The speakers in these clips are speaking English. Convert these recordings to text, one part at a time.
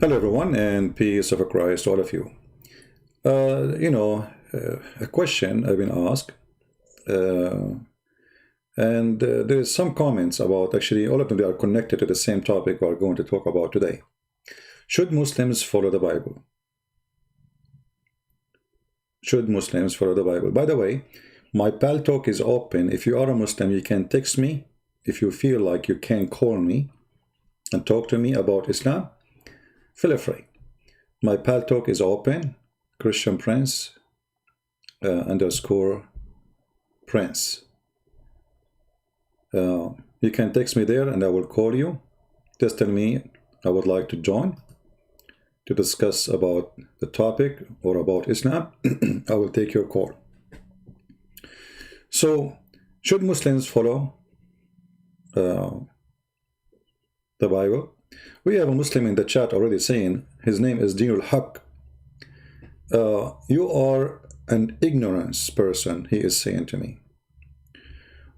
Hello, everyone, and peace of Christ, all of you. A question I've been asked, and there is some comments about actually all of them. They are connected to the same topic we're going to talk about today. Should Muslims follow the Bible? Should Muslims follow the Bible? By the way, my PalTalk is open. If you are a Muslim, you can text me. If you feel like you can call me and talk to me about Islam, feel free. My PalTalk is open, Christian Prince _ Prince. You can text me there and I will call you. Just tell me I would like to join to discuss about the topic or about Islam. I will take your call. So, should Muslims follow the Bible? We have a Muslim in the chat already saying his name is Dinul Haq. You are an ignorance person, he is saying to me.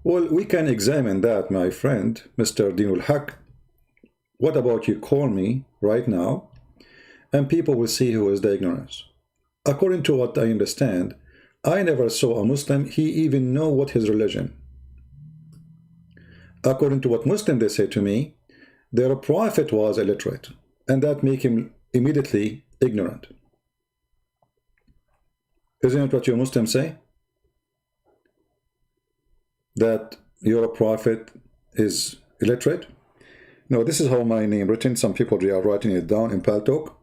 Well, we can examine that, my friend, Mr. Dinul Haq. What about you call me right now, and people will see who is the ignorance. According to what I understand, I never saw a Muslim, he even know what his religion. According to what Muslim they say to me, their prophet was illiterate, and that make him immediately ignorant. Isn't it what your Muslims say? That your prophet is illiterate? No, this is how my name written. Some people they are writing it down in PalTalk.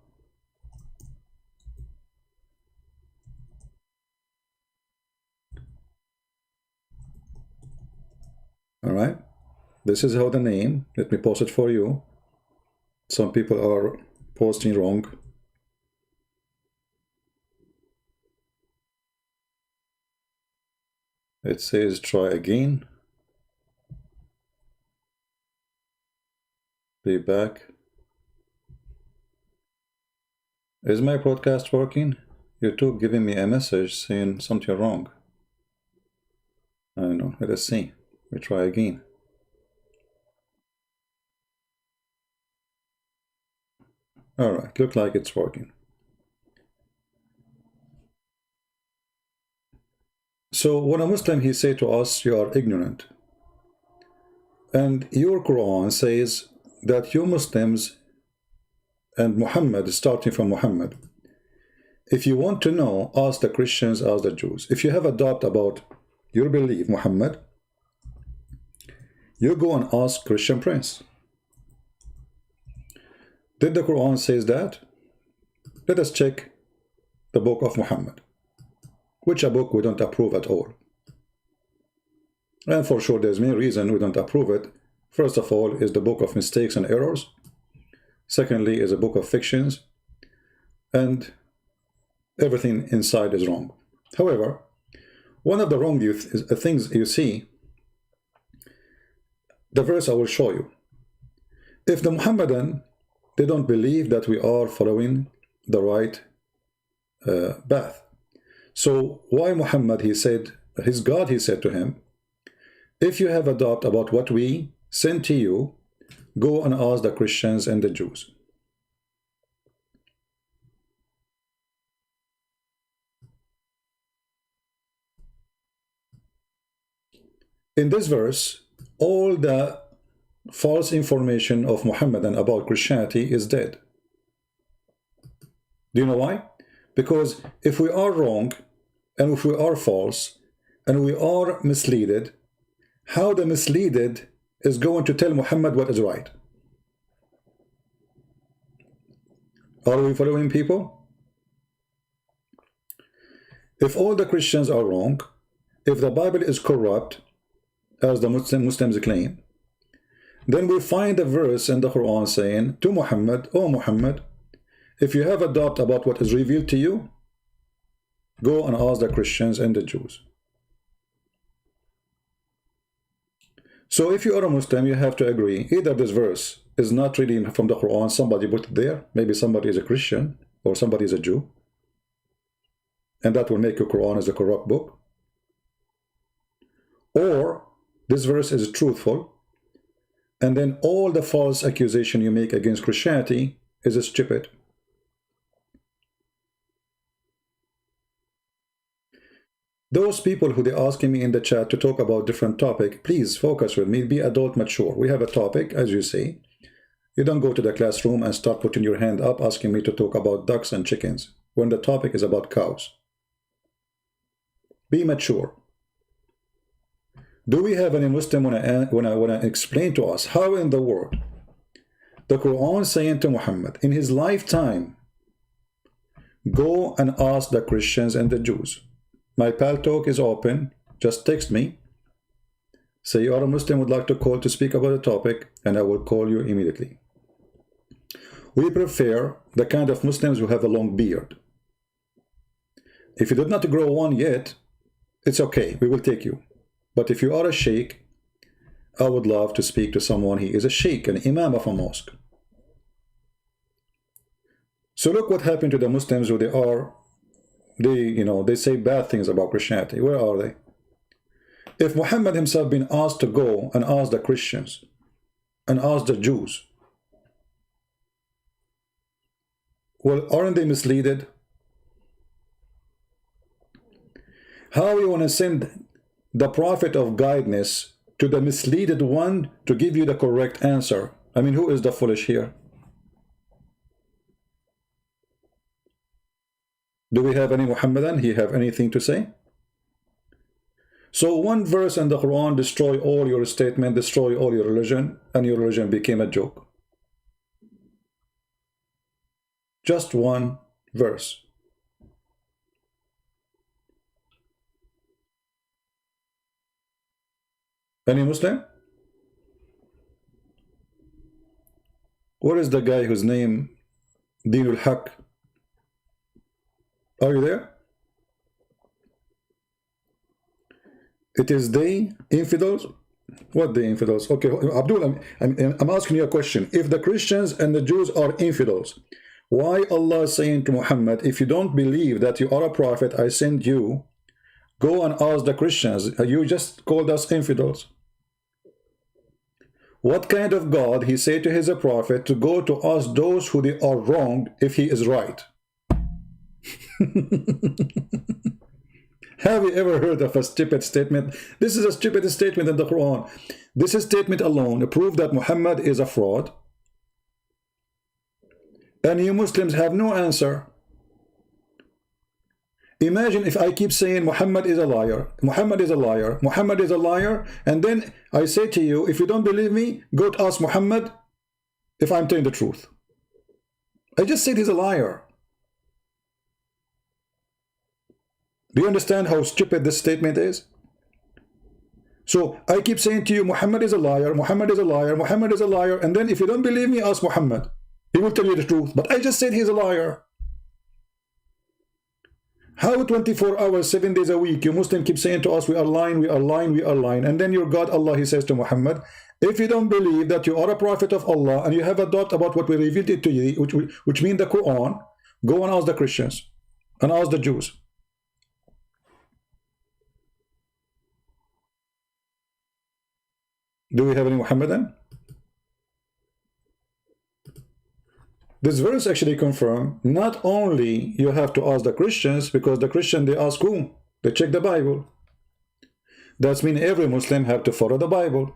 All right. This is how the name. Let me post it for you. Some people are posting wrong. It says try again. Be back. Is my broadcast working? YouTube giving me a message saying something wrong. I don't know. Let us see. We try again. All right. Look like it's working. So when a Muslim, he say to us, you are ignorant. And your Quran says that you Muslims and Muhammad, starting from Muhammad, if you want to know, ask the Christians, ask the Jews. If you have a doubt about your belief, Muhammad, you go and ask Christian Prince. Did the Quran says that? Let us check the book of Muhammad, which a book we don't approve at all. And for sure there's many reasons we don't approve it. First of all is the book of mistakes and errors. Secondly is a book of fictions. And everything inside is wrong. However, one of the wrong things you see, the verse I will show you. If the Muhammadan, they don't believe that we are following the right path. So why Muhammad, he said, his God, he said to him, if you have a doubt about what we sent to you, go and ask the Christians and the Jews. In this verse, all the false information of Muhammad and about Christianity is dead. Do you know why? Because if we are wrong, and if we are false, and we are misleaded, how the misleaded is going to tell Muhammad what is right? Are we following people? If all the Christians are wrong, if the Bible is corrupt, as the Muslims claim, then we find a verse in the Quran saying to Muhammad, "Oh Muhammad, if you have a doubt about what is revealed to you, go and ask the Christians and the Jews." So if you are a Muslim, you have to agree, either this verse is not really from the Quran, somebody put it there, maybe somebody is a Christian or somebody is a Jew, and that will make your Quran as a corrupt book, or this verse is truthful, and then all the false accusation you make against Christianity is stupid. Those people who they asking me in the chat to talk about different topic, please focus with me, be adult mature. We have a topic, as you see. You don't go to the classroom and start putting your hand up asking me to talk about ducks and chickens when the topic is about cows. Be mature. Do we have any Muslim wanna explain to us how in the world the Quran saying to Muhammad in his lifetime, go and ask the Christians and the Jews? My PalTalk is open. Just text me. Say you are a Muslim, would like to call to speak about a topic, and I will call you immediately. We prefer the kind of Muslims who have a long beard. If you did not grow one yet, it's okay, we will take you. But if you are a sheikh, I would love to speak to someone. He is a sheikh, an imam of a mosque. So look what happened to the Muslims who they say bad things about Christianity. Where are they? If Muhammad himself been asked to go and ask the Christians and ask the Jews, well, aren't they misleaded? How you want to send the prophet of guidance to the misleaded one to give you the correct answer? I mean, who is the foolish here? Do we have any Muhammadan? He have anything to say? So one verse in the Quran destroy all your statement, destroy all your religion, and your religion became a joke. Just one verse. Any Muslim? What is the guy whose name Dinul Haq? Are you there? It is they, infidels? What the infidels? Okay, Abdul, I'm asking you a question. If the Christians and the Jews are infidels, why Allah is saying to Muhammad, if you don't believe that you are a prophet, I send you, go and ask the Christians. You just called us infidels. What kind of God he said to his prophet to go to ask those who they are wrong if he is right? Have you ever heard of a stupid statement? This is a stupid statement in the Quran. This statement alone proves that Muhammad is a fraud. And you Muslims have no answer. Imagine if I keep saying Muhammad is a liar, Muhammad is a liar, Muhammad is a liar, and then I say to you, if you don't believe me, go to ask Muhammad if I'm telling the truth. I just said he's a liar. Do you understand how stupid this statement is? So I keep saying to you, Muhammad is a liar, Muhammad is a liar, Muhammad is a liar, and then if you don't believe me, ask Muhammad. He will tell you the truth. But I just said he's a liar. How 24 hours, 7 days a week, you Muslim keep saying to us, we are lying, we are lying, we are lying. And then your God, Allah, he says to Muhammad, if you don't believe that you are a prophet of Allah and you have a doubt about what we revealed it to you, which means the Quran, go and ask the Christians and ask the Jews. Do we have any Muhammadan? This verse actually confirms not only you have to ask the Christians, because the Christian, they ask whom? They check the Bible. That means every Muslim have to follow the Bible.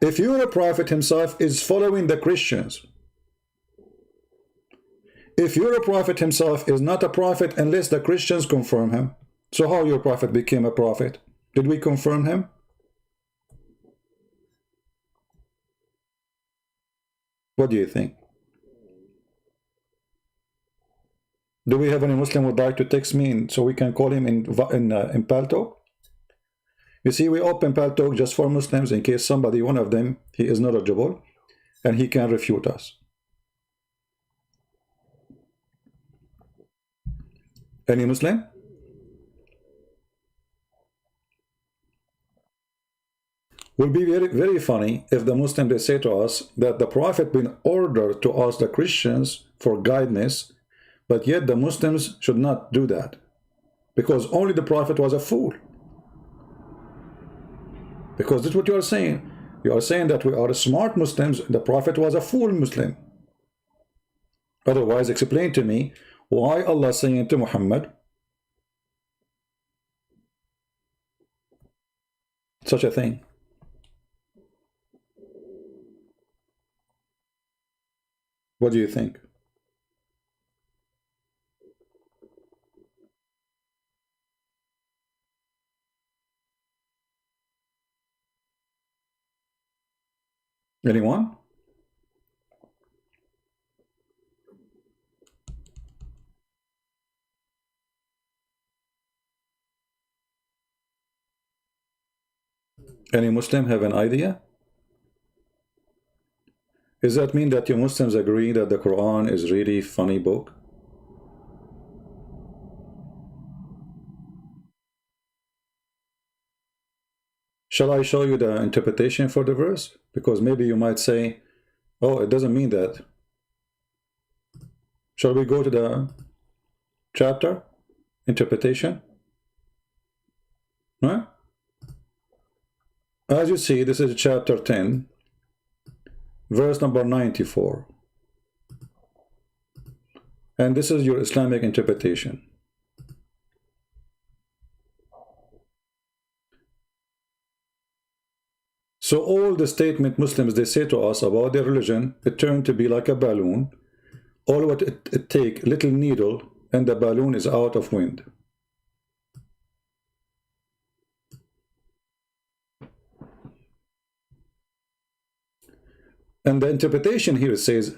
If your prophet himself is following the Christians, if your prophet himself is not a prophet unless the Christians confirm him, so how your prophet became a prophet? Did we confirm him? What do you think? Do we have any Muslim who would like to text me so we can call him in PalTalk? You see, we open PalTalk just for Muslims in case somebody, one of them, he is knowledgeable and he can refute us. Any Muslim? Will be very, very funny if the Muslim, they say to us that the Prophet been ordered to ask the Christians for guidance, but yet the Muslims should not do that because only the Prophet was a fool. Because that's what you are saying. You are saying that we are smart Muslims. The Prophet was a fool Muslim. Otherwise, explain to me why Allah saying to Muhammad such a thing. What do you think? Anyone? Any Muslim have an idea? Does that mean that you Muslims agree that the Quran is really funny book? Shall I show you the interpretation for the verse? Because maybe you might say, oh, it doesn't mean that. Shall we go to the chapter? Interpretation? Right? As you see, this is chapter 10, verse number 94. And this is your Islamic interpretation. So all the statement Muslims, they say to us about their religion, it turned to be like a balloon. All what it take, little needle, and the balloon is out of wind. And the interpretation here says,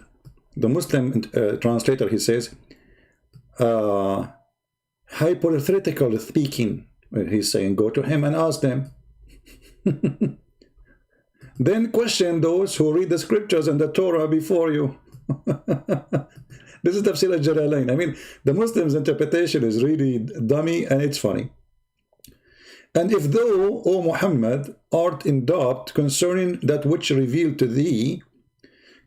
the Muslim translator, he says, hypothetical speaking, he's saying, go to him and ask them. Then question those who read the scriptures and the Torah before you. This is Tafsir al-Jalalain. I mean, the Muslims' interpretation is really dummy and it's funny. And if thou, O Muhammad, art in doubt concerning that which revealed to thee,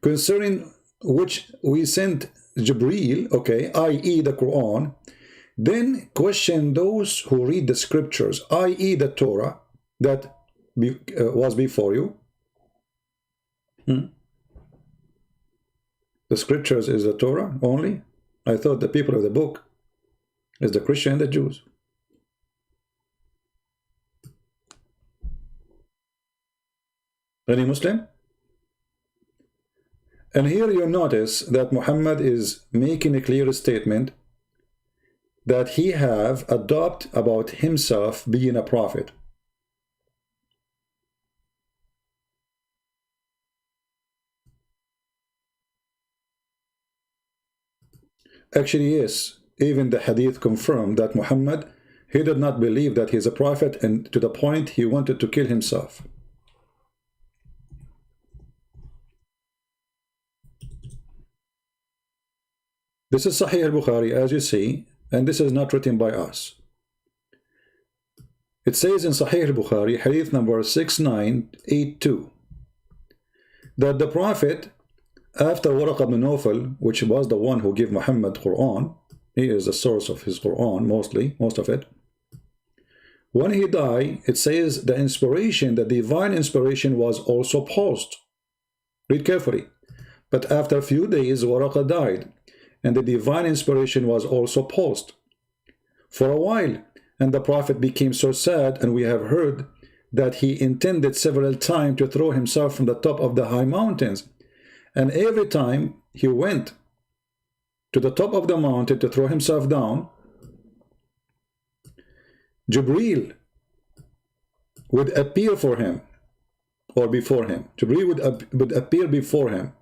concerning which we sent Jibreel, okay, i.e. the Quran, then question those who read the scriptures, i.e. the Torah that was before you. The scriptures is the Torah only? I thought the people of the book is the Christian and the Jews. Any Muslim? And here you notice that Muhammad is making a clear statement that he have a doubt about himself being a prophet. Actually, yes, even the hadith confirmed that Muhammad, he did not believe that he is a prophet, and to the point he wanted to kill himself. This is Sahih al-Bukhari, as you see, and this is not written by us. It says in Sahih al-Bukhari, hadith number 6982, that the Prophet, after Waraq ibn Nawfal, which was the one who gave Muhammad Quran, he is the source of his Quran, most of it. When he died, it says the inspiration, the divine inspiration was also paused. Read carefully. But after a few days, Waraq died, and the divine inspiration was also paused for a while. And the Prophet became so sad, and we have heard that he intended several times to throw himself from the top of the high mountains. And every time he went to the top of the mountain to throw himself down, Jibreel would appear for him, or before him. Jibreel would appear before him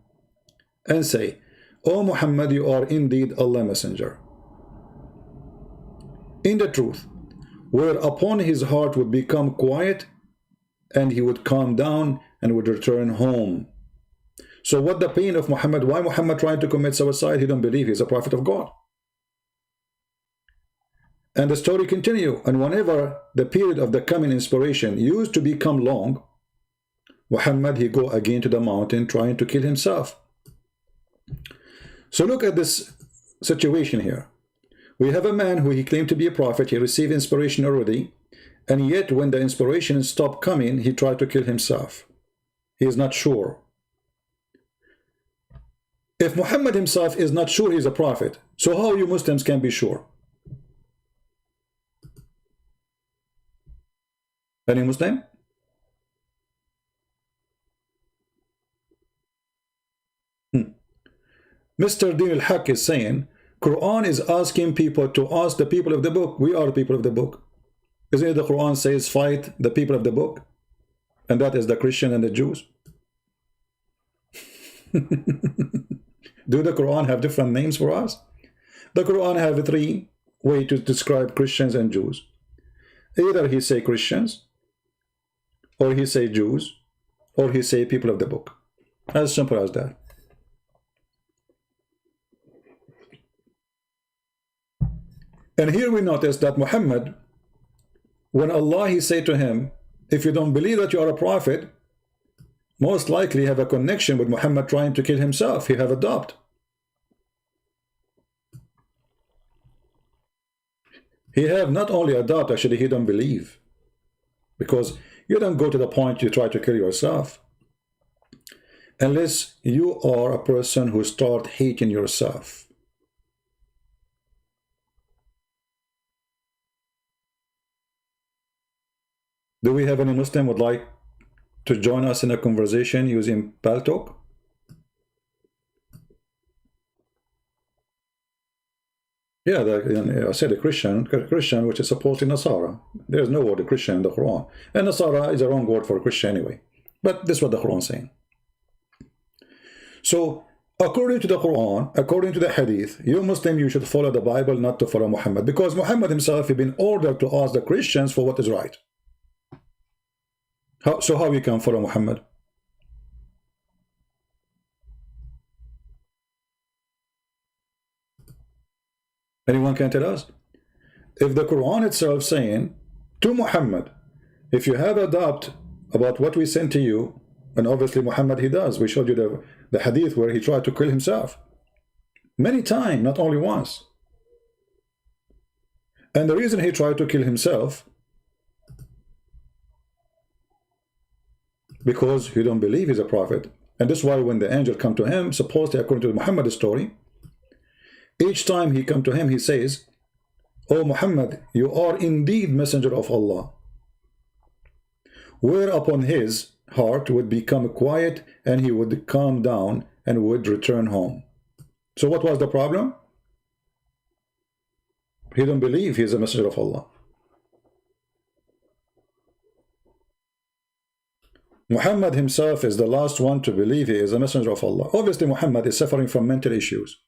and say, O Muhammad, you are indeed Allah's messenger. In the truth, whereupon his heart would become quiet, and he would calm down and would return home. So what the pain of Muhammad? Why Muhammad tried to commit suicide? He don't believe he's a prophet of God. And the story continue. And whenever the period of the coming inspiration used to become long, Muhammad, he go again to the mountain trying to kill himself. So look at this situation here. We have a man who he claimed to be a prophet. He received inspiration already. And yet when the inspiration stopped coming, he tried to kill himself. He is not sure. If Muhammad himself is not sure he's a prophet, so how you Muslims can be sure? Any Muslim? Mr. Din al-Haq is saying, Quran is asking people to ask the people of the book. We are the people of the book. Isn't it the Quran says, fight the people of the book? And that is the Christian and the Jews. Do the Quran have different names for us? The Quran have 3 ways to describe Christians and Jews. Either he say Christians, or he say Jews, or he say people of the book. As simple as that. And here we notice that Muhammad, when Allah he said to him, if you don't believe that you are a prophet, most likely have a connection with Muhammad trying to kill himself. He have a doubt. He have not only a doubt, actually he don't believe. Because you don't go to the point you try to kill yourself. Unless you are a person who start hating yourself. Do we have any Muslim would like to join us in a conversation using PalTalk? Yeah, I said a Christian, which is supposedly Nasara. There is no word of Christian in the Quran. And Nasara is a wrong word for Christian anyway. But this is what the Quran is saying. So, according to the Quran, according to the Hadith, you Muslim, you should follow the Bible, not to follow Muhammad. Because Muhammad himself has been ordered to ask the Christians for what is right. So how we can follow Muhammad? Anyone can tell us? If the Quran itself saying to Muhammad, if you have a doubt about what we sent to you, and obviously Muhammad he does. We showed you the hadith where he tried to kill himself. Many times, not only once. And the reason he tried to kill himself, because he don't believe he's a prophet. And that's why when the angel come to him, supposedly according to the Muhammad story, each time he come to him, he says, "O Muhammad, you are indeed messenger of Allah." Whereupon his heart would become quiet and he would calm down and would return home. So what was the problem? He don't believe he is a messenger of Allah. Muhammad himself is the last one to believe he is a messenger of Allah. Obviously, Muhammad is suffering from mental issues.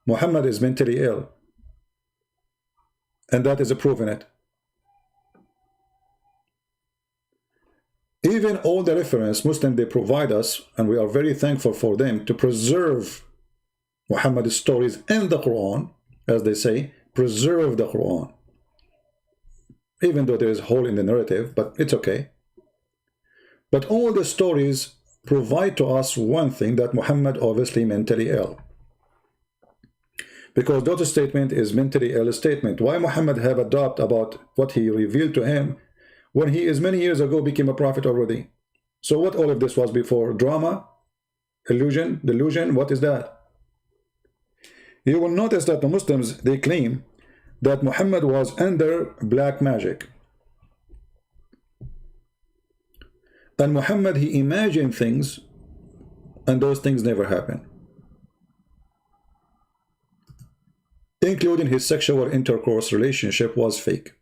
Muhammad is mentally ill. And that is proven it. Even all the reference Muslims they provide us, and we are very thankful for them, to preserve Muhammad's stories in the Quran, as they say, preserve the Quran. Even though there is a hole in the narrative, but it's okay. But all the stories provide to us one thing, that Muhammad obviously mentally ill. Because that statement is mentally ill statement. Why Muhammad have a doubt about what he revealed to him when he is many years ago became a prophet already? So what all of this was before? Drama? Illusion? Delusion? What is that? You will notice that the Muslims, they claim that Muhammad was under black magic. And Muhammad, he imagined things, and those things never happened. Including his sexual intercourse relationship was fake.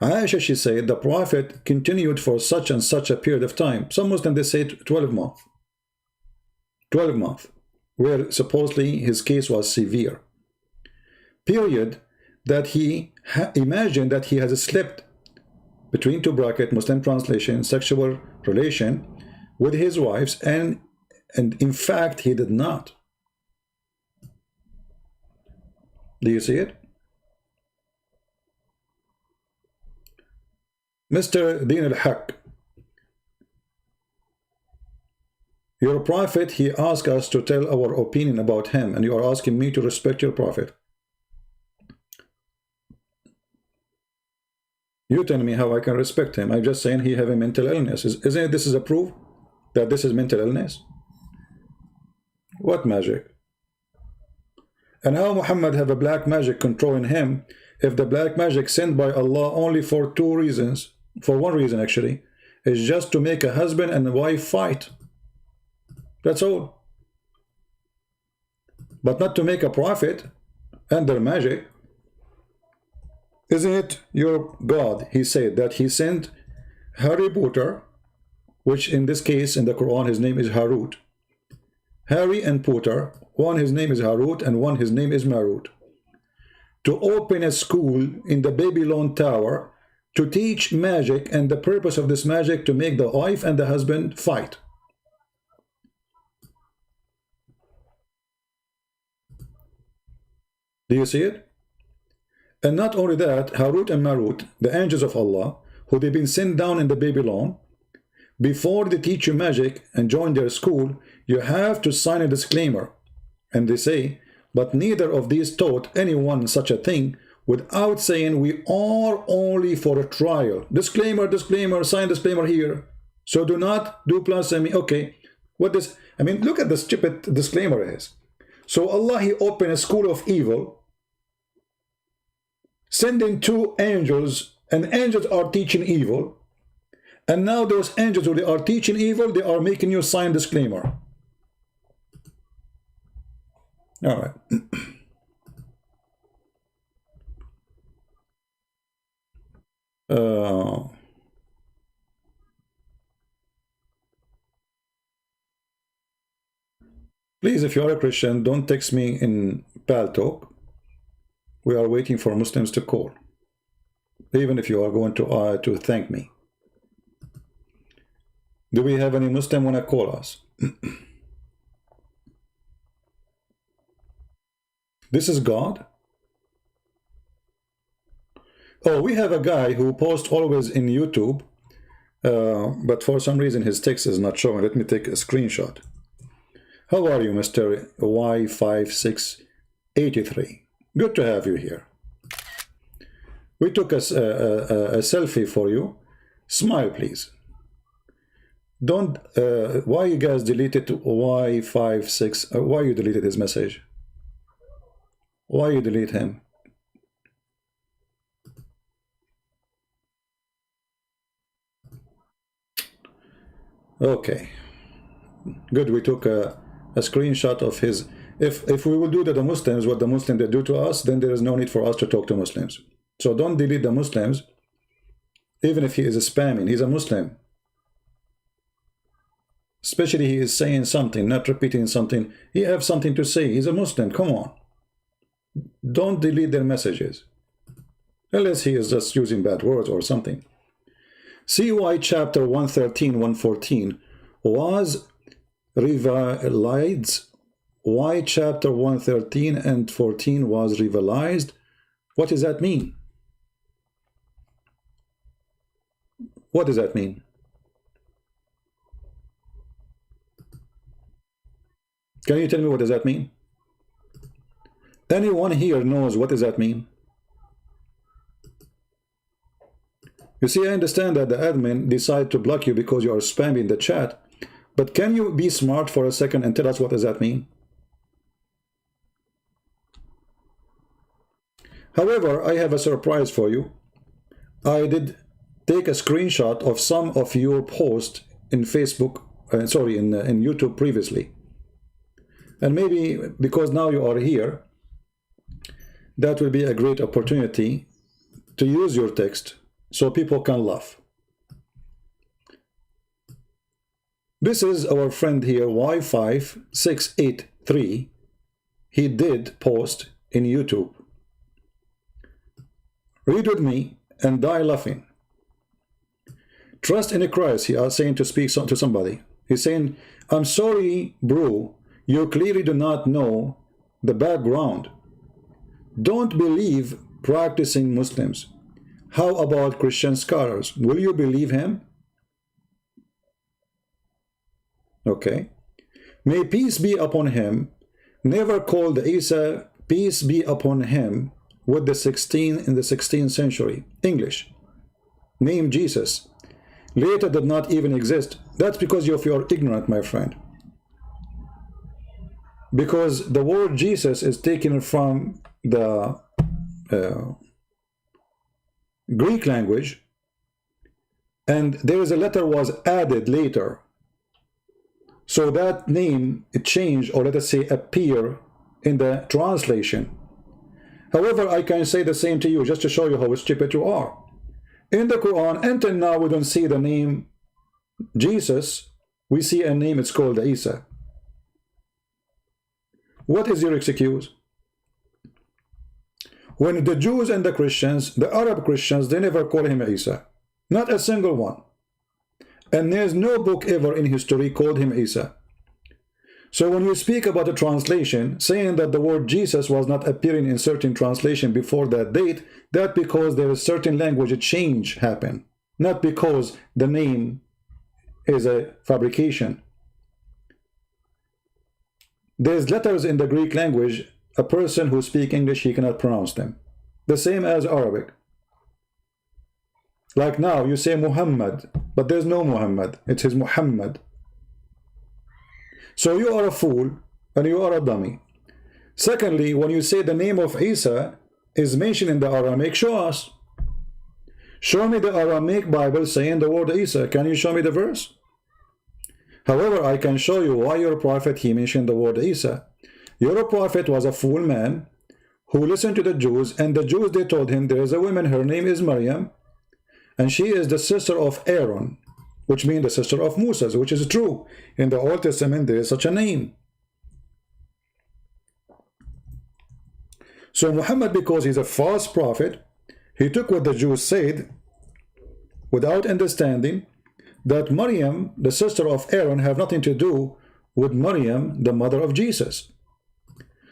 Aisha, she said, the Prophet continued for such and such a period of time. Some Muslims, they say 12 months. 12 months, where supposedly his case was severe. Period, that he imagined that he has slept, between two brackets, Muslim translation, sexual relation with his wives, and in fact he did not. Do you see it? Mr. Din al-Haq, your prophet, he asked us to tell our opinion about him, and you are asking me to respect your prophet. You tell me how I can respect him. I'm just saying he have a mental illness. Isn't it this is a proof that this is mental illness? What magic? And how Muhammad have a black magic controlling him if the black magic sent by Allah only for two reasons, for one reason actually, is just to make a husband and a wife fight. That's all. But not to make a profit under magic. Isn't it your God? He said that he sent Harry Potter, which in this case in the Quran his name is Harut. Harry and Potter, one his name is Harut and one his name is Marut, to open a school in the Babylon Tower to teach magic, and the purpose of this magic to make the wife and the husband fight. Do you see it? And not only that, Harut and Marut, the angels of Allah, who they've been sent down in the Babylon, before they teach you magic and join their school, you have to sign a disclaimer. And they say, but neither of these taught anyone such a thing without saying we are only for a trial. Disclaimer, disclaimer, sign disclaimer here. So do not do plus, okay, what this, look at the stupid disclaimer is. So Allah, he opened a school of evil, sending two angels, and angels are teaching evil. And now those angels who they are teaching evil, they are making you sign disclaimer. All right. Please, if you are a Christian, don't text me in PalTalk. We are waiting for Muslims to call, even if you are going to thank me. Do we have any Muslim want to call us? This is God. Oh, we have a guy who posts always in YouTube, but for some reason his text is not showing. Let me take a screenshot. How are you, Mr. Y5683? Good to have you here. We took a selfie for you. Smile, please. Don't, why you guys deleted Y56, why you deleted his message? Why you delete him? Okay. Good, we took a screenshot of his. If we will do to the Muslims what the Muslims they do to us, then there is no need for us to talk to Muslims. So don't delete the Muslims, even if he is spamming. He's a Muslim. Especially he is saying something, not repeating something. He has something to say. He's a Muslim. Come on. Don't delete their messages. Unless he is just using bad words or something. CY chapter 113, 114 was revised. Why chapter 113 and 14 was revised? What does that mean? What does that mean? Can you tell me what does that mean? Anyone here knows what does that mean? You see, I understand that the admin decided to block you because you are spamming the chat, but can you be smart for a second and tell us what does that mean? However, I have a surprise for you. I did take a screenshot of some of your posts in Facebook, in YouTube previously. And maybe because now you are here, that will be a great opportunity to use your text so people can laugh. This is our friend here, Y5683. He did post in YouTube. Read with me and die laughing. Trust in Christ, he is saying to speak to somebody. He's saying, I'm sorry, bro, you clearly do not know the background. Don't believe practicing Muslims. How about Christian scholars? Will you believe him? Okay. May peace be upon him. Never called Isa, peace be upon him, with the 16th century. English. Name Jesus. Later did not even exist. That's because you're ignorant, my friend. because the word Jesus is taken from the Greek language, and there is a letter was added later. So that name, it changed, or let us say appear in the translation. However, I can say the same to you just to show you how stupid you are. In the Quran, until now we don't see the name Jesus. We see a name, it's called Isa. What is your excuse? When the Jews and the Christians, the Arab Christians, they never call him Isa. Not a single one. And there's no book ever in history called him Isa. So when you speak about a translation, saying that the word Jesus was not appearing in certain translation before that date, that because there is certain language change happen, not because the name is a fabrication. There's letters in the Greek language, a person who speaks English, he cannot pronounce them. The same as Arabic. Like now, you say Muhammad, but there's no Muhammad. It is Muhammad. So you are a fool, and you are a dummy. Secondly, when you say the name of Isa is mentioned in the Aramaic, show us. Show me the Aramaic Bible saying the word Isa. Can you show me the verse? However, I can show you why your prophet, he mentioned the word Isa. Your prophet was a fool man who listened to the Jews, and the Jews, they told him there is a woman, her name is Maryam, and she is the sister of Aaron, which means the sister of Moses, which is true. In the Old Testament, there is such a name. So Muhammad, because he's a false prophet, he took what the Jews said without understanding that Maryam, the sister of Aaron, have nothing to do with Maryam, the mother of Jesus.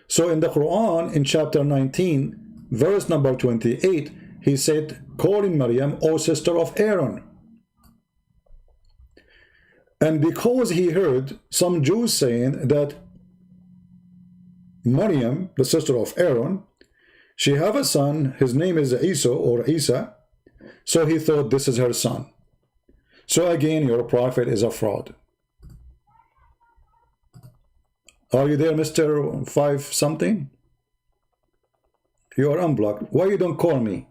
So in the Quran, in chapter 19, verse number 28, he said, calling Maryam, O sister of Aaron. And because he heard some Jews saying that Maryam, the sister of Aaron, she have a son, his name is Isa or Isa, so he thought this is her son. So again, your prophet is a fraud. Are you there, Mr. 5 something? You are unblocked. Why you don't call me,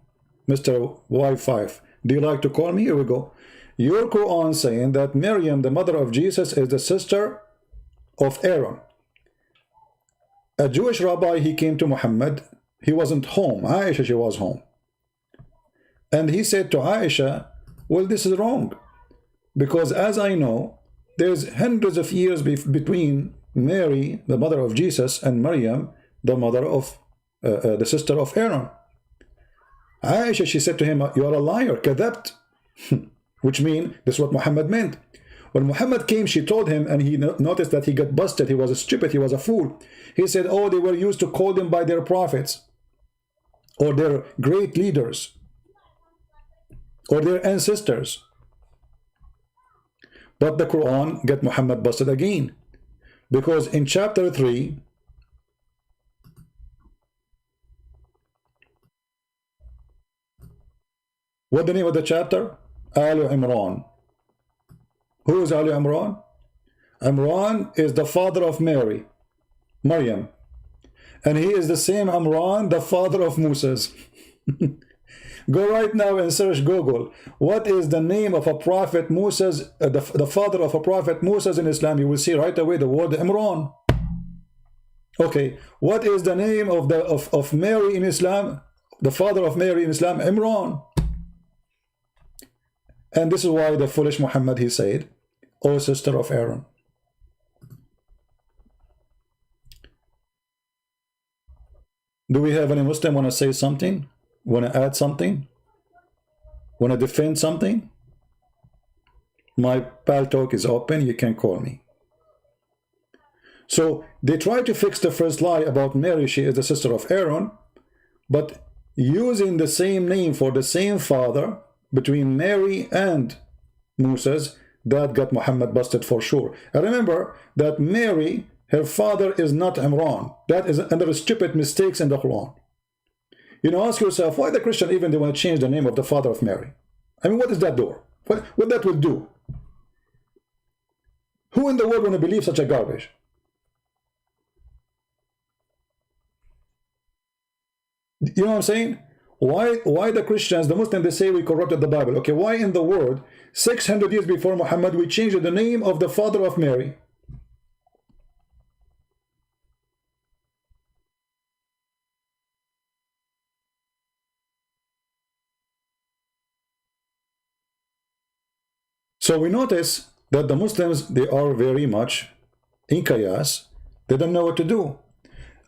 Mr. Y5? Do you like to call me? Here we go. Your Quran saying that Maryam, the mother of Jesus, is the sister of Aaron. A Jewish rabbi, he came to Muhammad. He wasn't home. Aisha, she was home. And he said to Aisha, well, this is wrong. Because as I know, there's hundreds of years between Mary, the mother of Jesus, and Maryam, the mother of the sister of Aaron. Aisha, she said to him, you are a liar, kadabt. Which means, this is what Muhammad meant. When Muhammad came, she told him, and he noticed that he got busted. He was a stupid, he was a fool. He said, oh, they were used to call them by their prophets, or their great leaders, or their ancestors. But the Quran got Muhammad busted again. Because in chapter 3, what the name of the chapter? Al Imran. Who is Al Imran? Imran is the father of Mary, Maryam. And he is the same Imran, the father of Moses. Go right now and search Google. What is the name of a prophet Moses, the father of a prophet Moses in Islam? You will see right away the word Imran. Okay, what is the name of Mary in Islam? The father of Mary in Islam, Imran. And this is why the foolish Muhammad, he said, O sister of Aaron. Do we have any Muslim want to say something? Want to add something? Want to defend something? My PalTalk is open. You can call me. So they try to fix the first lie about Mary. She is the sister of Aaron, but using the same name for the same father between Mary and Moses, that got Muhammad busted for sure. And remember that Mary, her father is not Imran. That is under stupid mistakes in the Quran. You know, ask yourself, why the Christian even they want to change the name of the father of Mary? I mean, what is that door? What that will do? Who in the world want to believe such a garbage? You know what I'm saying? Why the Christians, the Muslims, they say we corrupted the Bible. Okay, why in the world 600 years before Muhammad we changed the name of the father of Mary? So we notice that the Muslims, they are very much in chaos. They don't know what to do.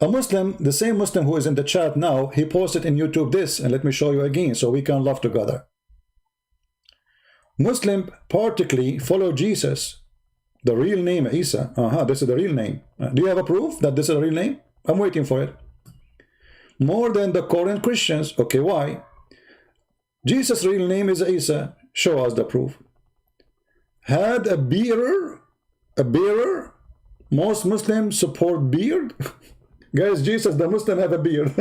A Muslim, the same Muslim who is in the chat now, he posted in YouTube this, and let me show you again so we can laugh together. Muslim particularly follow Jesus, the real name Isa. This is the real name. Do you have a proof that this is a real name? I'm waiting for it. More than the current Christians. Okay, why? Jesus' real name is Isa. Show us the proof. Had a bearer? Most Muslims support beard. Guys, Jesus, the Muslim, have a beard.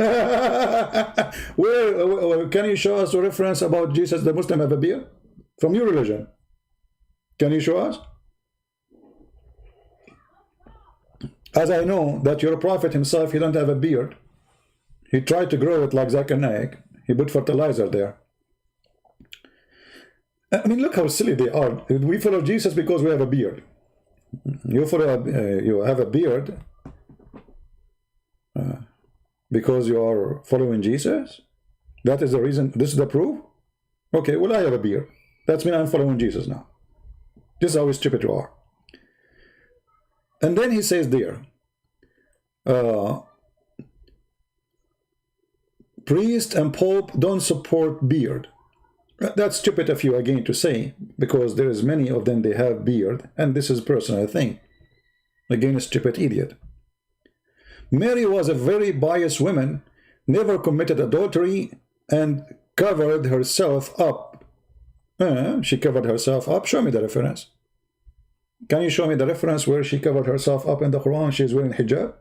Where can you show us a reference about Jesus, the Muslim, have a beard? From your religion. Can you show us? As I know that your prophet himself, he don't have a beard. He tried to grow it like Zakir Naik. He put fertilizer there. I mean, look how silly they are. We follow Jesus because we have a beard. You have a beard because you are following Jesus? That is the reason. This is the proof? Okay, well, I have a beard. That means I'm following Jesus now. This is how stupid you are. And then he says there, priest and pope don't support beard. That's stupid of you again to say, because there is many of them, they have beard, and this is personal thing. Again, a stupid idiot. Mary was a very pious woman, never committed adultery, and covered herself up. She covered herself up. Show me the reference. Can you show me the reference where she covered herself up in the Quran? She's wearing hijab.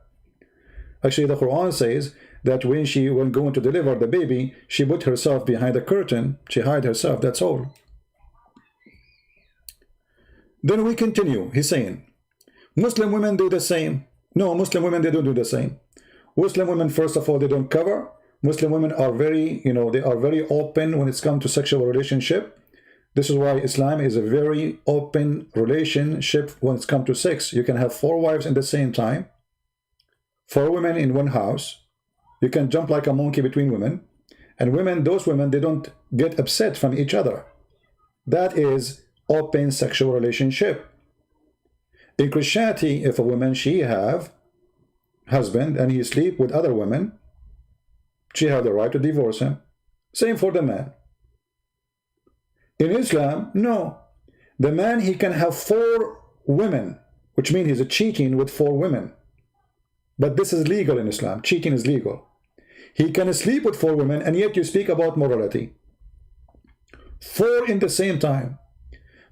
Actually, the Quran says that when she was going to deliver the baby, she put herself behind a curtain. She hid herself, that's all. Then we continue. He's saying, Muslim women do the same. No, Muslim women, they don't do the same. Muslim women, first of all, they don't cover. Muslim women are very, they are very open when it's come to sexual relationship. This is why Islam is a very open relationship when it's come to sex. You can have 4 wives at the same time. 4 women in one house. You can jump like a monkey between women. And women, those women, they don't get upset from each other. That is open sexual relationship. In Christianity, if a woman, she have husband and he sleep with other women, she have the right to divorce him. Same for the man. In Islam, no. The man, he can have 4 women, which means he's cheating with 4 women. But this is legal in Islam. Cheating is legal. He can sleep with 4 women, and yet you speak about morality. 4 in the same time.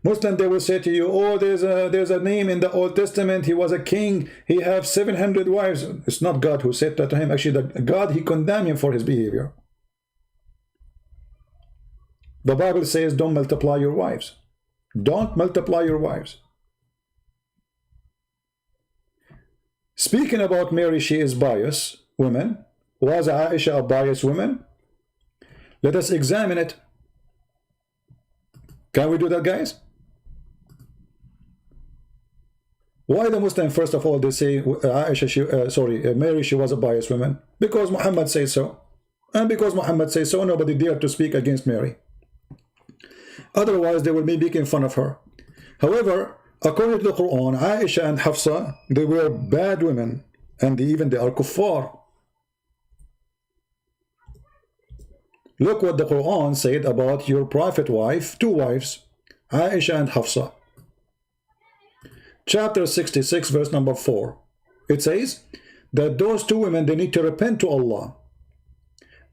Muslim, they will say to you, oh, there's a name in the Old Testament. He was a king. He have 700 wives. It's not God who said that to him. Actually, God, he condemned him for his behavior. The Bible says, don't multiply your wives. Don't multiply your wives. Speaking about Mary, she is biased woman. Was Aisha a biased woman? Let us examine it. Can we do that, guys? Why the Muslim, first of all, they say Aisha, Mary, she was a biased woman? Because Muhammad says so. And because Muhammad says so, nobody dared to speak against Mary. Otherwise, they will be making fun of her. However, according to the Quran, Aisha and Hafsa, they were bad women, and even they are kuffar. Look what the Quran said about your prophet wife, 2 wives, Aisha and Hafsa. Chapter 66, verse number 4. It says that those 2 women, they need to repent to Allah.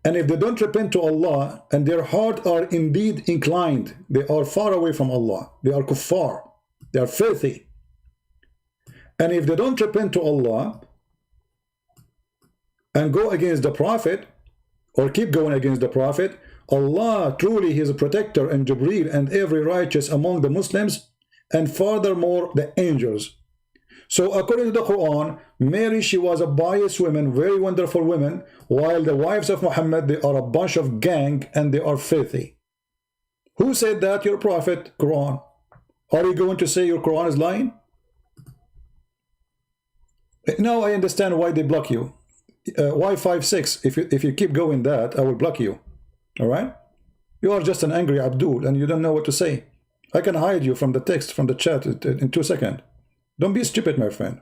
And if they don't repent to Allah, and their heart are indeed inclined, they are far away from Allah. They are kuffar. They are filthy. And if they don't repent to Allah and go against the Prophet, or keep going against the Prophet, Allah truly, he is a protector, and Jibreel and every righteous among the Muslims, and furthermore the angels. So according to the Quran, Mary, she was a pious woman, very wonderful woman, while the wives of Muhammad, they are a bunch of gang and they are filthy. Who said that? Your prophet, Quran. Are you going to say your Quran is lying? Now I understand why they block you. Why 5-6? If you keep going that, I will block you. All right? You are just an angry Abdul and you don't know what to say. I can hide you from the text, from the chat in 2 seconds. Don't be stupid, my friend.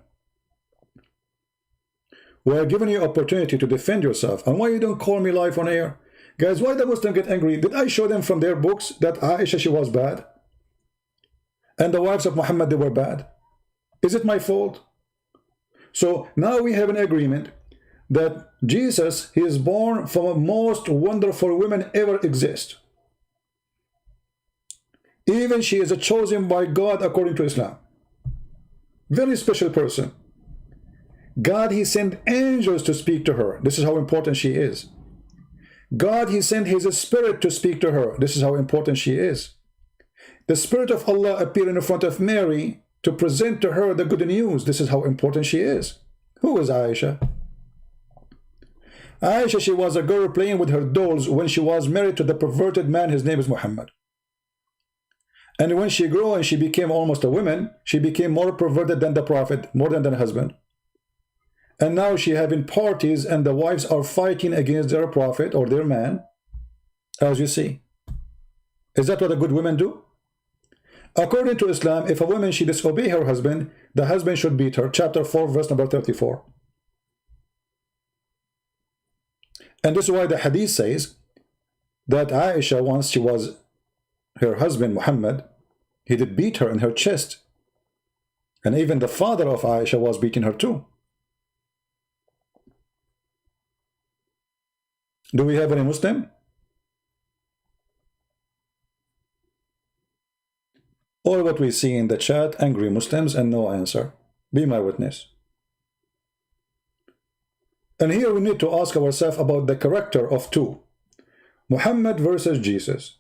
We are giving you opportunity to defend yourself. And why you don't call me live on air? Guys, why the Muslims get angry? Did I show them from their books that Aisha, she was bad? And the wives of Muhammad, they were bad? Is it my fault? So now we have an agreement that Jesus, he is born from the most wonderful woman ever exist. Even she is chosen by God according to Islam. Very special person. God, he sent angels to speak to her. This is how important she is. God, he sent his spirit to speak to her. This is how important she is. The spirit of Allah appeared in front of Mary to present to her the good news. This is how important she is. Who is Aisha? Aisha, she was a girl playing with her dolls when she was married to the perverted man. His name is Muhammad. And when she grew and she became almost a woman, she became more perverted than the prophet, more than the husband. And now she having parties and the wives are fighting against their prophet or their man, as you see. Is that what a good woman do? According to Islam, if a woman, she disobey her husband, the husband should beat her. Chapter 4, verse number 34. And this is why the hadith says that Aisha, once she was her husband, Muhammad, he did beat her in her chest. And even the father of Aisha was beating her too. Do we have any Muslim? All what we see in the chat, angry Muslims and no answer. Be my witness. And here we need to ask ourselves about the character of two. Muhammad versus Jesus.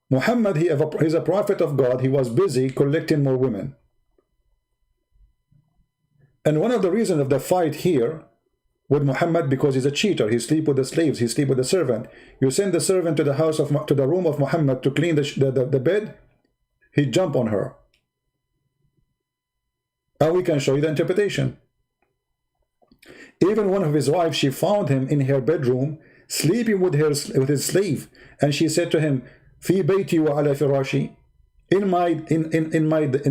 Muhammad, he's a prophet of God. He was busy collecting more women. And one of the reasons of the fight here with Muhammad, because he's a cheater. He sleep with the slaves. He sleep with the servant. You send the servant to the house to the room of Muhammad to clean the bed. He jump on her. And we can show you the interpretation. Even one of his wives, she found him in her bedroom sleeping with his slave, and she said to him, "Fi bayti wa ala firashi," in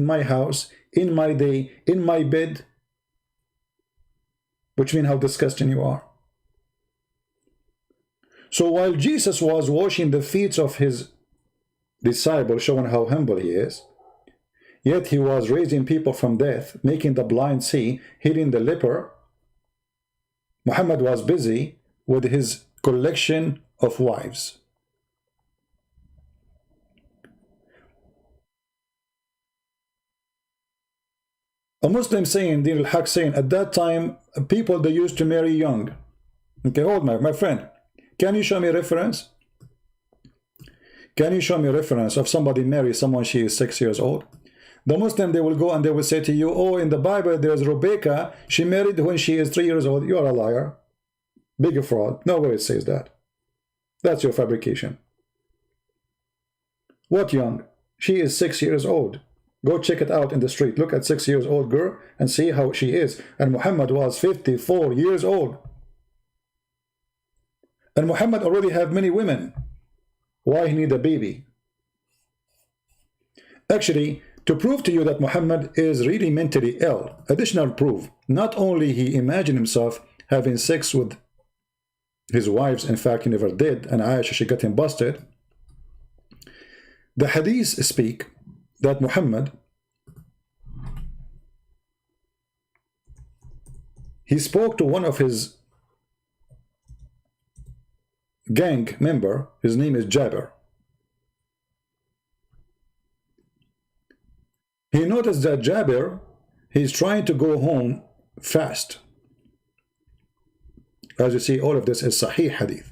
my house, in my day, in my bed. Which means how disgusting you are. So while Jesus was washing the feet of his disciples, showing how humble he is, yet he was raising people from death, making the blind see, healing the leper, Muhammad was busy with his collection of wives. A Muslim saying, Din al-Haq saying, at that time, people, they used to marry young. Okay, hold my friend. Can you show me a reference? Can you show me a reference of somebody marry someone she is 6 years old? The Muslim, they will go and they will say to you, oh, in the Bible, there's Rebecca. She married when she is 3 years old. You are a liar. Big fraud. Nowhere it says that. That's your fabrication. What young? She is 6 years old. Go check it out in the street. Look at 6 years old girl and see how she is. And Muhammad was 54 years old. And Muhammad already have many women. Why he need a baby? Actually, to prove to you that Muhammad is really mentally ill, additional proof, not only he imagined himself having sex with his wives, in fact he never did, and Aisha, she got him busted. The hadiths speak that Muhammad, he spoke to one of his gang member, his name is Jabir. He noticed that Jabir, he's trying to go home fast. As you see, all of this is Sahih Hadith.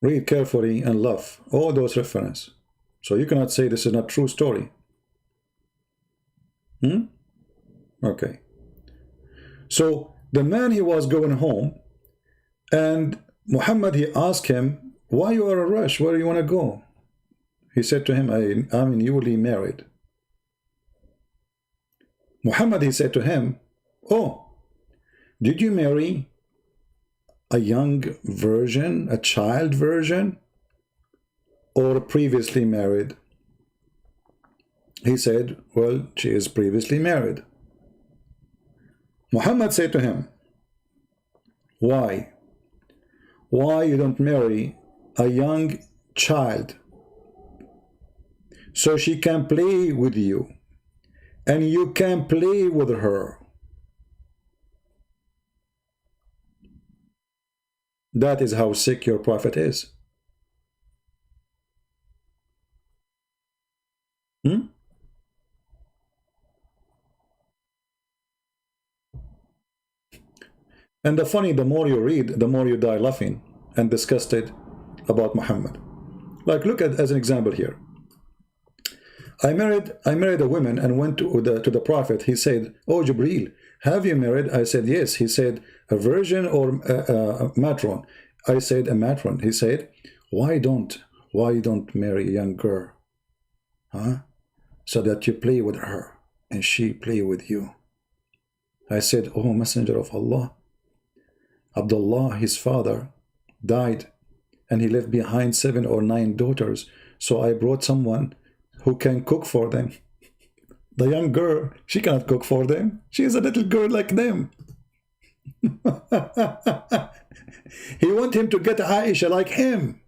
Read carefully and love all those references. So you cannot say this is not true story. Okay. So the man, he was going home, and Muhammad, he asked him, why you are in a rush? Where do you want to go? He said to him, I'm newly married. Muhammad, he said to him, oh, did you marry a young virgin, a child virgin, or previously married? He said, well, she is previously married. Muhammad said to him, why? Why you don't marry a young child so she can play with you and you can play with her? That is how sick your prophet is. And the funny, the more you read, the more you die laughing and disgusted about Muhammad. Like, look at as an example here. I married a woman and went to the prophet. He said, oh, Jibreel, have you married? I said, yes. He said, a virgin or a matron? I said, a matron. He said, why don't marry a young girl? Huh? So that you play with her and she play with you. I said, oh, messenger of Allah, Abdullah, his father, died and he left behind 7 or 9 daughters. So I brought someone who can cook for them. The young girl, she cannot cook for them. She is a little girl like them. He want him to get Aisha like him.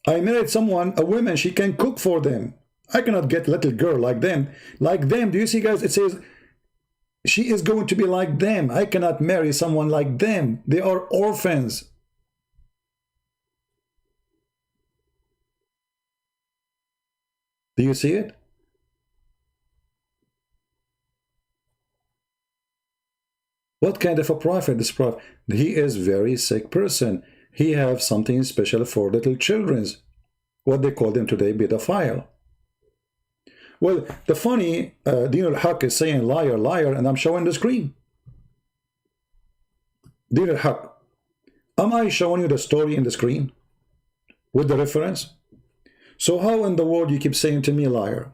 I married someone, a woman, she can cook for them. I cannot get little girl like them. Like them, do you see, guys? It says, she is going to be like them. I cannot marry someone like them. They are orphans. Do you see it? What kind of a prophet? This prophet, he is very sick person. He have something special for little children. What they call them today, pedophile. Well, the funny, Din al-Haq is saying liar, liar, and I'm showing the screen. Din al-Haq, am I showing you the story in the screen with the reference? So how in the world you keep saying to me liar?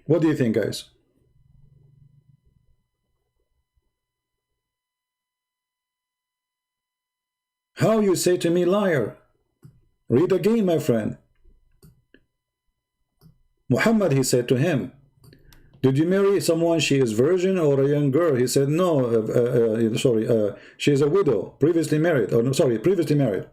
What do you think, guys? How you say to me liar? Read again, my friend. Muhammad, he said to him, did you marry someone, she is virgin or a young girl? He said, no, she is a widow, previously married, or no, sorry, previously married.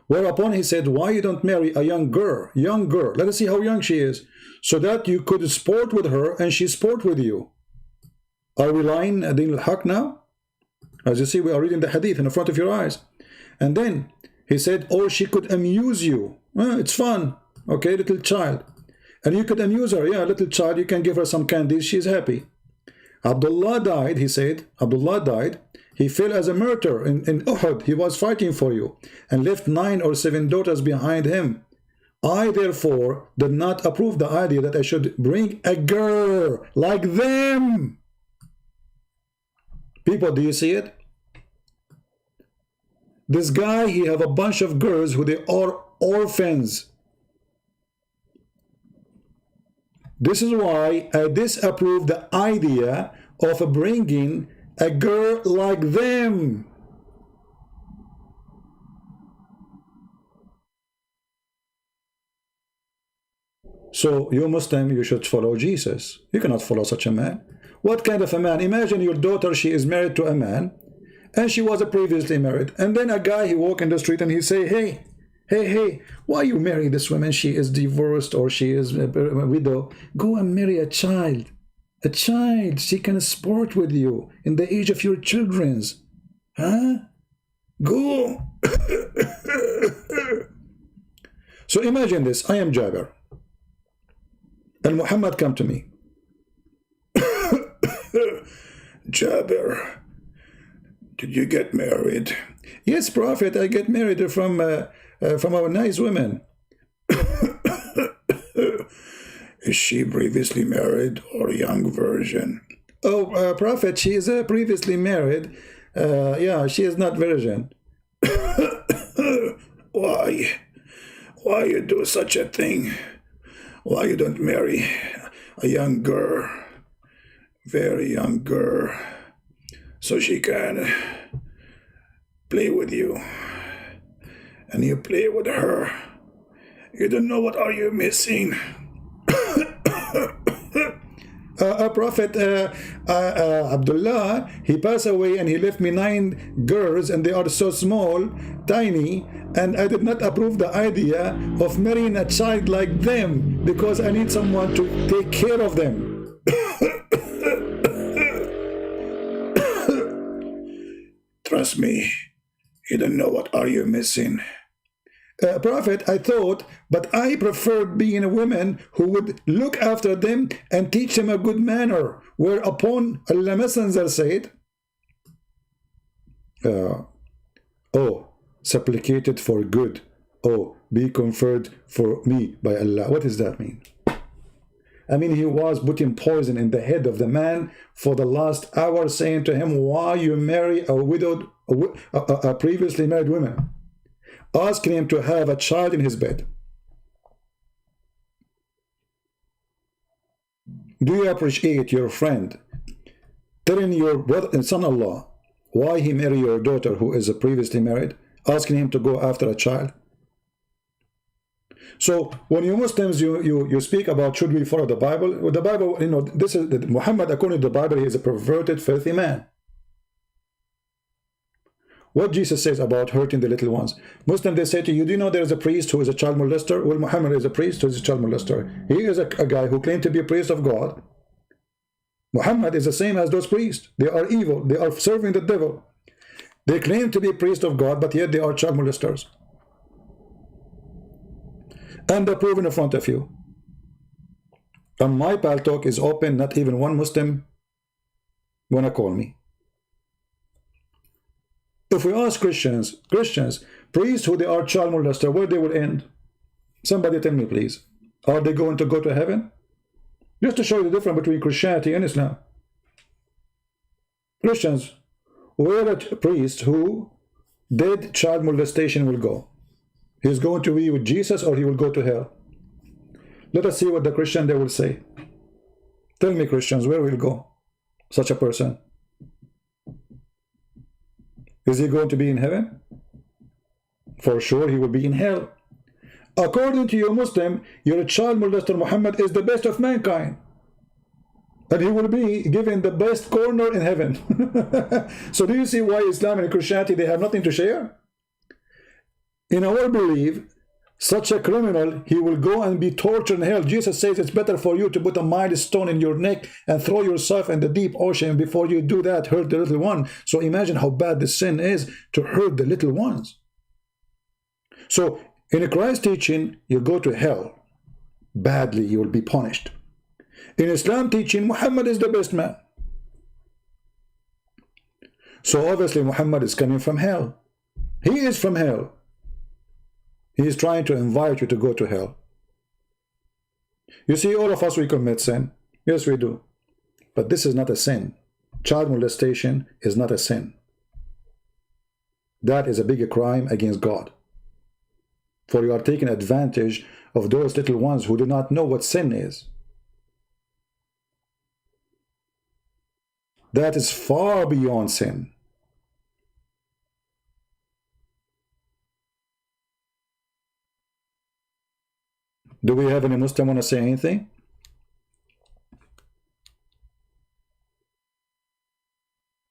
Whereupon he said, why you don't marry a young girl? Young girl, let us see how young she is, so that you could sport with her and she sport with you. Are we lying, Din al-Haq now? As you see, we are reading the hadith in front of your eyes. And then he said, or she could amuse you. It's fun. Okay, little child. And you could amuse her. Yeah, little child, you can give her some candies. She's happy. Abdullah died, he said. Abdullah died. He fell as a martyr in Uhud. He was fighting for you and left 9 or 7 daughters behind him. I, therefore, did not approve the idea that I should bring a girl like them. People, do you see it? This guy, he have a bunch of girls who they are orphans. This is why I disapprove the idea of bringing a girl like them. So you Muslim, you should follow Jesus. You cannot follow such a man. What kind of a man? Imagine your daughter, she is married to a man, and she was previously married. And then a guy, he walk in the street and he say, hey, why you marry this woman? She is divorced or she is a widow. Go and marry a child. A child, she can sport with you in the age of your children's. Huh? Go. So imagine this. I am Jabir. And Muhammad come to me. Jabir, did you get married? Yes, Prophet, I get married from a nice woman. Is she previously married or a young virgin? Oh, Prophet, she is previously married. Yeah, she is not virgin. Why? Why you do such a thing? Why you don't marry a young girl, very young girl, so she can play with you, and you play with her? You don't know what are you missing. Prophet Abdullah, he passed away and he left me 9 girls, and they are so small, tiny, and I did not approve the idea of marrying a child like them because I need someone to take care of them. Trust me, you don't know what are you missing. Prophet, I thought, but I preferred being a woman who would look after them and teach them a good manner. Whereupon Allah Messenger said, oh, supplicated for good. Oh, be conferred for me by Allah. What does that mean? I mean, he was putting poison in the head of the man for the last hour, saying to him, why you marry a widowed, a previously married woman? Asking him to have a child in his bed. Do you appreciate your friend telling your brother and son-in-law why he married your daughter who is previously married, asking him to go after a child? So when you Muslims, you speak about should we follow the Bible? Well, the Bible, you know, this is Muhammad, according to the Bible, he is a perverted, filthy man. What Jesus says about hurting the little ones. Muslims, they say to you, do you know there is a priest who is a child molester? Well, Muhammad is a priest who is a child molester. He is a guy who claimed to be a priest of God. Muhammad is the same as those priests. They are evil. They are serving the devil. They claim to be a priest of God, but yet they are child molesters. And they're proven in front of you. And my PalTalk is open. Not even one Muslim wanna call me. If we ask Christians, priests who they are child molester, where they will end? Somebody tell me, please. Are they going to go to heaven? Just to show you the difference between Christianity and Islam. Christians, where a priest who did child molestation will go? He's going to be with Jesus, or he will go to hell? Let us see what the Christian they will say. Tell me, Christians, where will go such a person? Is he going to be in heaven? For sure he will be in hell. According to you Muslim, your child molester Muhammad is the best of mankind. And he will be given the best corner in heaven. So do you see why Islam and Christianity, they have nothing to share? In our belief, such a criminal, he will go and be tortured in hell. Jesus says it's better for you to put a milestone in your neck and throw yourself in the deep ocean before you do that, hurt the little one. So imagine how bad the sin is to hurt the little ones. So in a Christ teaching, you go to hell. Badly, you will be punished. In Islam teaching, Muhammad is the best man. So obviously Muhammad is coming from hell. He is from hell. He is trying to invite you to go to hell. You see, all of us, we commit sin. Yes, we do. But this is not a sin. Child molestation is not a sin. That is a bigger crime against God. For you are taking advantage of those little ones who do not know what sin is. That is far beyond sin. Do we have any Muslim want to say anything?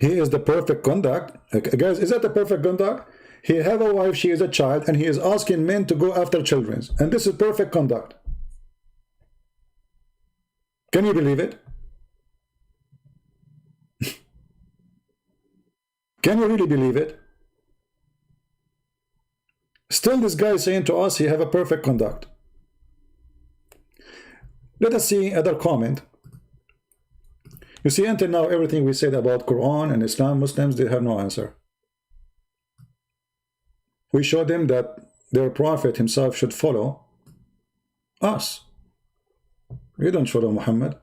He is the perfect conduct. Guys, is that the perfect conduct? He have a wife, she is a child, and he is asking men to go after children. And this is perfect conduct. Can you believe it? Can you really believe it? Still this guy is saying to us he have a perfect conduct. Let us see another comment. You see, until now, everything we said about Quran and Islam, Muslims, they have no answer. We showed them that their prophet himself should follow us. We don't follow Muhammad.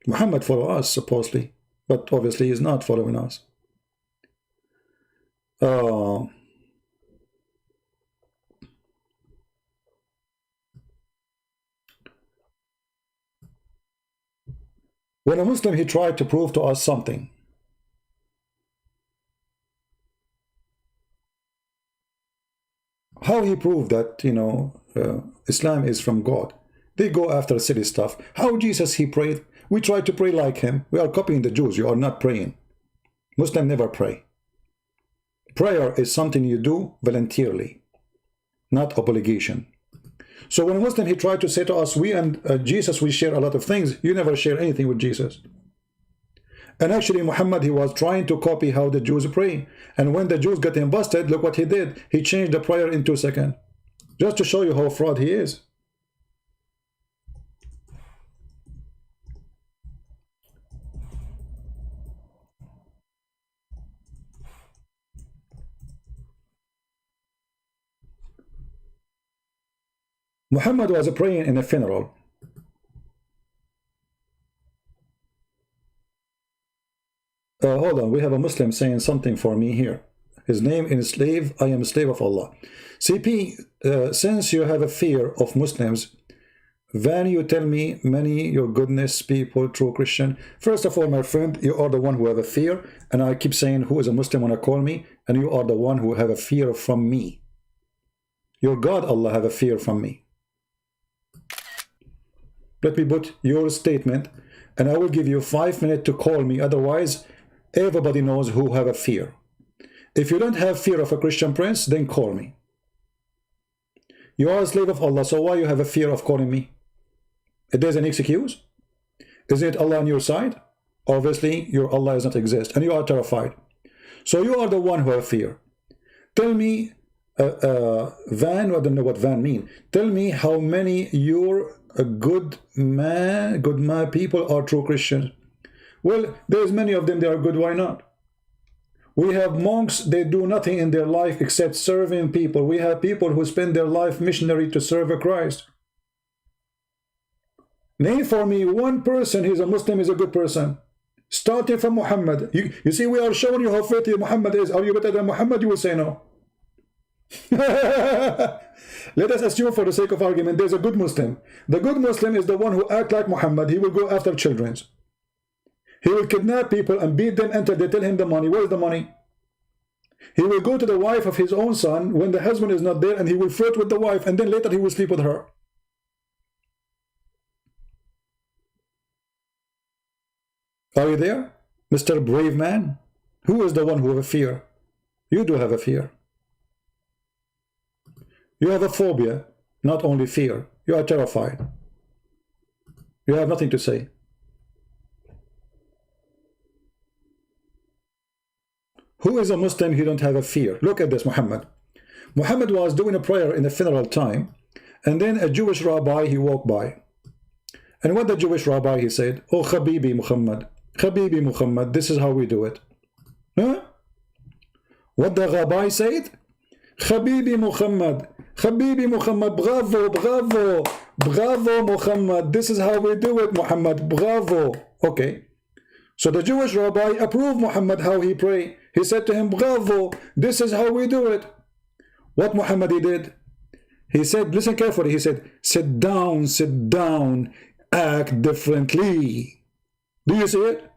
Muhammad follow us, supposedly, but obviously he's not following us. When a Muslim, he tried to prove to us something. How he proved that, you know, Islam is from God? They go after silly stuff. How Jesus, he prayed? We try to pray like him. We are copying the Jews. You are not praying. Muslims never pray. Prayer is something you do voluntarily, not obligation. So when a Muslim, he tried to say to us, we and Jesus, we share a lot of things. You never share anything with Jesus. And actually, Muhammad, he was trying to copy how the Jews pray. And when the Jews got him busted, look what he did. He changed the prayer in 2 seconds. Just to show you how fraud he is. Muhammad was praying in a funeral. Hold on, we have a Muslim saying something for me here. His name is slave, I am a slave of Allah. CP, since you have a fear of Muslims, when you tell me many your goodness people, true Christian. First of all, my friend, you are the one who have a fear, and I keep saying who is a Muslim when I call me, and you are the one who have a fear from me. Your God, Allah, have a fear from me. Let me put your statement, and I will give you 5 minutes to call me. Otherwise, everybody knows who have a fear. If you don't have fear of a Christian prince, then call me. You are a slave of Allah, so why you have a fear of calling me? It is an excuse? Is it Allah on your side? Obviously, your Allah does not exist, and you are terrified. So you are the one who have fear. Tell me, Van, I don't know what Van mean. Tell me how many your good man people are true Christians. Well, there's many of them, they are good, why not? We have monks, they do nothing in their life except serving people. We have people who spend their life missionary to serve Christ. Name for me one person who's a Muslim, is a good person. Starting from Muhammad. You see, we are showing you how filthy Muhammad is. Are you better than Muhammad? You will say no. Let us assume for the sake of argument, there's a good Muslim. The good Muslim is the one who acts like Muhammad. He will go after children. He will kidnap people and beat them until they tell him the money. Where is the money? He will go to the wife of his own son when the husband is not there, and he will flirt with the wife, and then later he will sleep with her. Are you there, Mr. Brave Man? Who is the one who have a fear? You do have a fear. You have a phobia, not only fear. You are terrified. You have nothing to say. Who is a Muslim who don't have a fear? Look at this, Muhammad. Muhammad was doing a prayer in the funeral time, and then a Jewish rabbi, he walked by. And what the Jewish rabbi, he said, oh, Habibi Muhammad, Habibi Muhammad, this is how we do it. Huh? What the rabbi said? Habibi Muhammad, Habibi Muhammad, bravo, bravo, bravo Muhammad, this is how we do it, Muhammad, bravo. Okay. So the Jewish rabbi approved Muhammad how he prayed. He said to him, bravo, this is how we do it. What Muhammad he did? He said, listen carefully, he said, sit down, act differently. Do you see it?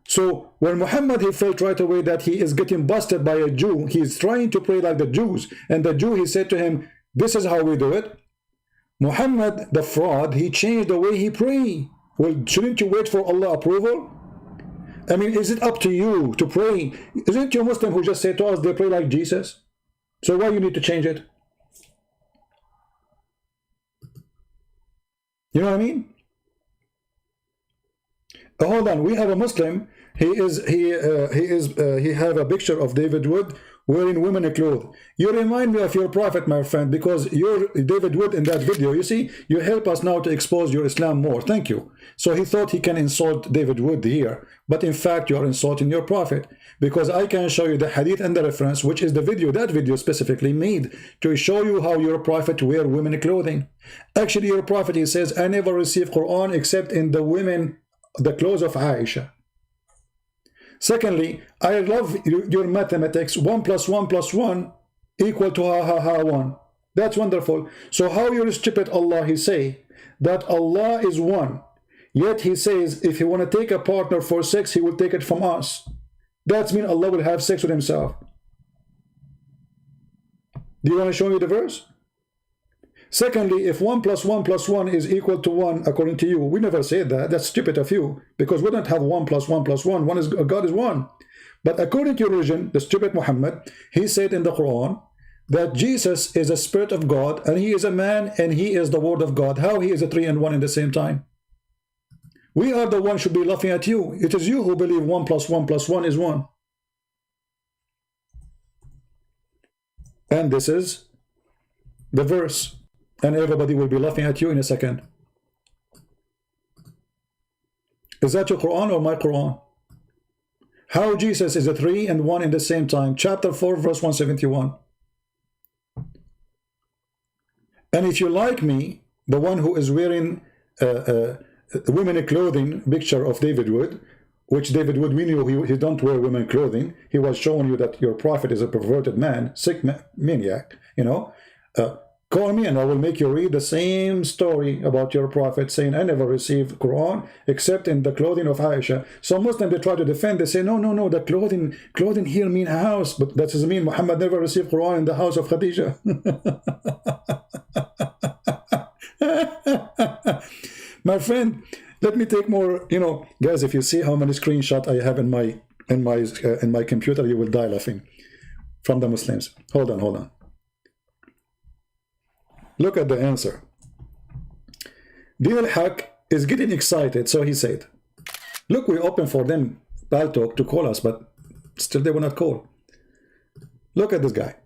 So when Muhammad, he felt right away that he is getting busted by a Jew, he is trying to pray like the Jews, and the Jew, he said to him, this is how we do it. Muhammad, the fraud, he changed the way he prayed. Well, shouldn't you wait for Allah approval? I mean, is it up to you to pray? Isn't you a Muslim who just said to us they pray like Jesus? So why you need to change it? You know what I mean? Hold on, we have a Muslim. He have a picture of David Wood wearing women clothes. You remind me of your prophet, my friend, because you're David Wood in that video. You see, you help us now to expose your Islam more. Thank you. So he thought he can insult David Wood here, but in fact you are insulting your prophet, because I can show you the hadith and the reference, which is the video, that video specifically made to show you how your prophet wear women clothing. Actually, your prophet, he says, I never received Quran except in the women, the clothes of Aisha. Secondly, I love your mathematics. 1 + 1 + 1 equal to ha ha ha 1. That's wonderful. So how you stupid Allah, he say that Allah is one, yet he says if he want to take a partner for sex, he will take it from us. That means Allah will have sex with himself. Do you want to show me the verse? Secondly, if 1 + 1 + 1 is equal to 1, according to you, we never said that. That's stupid of you, because we don't have 1 + 1 + 1. One is God is one. But according to your religion, the stupid Muhammad, he said in the Quran that Jesus is a spirit of God, and he is a man, and he is the word of God. How he is a 3 and 1 in the same time? We are the one should be laughing at you. It is you who believe 1 + 1 + 1 is 1. And this is the verse. And everybody will be laughing at you in a second. Is that your Quran or my Quran? How Jesus is a 3 and 1 in the same time. Chapter 4, verse 171. And if you like me, the one who is wearing women clothing picture of David Wood, which David Wood, we knew he don't wear women clothing. He was showing you that your prophet is a perverted man, sick maniac, you know. Call me and I will make you read the same story about your prophet, saying I never received Quran except in the clothing of Aisha. So Muslims, they try to defend, they say no, the clothing here mean house, but that doesn't mean Muhammad never received Quran in the house of Khadijah. My friend, let me take more, you know, guys, if you see how many screenshots I have in my computer, you will die laughing from the Muslims. Hold on. Look at the answer. Din al-Haq is getting excited, so he said, look, we open for them PalTalk to call us, but still they will not call. Look at this guy.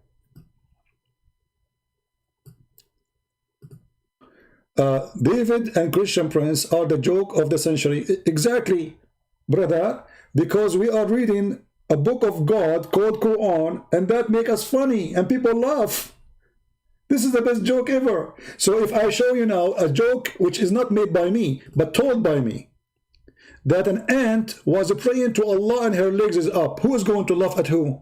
David and Christian Prince are the joke of the century. Exactly, brother, because we are reading a book of God called Quran, and that make us funny, and people laugh. This is the best joke ever. So if I show you now a joke which is not made by me, but told by me, that an ant was praying to Allah and her legs is up, who is going to laugh at who?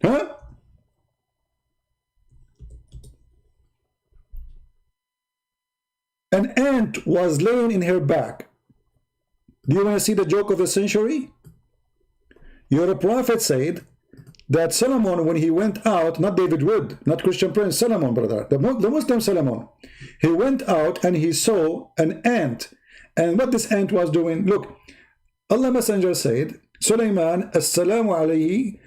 Huh? An ant was laying in her back. Do you want to see the joke of the century? Your prophet said that Solomon, when he went out, not David Wood, not Christian Prince, Solomon, brother, the Muslim Solomon, he went out and he saw an ant. And what this ant was doing, look, Allah Messenger said, Sulaiman, assalamu alayhi,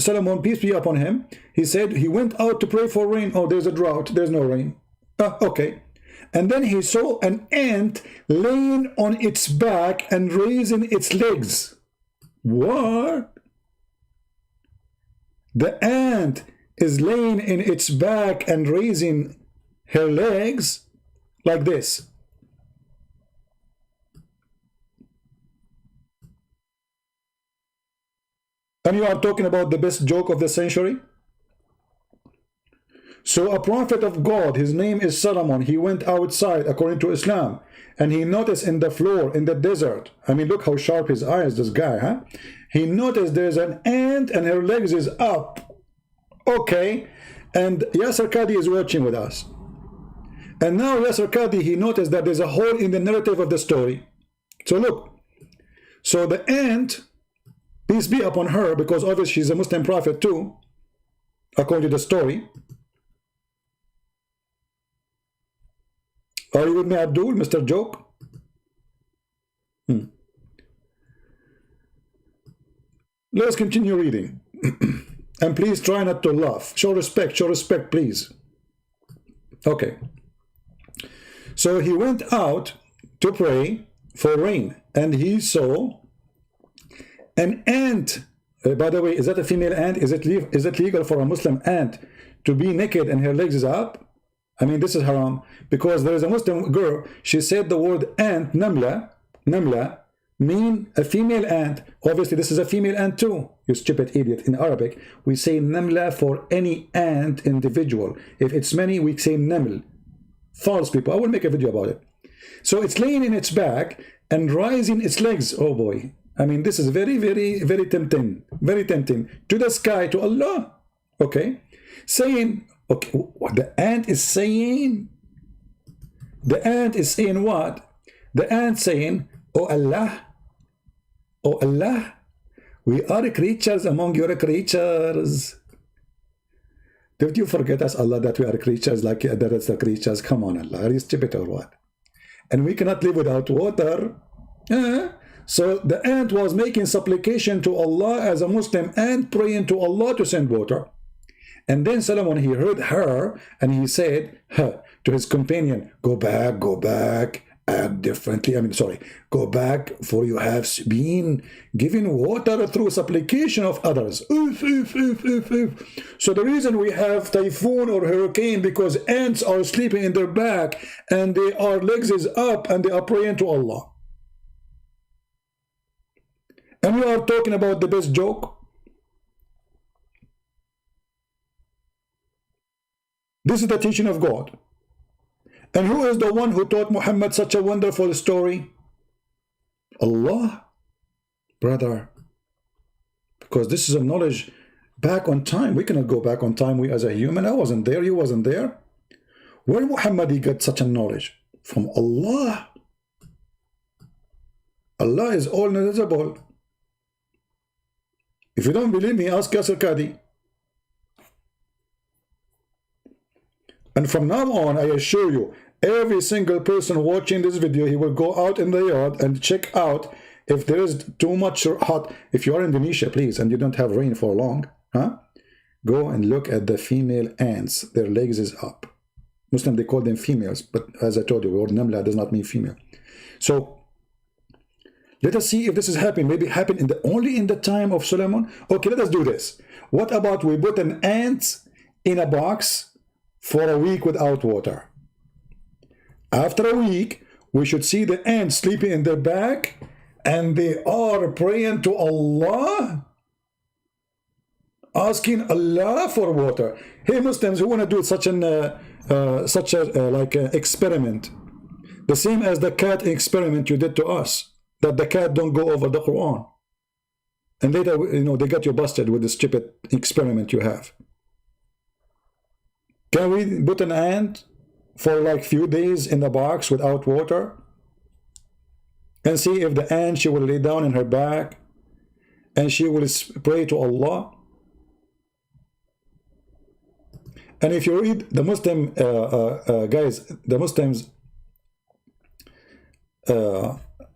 Solomon, peace be upon him, he said he went out to pray for rain. Oh, there's a drought, there's no rain. Okay. And then he saw an ant laying on its back and raising its legs. What? The ant is laying in its back and raising her legs like this. And you are talking about the best joke of the century? So a prophet of God, his name is Solomon, he went outside according to Islam, and he noticed in the floor, in the desert, I mean, look how sharp his eyes, this guy, huh? He noticed there's an ant and her legs is up. Okay, and Yasser Qadi is watching with us. And now Yasser Qadi, he noticed that there's a hole in the narrative of the story. So look, so the ant, peace be upon her, because obviously she's a Muslim prophet too, according to the story. Are you with me, Abdul, Mr. Joke? Let's continue reading. And please try not to laugh. Show respect, please. Okay. So he went out to pray for rain, and he saw an ant By the way, is that a female ant? Is it legal for a Muslim ant to be naked and her legs is up? I mean, this is haram, because there is a Muslim girl, she said the word ant, namla, mean a female ant. Obviously, this is a female ant too, you stupid idiot. In Arabic, we say namla for any ant individual. If it's many, we say naml. False, people. I will make a video about it. So it's laying in its back and rising its legs. Oh boy. I mean, this is very, very, very tempting. Very tempting. To the sky, to Allah. Okay. Saying, okay, what the ant is saying? The ant is saying what? The ant saying, oh Allah, we are creatures among your creatures. Did you forget us, Allah, that we are creatures like the rest of creatures? Come on, Allah, are you stupid or what? And we cannot live without water. So the ant was making supplication to Allah as a Muslim ant, praying to Allah to send water. And then Solomon, he heard her, and he said to his companion, go back, act differently. I mean, sorry, go back, for you have been given water through supplication of others. So the reason we have typhoon or hurricane, because ants are sleeping in their back and their legs is up and they are praying to Allah. And we are talking about the best joke. This is the teaching of God. And who is the one who taught Muhammad such a wonderful story? Allah, brother. Because this is a knowledge back on time. We cannot go back on time, we as a human. I wasn't there, you wasn't there. Where Muhammad he got such a knowledge? From Allah. Allah is all knowledgeable. If you don't believe me, ask Yasir Qadi. And from now on, I assure you, every single person watching this video, he will go out in the yard and check out if there is too much hot. If you are in Indonesia, please, and you don't have rain for long, go and look at the female ants. Their legs is up. Muslim, they call them females, but as I told you, the word namla does not mean female. So let us see if this is happening. Maybe it happened only in the time of Solomon. Okay, let us do this. What about we put an ant in a box for a week without water? After a week, we should see the ants sleeping in their back and they are praying to Allah, asking Allah for water. Hey Muslims, who want to do such an experiment, the same as the cat experiment you did to us, that the cat don't go over the Quran, and later they got you busted with the stupid experiment you have. Can we put an ant for like few days in the box without water and see if the ant, she will lay down in her back and she will pray to Allah? And if you read the Muslim guys,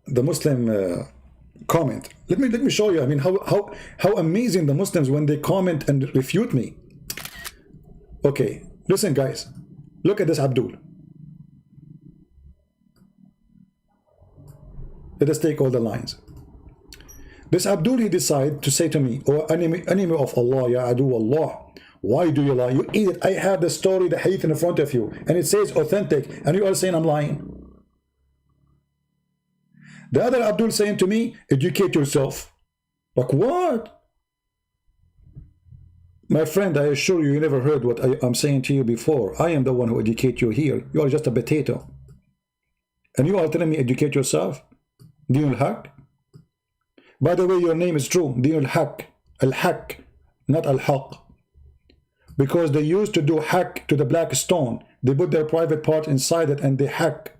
the Muslim comment, let me show you. I mean, how amazing the Muslims when they comment and refute me. Okay. Listen, guys, look at this Abdul. Let us take all the lines. This Abdul, he decided to say to me, oh, enemy of Allah, ya adu Allah, why do you lie? You idiot, I have the story, the hadith in front of you, and it says authentic, and you are saying I'm lying. The other Abdul saying to me, educate yourself. Like what? My friend, I assure you, you never heard what I'm saying to you before. I am the one who educates you here. You are just a potato. And you are telling me educate yourself? Din al-Haq? By the way, your name is true. Din al-Haq. Al-Haq, not al-Haq. Because they used to do hack to the black stone. They put their private part inside it and they hack.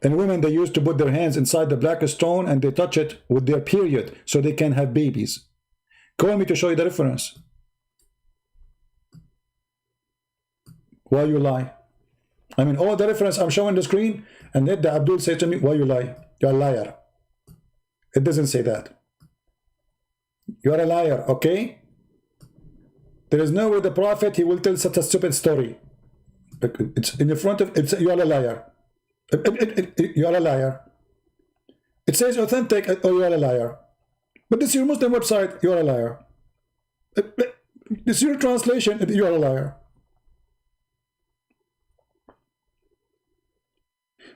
And women, they used to put their hands inside the black stone and they touch it with their period so they can have babies. Call me to show you the difference. Why you lie? I mean, all the reference I'm showing the screen, and let the Abdul say to me, why you lie? You're a liar. It doesn't say that. You're a liar, okay? There is no way the Prophet, he will tell such a stupid story. It's in the front of, you're a liar. You're a liar. It says authentic, oh, you're a liar. But this is your Muslim website, you are a liar. This is your translation, you are a liar.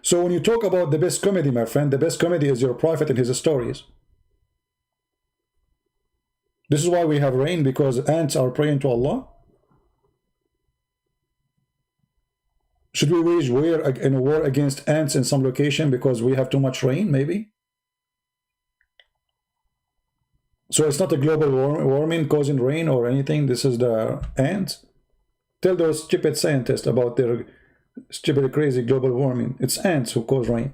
So when you talk about the best comedy, my friend, the best comedy is your prophet and his stories. This is why we have rain, because ants are praying to Allah. Should we wage a war against ants in some location because we have too much rain, maybe? So it's not a global warming causing rain or anything. This is the ants. Tell those stupid scientists about their stupid, crazy global warming. It's ants who cause rain.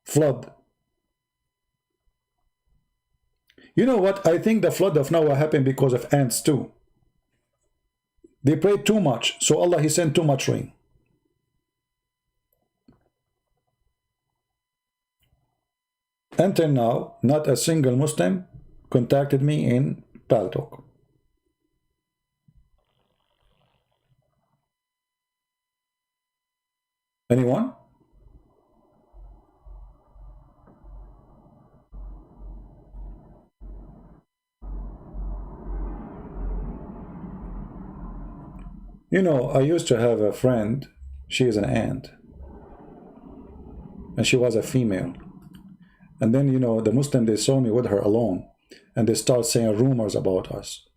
Flood. You know what? I think the flood of Noah happened because of ants too. They prayed too much, so Allah, He sent too much rain. Until now, not a single Muslim contacted me in PalTalk. Anyone? You know, I used to have a friend, she is an ant, and she was a female. And then, you know, the Muslim, they saw me with her alone, and they start saying rumors about us.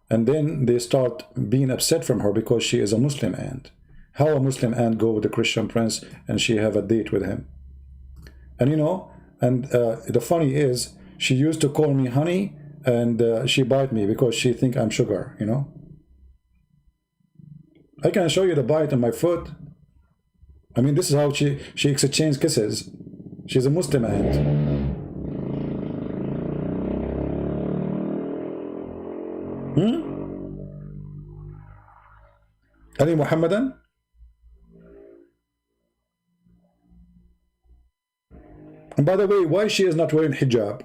And then they start being upset from her because she is a Muslim ant. How a Muslim ant go with a Christian prince and she have a date with him? And you know, and the funny is, she used to call me honey, and she bite me because she think I'm sugar, you know. I can show you the bite on my foot. I mean, this is how she exchanges kisses. She's a Muslim ant. Ali Muhammadan? And by the way, why she is not wearing hijab?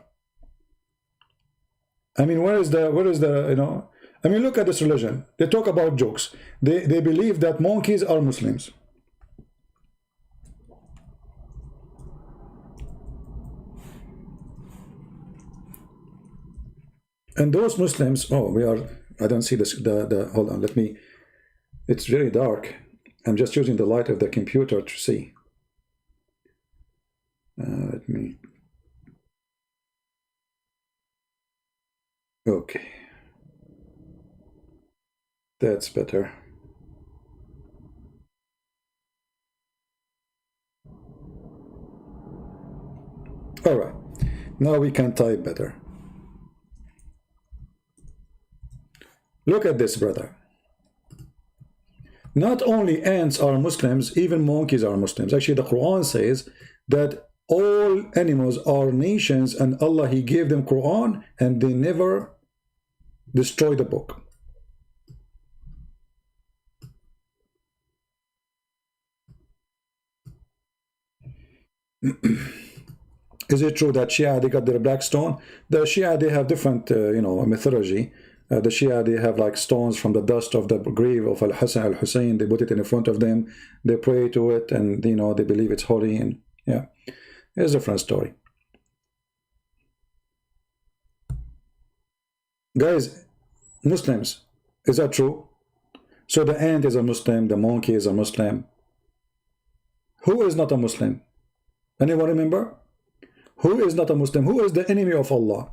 I mean, where is the, you know, I mean, look at this religion. They talk about jokes. They believe that monkeys are Muslims. And those Muslims, oh, we are, I don't see this, hold on, let me, it's very dark. I'm just using the light of the computer to see. Let me, okay. That's better. All right, now we can type better. Look at this, brother. Not only ants are Muslims, even monkeys are Muslims. Actually, the Quran says that all animals are nations, and Allah, He gave them Quran, and they never destroy the book. Is it true that Shia, they got their black stone? The Shia, they have different, you know, mythology. The Shia, they have like stones from the dust of the grave of Al-Hassan al-Hussein. They put it in front of them. They pray to it, and, you know, they believe it's holy. And yeah, it's a different story. Guys, Muslims, is that true? So the ant is a Muslim, the monkey is a Muslim. Who is not a Muslim? Anyone remember? Who is not a Muslim? Who is the enemy of Allah?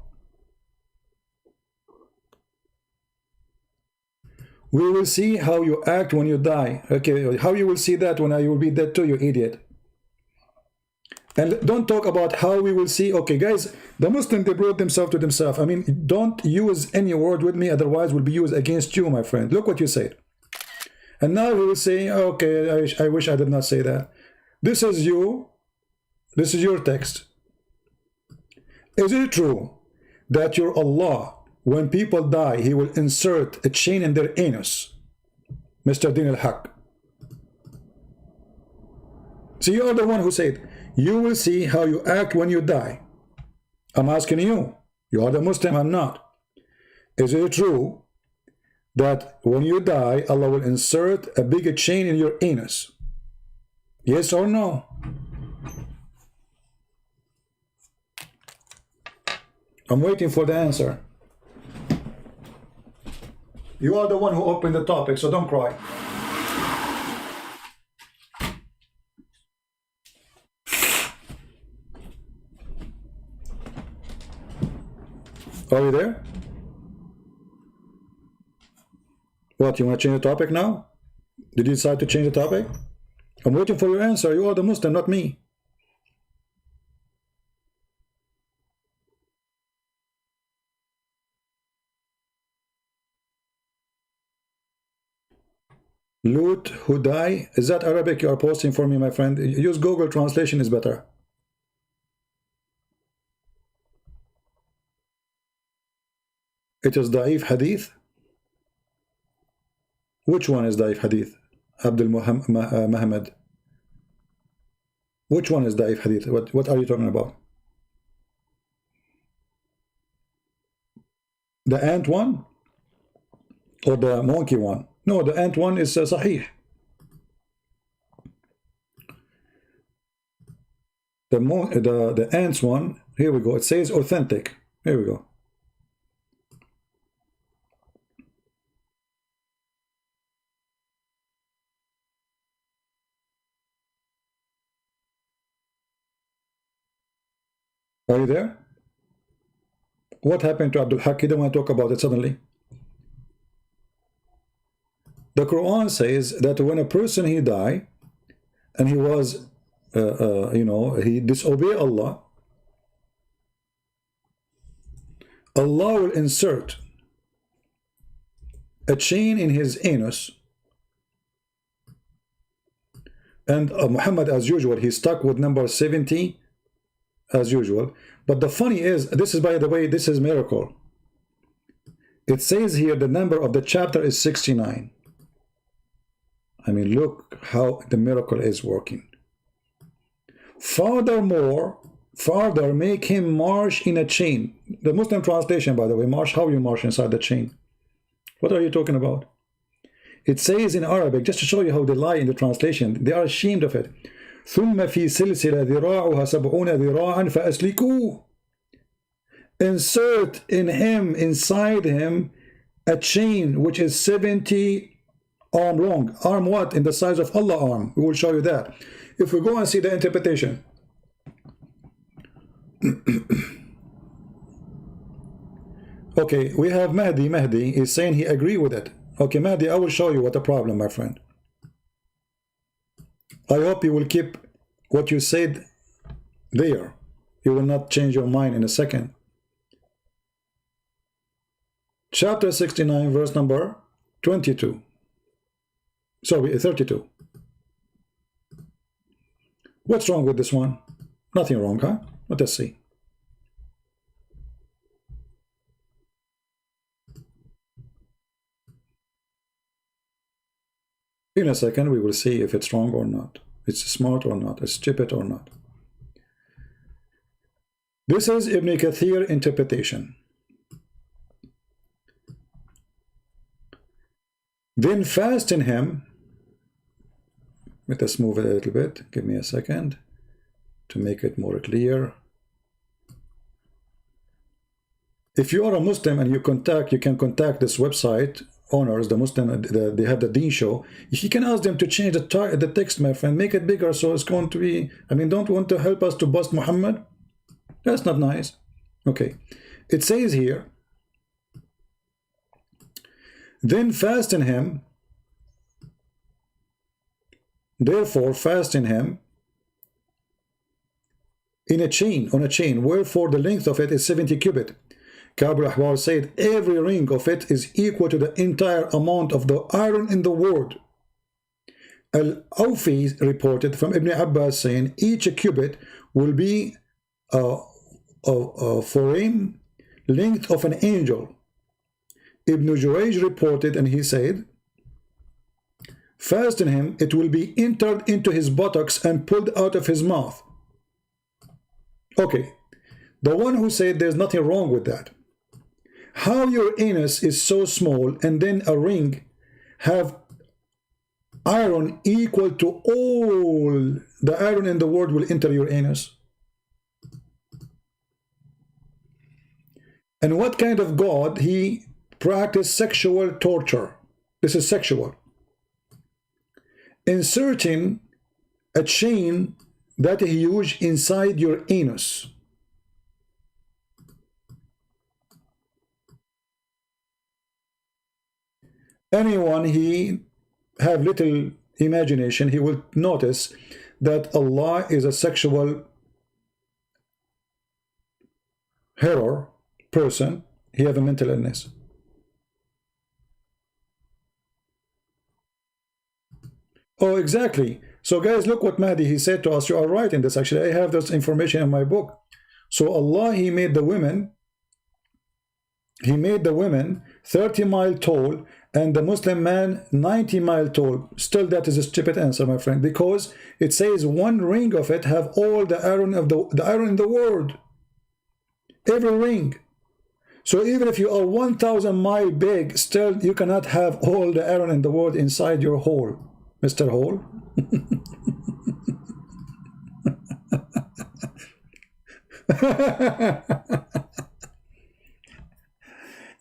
We will see how you act when you die. Okay, how you will see that when you will be dead too, you idiot. And don't talk about how we will see. Okay, guys, the Muslim, they brought themselves to themselves. I mean, don't use any word with me, otherwise will be used against you, my friend. Look what you said. And now we will say, okay, I wish I did not say that. This is you. This is your text. Is it true that your Allah, when people die, He will insert a chain in their anus? Mr. Din al-Haq. So you are the one who said, you will see how you act when you die. I'm asking you. You are the Muslim, I'm not. Is it true that when you die, Allah will insert a bigger chain in your anus? Yes or no? I'm waiting for the answer. You are the one who opened the topic, so don't cry. Are you there? What, you want to change the topic now? Did you decide to change the topic? I'm waiting for your answer. You are the Muslim, not me. Lut Hudai, is that Arabic you are posting for me, my friend? Use Google translation is better. It is Da'if Hadith. Which one is Da'if Hadith? Abdul Muhammad. Which one is Da'if Hadith? What are you talking about? The ant one? Or the monkey one? No, the ant one is Sahih. The ants one, here we go. It says authentic. Here we go. Are you there? What happened to Abdul Haq? He didn't want to talk about it suddenly. The Quran says that when a person he died and he was, he disobeyed Allah, Allah will insert a chain in his anus, and Muhammad, as usual, he's stuck with number 70 as usual. But the funny is, this is, by the way, this is miracle. It says here the number of the chapter is 69. I mean, look how the miracle is working. Furthermore, further make him march in a chain. The Muslim translation, by the way, march, how you march inside the chain. What are you talking about? It says in Arabic, just to show you how they lie in the translation, they are ashamed of it. ثم في سلسلة ذراعها 70 ذراعا فأسلكوه. Insert in him, inside him, a chain which is 70 arm long. Arm what? In the size of Allah arm. We will show you that. If we go and see the interpretation. Okay, we have Mahdi. Mahdi is saying he agree with it. Okay, Mahdi, I will show you what the problem, my friend. I hope you will keep what you said there. You will not change your mind in a second. Chapter 69, verse number 22. Sorry, 32. What's wrong with this one? Nothing wrong, huh? Let us see. In a second, we will see if it's wrong or not. It's smart or not. It's stupid or not. This is Ibn Kathir interpretation. Then fasten him. Let us move it a little bit. Give me a second to make it more clear. If you are a Muslim and you can contact this website owners, the Muslim, they have the Deen show. You can ask them to change the text, my friend, make it bigger, so it's going to be. I mean, don't want to help us to bust Muhammad? That's not nice. Okay, it says here. Then fasten him. Therefore, fasten him in a chain, on a chain, wherefore the length of it is 70 cubit. Kabul Ahbar said every ring of it is equal to the entire amount of the iron in the world. Al-Awfi reported from Ibn Abbas saying each cubit will be a foreign length of an angel. Ibn Jurayj reported and he said, fasten him, it will be entered into his buttocks and pulled out of his mouth. Okay, the one who said there's nothing wrong with that. How your anus is so small and then a ring have iron equal to all the iron in the world will enter your anus? And what kind of God? He practiced sexual torture. This is sexual. Inserting a chain that he used inside your anus. Anyone he have little imagination, he will notice that Allah is a sexual horror person. He have a mental illness. Oh, exactly. So guys, look what Mahdi, he said to us. You are right in this. Actually, I have this information in my book. So Allah, he made the women 30 miles tall and the Muslim man 90 miles tall. Still, that is a stupid answer, my friend, because it says one ring of it have all the iron of the iron in the world. Every ring. So even if you are 1,000 miles big, still you cannot have all the iron in the world inside your hole, Mr. Hole.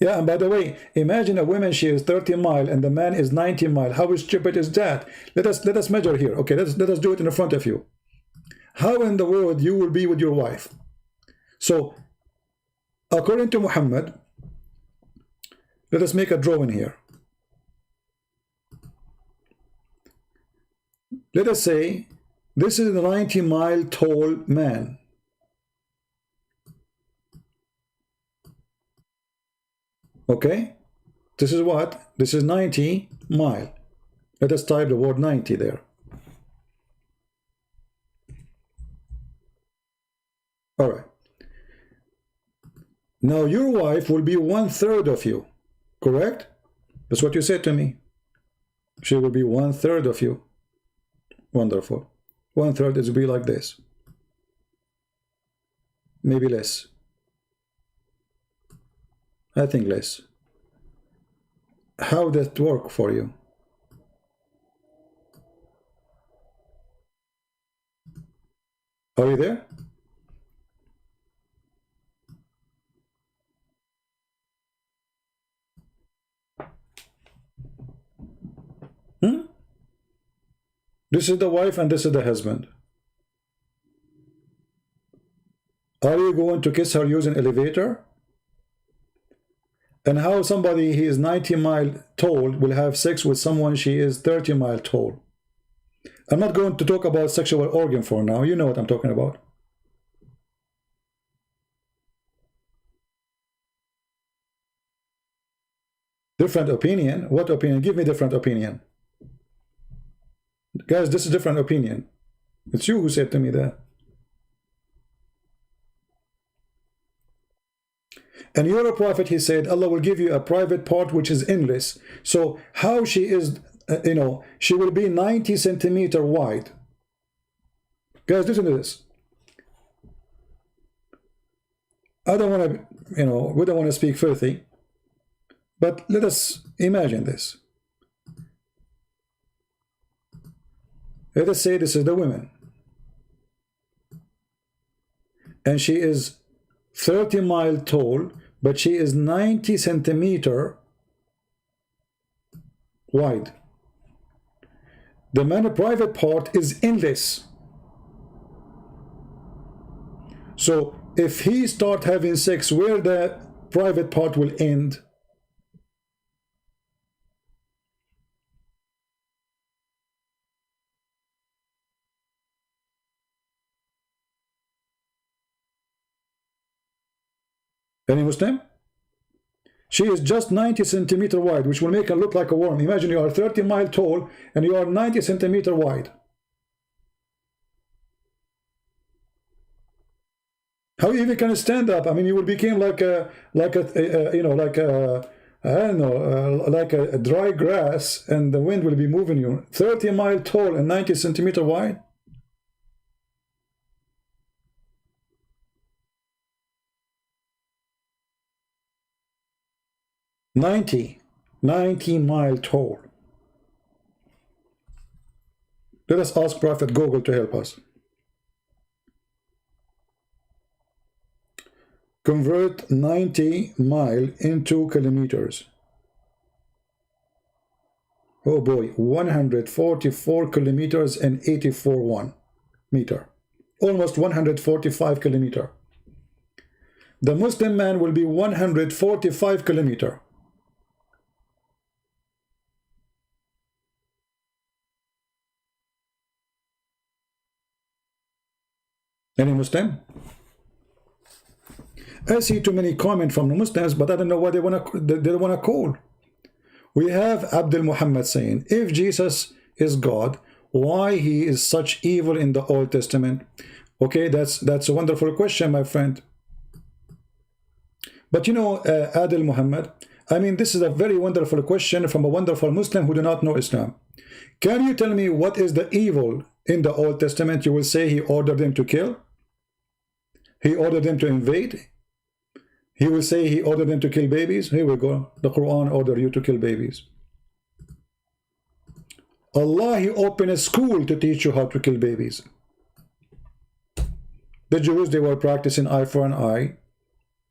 Yeah, and by the way, imagine a woman, she is 30 miles and the man is 90 miles. How stupid is that? Let us measure here. Okay, let us do it in front of you. How in the world you will be with your wife? So according to Muhammad, let us make a drawing here. Let us say this is a 90-mile tall man. Okay, this is what? This is 90 mile. Let us type the word 90 there. All right. Now your wife will be 1/3 of you, correct? That's what you said to me. She will be 1/3 of you. Wonderful. 1/3 is be like this. Maybe less. I think less. How does it work for you? Are you there? This is the wife and this is the husband. Are you going to kiss her using elevator? And how somebody he is 90 miles tall will have sex with someone she is 30 miles tall? I'm not going to talk about sexual organ for now. You know what I'm talking about. Different opinion? What opinion? Give me different opinion. Guys, this is different opinion. It's you who said to me that. And you're a prophet, he said, Allah will give you a private part which is endless. So how she is, she will be 90 centimeters wide. Guys, listen to this. I don't want to, we don't want to speak filthy, but let us imagine this. Let us say this is the woman. And she is 30 miles tall, but she is 90 centimeters wide. The man's private part is endless. So if he start having sex, where the private part will end? Any Muslim? She is just 90 centimeters wide, which will make her look like a worm. Imagine you are 30 miles tall and you are 90 centimeters wide. How you even can stand up? I mean, you will become like a dry grass, and the wind will be moving you. 30 miles tall and 90 centimeters wide. Ninety miles tall. Let us ask Prophet Google to help us. Convert 90 mile into kilometers. Oh boy, 144 kilometers and 84 meter. Almost 145 kilometer. The Muslim man will be 145 kilometer. Any Muslim? I see too many comments from the Muslims, but I don't know what they want to call. We have Abdul Muhammad saying, if Jesus is God, why he is such evil in the Old Testament? Okay, that's a wonderful question, my friend. But you know, Abdul Muhammad, I mean, this is a very wonderful question from a wonderful Muslim who do not know Islam. Can you tell me what is the evil in the Old Testament? You will say he ordered them to kill. He ordered them to invade. He will say he ordered them to kill babies. Here we go. The Quran ordered you to kill babies. Allah, he opened a school to teach you how to kill babies. The Jews, they were practicing eye for an eye.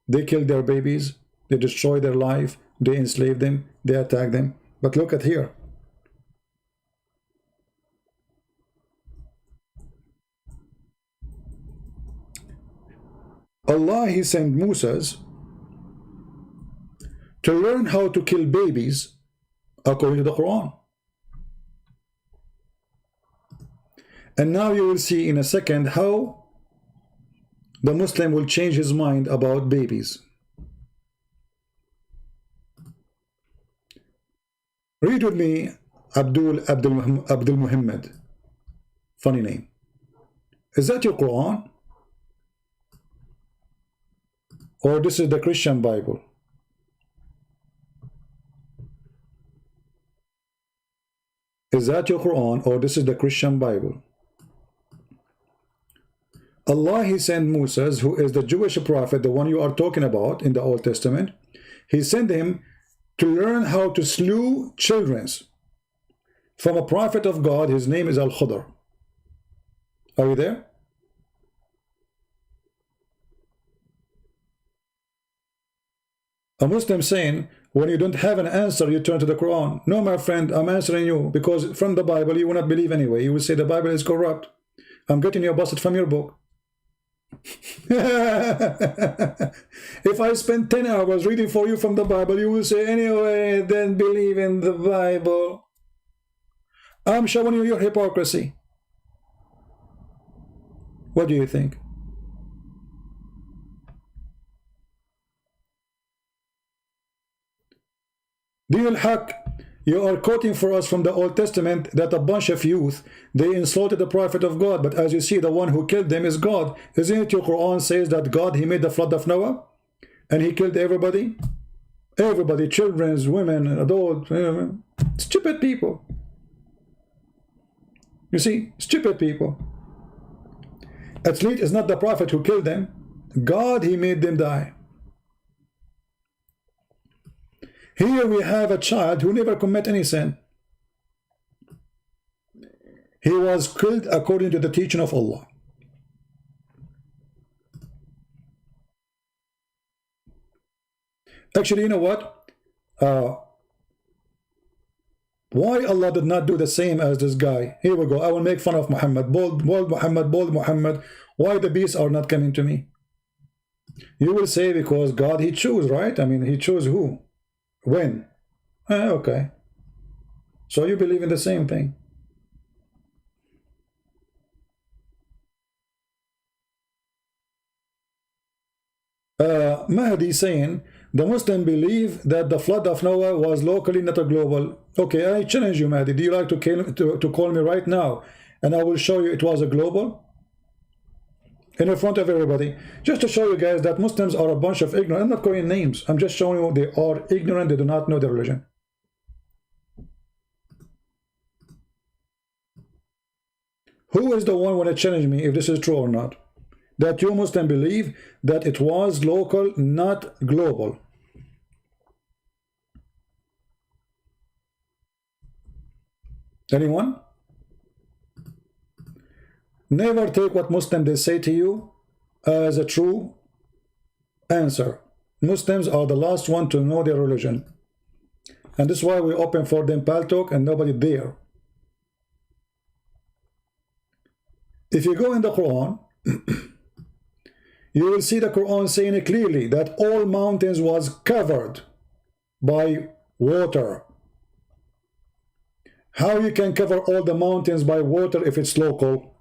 They killed their babies. They destroyed their life. They enslaved them. They attacked them. But look at here. Allah, he sent Moses to learn how to kill babies according to the Quran. And now you will see in a second how the Muslim will change his mind about babies. Read with me Abdul Muhammad. Funny name. Is that your Quran? Or this is the Christian Bible? Is that your Quran or this is the Christian Bible? Allah, he sent Moses, who is the Jewish prophet, the one you are talking about in the Old Testament. He sent him to learn how to slew children from a prophet of God. His name is Al-Khudr. Are you there? A Muslim saying, when you don't have an answer, you turn to the Quran. No, my friend, I'm answering you, because from the Bible, you will not believe anyway. You will say the Bible is corrupt. I'm getting you busted from your book. If I spend 10 hours reading for you from the Bible, you will say, anyway, then believe in the Bible. I'm showing you your hypocrisy. What do you think? Din al-Haq, you are quoting for us from the Old Testament that a bunch of youth, they insulted the prophet of God, but as you see, the one who killed them is God. Isn't it your Quran says that God, he made the flood of Noah and he killed everybody? Everybody, children, women, adults, stupid people. You see, stupid people. At least it's not the prophet who killed them. God, he made them die. Here we have a child who never committed any sin. He was killed according to the teaching of Allah. Actually, you know what? Why Allah did not do the same as this guy? Here we go. I will make fun of Muhammad. Bold Muhammad, bold Muhammad. Why the beasts are not coming to me? You will say because God, he chose, right? I mean, he chose who? When? Okay. So you believe in the same thing. Mahdi saying, the Muslim believe that the flood of Noah was locally, not a global. Okay, I challenge you, Mahdi. Do you like to call me right now? And I will show you it was a global. In front of everybody, just to show you guys that Muslims are a bunch of ignorant. I'm not calling names. I'm just showing you they are ignorant. They do not know their religion. Who is the one when to challenge me if this is true or not? That you Muslim believe that it was local, not global. Anyone? Never take what Muslim they say to you as a true Answer: Muslims are the last one to know their religion. And this is why we open for them PalTalk and nobody there. If you go in the Quran, you will see the Quran saying clearly that all mountains was covered by water. How you can cover all the mountains by water if it's local?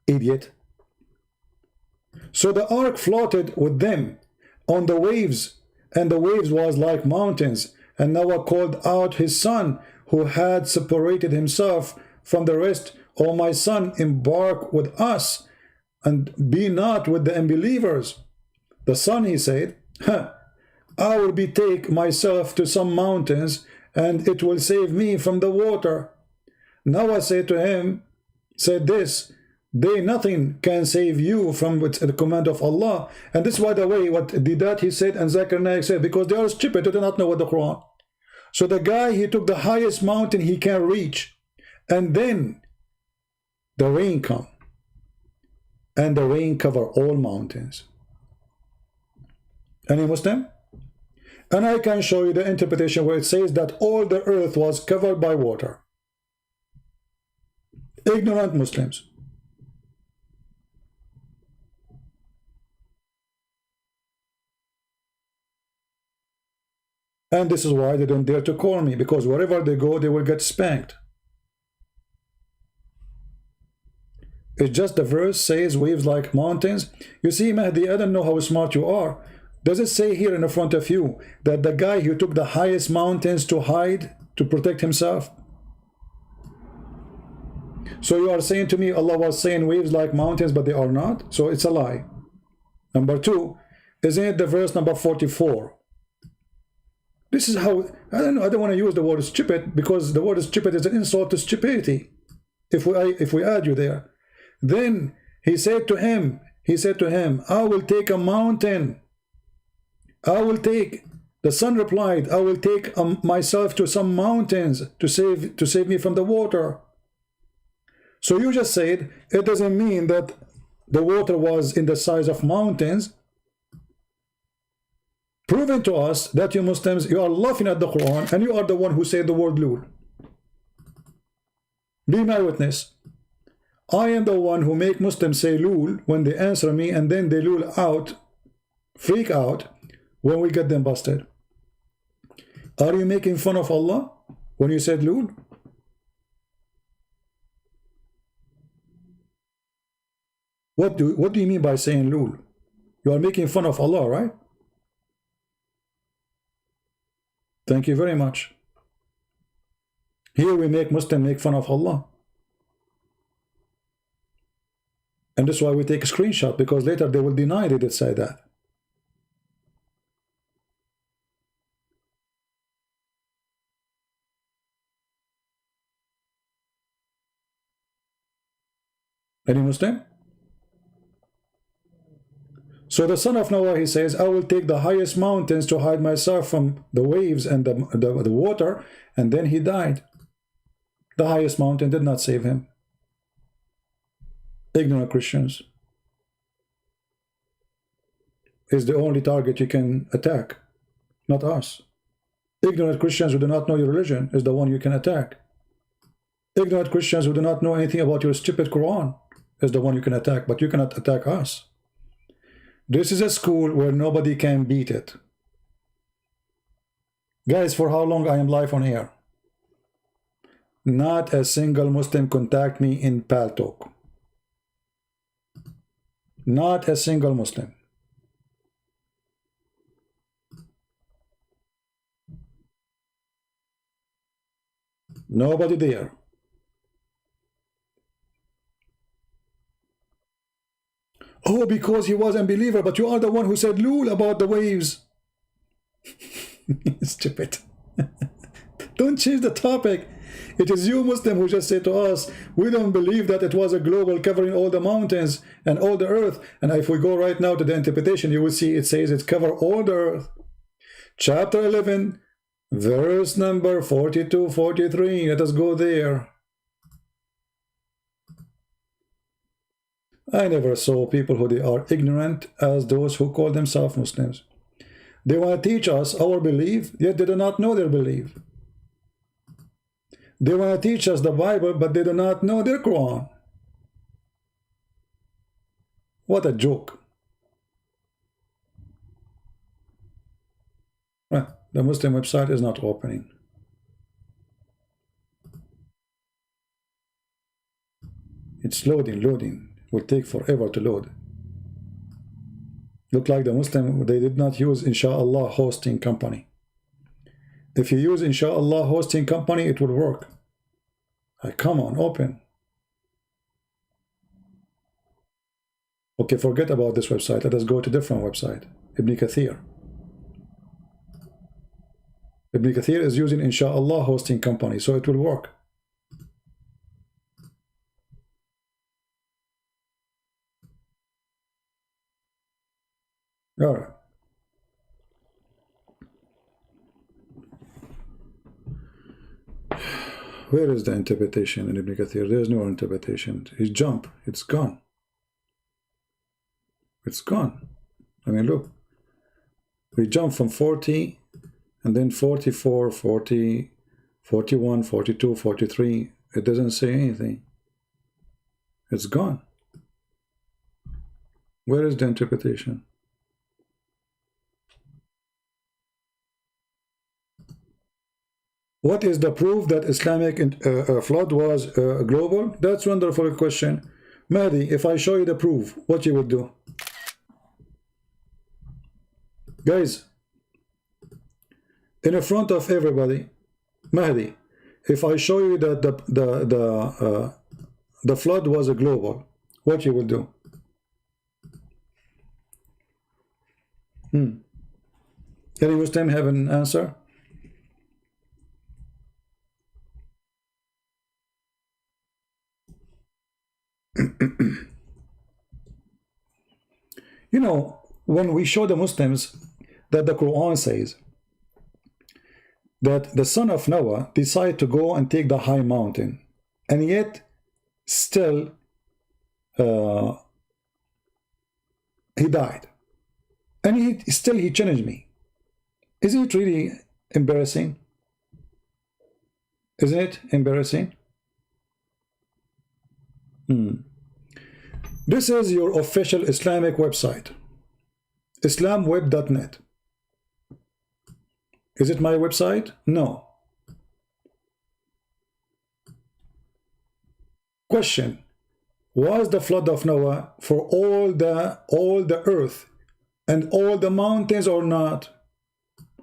Idiot. So the ark floated with them on the waves, and the waves was like mountains. And Noah called out his son, who had separated himself from the rest. O my son, embark with us, and be not with the unbelievers. The son, he said, I will betake myself to some mountains, and it will save me from the water. Noah said to him, nothing can save you from the command of Allah. And this, by the way, what Didat he said and Zakir Naik said, because they are stupid, they do not know what the Quran. So the guy, he took the highest mountain he can reach, and then the rain come, and the rain cover all mountains. Any Muslim? And I can show you the interpretation where it says that all the earth was covered by water. Ignorant Muslims. And this is why they don't dare to call me, because wherever they go, they will get spanked. It's just the verse says waves like mountains. You see, Mahdi, I don't know how smart you are. Does it say here in the front of you that the guy who took the highest mountains to hide, to protect himself? So you are saying to me Allah was saying waves like mountains, but they are not? So it's a lie. Number two, isn't it the verse number 44? This is how, I don't know, I don't want to use the word stupid, because the word stupid is an insult to stupidity. If we add you there. Then he said to him, I will take a mountain. The son replied, I will take myself to some mountains to save me from the water. So you just said it doesn't mean that the water was in the size of mountains. Proving to us that you Muslims, you are laughing at the Quran, and you are the one who said the word lul. Be my witness. I am the one who make Muslims say lul when they answer me, and then they lul out, freak out when we get them busted. Are you making fun of Allah when you said lul? What do you mean by saying lul? You are making fun of Allah, right? Thank you very much. Here we make Muslim make fun of Allah. And that's why we take a screenshot, because later they will deny they did say that. Any Muslim? So the son of Noah, he says, I will take the highest mountains to hide myself from the waves and the water, and then he died. The highest mountain did not save him. Ignorant Christians is the only target you can attack, not us. Ignorant Christians who do not know your religion is the one you can attack. Ignorant Christians who do not know anything about your stupid Quran is the one you can attack, but you cannot attack us. This is a school where nobody can beat it. Guys, for how long I am live on air? Not a single Muslim contact me in PalTalk. Not a single Muslim. Nobody there. Oh, because he was an unbeliever, but you are the one who said lul about the waves. Stupid. Don't change the topic. It is you Muslim who just said to us, we don't believe that it was a global covering all the mountains and all the earth. And if we go right now to the interpretation, you will see it says it cover all the earth. Chapter 11, verse number 42, 43. Let us go there. I never saw people who they are ignorant as those who call themselves Muslims. They want to teach us our belief, yet they do not know their belief. They want to teach us the Bible, but they do not know their Quran. What a joke. Well, the Muslim website is not opening. It's loading. It will take forever to load. Look like the Muslim, they did not use Inshallah hosting company. If you use Inshallah hosting company, it will work. Come on, open. Okay, forget about this website. Let us go to a different website. Ibn Kathir. Ibn Kathir is using Inshallah hosting company, so it will work. All right. Where is the interpretation in Ibn Kathir? There is no interpretation. He jumped. It's gone. It's gone. I mean, look. We jump from 40, and then 44, 40, 41, 42, 43. It doesn't say anything. It's gone. Where is the interpretation? What is the proof that Islamic flood was global? That's a wonderful question. Mahdi, if I show you the proof, what you would do? Guys, in front of everybody, Mahdi, if I show you that the flood was a global, what you would do? Any Muslim have an answer? You know, when we show the Muslims that the Quran says that the son of Noah decided to go and take the high mountain, and yet still he died, and he challenged me. Isn't it really embarrassing? Isn't it embarrassing? This is your official Islamic website, islamweb.net. Is it my website? No. Question: was the flood of Noah for all the earth and all the mountains or not,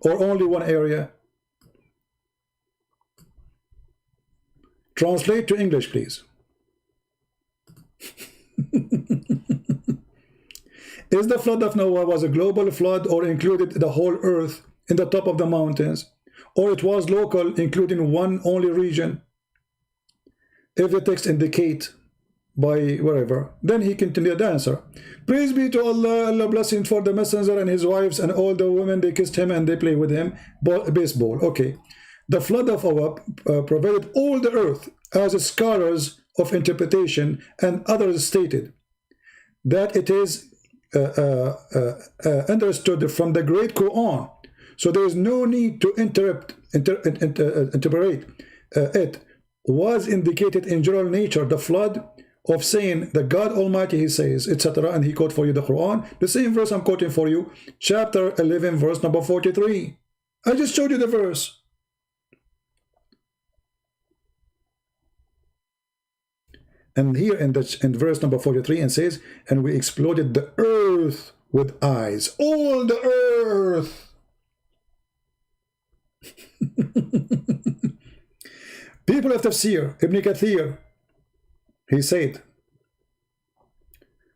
or only one area? Translate to English, please. Is the flood of Noah was a global flood or included the whole earth in the top of the mountains, or it was local, including one only region? If the text indicate by wherever, then he continued the answer. Praise be to Allah, Allah blessing for the messenger and his wives and all the women, they kissed him and they play with him. Baseball. Okay. The flood of Noah provided all the earth, as scholars of interpretation and others stated, that it is understood from the great Quran. So there is no need to interpret it. Was indicated in general nature the flood of saying the God Almighty, he says, etc. And he quote for you the Quran, the same verse I'm quoting for you, chapter 11, verse number 43. I just showed you the verse. And here in verse number 43, and says, and we exploded the earth with eyes, all the earth. People of Tafsir, Ibn Kathir, he said,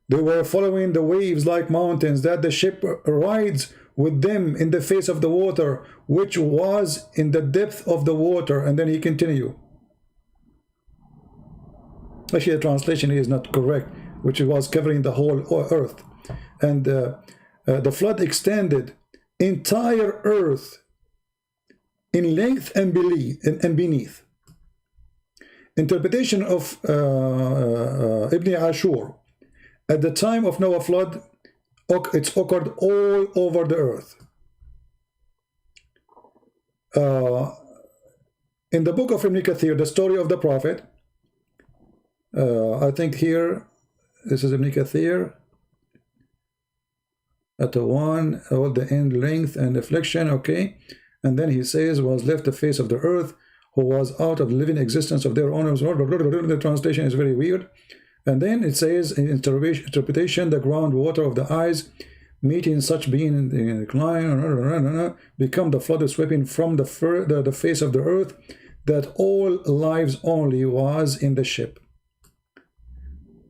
they were following the waves like mountains, that the ship rides with them in the face of the water, which was in the depth of the water. And then he continued. Actually, the translation is not correct, which was covering the whole earth. And the flood extended entire earth in length and beneath. Interpretation of Ibn Ashur At the time of Noah flood, it's occurred all over the earth. In the book of Ibn Kathir, the story of the prophet, I think here, this is Ibn Kathir, at the one, all the end length and affliction, okay. And then he says, was left the face of the earth, who was out of the living existence of their owners. The translation is very weird. And then it says, in interpretation, the groundwater of the eyes, meeting such being in the decline, become the flood sweeping from the face of the earth, that all lives only was in the ship.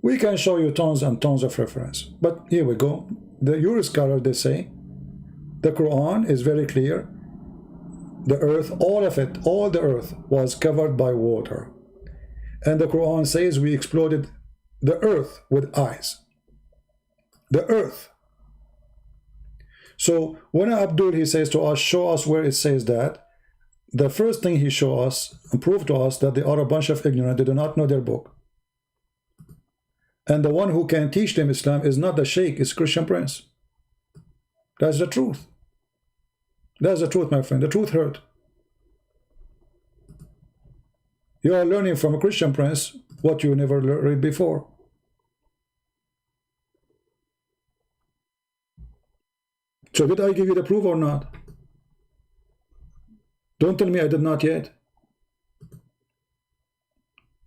We can show you tons and tons of reference, but here we go. The Euro scholar, they say, the Quran is very clear. The earth, all of it, all the earth was covered by water. And the Quran says we exploded the earth with eyes. The earth. So when Abdul, he says to us, show us where it says that, the first thing he show us and prove to us that they are a bunch of ignorant, they do not know their book. And the one who can teach them Islam is not the sheikh, it's Christian prince. That's the truth. That's the truth, my friend. The truth hurt. You are learning from a Christian prince what you never read before. So did I give you the proof or not? Don't tell me I did not yet.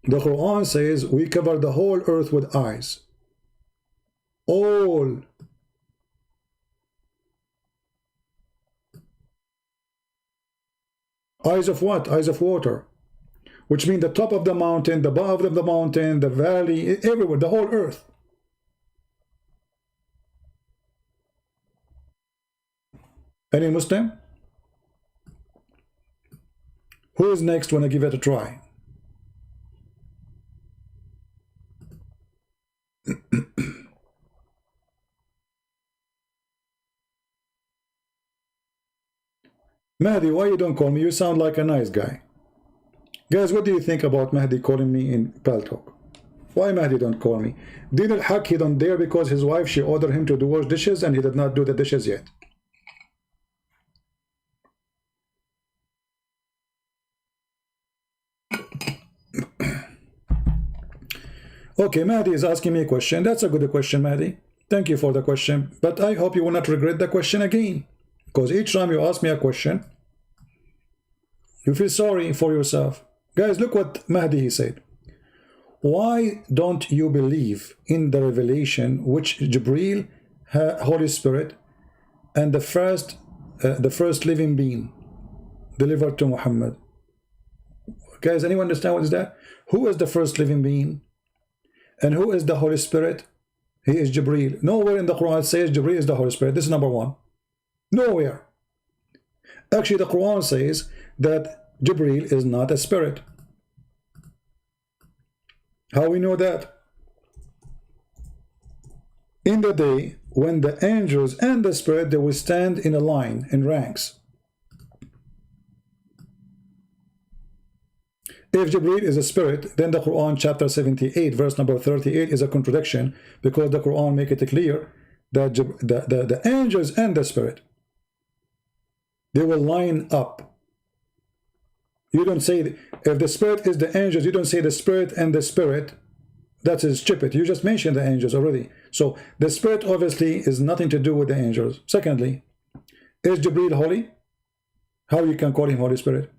The Quran says we cover the whole earth with eyes. All. Eyes of what? Eyes of water. Which means the top of the mountain, the bottom of the mountain, the valley, everywhere, the whole earth. Any Muslim? Who is next when I give it a try? Mahdi, why you don't call me? You sound like a nice guy. Guys, what do you think about Mahdi calling me in PalTalk? Why Mahdi don't call me? Din al-Haq, he don't dare because his wife, she ordered him to do wash dishes and he did not do the dishes yet. Okay, Mahdi is asking me a question. That's a good question, Mahdi. Thank you for the question. But I hope you will not regret the question again. Because each time you ask me a question, you feel sorry for yourself. Guys, look what Mahdi he said. Why don't you believe in the revelation which Jibreel, Holy Spirit, and the first living being delivered to Muhammad? Guys, anyone understand what is that? Who is the first living being? And who is the Holy Spirit? He is Jibreel. Nowhere in the Quran it says Jibreel is the Holy Spirit. This is number one. Nowhere. Actually, the Quran says that Jibreel is not a spirit. How we know that? In the day when the angels and the spirit, they will stand in a line, in ranks. If Jibreel is a spirit, then the Quran chapter 78 verse number 38 is a contradiction, because the Quran make it clear that the angels and the spirit, they will line up. You don't say, if the spirit is the angels, you don't say the spirit and the spirit. That is stupid. You just mentioned the angels already. So the spirit obviously is nothing to do with the angels. Secondly, is Jibreel holy? How you can call him Holy Spirit?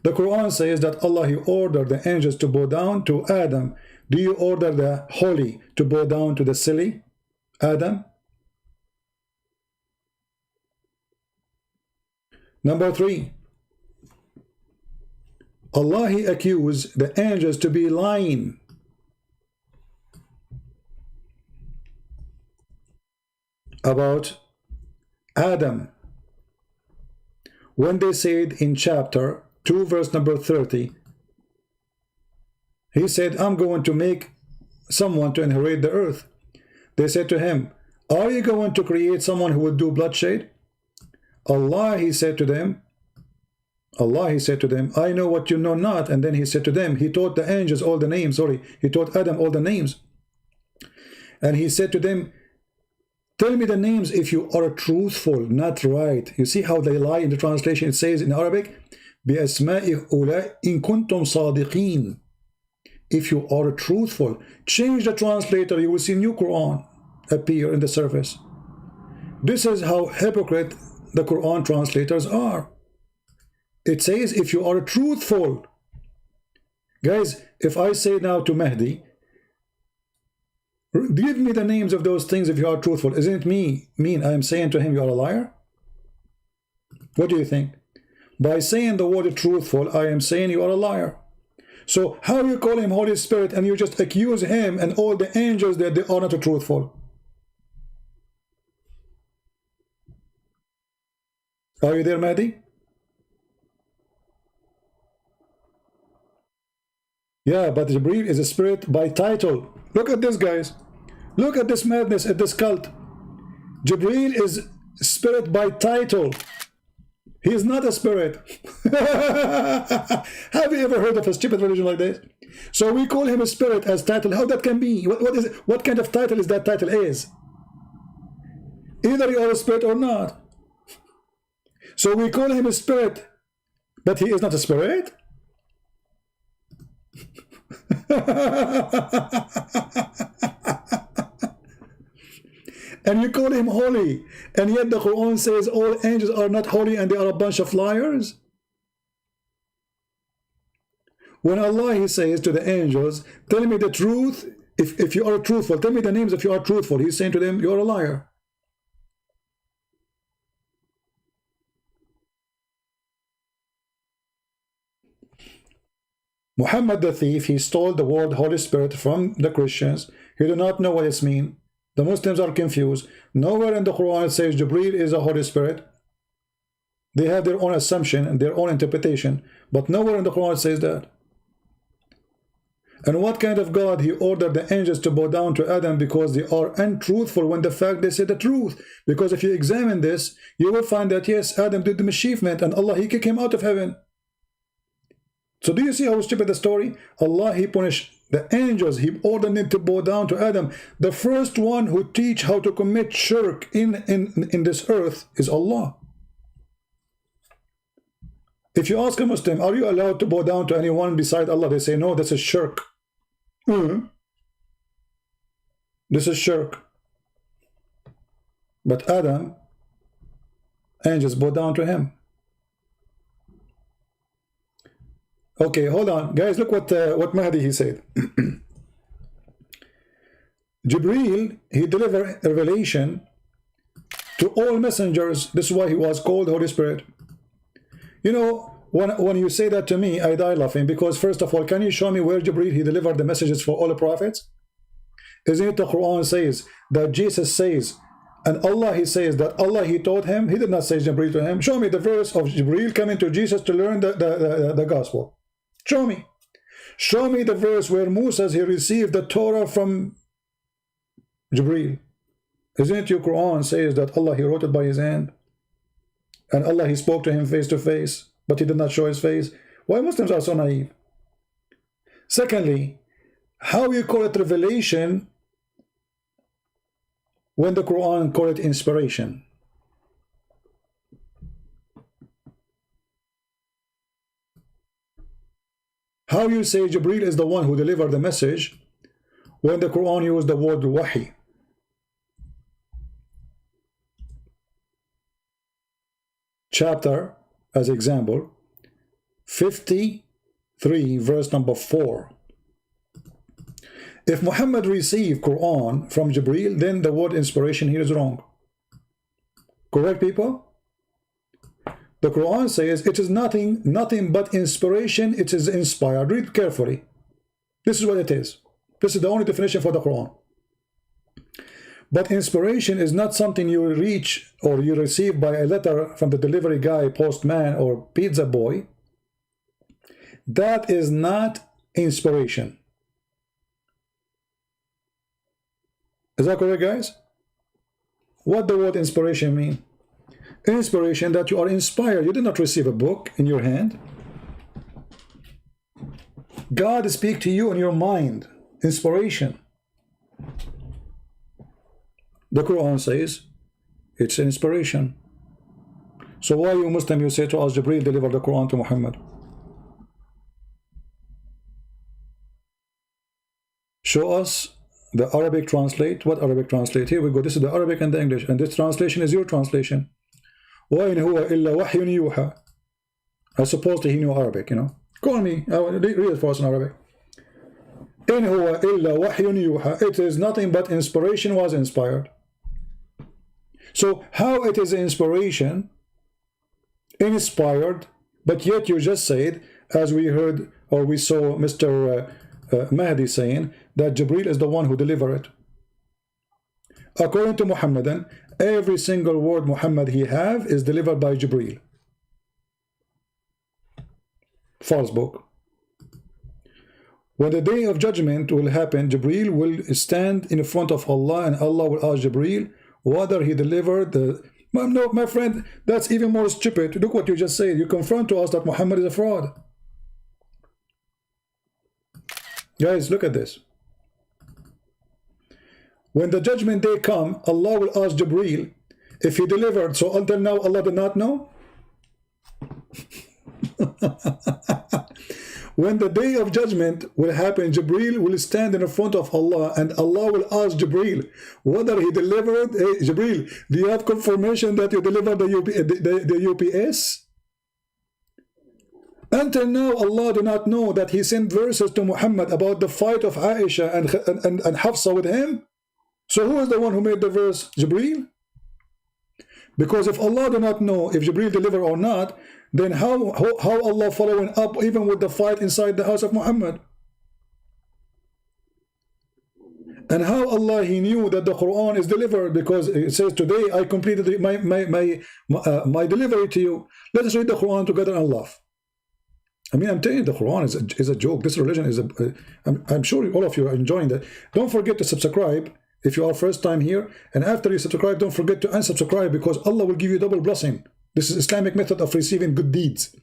The Quran says that Allah, He ordered the angels to bow down to Adam. Do you order the holy to bow down to the silly Adam? Number 3, Allah, He accused the angels to be lying. About Adam, when they said in chapter 2 verse number 30, he said, I'm going to make someone to inherit the earth. They said to him, are you going to create someone who will do bloodshed? Allah, He said to them, I know what you know not. And then He said to them, He taught the angels all the names. Sorry, He taught Adam all the names. And he said to them, tell me the names if you are truthful, not right. You see how they lie in the translation? It says in Arabic, بِأَسْمَاءِ أُولَٰئِ إِن كُنْتُمْ صَادِقِينَ. If you are truthful, change the translator, you will see new Quran appear in the surface. This is how hypocrite the Quran translators are. It says if you are truthful. Guys, if I say now to Mahdi, give me the names of those things if you are truthful, isn't it mean I am saying to him you are a liar? What do you think? By saying the word truthful, I am saying you are a liar. So how you call him Holy Spirit and you just accuse him and all the angels that they are not truthful? Are you there, Mahdi? Yeah, but Jibreel is a spirit by title. Look at this, guys. Look at this madness at this cult. Jibreel is spirit by title. He is not a spirit. Have you ever heard of a stupid religion like this? So we call him a spirit as title. How that can be? What is it? What kind of title is that title is? Either you are a spirit or not. So we call him a spirit, but he is not a spirit? And you call him holy, and yet the Quran says all angels are not holy and they are a bunch of liars. When Allah, he says to the angels, tell me the truth if you are truthful, tell me the names if you are truthful, he's saying to them, you are a liar. Muhammad the thief, he stole the word Holy Spirit from the Christians. He do not know what it means. The Muslims are confused. Nowhere in the Quran it says Jibreel is a Holy Spirit. They have their own assumption and their own interpretation, but nowhere in the Quran it says that. And what kind of God he ordered the angels to bow down to Adam because they are untruthful when the fact they say the truth? Because if you examine this, you will find that yes, Adam did the mischievement and Allah, he kicked him out of heaven. So do you see how stupid the story? Allah, he punished the angels. He ordered them to bow down to Adam. The first one who teach how to commit shirk in this earth is Allah. If you ask a Muslim, are you allowed to bow down to anyone beside Allah? They say, no, this is shirk. This is shirk. But Adam, angels bow down to him. Okay, hold on, guys. Look what Mahdi he said. Jibreel, he delivered a revelation to all messengers. This is why he was called Holy Spirit. You know, when you say that to me, I die laughing, because first of all, can you show me where Jibreel he delivered the messages for all the prophets? Isn't it the Quran says that Jesus says, and Allah he says that Allah he taught him? He did not say Jibreel to him. Show me the verse of Jibreel coming to Jesus to learn the gospel. Show me. Show me the verse where Musa he received the Torah from Jibreel. Isn't it your Quran says that Allah he wrote it by his hand? And Allah he spoke to him face to face, but he did not show his face. Why Muslims are so naive? Secondly, how you call it revelation when the Quran call it inspiration? How you say Jibreel is the one who delivered the message when the Quran used the word wahi? Chapter, as example, 53, verse number 4. If Muhammad received Quran from Jibreel, then the word inspiration here is wrong. Correct, people? The Quran says it is nothing but inspiration. It is inspired. Read carefully. This is what it is. This is the only definition for the Quran. But inspiration is not something you reach or you receive by a letter from the delivery guy, postman, or pizza boy. That is not inspiration. Is that correct, guys? What the word inspiration mean? Inspiration, that you are inspired. You did not receive a book in your hand. God speak to you in your mind. Inspiration. The Quran says it's inspiration. So why you Muslim, you say to us, Jibreel delivered the Quran to Muhammad? Show us the Arabic translate. What Arabic translate? Here we go. This is the Arabic and the English, and this translation is your translation. وَإِنْ هُوَ إِلَّا وَحْيٌ يُوحَى. I suppose that he knew Arabic, you know. Call me. I will read it for us in Arabic. إِنْ هُوَ إِلَّا وَحْيٌ يُوحَى. It is nothing but inspiration was inspired. So how it is inspiration, inspired, but yet you just said, as we heard or we saw Mr. Mahdi saying, that Jibreel is the one who delivered it. According to Muhammadan, every single word Muhammad he have is delivered by Jibreel. False book. When the day of judgment will happen, Jibreel will stand in front of Allah, and Allah will ask Jibreel whether he delivered the... No, my friend, that's even more stupid. Look what you just said. You confront to us that Muhammad is a fraud. Guys, look at this. When the judgment day come, Allah will ask Jibreel if he delivered. So until now, Allah did not know. When the day of judgment will happen, Jibreel will stand in front of Allah, and Allah will ask Jibreel whether he delivered. Hey, Jibreel, do you have confirmation that you delivered the UPS? Until now, Allah do not know that he sent verses to Muhammad about the fight of Aisha and Hafsa with him. So who is the one who made the verse? Jibreel? Because if Allah do not know if Jibreel delivered or not, then how Allah following up even with the fight inside the house of Muhammad? And how Allah he knew that the Quran is delivered? Because it says, today I completed my delivery to you. Let us read the Quran together and laugh. I mean, I'm telling you, the Quran is a joke. This religion is a... I'm sure all of you are enjoying that. Don't forget to subscribe if you are first time here. And after you subscribe, don't forget to unsubscribe, because Allah will give you double blessing. This is Islamic method of receiving good deeds.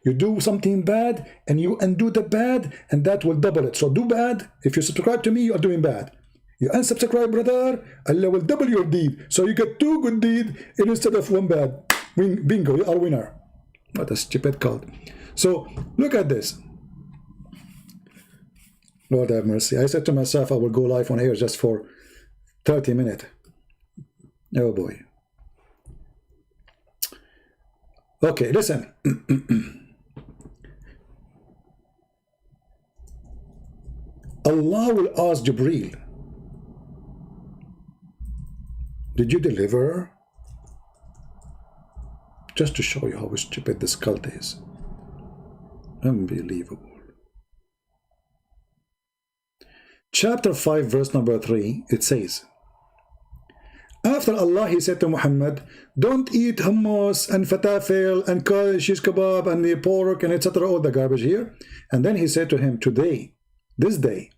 You do something bad and you undo the bad, and that will double it. So do bad. If you subscribe to me, you are doing bad. You unsubscribe, brother, Allah will double your deed. So you get 2 good deeds instead of 1 bad. Bingo, you are winner. What a stupid cult. So look at this. Lord have mercy. I said to myself, I will go live on air just for 30 minutes. Oh boy. Okay, listen. Allah will ask Jibreel, did you deliver? Just to show you how stupid this cult is. Unbelievable. Chapter 5, verse number 3, it says, after Allah, he said to Muhammad, don't eat hummus and falafel and shish kebab and the pork and etc., all the garbage here. And then he said to him, today, this day,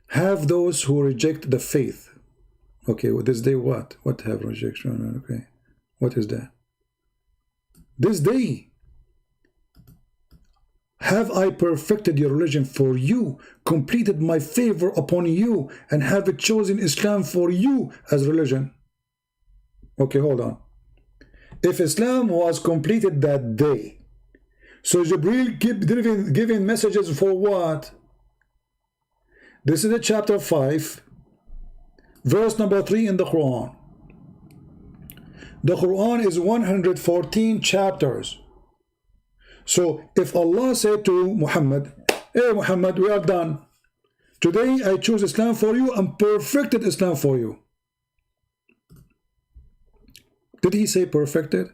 have those who reject the faith. Okay, well, this day what? What have rejection? Okay, what is that? This day, have I perfected your religion for you, completed my favor upon you, and have chosen Islam for you as religion. Okay, hold on. If Islam was completed that day, so Jibreel keep giving messages for what? This is the chapter 5, verse number 3 in the Quran. The Quran is 114 chapters. So if Allah said to Muhammad, hey Muhammad, we are done. Today I choose Islam for you and perfected Islam for you. Did he say perfected?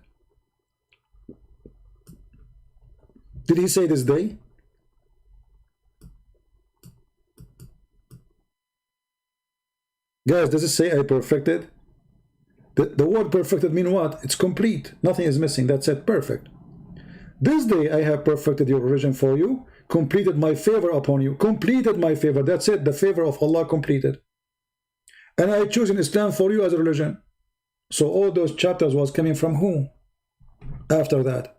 Did he say this day? Guys, does it say I perfected? The word perfected mean what? It's complete. Nothing is missing. That's it. Perfect. This day I have perfected your religion for you, completed my favor upon you, completed my favor. That's it. The favor of Allah completed. And I chosen Islam for you as a religion. So all those chapters was coming from who? After that.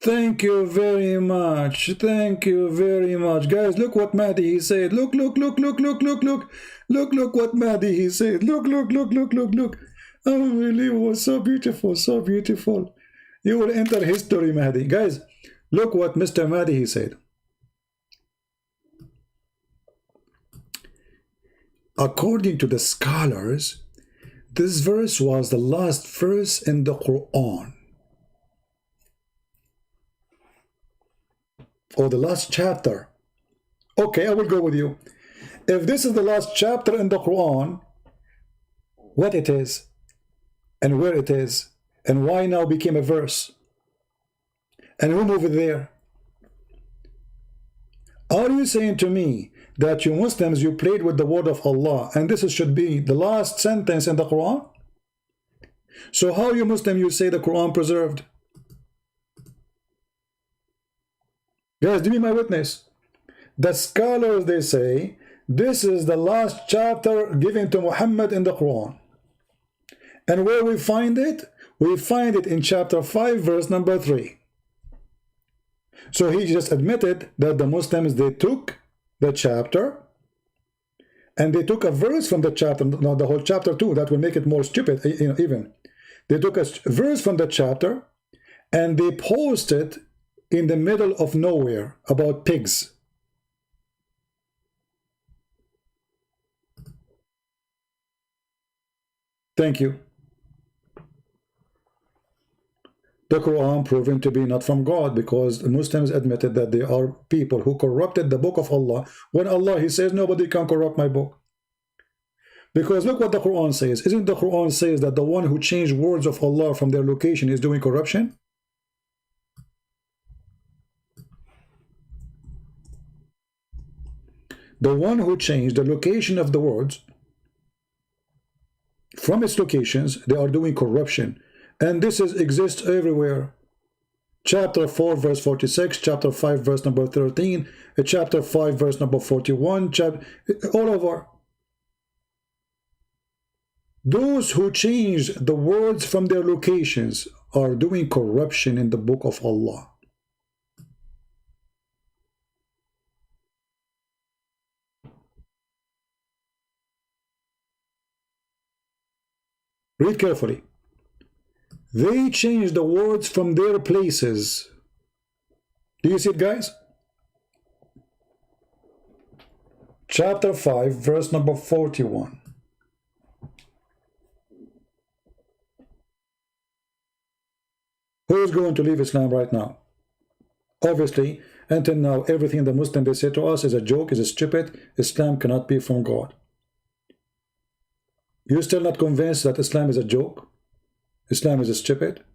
Thank you very much. Thank you very much. Guys, look what Mahdi he said. Look, look, look, look, look, look, look. Look, look what Mahdi he said. Look, look, look, look, look, look. Unbelievable. So beautiful, so beautiful. You will enter history, Mahdi. Guys, look what Mr. Mahdi he said. According to the scholars, this verse was the last verse in the Quran, or the last chapter. Okay, I will go with you. If this is the last chapter in the Quran, what it is, and where it is, and why now became a verse, and who moved it there? Are you saying to me that you Muslims, you played with the word of Allah, and this should be the last sentence in the Quran? So how you Muslim, you say the Quran preserved? Guys, give me my witness. The scholars, they say, this is the last chapter given to Muhammad in the Quran. And where we find it? We find it in chapter 5, verse number 3. So he just admitted that the Muslims, they took the chapter and they took a verse from the chapter, not the whole chapter too, that will make it more stupid, even. They took a verse from the chapter and they posted in the middle of nowhere about pigs. Thank you. The Quran proven to be not from God, because the Muslims admitted that they are people who corrupted the book of Allah, when Allah, he says, nobody can corrupt my book. Because look what the Quran says. Isn't the Quran says that the one who changed words of Allah from their location is doing corruption? The one who changed the location of the words from its locations, they are doing corruption. And this exists everywhere. Chapter 4, verse 46, chapter 5, verse number 13, chapter 5, verse number 41, all over. Those who change the words from their locations are doing corruption in the book of Allah. Read carefully. They changed the words from their places. Do you see it, guys? Chapter 5, verse number 41. Who is going to leave Islam right now? Obviously, until now, everything the Muslims they say to us is a joke, is stupid. Islam cannot be from God. You're still not convinced that Islam is a joke? Islam is stupid?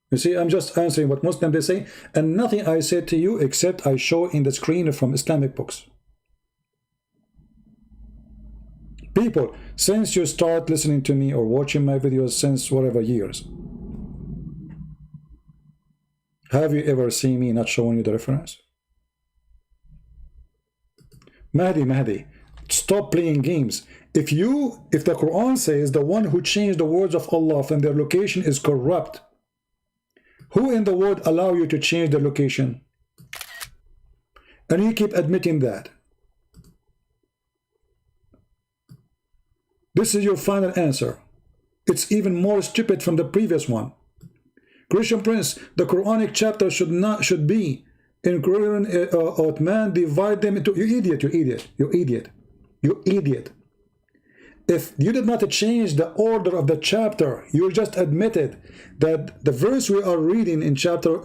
You see, I'm just answering what Muslims they say, and nothing I say to you except I show in the screen from Islamic books. People, since you start listening to me or watching my videos since whatever years, have you ever seen me not showing you the reference? Mahdi, stop playing games. If the Quran says the one who changed the words of Allah from their location is corrupt, who in the world allow you to change the location? And you keep admitting that. This is your final answer. It's even more stupid from the previous one. Christian Prince, the Quranic chapter should be in Quran, man, divide them into, you idiot. If you did not change the order of the chapter, you just admitted that the verse we are reading in chapter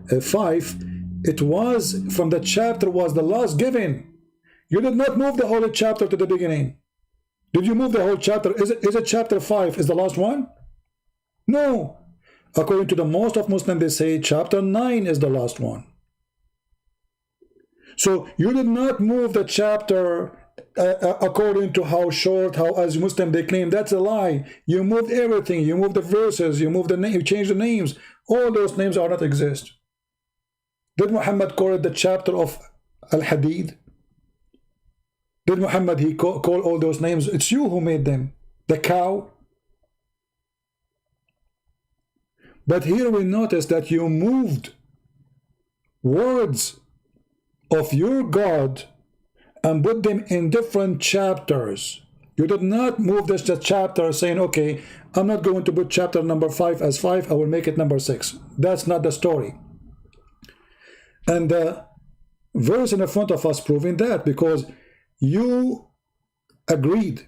5, it was from the chapter was the last given. You did not move the whole chapter to the beginning. Did you move the whole chapter? Is it chapter 5 is the last one? No. According to the most of Muslims, they say chapter 9 is the last one. So you did not move the chapter according to how short, how as Muslim they claim. That's a lie. You moved everything. You moved the verses. You moved the name. You changed the names. All those names are not exist. Did Muhammad call it the chapter of Al-Hadid? Did Muhammad he call all those names? It's you who made them. The cow. But here we notice that you moved words of your God and put them in different chapters. You did not move this chapter saying, okay, I'm not going to put chapter number 5 as 5, I will make it number 6. That's not the story. And the verse in the front of us proving that, because you agreed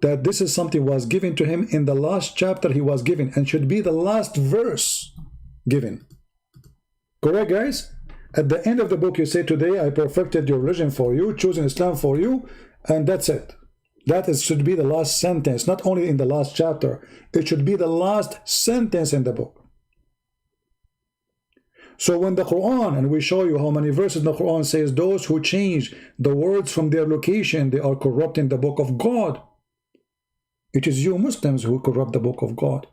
that this is something was given to him in the last chapter he was given and should be the last verse given. Correct, guys? At the end of the book you say, today I perfected your religion for you, chosen Islam for you, and that's it. That should be the last sentence, not only in the last chapter, it should be the last sentence in the book. So when the Quran, and we show you how many verses in the Quran says those who change the words from their location, they are corrupting the book of God. It is you Muslims who corrupt the book of God.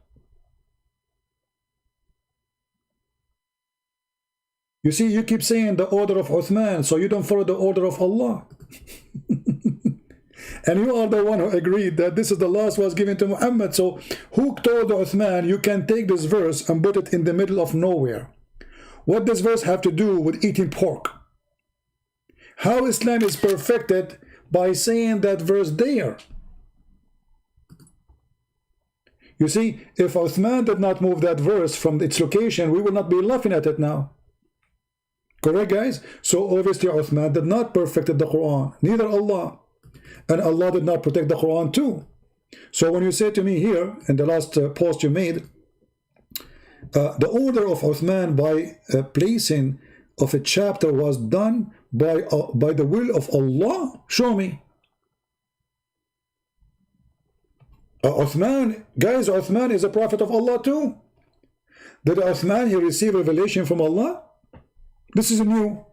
You see, you keep saying the order of Uthman, so you don't follow the order of Allah. And you are the one who agreed that this is the last was given to Muhammad. So who told Uthman you can take this verse and put it in the middle of nowhere? What does verse have to do with eating pork? How Islam is perfected by saying that verse there? You see, if Uthman did not move that verse from its location, we will not be laughing at it now. Correct, guys? So obviously Uthman did not perfect the Quran, neither Allah. And Allah did not protect the Quran too. So when you say to me here, in the last post you made, the order of Uthman by placing of a chapter was done by the will of Allah, show me. Uthman, guys, Uthman is a prophet of Allah too. Did Uthman, he receive revelation from Allah? This is new.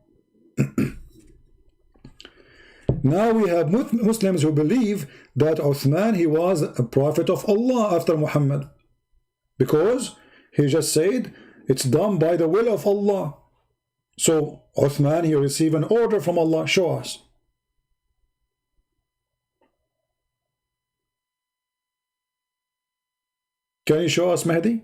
Now we have Muslims who believe that Uthman, he was a prophet of Allah after Muhammad, because he just said it's done by the will of Allah. So Uthman, he received an order from Allah. Show us. Can you show us, Mahdi?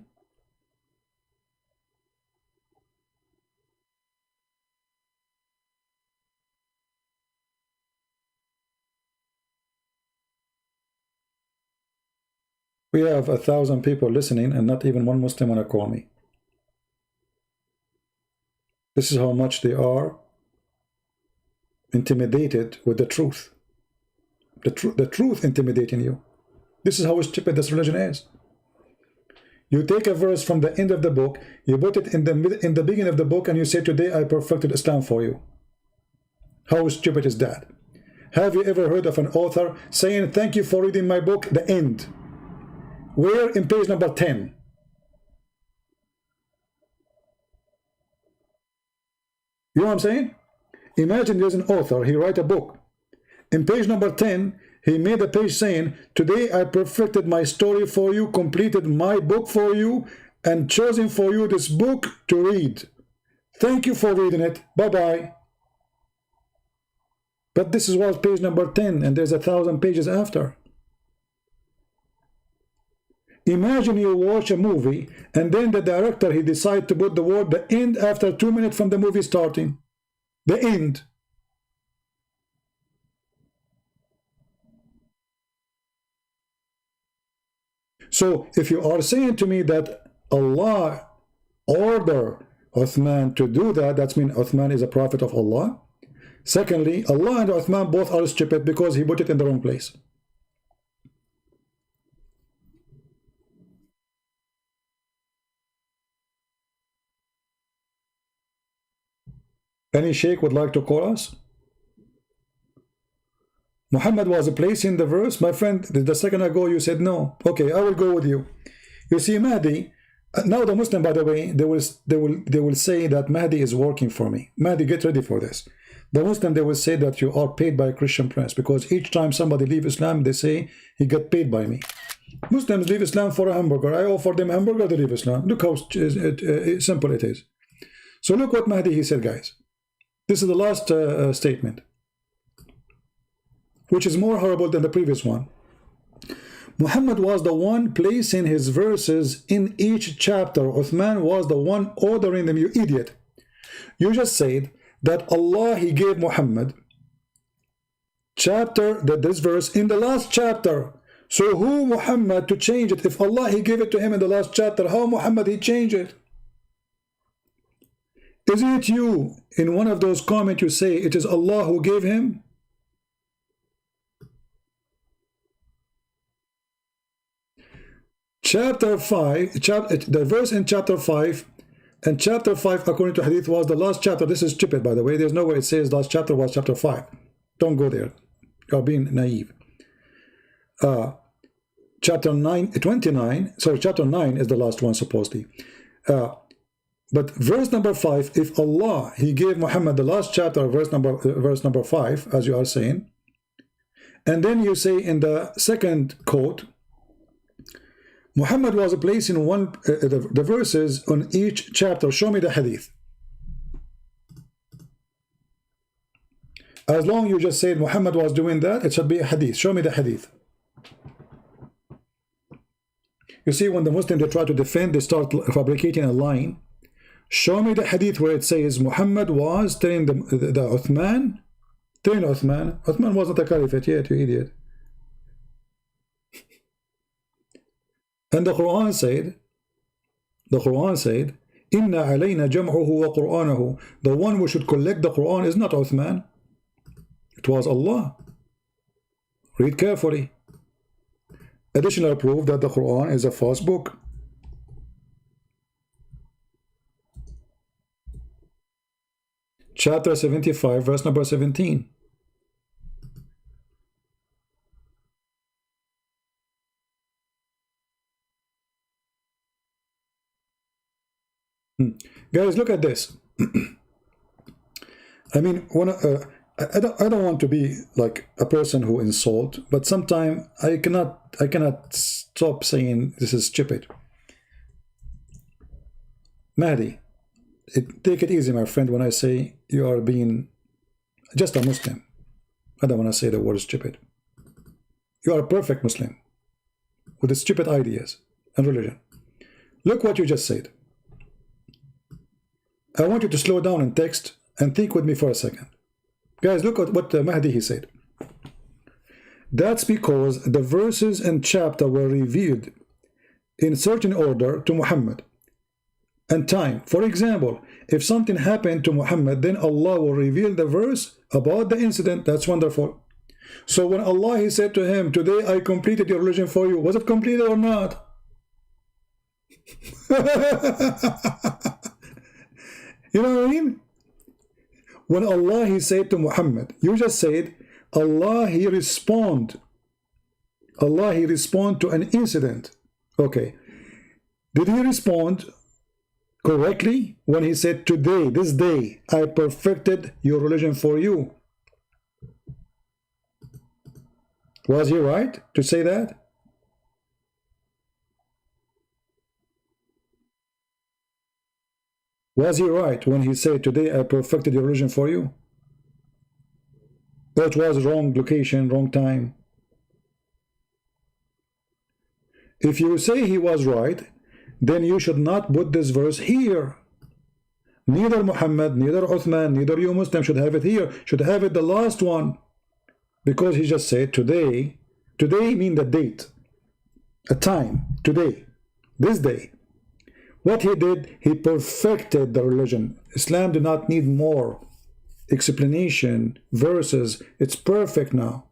We have 1,000 people listening and not even one Muslim want to call me. This is how much they are intimidated with the truth. The truth intimidating you. This is how stupid this religion is. You take a verse from the end of the book, you put it in the beginning of the book, and you say, today I perfected Islam for you. How stupid is that? Have you ever heard of an author saying, thank you for reading my book, the end? Where? In page number 10. You know what I'm saying? Imagine there's an author, he write a book. In page number 10, he made a page saying, today I perfected my story for you, completed my book for you, and chosen for you this book to read. Thank you for reading it. Bye-bye. But this is was page number 10, and there's 1,000 pages after. Imagine you watch a movie, and then the director, he decides to put the word the end after 2 minutes from the movie starting. The end. So if you are saying to me that Allah ordered Uthman to do that, that means Uthman is a prophet of Allah. Secondly, Allah and Uthman both are stupid because he put it in the wrong place. Any sheikh would like to call us? Muhammad was placing the verse. My friend, the second ago you said no. Okay, I will go with you. You see, Mahdi, now the Muslim, by the way, they will say that Mahdi is working for me. Mahdi, get ready for this. The Muslim, they will say that you are paid by a Christian prince, because each time somebody leave Islam, they say he got paid by me. Muslims leave Islam for a hamburger. I offer them a hamburger, they leave Islam. Look how simple it is. So look what Mahdi, he said, guys. This is the last statement, which is more horrible than the previous one. Muhammad was the one placing his verses in each chapter. Uthman was the one ordering them. You idiot. You just said that Allah, he gave Muhammad this verse in the last chapter. So who Muhammad to change it? If Allah, he gave it to him in the last chapter, how Muhammad he changed it? Is it you in one of those comments you say it is Allah who gave him? Chapter 5, the verse in chapter 5, and chapter 5 according to hadith was the last chapter. This is stupid, by the way. There's no way it says last chapter was chapter 5. Don't go there. You're being naive. Chapter 29, sorry, chapter 9 is the last one supposedly. But verse number 5, if Allah, he gave Muhammad the last chapter, verse number 5, as you are saying, and then you say in the second quote, Muhammad was placing the verses on each chapter. Show me the hadith. As long as you just said Muhammad was doing that, it should be a hadith. Show me the hadith. You see, when the Muslims, they try to defend, they start fabricating a line. Show me the hadith where it says Muhammad was telling the Uthman, Uthman wasn't a caliphate yet, you idiot. And the Quran said, Inna alayna jam'uhu wa Qur'anahu. The one who should collect the Quran is not Uthman. It was Allah. Read carefully. Additional proof that the Quran is a false book. Chapter 75, verse number 17. Guys, look at this. I mean, I don't want to be like a person who insult, but sometimes I cannot stop saying this is stupid. Mahdi, take it easy, my friend, when I say you are being just a Muslim. I don't want to say the word stupid. You are a perfect Muslim with the stupid ideas and religion. Look what you just said. I want you to slow down in text and think with me for a second. Guys, look at what Mahdi he said. That's because the verses and chapter were revealed in certain order to Muhammad and time. For example, if something happened to Muhammad, then Allah will reveal the verse about the incident. That's wonderful. So when Allah, he said to him, today I completed your religion for you, was it completed or not? You know what I mean? When Allah, he said to Muhammad, you just said, Allah, he respond to an incident. Okay. Did he respond correctly when he said, today, this day, I perfected your religion for you? Was he right to say that? Was he right when he said, today I perfected your religion for you? Or it was wrong location, wrong time? If you say he was right, then you should not put this verse here. Neither Muhammad, neither Uthman, neither you Muslim should have it here. Should have it the last one. Because he just said today. Today mean the date. A time. Today. This day. What he did, he perfected the religion. Islam did not need more explanation, verses. It's perfect now.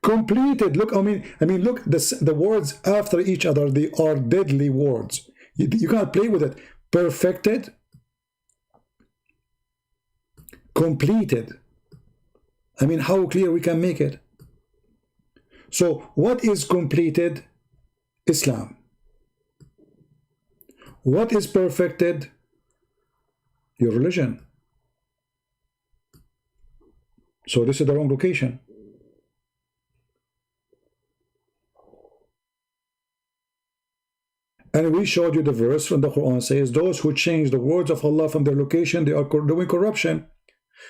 Completed. Look, I mean, look, the words after each other, they are deadly words. You can't play with it. Perfected. Completed. I mean, how clear we can make it. So, what is completed? Islam. What is perfected? Your religion. So this is the wrong location. And we showed you the verse from the Quran says, those who change the words of Allah from their location, they are doing corruption.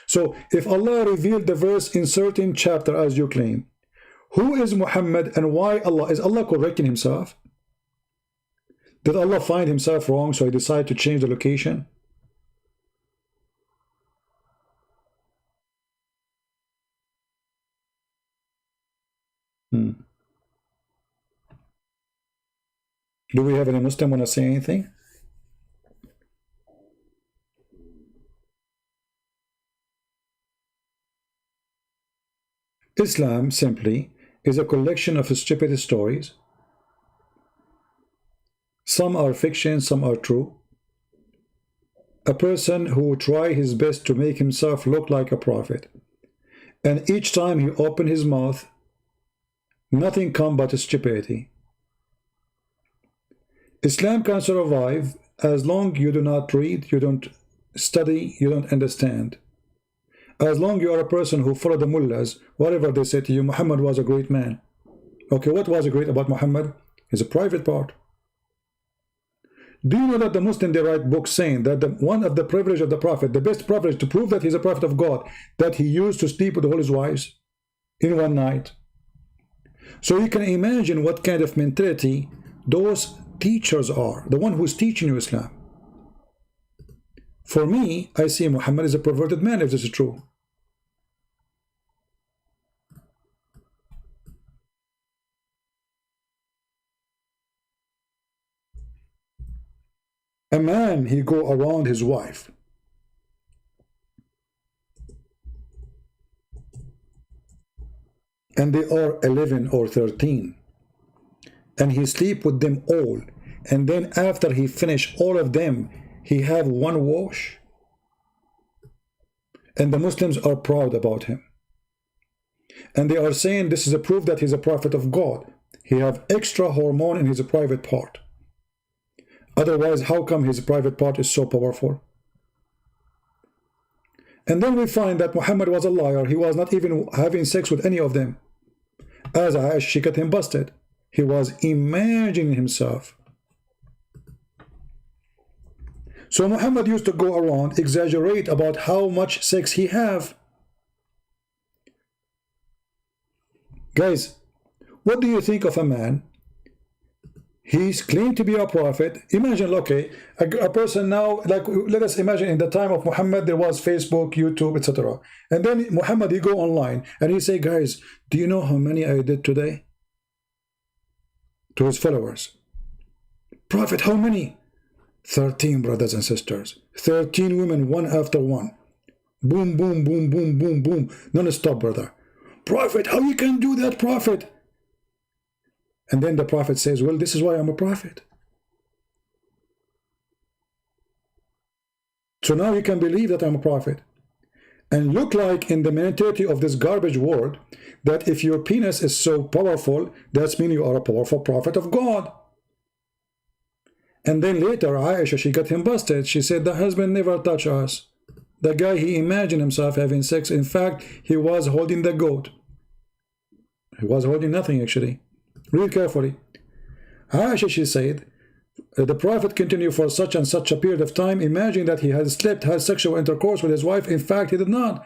So if Allah revealed the verse in certain chapter as you claim, Who is Muhammad and why Allah? Is Allah correcting himself? Did Allah find himself wrong, so he decided to change the location? Do we have any Muslim want to say anything? Islam simply is a collection of stupid stories. Some are fiction, some are true. A person who try his best to make himself look like a prophet, and each time he open his mouth, nothing come but stupidity. Islam can survive as long you do not read, you don't study, you don't understand. As long you are a person who follow the mullahs, whatever they say to you, Muhammad was a great man. Okay, what was great about Muhammad? It's a private part. Do you know that the Muslim, they write books saying that one of the privilege of the Prophet, the best privilege to prove that he's a prophet of God, that he used to sleep with all his wives in one night. So you can imagine what kind of mentality those teachers are, the one who's teaching you Islam. For me, I see Muhammad as a perverted man, if this is true. A man, he go around his wife. And they are 11 or 13. And he sleep with them all. And then after he finish all of them, he have one wash. And the Muslims are proud about him. And they are saying this is a proof that he's a prophet of God. He have extra hormone in his private part. Otherwise, how come his private part is so powerful? And then we find that Muhammad was a liar. He was not even having sex with any of them. As Aisha, she got him busted. He was imagining himself. So Muhammad used to go around, exaggerate about how much sex he have. Guys, what do you think of a man? He's claimed to be a prophet. Imagine, okay, a person now, like, let us imagine in the time of Muhammad, there was Facebook, YouTube, etc. And then Muhammad, he go online and he say, guys, do you know how many I did today? To his followers. Prophet, how many? 13, brothers and sisters. 13 women, one after one. Boom, boom, boom, boom, boom, boom. Non-stop, brother. Prophet, how you can do that, prophet? And then the prophet says, well, this is why I'm a prophet. So now you can believe that I'm a prophet. And look like in the mentality of this garbage world, that if your penis is so powerful, that means you are a powerful prophet of God. And then later, Aisha, she got him busted. She said, the husband never touched us. The guy, he imagined himself having sex. In fact, he was holding the goat. He was holding nothing, actually. Read carefully. Aisha, she said, the Prophet continued for such and such a period of time, imagining that he had slept, had sexual intercourse with his wife. In fact, he did not.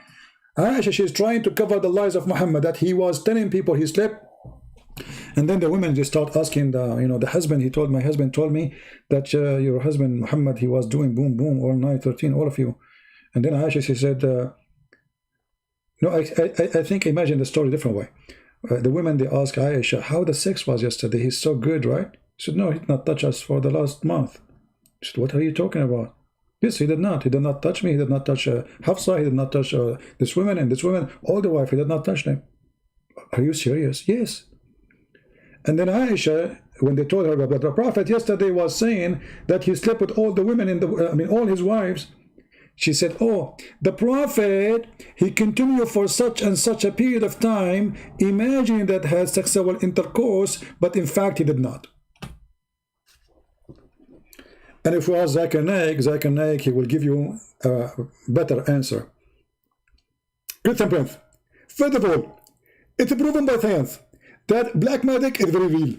Aisha, she's trying to cover the lies of Muhammad, that he was telling people he slept. And then the women just start asking the husband. He told, my husband told me that your husband Muhammad, he was doing boom boom all night, 13, all of you. And then Aisha, she said, no, I think, imagine the story a different way. The women, they ask Aisha, how the sex was yesterday? He's so good, right? She said, no, he did not touch us for the last month. She said, what are you talking about? Yes, he did not. He did not touch me. He did not touch Hafsa. He did not touch this woman and this woman. All the wife, he did not touch them. Are you serious? Yes. And then Aisha, when they told her about the Prophet yesterday was saying that he slept with all the women in the, all his wives. She said, oh, the Prophet, he continued for such and such a period of time, imagining that had sexual intercourse, but in fact he did not. And if we ask Zakir Naik, he will give you a better answer. Christian Prince, first of all, it's proven by science that black magic is very real.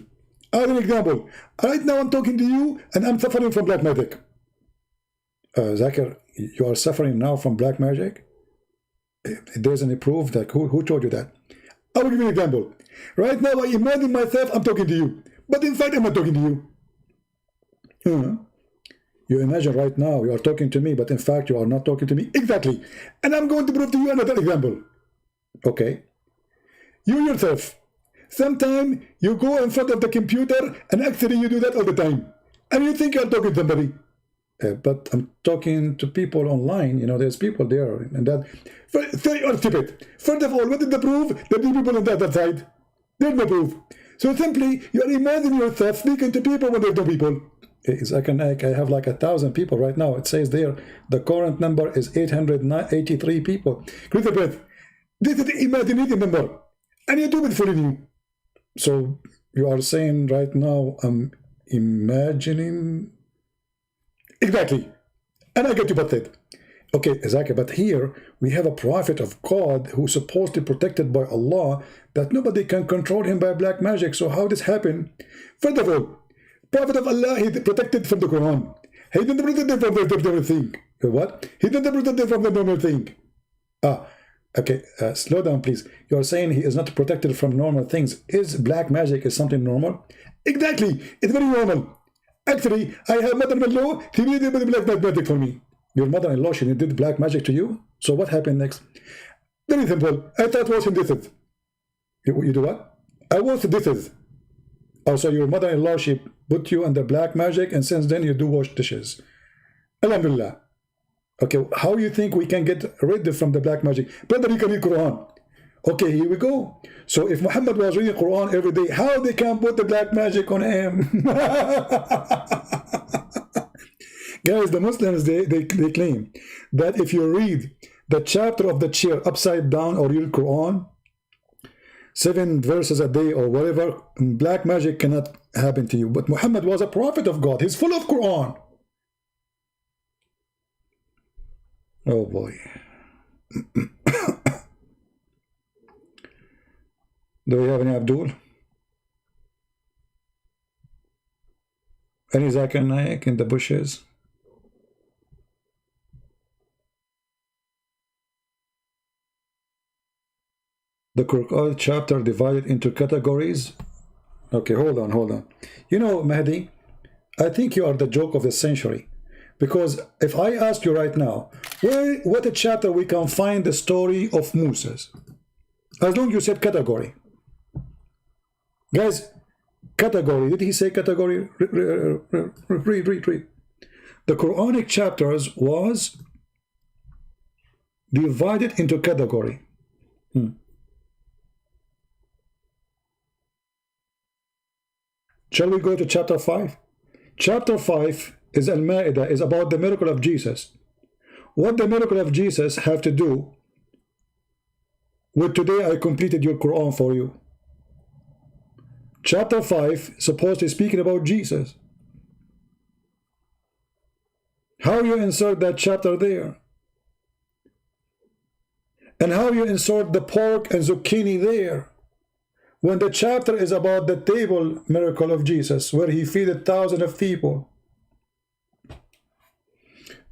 As an example, right now I'm talking to you and I'm suffering from black magic. Zakir, you are suffering now from black magic? There's any proof that who told you that? I will give you an example. Right now, I imagine myself I'm talking to you, but in fact, I'm not talking to you. You imagine right now you are talking to me, but in fact, you are not talking to me. Exactly. And I'm going to prove to you another example. Okay. You yourself, sometime you go in front of the computer and actually you do that all the time. And you think you're talking to somebody. But I'm talking to people online. You know, there's people there. And that. Say or stupid. First of all, what is the proof that the people on the other side? There's no proof. So simply, you are imagining yourself speaking to people when there's no people. I have like 1,000 people right now. It says there, the current number is 883 people. Crystal breath. This is the imagination number. And YouTube is fooling you. So you are saying right now, I'm imagining. Exactly. And I get you butted. Okay, exactly. But here we have a prophet of God who's supposed to be protected by Allah, that nobody can control him by black magic. So how this happen? First of all, prophet of Allah, he's protected from the Quran. He didn't protect from the normal thing. What? He didn't protect from the normal thing. Okay, slow down, please. You're saying he is not protected from normal things. Is black magic is something normal? Exactly. It's very normal. Actually, I have mother-in-law. She did black magic for me. Your mother-in-law, she did black magic to you? So what happened next? Very simple. I start washing dishes. You do what? I wash dishes. Oh, so your mother-in-law, she put you under black magic, and since then you do wash dishes. Alhamdulillah. Okay, how you think we can get rid from the black magic? Brother, you can read Quran. Okay, here we go. So if Muhammad was reading Quran every day, how they can put the black magic on him? Guys, the Muslims, they claim that if you read the chapter of the chair upside down or read Quran, 7 verses a day or whatever, black magic cannot happen to you. But Muhammad was a prophet of God. He's full of Quran. Oh boy. Do we have any Abdul? Any Zakir Naik in the bushes? The Quran chapter divided into categories. Okay, hold on. You know, Mahdi, I think you are the joke of the century. Because if I ask you right now, what a chapter we can find the story of Moses, as long as you said category. Guys, category, did he say category? Read. The Quranic chapters was divided into category. Shall we go to chapter 5? Chapter 5 is Al-Ma'idah, is about the miracle of Jesus. What the miracle of Jesus have to do with today I completed your Quran for you? Chapter 5 supposed to be speaking about Jesus. How you insert that chapter there? And how you insert the pork and zucchini there? When the chapter is about the table miracle of Jesus, where he fed thousands of people.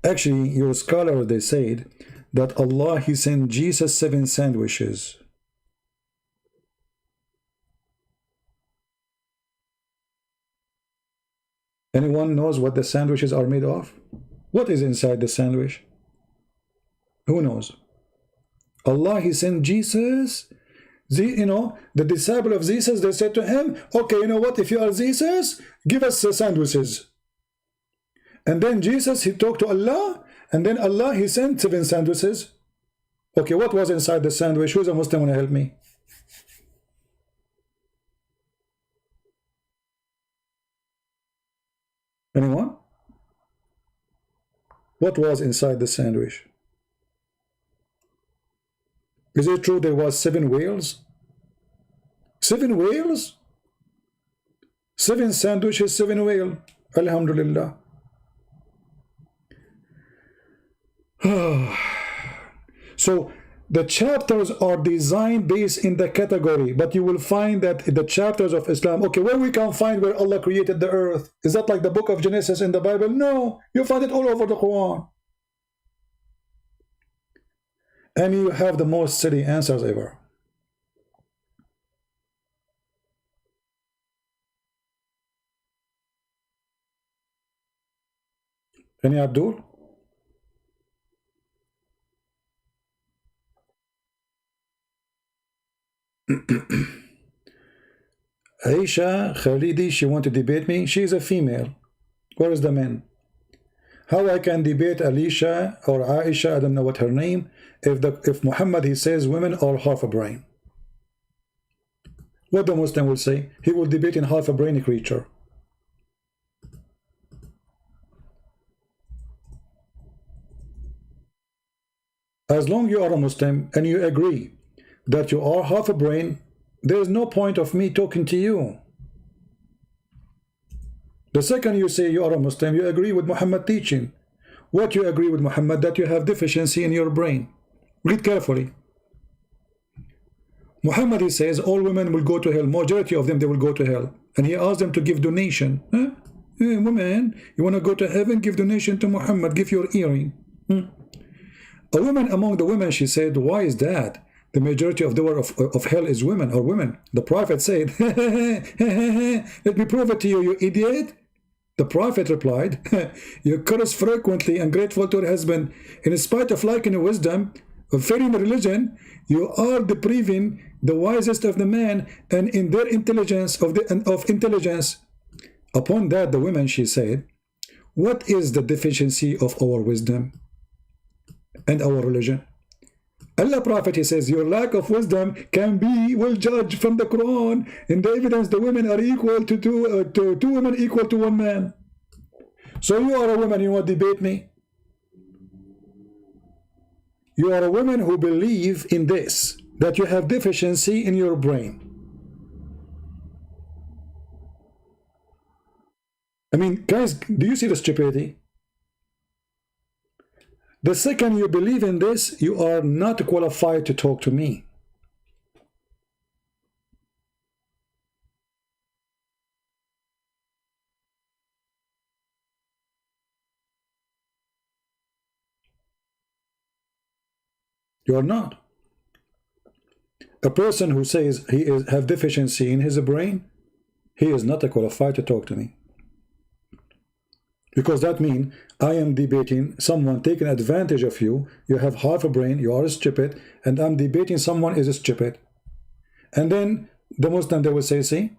Actually, your scholar, they said that Allah, he sent Jesus 7 sandwiches. Anyone knows what the sandwiches are made of? What is inside the sandwich? Who knows? Allah, he sent Jesus. You know, the disciple of Jesus, they said to him, okay, you know what, if you are Jesus, give us sandwiches. And then Jesus, he talked to Allah, and then Allah, he sent 7 sandwiches. Okay, what was inside the sandwich? Who's a Muslim want to help me? Anyone? What was inside the sandwich? Is it true there was 7 whales? 7 whales? 7 sandwiches, 7 whale. Alhamdulillah. So the chapters are designed based in the category, but you will find that the chapters of Islam, okay, where we can find where Allah created the earth. Is that like the book of Genesis in the Bible? No, you find it all over the Quran. And you have the most silly answers ever. Any Abdul? Aisha Khalidi, she want to debate me. She is a female. Where is the man? How I can debate Alicia or Aisha, I don't know what her name, if Muhammad, he says women are half a brain? What the Muslim will say? He will debate in half a brainy creature. As long you are a Muslim and you agree that you are half a brain, there is no point of me talking to you. The second you say you are a Muslim, you agree with Muhammad teaching. What you agree with Muhammad? That you have deficiency in your brain. Read carefully. Muhammad, he says all women will go to hell. Majority of them, they will go to hell. And he asked them to give donation. Huh? Hey, woman, you want to go to heaven? Give donation to Muhammad. Give your earring. A woman among the women, she said, why is that? The majority of the door of hell is women or women. The Prophet said, let me prove it to you, you idiot. The Prophet replied, you curse frequently, ungrateful to your husband. In spite of liking wisdom, of fearing religion, you are depriving the wisest of the men and in their intelligence of intelligence. Upon that, the woman, she said, what is the deficiency of our wisdom and our religion? Allah Prophet, he says, your lack of wisdom can be well judged from the Quran. In the evidence, the women are equal to two women equal to one man. So you are a woman, you want to debate me? You are a woman who believe in this, that you have deficiency in your brain. I mean, guys, do you see the stupidity? The second you believe in this, you are not qualified to talk to me. You are not. A person who says he have deficiency in his brain, he is not qualified to talk to me. Because that means I am debating someone taking advantage of you. You have half a brain, you are stupid, and I'm debating someone is stupid. And then the Muslim, they will say, see,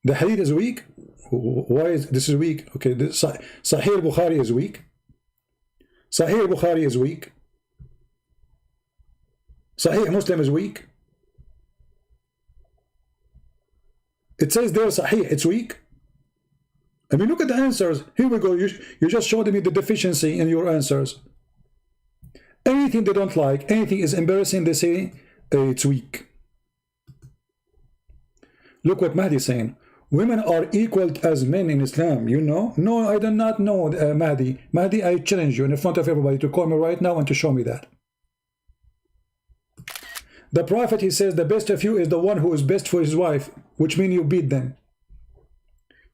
the hadith is weak. Why is this is weak? Okay, Sahih Bukhari is weak. Sahih Bukhari is weak. Sahih Muslim is weak. It says there Sahih, it's weak. I mean, look at the answers. Here we go. You just showed me the deficiency in your answers. Anything they don't like, anything is embarrassing, they say it's weak. Look what Mahdi is saying. Women are equal as men in Islam, you know? No, I do not know, Mahdi. Mahdi, I challenge you in front of everybody to call me right now and to show me that. The Prophet, he says, the best of you is the one who is best for his wife, which means you beat them.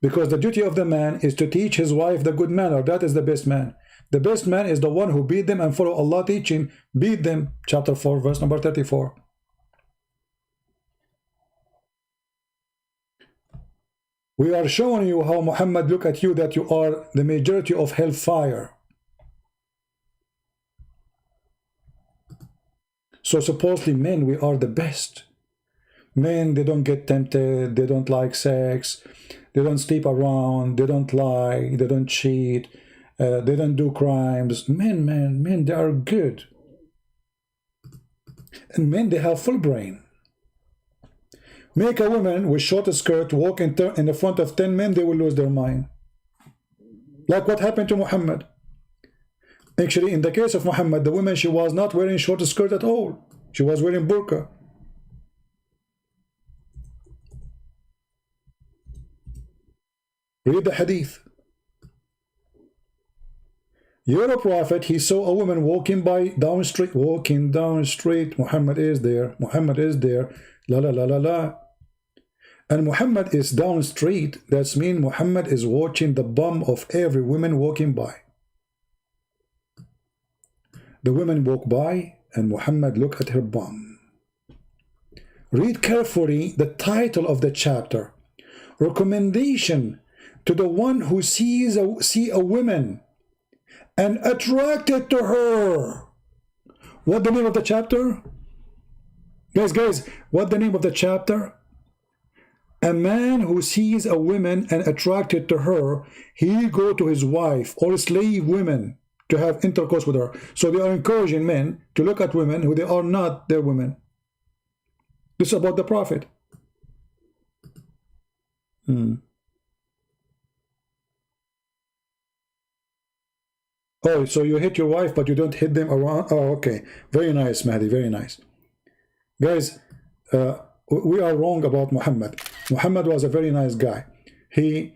Because the duty of the man is to teach his wife the good manner. That is the best man. The best man is the one who beat them and follow Allah teaching. Beat them. Chapter 4, verse number 34. We are showing you how Muhammad look at you, that you are the majority of hellfire. So supposedly men, we are the best. Men, they don't get tempted, they don't like sex, they don't sleep around, they don't lie, they don't cheat, they don't do crimes. Men, they are good. And men, they have full brain. Make a woman with short skirt walk in the front of 10 men, they will lose their mind. Like what happened to Muhammad. Actually, in the case of Muhammad, the woman, she was not wearing short skirt at all. She was wearing burqa. Read the hadith. Your prophet, he saw a woman walking down street. Muhammad is there. Muhammad is there. La la la la la. And Muhammad is down street. That means Muhammad is watching the bum of every woman walking by. The women walk by and Muhammad look at her bum. Read carefully the title of the chapter. Recommendation to the one who see a woman and attracted to her. What the name of the chapter? Guys, what the name of the chapter? A man who sees a woman and attracted to her, he go to his wife or slave women to have intercourse with her. So they are encouraging men to look at women who they are not their women. This is about the Prophet. Oh, so you hit your wife, but you don't hit them around? Oh, okay. Very nice, Mahdi. Very nice. Guys, we are wrong about Muhammad. Muhammad was a very nice guy. He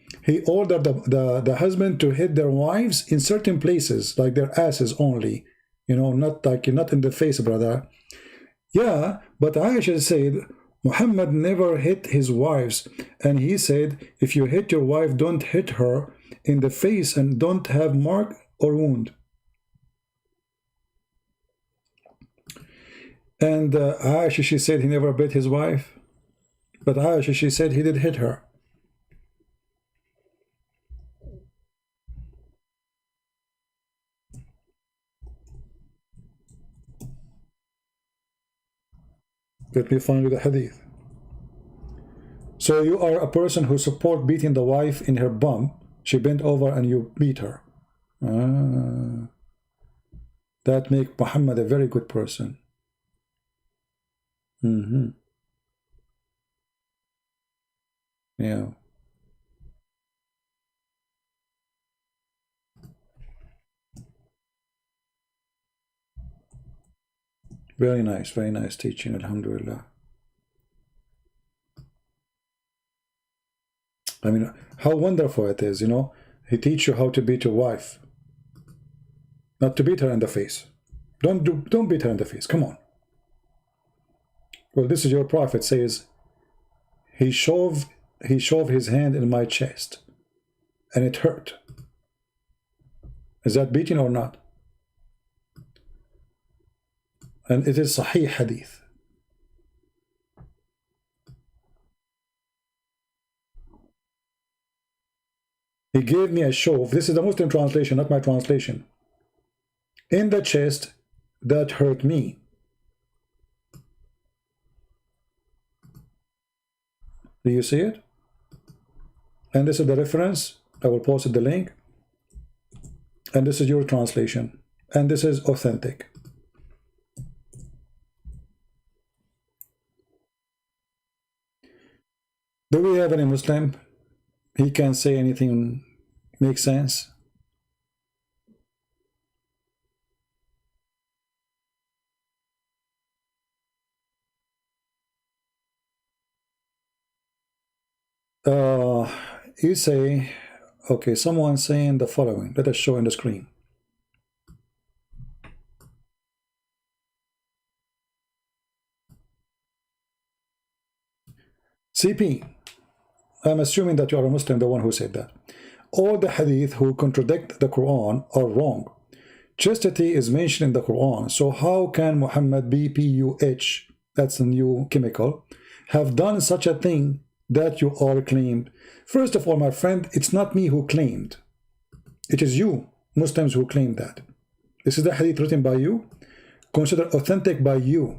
ordered the husband to hit their wives in certain places, like their asses only. You know, not in the face, brother. Yeah, but Aisha said Muhammad never hit his wives, and he said, if you hit your wife, don't hit her in the face and don't have mark or wound. And Aisha, she said he never bit his wife, but Aisha, she said he did hit her. Let me find you the hadith. So you are a person who support beating the wife in her bum. She bent over and you beat her. That makes Muhammad a very good person. Yeah. Very nice teaching, alhamdulillah. I mean, how wonderful it is, you know. He teach you how to beat your wife. Not to beat her in the face. Don't beat her in the face. Come on. Well, this is your Prophet says, he shoved his hand in my chest and it hurt. Is that beating or not? And it is Sahih hadith. He gave me a shove. This is the Muslim translation, not my translation. In the chest that hurt me. Do you see it? And this is the reference. I will post the link. And this is your translation. And this is authentic. Do we have any Muslim? He can say anything make sense? You say, okay, someone saying the following. Let us show on the screen. CP, I'm assuming that you are a Muslim, the one who said that. All the hadith who contradict the Quran are wrong. Chastity is mentioned in the Quran, so how can Muhammad BPUH, that's a new chemical, have done such a thing that you all claimed? First of all, my friend, it's not me who claimed. It is you, Muslims, who claimed that. This is the hadith written by you, considered authentic by you.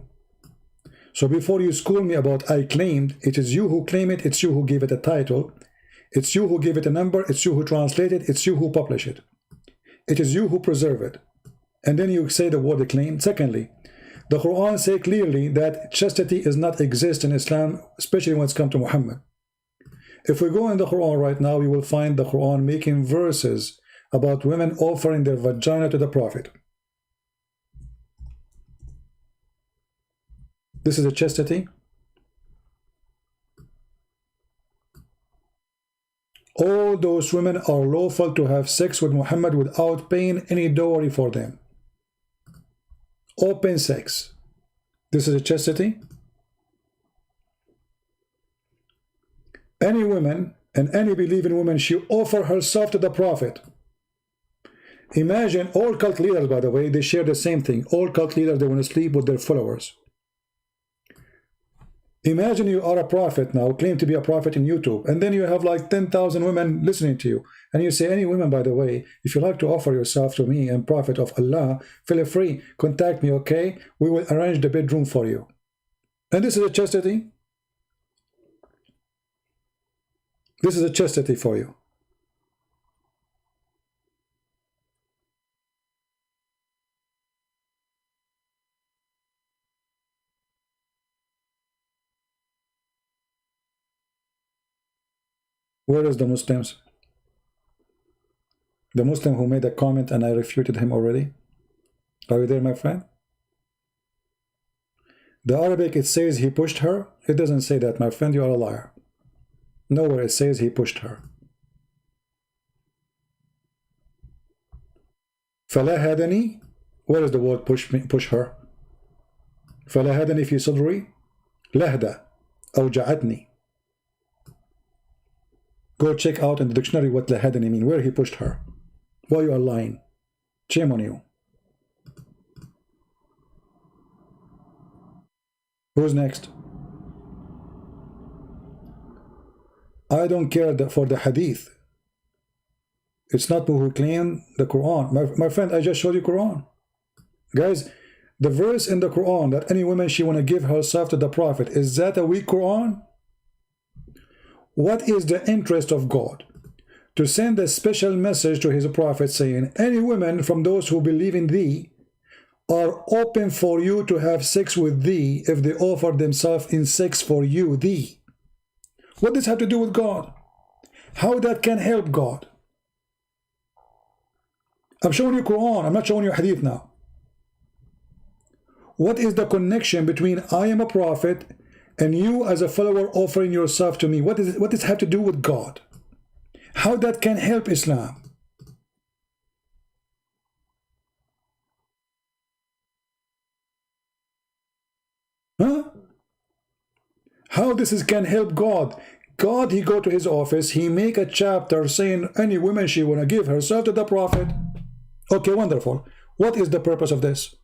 So before you school me about I claimed, it is you who claim it, it's you who gave it a title, it's you who gave it a number, it's you who translate it, it's you who publish it. It is you who preserve it. And then you say the word claim. Secondly, the Quran says clearly that chastity does not exist in Islam, especially when it's come to Muhammad. If we go in the Quran right now, we will find the Quran making verses about women offering their vagina to the Prophet. This is a chastity. All those women are lawful to have sex with Muhammad without paying any dowry for them. Open sex. This is a chastity. Any woman and any believing woman, she offer herself to the Prophet. Imagine all cult leaders, by the way, they share the same thing. All cult leaders, they want to sleep with their followers. Imagine you are a prophet now, claim to be a prophet in YouTube, and then you have like 10,000 women listening to you. And you say, any women, by the way, if you like to offer yourself to me and prophet of Allah, feel free, contact me, okay? We will arrange the bedroom for you. And this is a chastity? This is a chastity for you. Where is the Muslims? The Muslim who made a comment and I refuted him already? Are you there, my friend? The Arabic, it says he pushed her. It doesn't say that, my friend. You are a liar. Nowhere it says he pushed her. فلا هدني. Where is the word push her? فلا هدني في صدري. لهدة أوجعتني. Go check out in the dictionary what lahadani mean, where he pushed her. Why you are lying? Shame on you. Who's next? I don't care for the hadith. It's not who claim the Quran. My friend, I just showed you Quran. Guys, the verse in the Quran that any woman she want to give herself to the Prophet, is that a weak Quran? What is the interest of God? To send a special message to his prophet saying, any women from those who believe in thee are open for you to have sex with thee if they offer themselves in sex for you, thee. What does this have to do with God? How that can help God? I'm showing you Quran, I'm not showing you Hadith now. What is the connection between I am a prophet and you as a follower offering yourself to me? What does it have to do with God? How that can help Islam? Huh? How this can help God? God, he go to his office, he make a chapter saying any woman she want to give herself to the Prophet. Okay, wonderful. What is the purpose of this?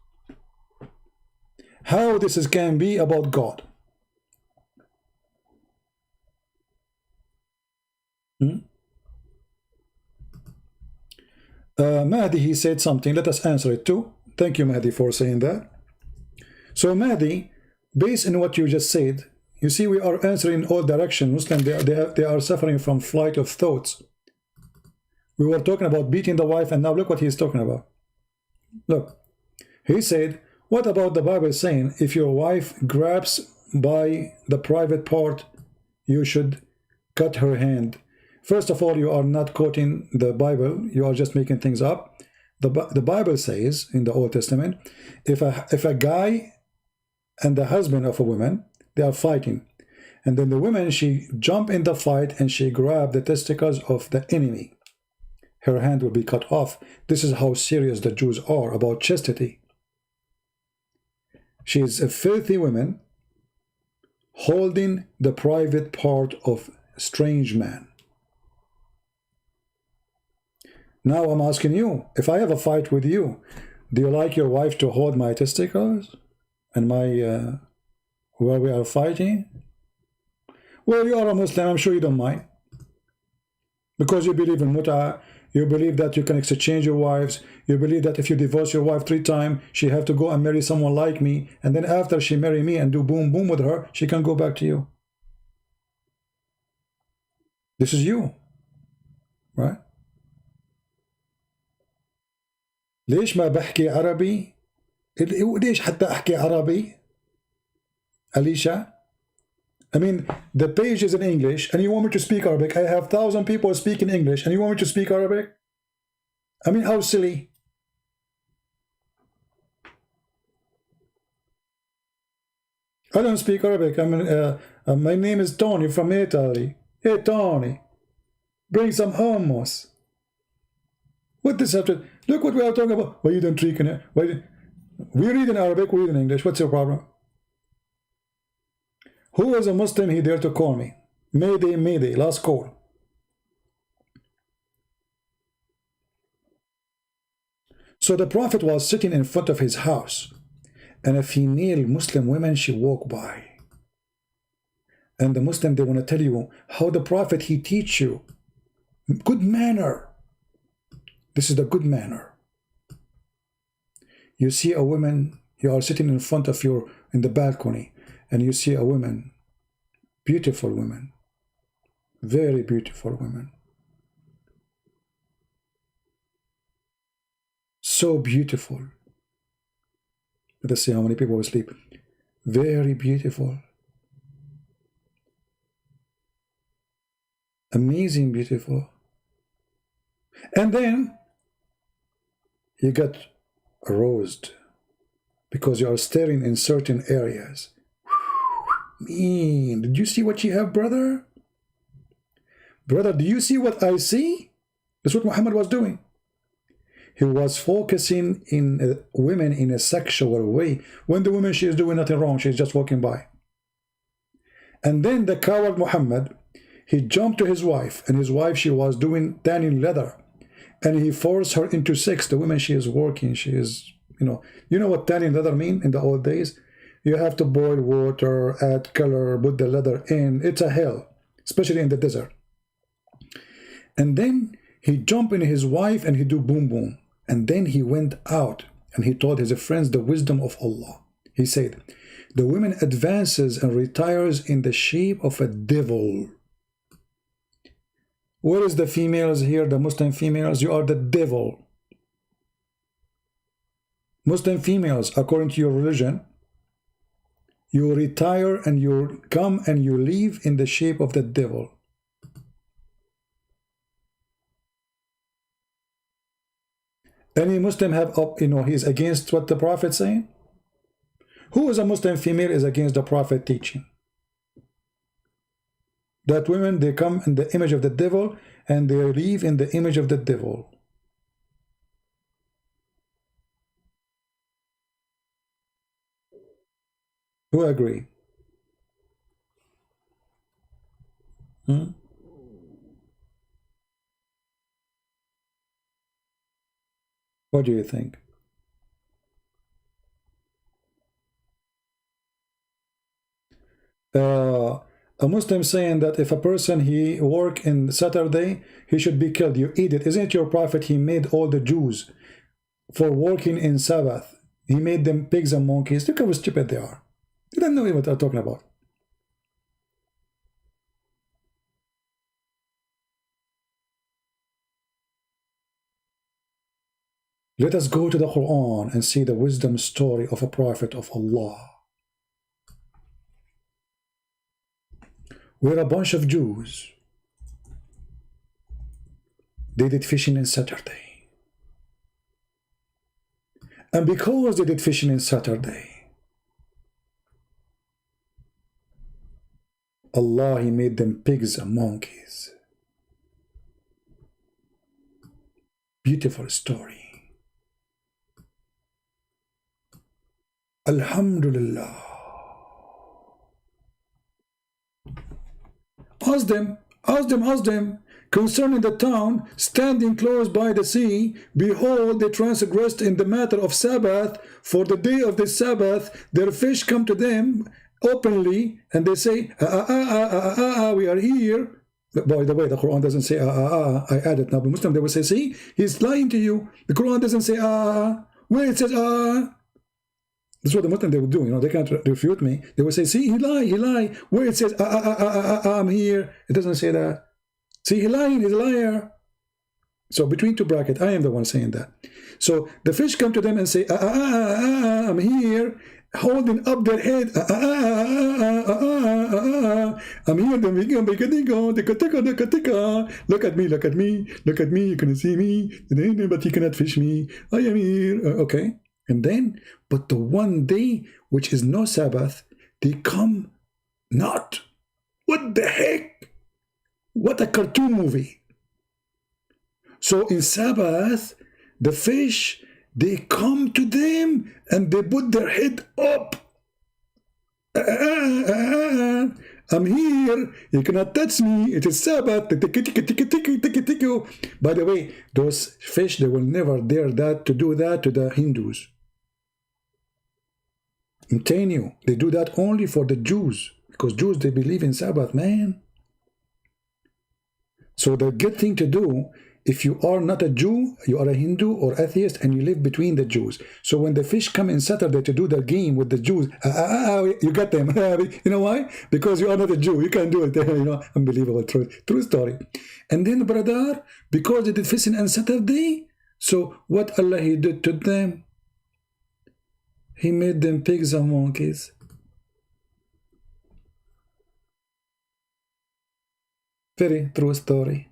How this can be about God? Mahdi, he said something. Let us answer it too. Thank you, Mahdi, for saying that. So, Mahdi, based on what you just said, you see, we are answering all directions. Muslims, they are suffering from flight of thoughts. We were talking about beating the wife, and now look what he's talking about. Look, he said, what about the Bible saying, if your wife grabs by the private part, you should cut her hand? First of all, you are not quoting the Bible. You are just making things up. The Bible says in the Old Testament, if a guy and the husband of a woman, they are fighting, and then the woman, she jump in the fight and she grab the testicles of the enemy, her hand will be cut off. This is how serious the Jews are about chastity. She is a filthy woman holding the private part of a strange man. Now I'm asking you, if I have a fight with you, do you like your wife to hold my testicles and my where we are fighting? Well, you are a Muslim, I'm sure you don't mind, because you believe in mut'ah. You believe that you can exchange your wives. You believe that if you divorce your wife 3 times, she have to go and marry someone like me, and then after she marry me and do boom boom with her, she can go back to you. This is you, right? ليش ما بحكي عربي؟ ليش حتى أحكي عربي؟ Alicia? I mean, the page is in English, and you want me to speak Arabic. I have 1,000 people speaking English, and you want me to speak Arabic? I mean, how silly. I don't speak Arabic. I mean, my name is Tony from Italy. Hey, Tony, bring some hummus. What this have to... Look what we are talking about. Why you don't speak in it? We read in Arabic, we read in English. What's your problem? Who is a Muslim he dare to call me? Mayday, Mayday, last call. So the Prophet was sitting in front of his house, and a female Muslim woman, she walked by. And the Muslim, they want to tell you how the Prophet, he teach you good manner. This is the good manner. You see a woman, you are sitting in front of your, in the balcony, and you see a woman, beautiful woman, very beautiful woman. So beautiful. Let us see how many people will sleep. Very beautiful. Amazing beautiful. And then you get aroused because you are staring in certain areas. Man, did you see what you have, brother? Brother, do you see what I see? That's what Muhammad was doing. He was focusing in women in a sexual way. When the woman, she is doing nothing wrong, she's just walking by. And then the coward Muhammad, he jumped to his wife, and his wife, she was doing tanning leather, and he forced her into sex. The woman, she is working, she is, you know what tanning leather mean in the old days? You have to boil water, add color, put the leather in. It's a hell, especially in the desert. And then he jumped in his wife and he do boom boom. And then he went out and he told his friends the wisdom of Allah. He said, the woman advances and retires in the shape of a devil. Where is the females here, the Muslim females? You are the devil. Muslim females, according to your religion, you retire and you come and you leave in the shape of the devil. Any Muslim have up, he's against what the Prophet saying? Who is a Muslim female is against the Prophet teaching? That women, they come in the image of the devil and they leave in the image of the devil. Who agree? What do you think? A Muslim saying that if a person he work in Saturday, he should be killed. You eat it. Isn't it your Prophet? He made all the Jews for working in Sabbath. He made them pigs and monkeys. Look how stupid they are. They don't know what they're talking about. Let us go to the Quran and see the wisdom story of a prophet of Allah. We're a bunch of Jews. They did fishing on Saturday. And because they did fishing on Saturday, Allah, He made them pigs and monkeys. Beautiful story. Alhamdulillah. Ask them, concerning the town, standing close by the sea, behold, they transgressed in the matter of Sabbath, for the day of the Sabbath, their fish come to them openly, and they say, we are here. But by the way, the Quran doesn't say, I added now, but Muslim, they will say, see, he's lying to you. The Quran doesn't say, where it says, That's what the Muslim they would do, they can't refute me. They would say, see, he lie. Where it says, I'm here, it doesn't say that. See, he's a liar. So between two brackets, I am the one saying that. So the fish come to them and say, I'm here, holding up their head, I'm here, look at me, you can see me, but you cannot fish me, I am here, okay. And then, but the one day, which is no Sabbath, they come not. What the heck? What a cartoon movie. So in Sabbath, the fish, they come to them and they put their head up. I'm here, you cannot touch me, it is Sabbath. By the way, those fish, they will never dare to do that to the Hindus. I'm telling you, they do that only for the Jews. Because Jews, they believe in Sabbath, man. So the good thing to do, if you are not a Jew, you are a Hindu or atheist, and you live between the Jews. So when the fish come in Saturday to do their game with the Jews, you got them. You know why? Because you are not a Jew. You can't do it. You know, unbelievable, true story. And then, brother, because they did fishing on Saturday, so what Allah He did to them? He made them pigs and monkeys. Very true story.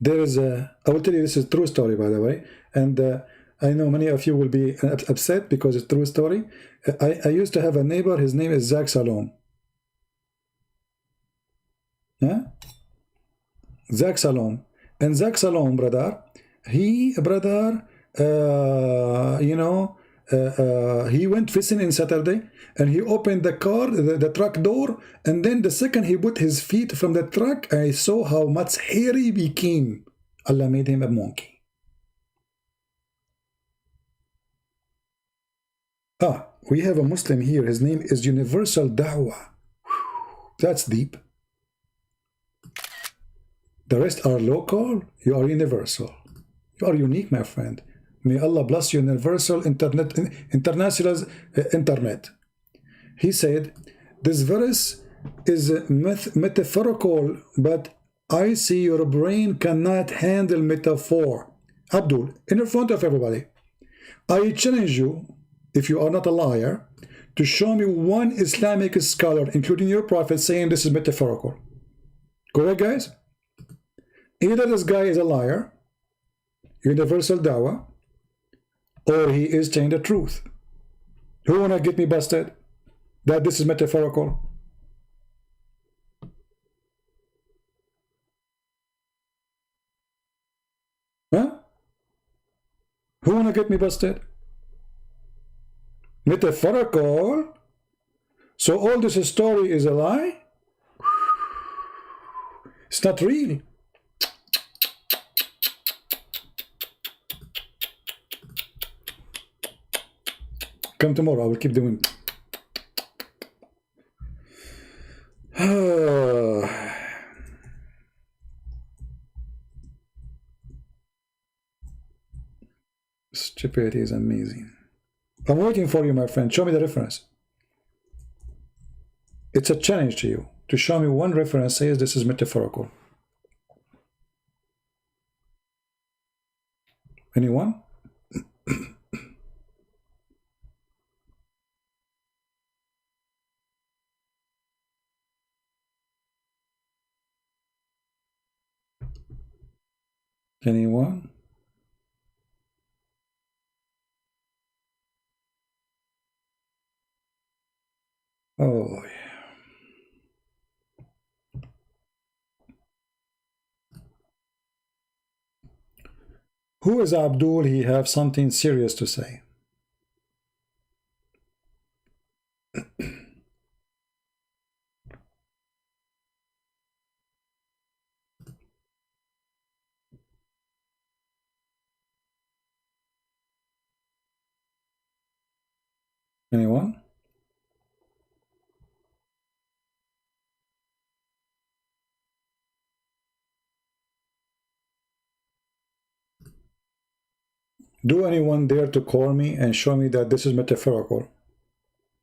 There is a, I will tell you, this is a true story, by the way, and I know many of you will be upset because it's a true story. I used to have a neighbor, his name is Zach Salom. Yeah? Zach Salom. And Zach Salom, brother, he went fishing in Saturday, and he opened the car, the truck door, and then the second he put his feet from the truck, I saw how much hairy he became. Allah made him a monkey. We have a Muslim here. His name is Universal Dawah. That's deep. The rest are local. You are universal. You are unique, my friend. May Allah bless you, universal international internet. He said, this verse is metaphorical, but I see your brain cannot handle metaphor. Abdul, in front of everybody, I challenge you, if you are not a liar, to show me one Islamic scholar, including your prophet, saying this is metaphorical. Correct, guys? Either this guy is a liar, universal dawah, or he is telling the truth. Who wanna get me busted that this is metaphorical? Huh? Who wanna get me busted? Metaphorical? So all this story is a lie? It's not real. Come tomorrow, I will keep doing. Stupidity is amazing. I'm waiting for you, my friend. Show me the reference. It's a challenge to you to show me one reference says this is metaphorical. Anyone? Anyone? Oh, yeah. Who is Abdul? He have something serious to say. Anyone? Do anyone dare to call me and show me that this is metaphorical?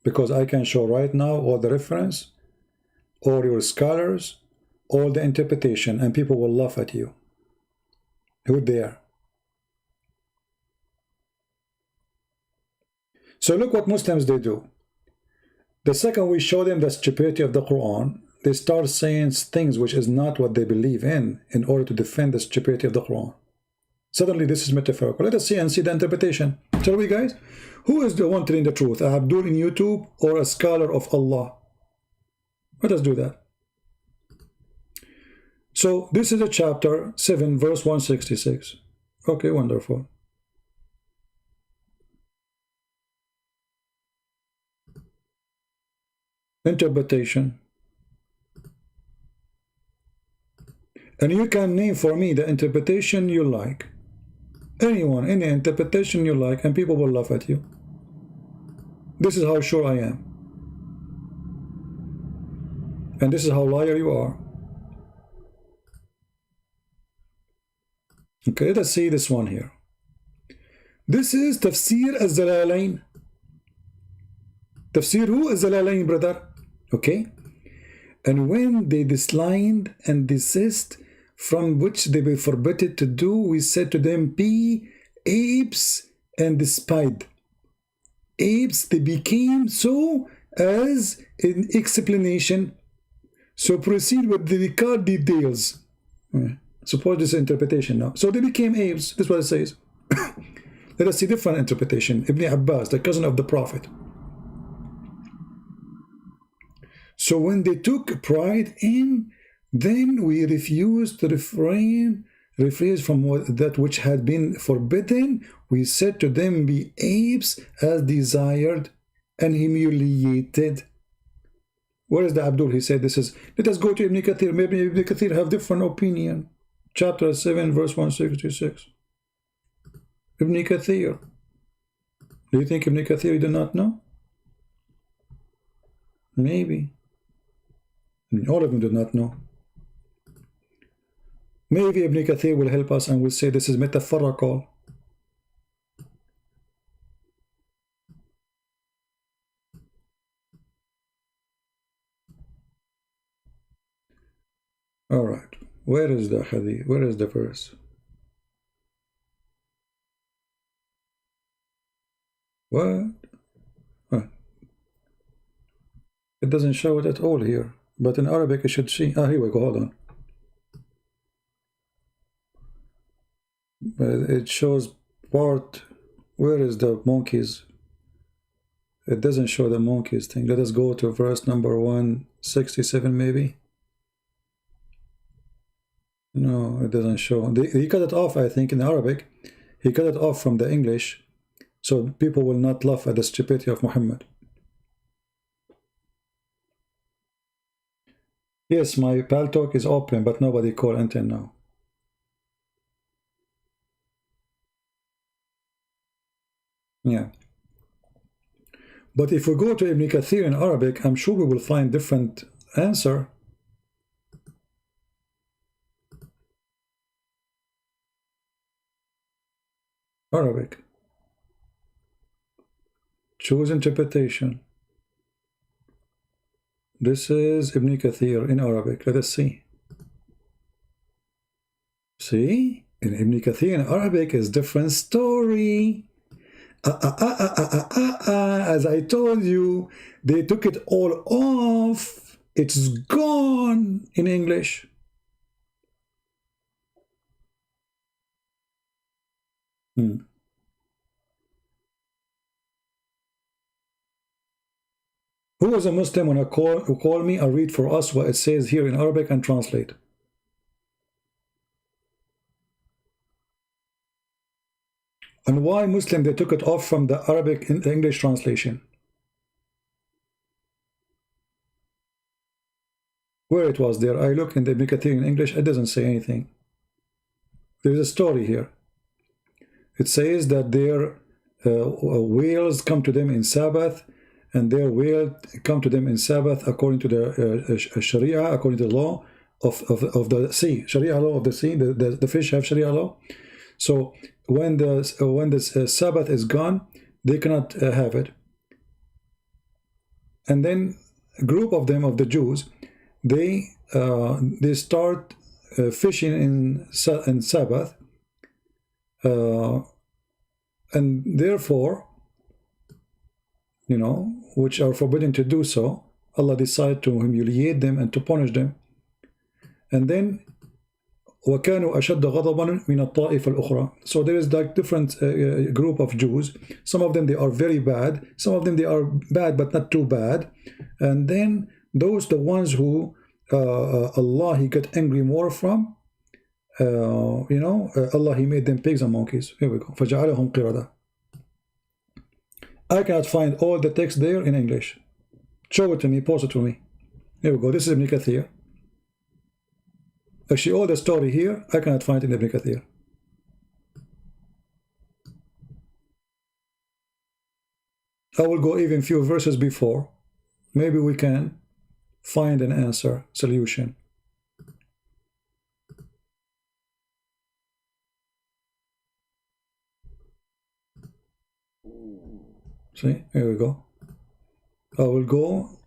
Because I can show right now all the reference, all your scholars, all the interpretation, and people will laugh at you. Who dare? So look what Muslims they do. The second we show them the stupidity of the Quran, they start saying things which is not what they believe in order to defend the stupidity of the Quran. Suddenly this is metaphorical. Let us see and see the interpretation. Shall we, guys? Who is the one telling the truth? Abdul in YouTube or a scholar of Allah? Let us do that. So this is a chapter 7 verse 166. Okay, wonderful. Interpretation. And you can name for me the interpretation you like. Anyone, any interpretation you like, and people will laugh at you. This is how sure I am. And this is how liar you are. Okay, let us see this one here. This is Tafsir al-Zalalain. Tafsir who? Al-Zalalain, brother. Okay. And when they dislined and desist from which they were forbidden to do, we said to them, be apes and despite. Apes, they became so as an explanation. So proceed with the record details. Suppose this is interpretation now. So they became apes. That's what it says. Let us see different interpretation. Ibn Abbas, the cousin of the Prophet. So when they took pride in, then we refused to refrain from that which had been forbidden. We said to them, be apes as desired and humiliated. Where is the Abdul? He said this is, let us go to Ibn Kathir. Maybe Ibn Kathir have different opinion. Chapter 7, verse 166. Ibn Kathir. Do you think Ibn Kathir did not know? Maybe. All of them did not know. Maybe Ibn Kathir will help us and will say this is metaphorical. All right. Where is the hadith? Where is the verse? What? Oh. It doesn't show it at all here. But in Arabic it should see. Ah, here we go. Hold on. It shows part. Where is the monkeys? It doesn't show the monkeys thing. Let us go to verse number 167 maybe. No, it doesn't show. He cut it off, I think, in Arabic. He cut it off from the English, so people will not laugh at the stupidity of Muhammad. Yes, my PalTalk is open, but nobody call until now. Yeah. But if we go to Ibn Kathir in Arabic, I'm sure we will find different answer. Arabic. Choose interpretation. This is Ibn Kathir in Arabic. Let us see. See? In Ibn Kathir in Arabic is different story. As I told you, they took it all off. It's gone in English. Who was a Muslim when who call me? I'll read for us what it says here in Arabic and translate. And why Muslim they took it off from the Arabic in the English translation? Where it was there? I look in the Ibn Kathir in English, it doesn't say anything. There's a story here. It says that their whales come to them in Sabbath, and their whale come to them in Sabbath according to the Sharia, according to the law of the sea, Sharia law of the sea. The fish have Sharia law. So when the Sabbath is gone, they cannot have it. And then a group of them, of the Jews, they start fishing in Sabbath, and therefore, you know, which are forbidden to do so, Allah decided to humiliate them and to punish them. And then وَكَانُوا أَشَدَّ غَضَبًا مِنَ الطَّائِفَ الْأُخْرَى. So there is like different group of Jews. Some of them they are very bad. Some of them they are bad but not too bad. And then those the ones who Allah He got angry more from, you know, Allah He made them pigs and monkeys. Here we go. فَجَعَلَهُمْ قِرَدًا. I cannot find all the text there in English. Show it to me, post it to me. Here we go. This is Ibn Kathir. Actually, all the story here, I cannot find it in Ibn Kathir. I will go even few verses before. Maybe we can find an answer, solution. See, here we go. I will go.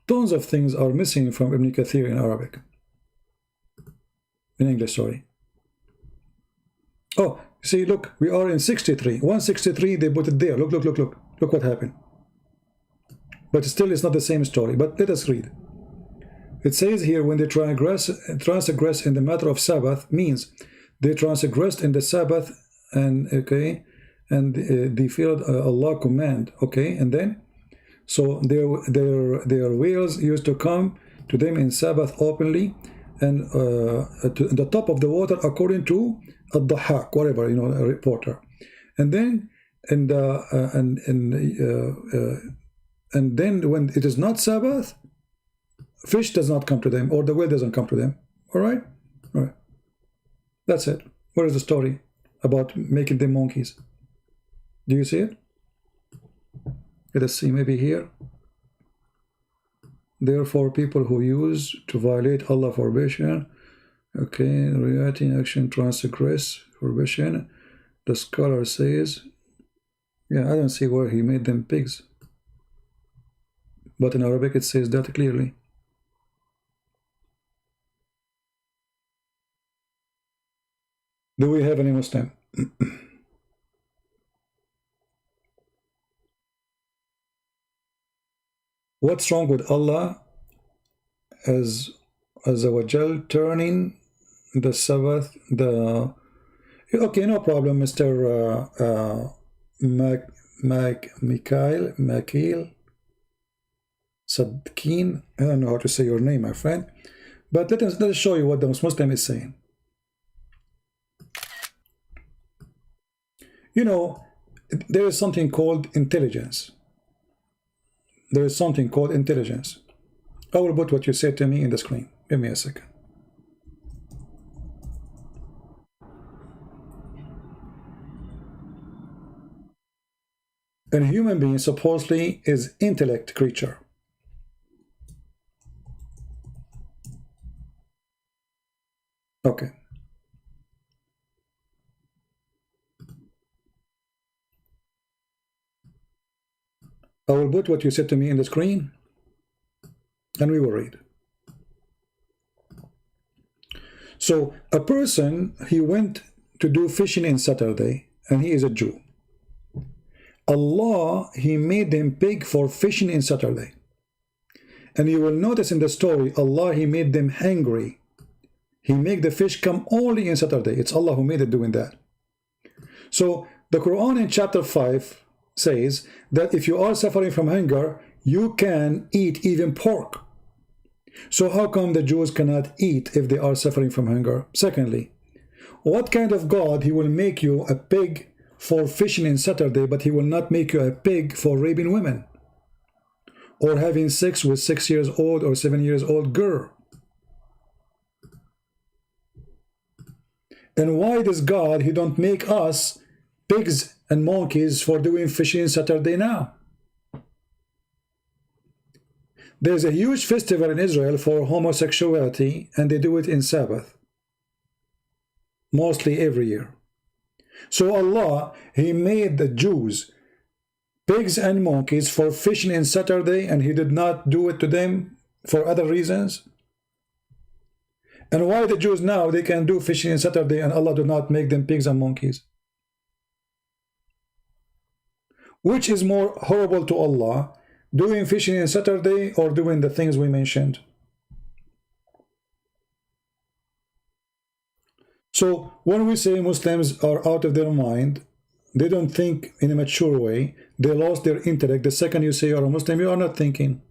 Tons of things are missing from Ibn Kathir in Arabic. In English, sorry. Oh, see, look, we are in 63. 163, they put it there. Look, look, look, look. Look what happened. But still, it's not the same story. But let us read. It says here, when they transgress in the matter of Sabbath, means they transgressed in the Sabbath, and okay, and they failed Allah command, okay, and then so their whales used to come to them in Sabbath openly, and to the top of the water, according to Ad-Dahhak, whatever, you know, a reporter, and then and then when it is not Sabbath, fish does not come to them, or the whale doesn't come to them. All right, all right. That's it. Where is the story about making them monkeys? Do you see it? Let us see, maybe here. Therefore, people who use to violate Allah forbidden, okay, reacting action transgress forbidden. The scholar says, yeah, I don't see where he made them pigs. But in Arabic it says that clearly. Do we have any Muslim? What's wrong with Allah as Azawajal turning the Sabbath, the... Okay, no problem, Mr. Mikhail Sadkin. I don't know how to say your name, my friend. But let us show you what the Muslim is saying. You know, there is something called intelligence. There is something called intelligence. I will put what you said to me in the screen. Give me a second. A human being supposedly is intellect creature. Okay. I will put what you said to me in the screen, and we will read. So a person, he went to do fishing in Saturday, and he is a Jew. Allah, he made them pig for fishing in Saturday. And you will notice in the story, Allah, he made them hungry. He made the fish come only in Saturday. It's Allah who made it doing that. So the Quran in chapter 5 says that if you are suffering from hunger, you can eat even pork. So how come the Jews cannot eat if they are suffering from hunger? Secondly, what kind of God he will make you a pig for fishing in Saturday, but he will not make you a pig for raping women or having sex with 6 years old or 7 years old girl? And why does God, he don't make us pigs and monkeys for doing fishing Saturday now? There's a huge festival in Israel for homosexuality, and they do it in Sabbath, mostly every year. So Allah, he made the Jews pigs and monkeys for fishing in Saturday, and he did not do it to them for other reasons. And why the Jews now, they can do fishing in Saturday, and Allah do not make them pigs and monkeys? Which is more horrible to Allah, doing fishing in Saturday or doing the things we mentioned? So when we say Muslims are out of their mind, they don't think in a mature way, they lost their intellect. The second you say you're a Muslim, you are not thinking.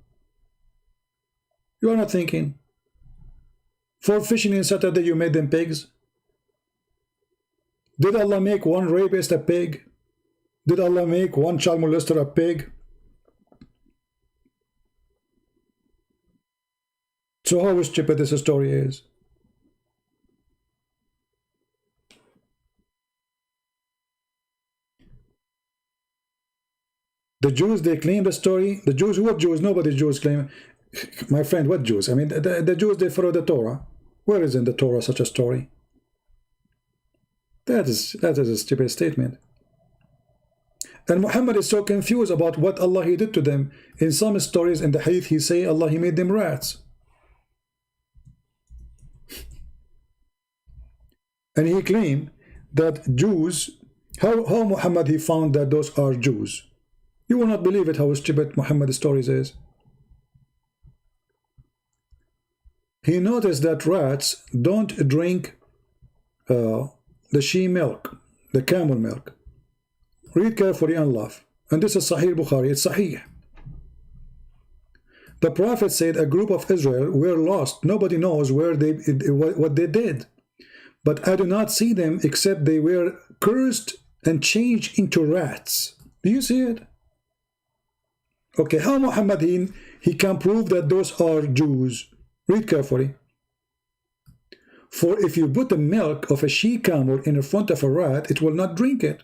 You are not thinking. For fishing in Saturday, you made them pigs. Did Allah make one rapist a pig? Did Allah make one child molester a pig? So how stupid this story is. The Jews, they claim the story. The Jews, what Jews? Nobody Jews claim. My friend, what Jews? I mean, the Jews, they follow the Torah. Where is in the Torah such a story? That is a stupid statement. And Muhammad is so confused about what Allah he did to them. In some stories in the hadith, he say Allah he made them rats. And he claimed that Jews, how Muhammad he found that those are Jews. You will not believe it how stupid Muhammad's stories is. He noticed that rats don't drink the she milk, the camel milk. Read carefully and laugh. And this is Sahih Bukhari, it's Sahih. The Prophet said a group of Israel were lost. Nobody knows where what they did. But I do not see them except they were cursed and changed into rats. Do you see it? Okay, how Muhammad he can prove that those are Jews? Read carefully. For if you put the milk of a she camel in front of a rat, it will not drink it.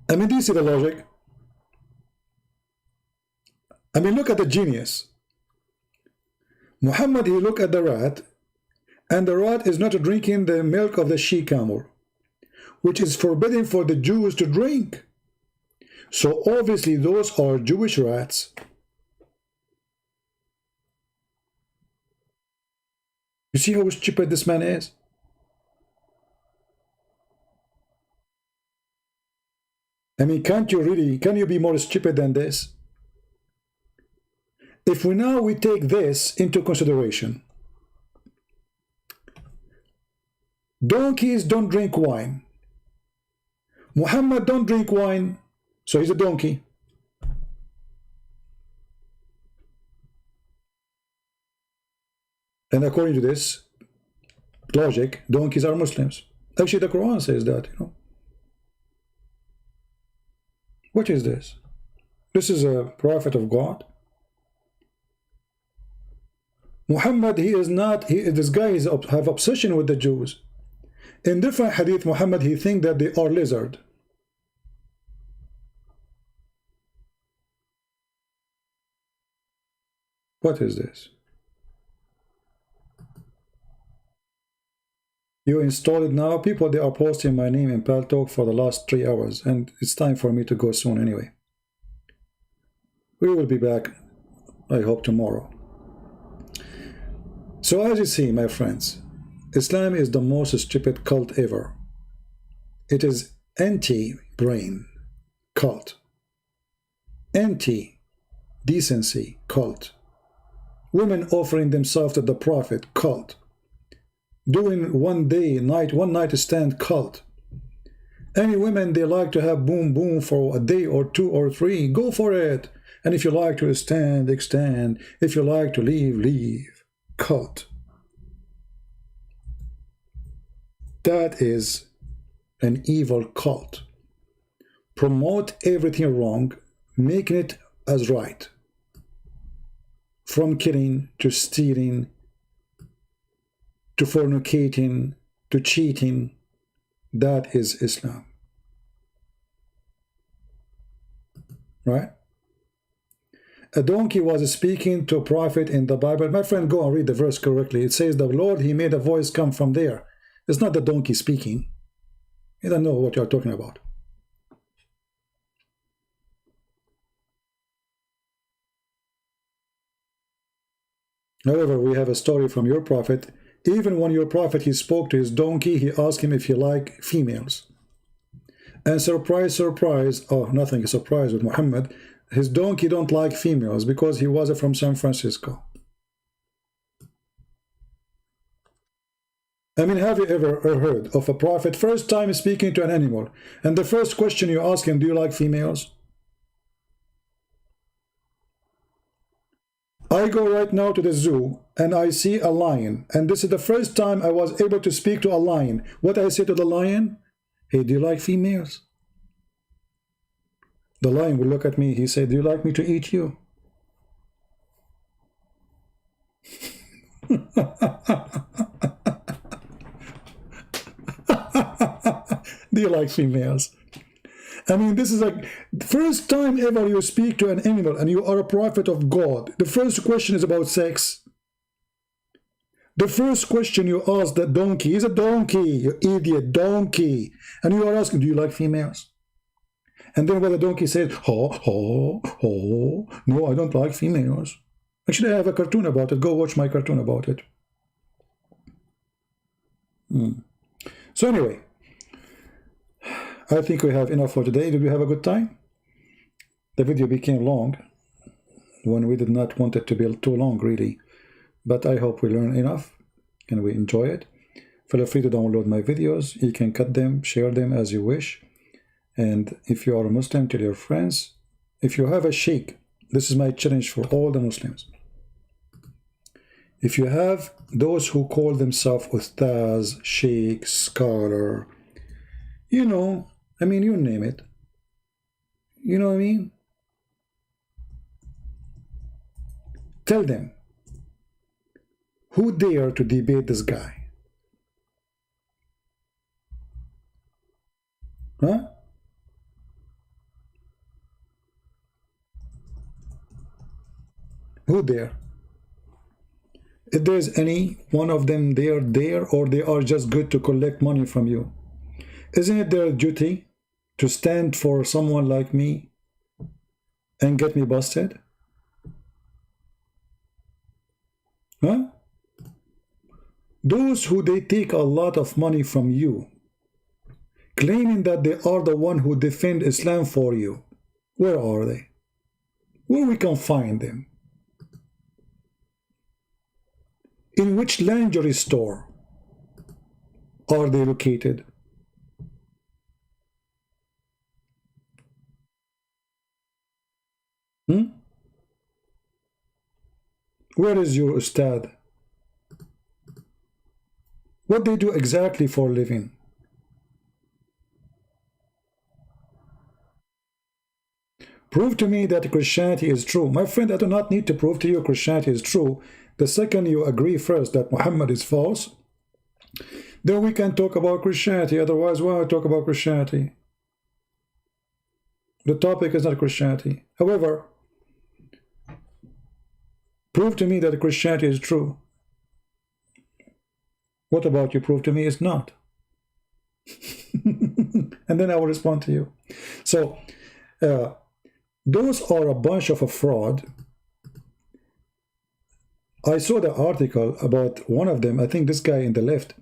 I mean, do you see the logic? I mean, look at the genius. Muhammad, he look at the rat, and the rat is not drinking the milk of the she camel, which is forbidden for the Jews to drink. So obviously those are Jewish rats. You see how stupid this man is? I mean, can you be more stupid than this? If we take this into consideration, donkeys don't drink wine. Muhammad don't drink wine, so he's a donkey. And according to this logic, donkeys are Muslims. Actually, the Quran says that, you know. What is this? This is a prophet of God. Muhammad, he is not, this guy is have obsession with the Jews. In different hadith, Muhammad, he think that they are lizard. What is this? You install it now. People, they are posting my name in PalTalk for the last 3 hours, and it's time for me to go soon anyway. We will be back, I hope, tomorrow. So as you see, my friends, Islam is the most stupid cult ever. It is anti-brain cult, anti-decency cult, women offering themselves to the Prophet cult, doing one night stand cult. Any women, they like to have boom boom for a day or 2 or 3, go for it. And if you like to extend, extend. If you like to leave, leave. Cult. That is an evil cult. Promote everything wrong, making it as right. From killing to stealing, to fornicating, to cheating. That is Islam. Right? A donkey was speaking to a prophet in the Bible. My friend, go and read the verse correctly. It says the Lord, he made a voice come from there. It's not the donkey speaking. You don't know what you're talking about. However, we have a story from your prophet. Even when your prophet, he spoke to his donkey, he asked him if he liked females. And surprise, surprise, oh, nothing is surprise with Muhammad. His donkey don't like females because he was from San Francisco. I mean, have you ever heard of a prophet first time speaking to an animal, and the first question you ask him, do you like females? I go right now to the zoo and I see a lion, and this is the first time I was able to speak to a lion. What I say to the lion? Hey, do you like females? The lion will look at me. He said, do you like me to eat you? Do you like females? I mean, this is like the first time ever you speak to an animal and you are a prophet of God. The first question is about sex. The first question you ask that donkey is a donkey, you idiot, donkey. And you are asking, do you like females? And then when the donkey says, no, I don't like females. Actually, I have a cartoon about it. Go watch my cartoon about it. So anyway, I think we have enough for today. Did we have a good time? The video became long when we did not want it to be too long, really. But I hope we learn enough and we enjoy it. Feel free to download my videos. You can cut them, share them as you wish. And if you are a Muslim, tell your friends. If you have a sheikh, this is my challenge for all the Muslims. If you have those who call themselves ustaz, sheikh, scholar, you know, I mean, you name it. You know what I mean? Tell them, who dare to debate this guy? Huh? Who dare? If there's any one of them they are there, or they are just good to collect money from you, isn't it their duty to stand for someone like me and get me busted? Huh? Those who they take a lot of money from you, claiming that they are the one who defend Islam for you, where are they? Where we can find them? In which lingerie store are they located? Where is your ustad? What they do exactly for a living? Prove to me that Christianity is true. My friend, I do not need to prove to you Christianity is true. The second you agree first that Muhammad is false, then we can talk about Christianity. Otherwise, why don't we talk about Christianity? The topic is not Christianity. However, prove to me that Christianity is true. What about you? Prove to me it's not. And then I will respond to you. So, those are a bunch of a fraud. I saw the article about one of them. I think this guy in the left,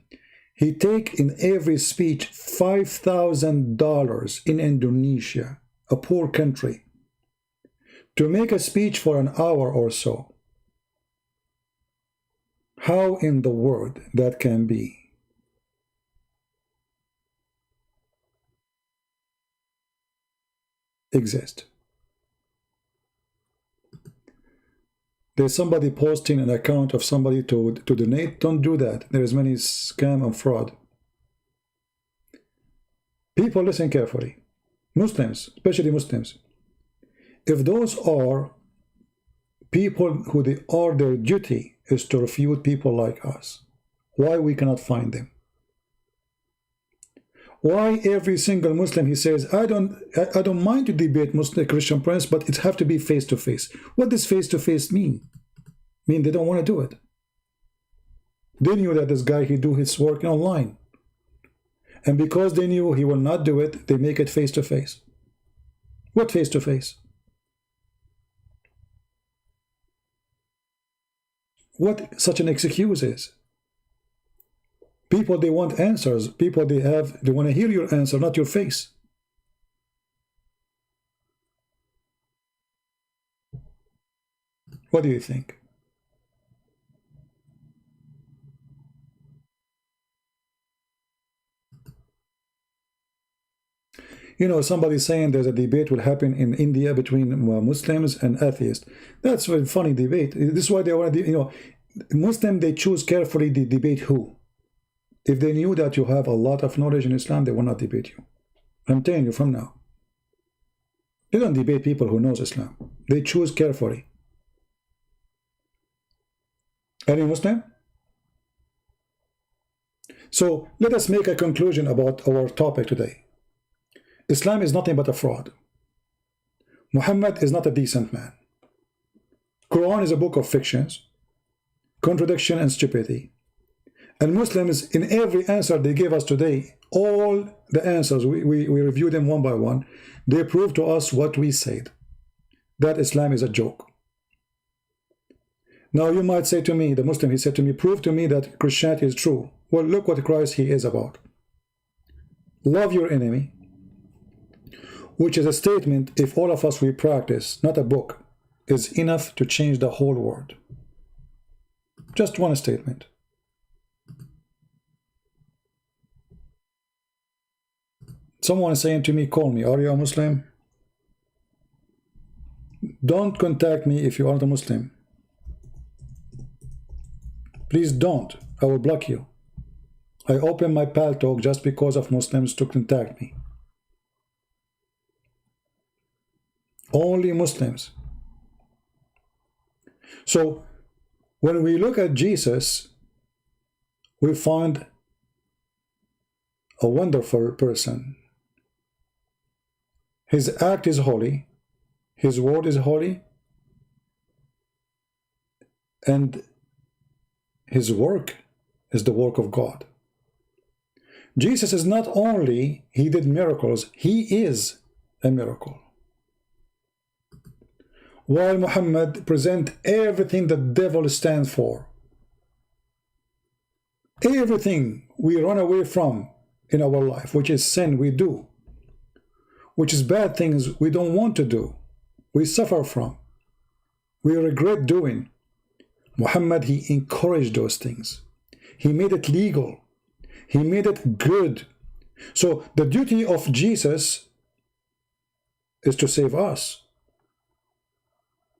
he take in every speech $5,000 in Indonesia, a poor country, to make a speech for an hour or so. How in the world that can be? Exist. There's somebody posting an account of somebody to donate. Don't do that. There is many scam and fraud. People, listen carefully. Muslims, especially Muslims. If those are people who they are, their duty is to refute people like us, why we cannot find them? Why every single Muslim, he says, I don't mind to debate Muslim Christian friends, but it have to be face to face. What does face to face mean? Mean they don't want to do it. They knew that this guy, he do his work online, and because they knew he will not do it, they make it face to face. What face to face? What such an excuse is? People, they want answers. People, they want to hear your answer, not your face. What do you think? You know, somebody saying there's a debate will happen in India between Muslims and atheists. That's a funny debate. This is why they want to, you know, Muslim, they choose carefully the debate who. If they knew that you have a lot of knowledge in Islam, they will not debate you. I'm telling you from now. They don't debate people who knows Islam. They choose carefully. Any Muslim? So let us make a conclusion about our topic today. Islam is nothing but a fraud. Muhammad is not a decent man. Quran is a book of fictions, contradiction and stupidity. And Muslims, in every answer they gave us today, all the answers, we review them one by one, they prove to us what we said, that Islam is a joke. Now you might say to me, the Muslim, he said to me, prove to me that Christianity is true. Well, look what Christ he is about. Love your enemy, which is a statement, if all of us we practice, not a book, is enough to change the whole world. Just one statement. Someone is saying to me, call me, are you a Muslim? Don't contact me if you aren't a Muslim. Please don't. I will block you. I open my PalTalk just because of Muslims to contact me. Only Muslims. So when we look at Jesus, we find a wonderful person. His act is holy, his word is holy, and his work is the work of God. Jesus is not only, he did miracles, he is a miracle. While Muhammad present everything the devil stands for. Everything we run away from in our life, which is sin we do, which is bad things we don't want to do, we suffer from, we regret doing. Muhammad, he encouraged those things. He made it legal. He made it good. So the duty of Jesus is to save us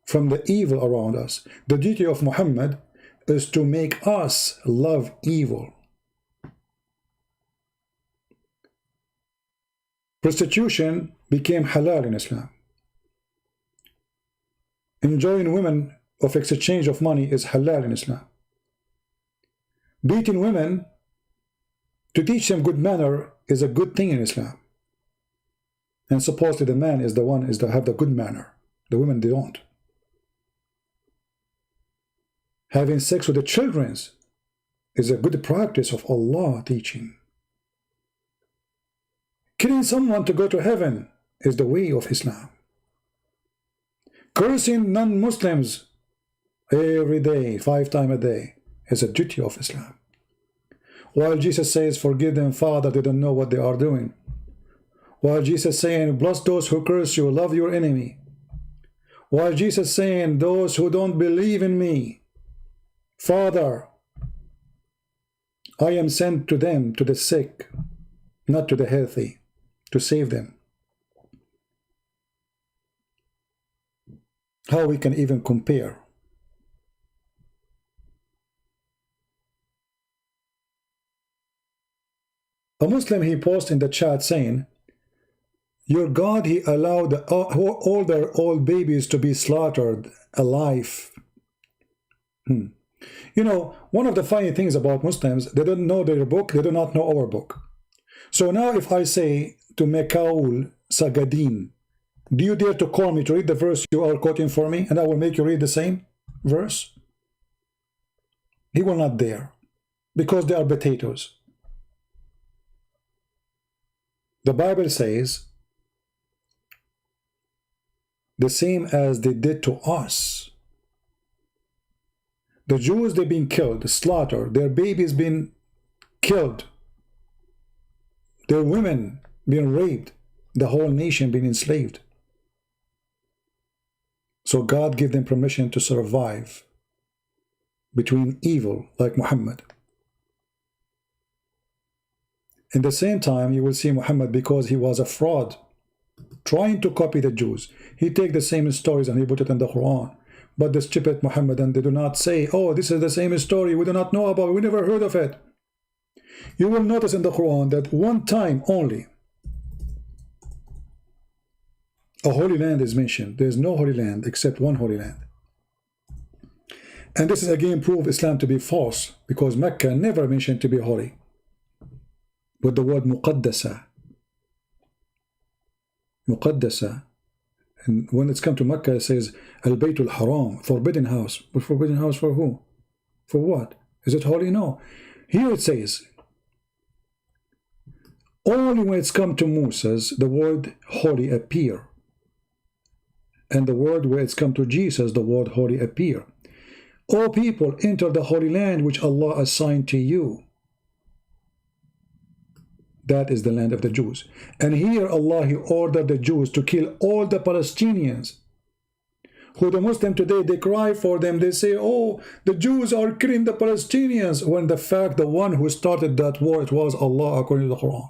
from the evil around us. The duty of Muhammad is to make us love evil. Prostitution became halal in Islam. Enjoying women of exchange of money is halal in Islam. Beating women to teach them good manner is a good thing in Islam. And supposedly the man is the one is to have the good manner. The women, they don't. Having sex with the children is a good practice of Allah teaching. Killing someone to go to heaven is the way of Islam. Cursing non-Muslims every day, 5 times a day, is a duty of Islam. While Jesus says, forgive them, Father, they don't know what they are doing. While Jesus saying, bless those who curse you, love your enemy. While Jesus saying, those who don't believe in me, Father, I am sent to them, to the sick, not to the healthy, to save them. How we can even compare? A Muslim, he posted in the chat saying, your God, he allowed all their old babies to be slaughtered alive. You know, one of the funny things about Muslims, they don't know their book, they do not know our book. So now if I say to Mekaul Sagadin, do you dare to call me to read the verse you are quoting for me, and I will make you read the same verse? He will not dare, because they are potatoes. The Bible says the same as they did to us. The Jews, they've been killed, slaughtered, their babies been killed, their women been raped, the whole nation been enslaved. So God gave them permission to survive between evil like Muhammad. In the same time, you will see Muhammad, because he was a fraud, trying to copy the Jews. He take the same stories and he put it in the Quran. But the stupid Muhammadan, they do not say, oh, this is the same story, we do not know about it, we never heard of it. You will notice in the Quran that one time only a holy land is mentioned. There is no holy land except one holy land. And this is again proof Islam to be false, because Mecca never mentioned to be holy with the word muqaddasa. Muqaddasa. And when it's come to Mecca, it says al-baytul haram, forbidden house. But forbidden house for who? For what? Is it holy? No. Here it says only when it's come to Moses the word holy appear, and the word where it's come to Jesus the word holy appear. All people enter the holy land which Allah assigned to you. That is the land of the Jews. And here Allah, He ordered the Jews to kill all the Palestinians, who the Muslim today, they cry for them. They say, oh, the Jews are killing the Palestinians, when the fact the one who started that war, it was Allah, according to the Quran.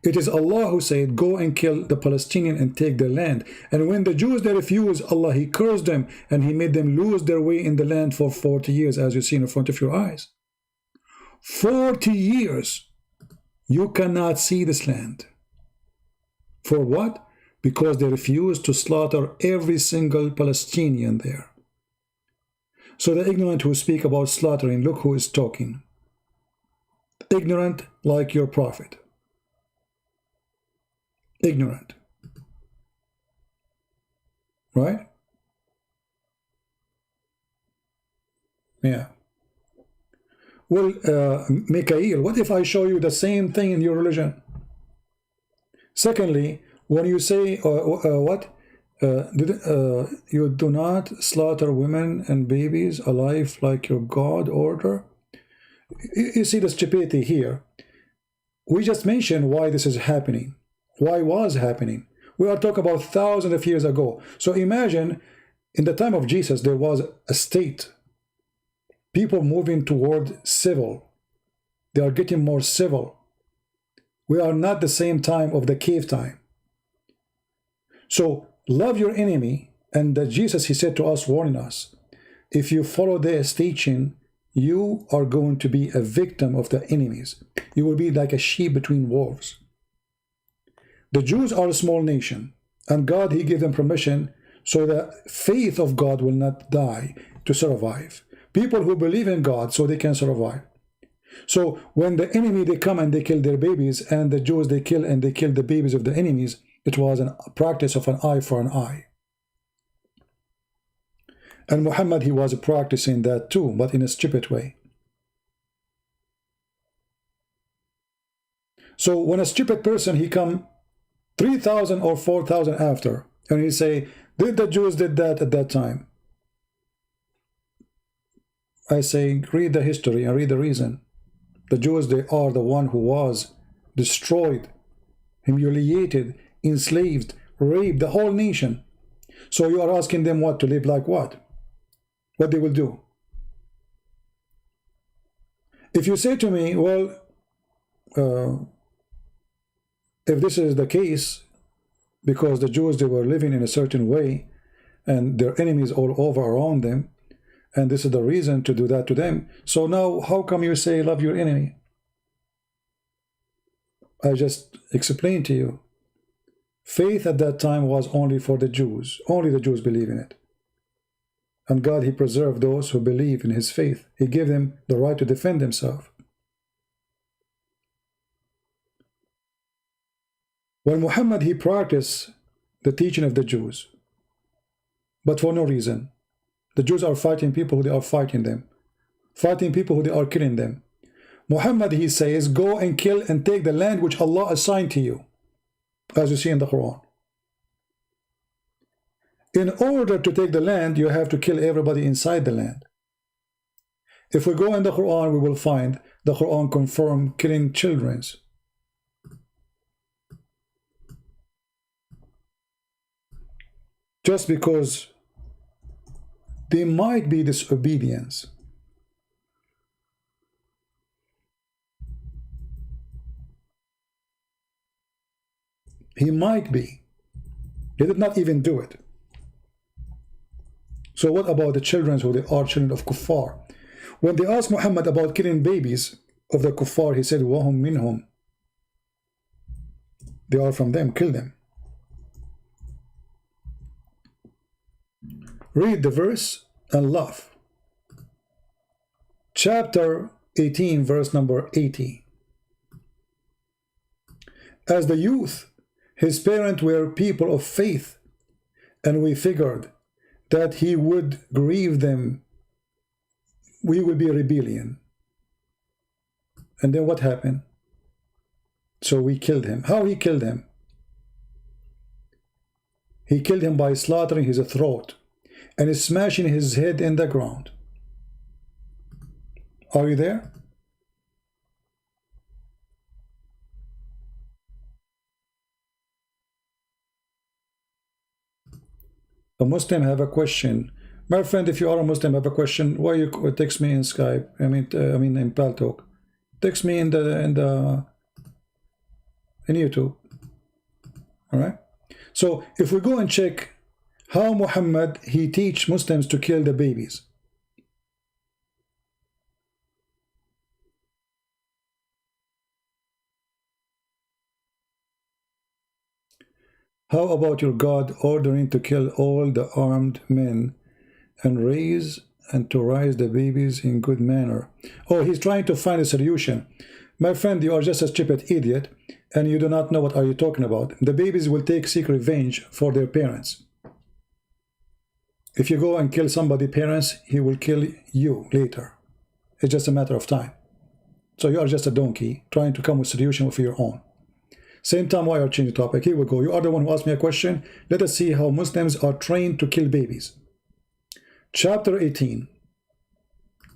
It is Allah who said, go and kill the Palestinian and take their land. And when the Jews, they refused, Allah, He cursed them and He made them lose their way in the land for 40 years, as you see in front of your eyes. 40 years. You cannot see this land. For what? Because they refused to slaughter every single Palestinian there. So the ignorant who speak about slaughtering, look who is talking. Ignorant like your prophet. Ignorant. Right? Yeah. Well, Mikhail, what if I show you the same thing in your religion? Secondly, when you say, you do not slaughter women and babies alive like your God order? You see the stupidity here. We just mentioned why this is happening. Why was happening? We are talking about thousands of years ago. So imagine, in the time of Jesus, there was a state. People moving toward civil. They are getting more civil. We are not the same time of the cave time. So love your enemy, and that Jesus, He said to us, warning us, if you follow this teaching, you are going to be a victim of the enemies. You will be like a sheep between wolves. The Jews are a small nation, and God, He gave them permission so the faith of God will not die, to survive. People who believe in God so they can survive. So when the enemy, they come and they kill their babies, and the Jews, they kill the babies of the enemies, it was a practice of an eye for an eye. And Muhammad, he was practicing that too, but in a stupid way. So when a stupid person, he come 3,000 or 4,000 after, and he say, did the Jews did that at that time? I say, read the history and read the reason. The Jews, they are the one who was destroyed, humiliated, enslaved, raped, the whole nation. So you are asking them what, to live like what? What they will do? If you say to me, well, if this is the case, because the Jews, they were living in a certain way, and their enemies all over around them, and this is the reason to do that to them, so now how come you say love your enemy? I just explained to you. Faith at that time was only for the Jews. Only the Jews believe in it. And God, He preserved those who believe in His faith. He gave them the right to defend themselves. When Muhammad, he practiced the teaching of the Jews, but for no reason. The Jews are fighting people who they are fighting them, fighting people who they are killing them. Muhammad, he says, go and kill and take the land which Allah assigned to you, as you see in the Quran. In order to take the land, you have to kill everybody inside the land. If we go in the Quran, we will find the Quran confirm killing children. Just because there might be disobedience. He might be. He did not even do it. So what about the children who they are children of kuffar? When they asked Muhammad about killing babies of the kuffar, he said, وَهُمْ مِنْهُمْ. They are from them, kill them. Read the verse and laugh. Chapter 18, verse number 80. As the youth, his parents were people of faith, and we figured that he would grieve them. We would be a rebellion. And then what happened? So we killed him. How he killed him? He killed him by slaughtering his throat and smashing his head in the ground. Are you there? A Muslim have a question. My friend, if you are a Muslim, have a question, why you text me in Skype? I mean in PalTalk. Text me in YouTube. All right. So if we go and check how Muhammad he teach Muslims to kill the babies. How about your God ordering to kill all the armed men and to raise the babies in good manner? Oh, he's trying to find a solution. My friend, you are just a stupid idiot and you do not know what are you talking about. The babies will seek revenge for their parents. If you go and kill somebody's parents, he will kill you later. It's just a matter of time. So you are just a donkey trying to come with a solution of your own. Same time, why are changing the topic? Here we go. You are the one who asked me a question. Let us see how Muslims are trained to kill babies. Chapter 18.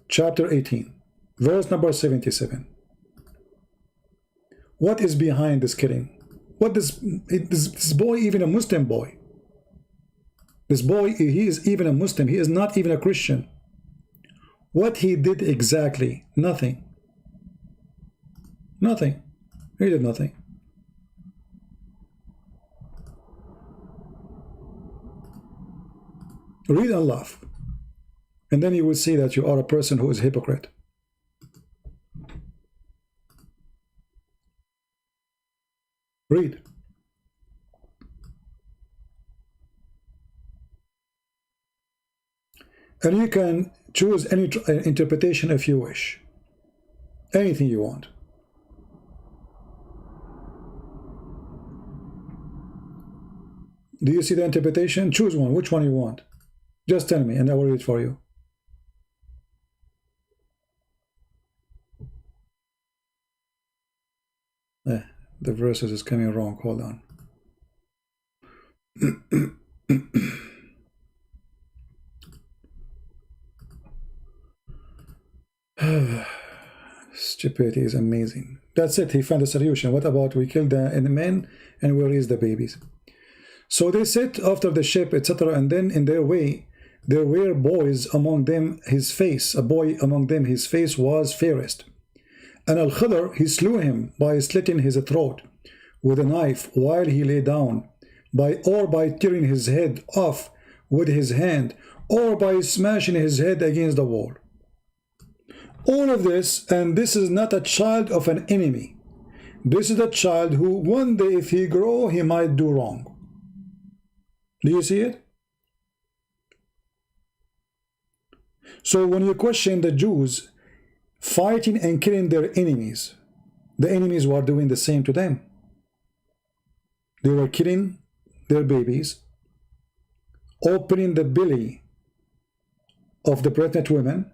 Chapter 18. Verse number 77. What is behind this killing? What is this boy, even a Muslim boy? This boy, he is even a Muslim. He is not even a Christian. What he did exactly? Nothing. Nothing. He did nothing. Read and laugh. And then you will see that you are a person who is a hypocrite. Read. And you can choose any interpretation if you wish. Anything you want. Do you see the interpretation? Choose one. Which one you want? Just tell me and I will read for you. The verses is coming wrong. Hold on. Stupidity is amazing. That's it. He found a solution. What about we kill the men and we raise the babies? So they sit after the ship, etc. And then in their way, there were boys among them, his face, a boy among them, his face was fairest. And Al-Khidr, he slew him by slitting his throat with a knife while he lay down, or by tearing his head off with his hand, or by smashing his head against the wall. All of this, and this is not a child of an enemy. This is a child who one day, if he grow, he might do wrong. Do you see it? So when you question the Jews fighting and killing their enemies, the enemies were doing the same to them. They were killing their babies, opening the belly of the pregnant women,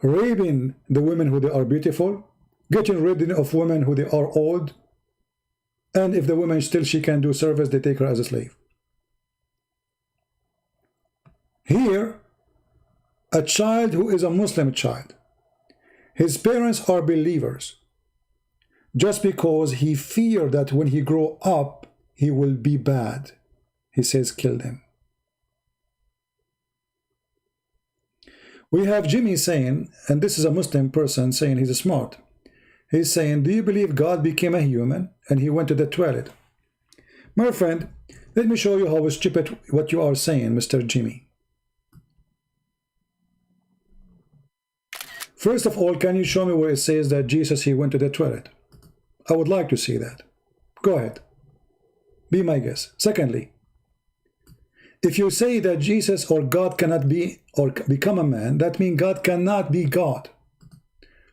raping the women who they are beautiful, getting rid of women who they are old, and if the woman still she can do service, they take her as a slave. Here, a child who is a Muslim child, his parents are believers, just because he feared that when he grow up, he will be bad. He says, kill them. We have Jimmy saying, and this is a Muslim person saying he's smart. He's saying, do you believe God became a human and he went to the toilet? My friend, let me show you how stupid what you are saying, Mr. Jimmy. First of all, can you show me where it says that Jesus, he went to the toilet? I would like to see that. Go ahead. Be my guest. Secondly, if you say that Jesus or God cannot be or become a man, that means God cannot be God.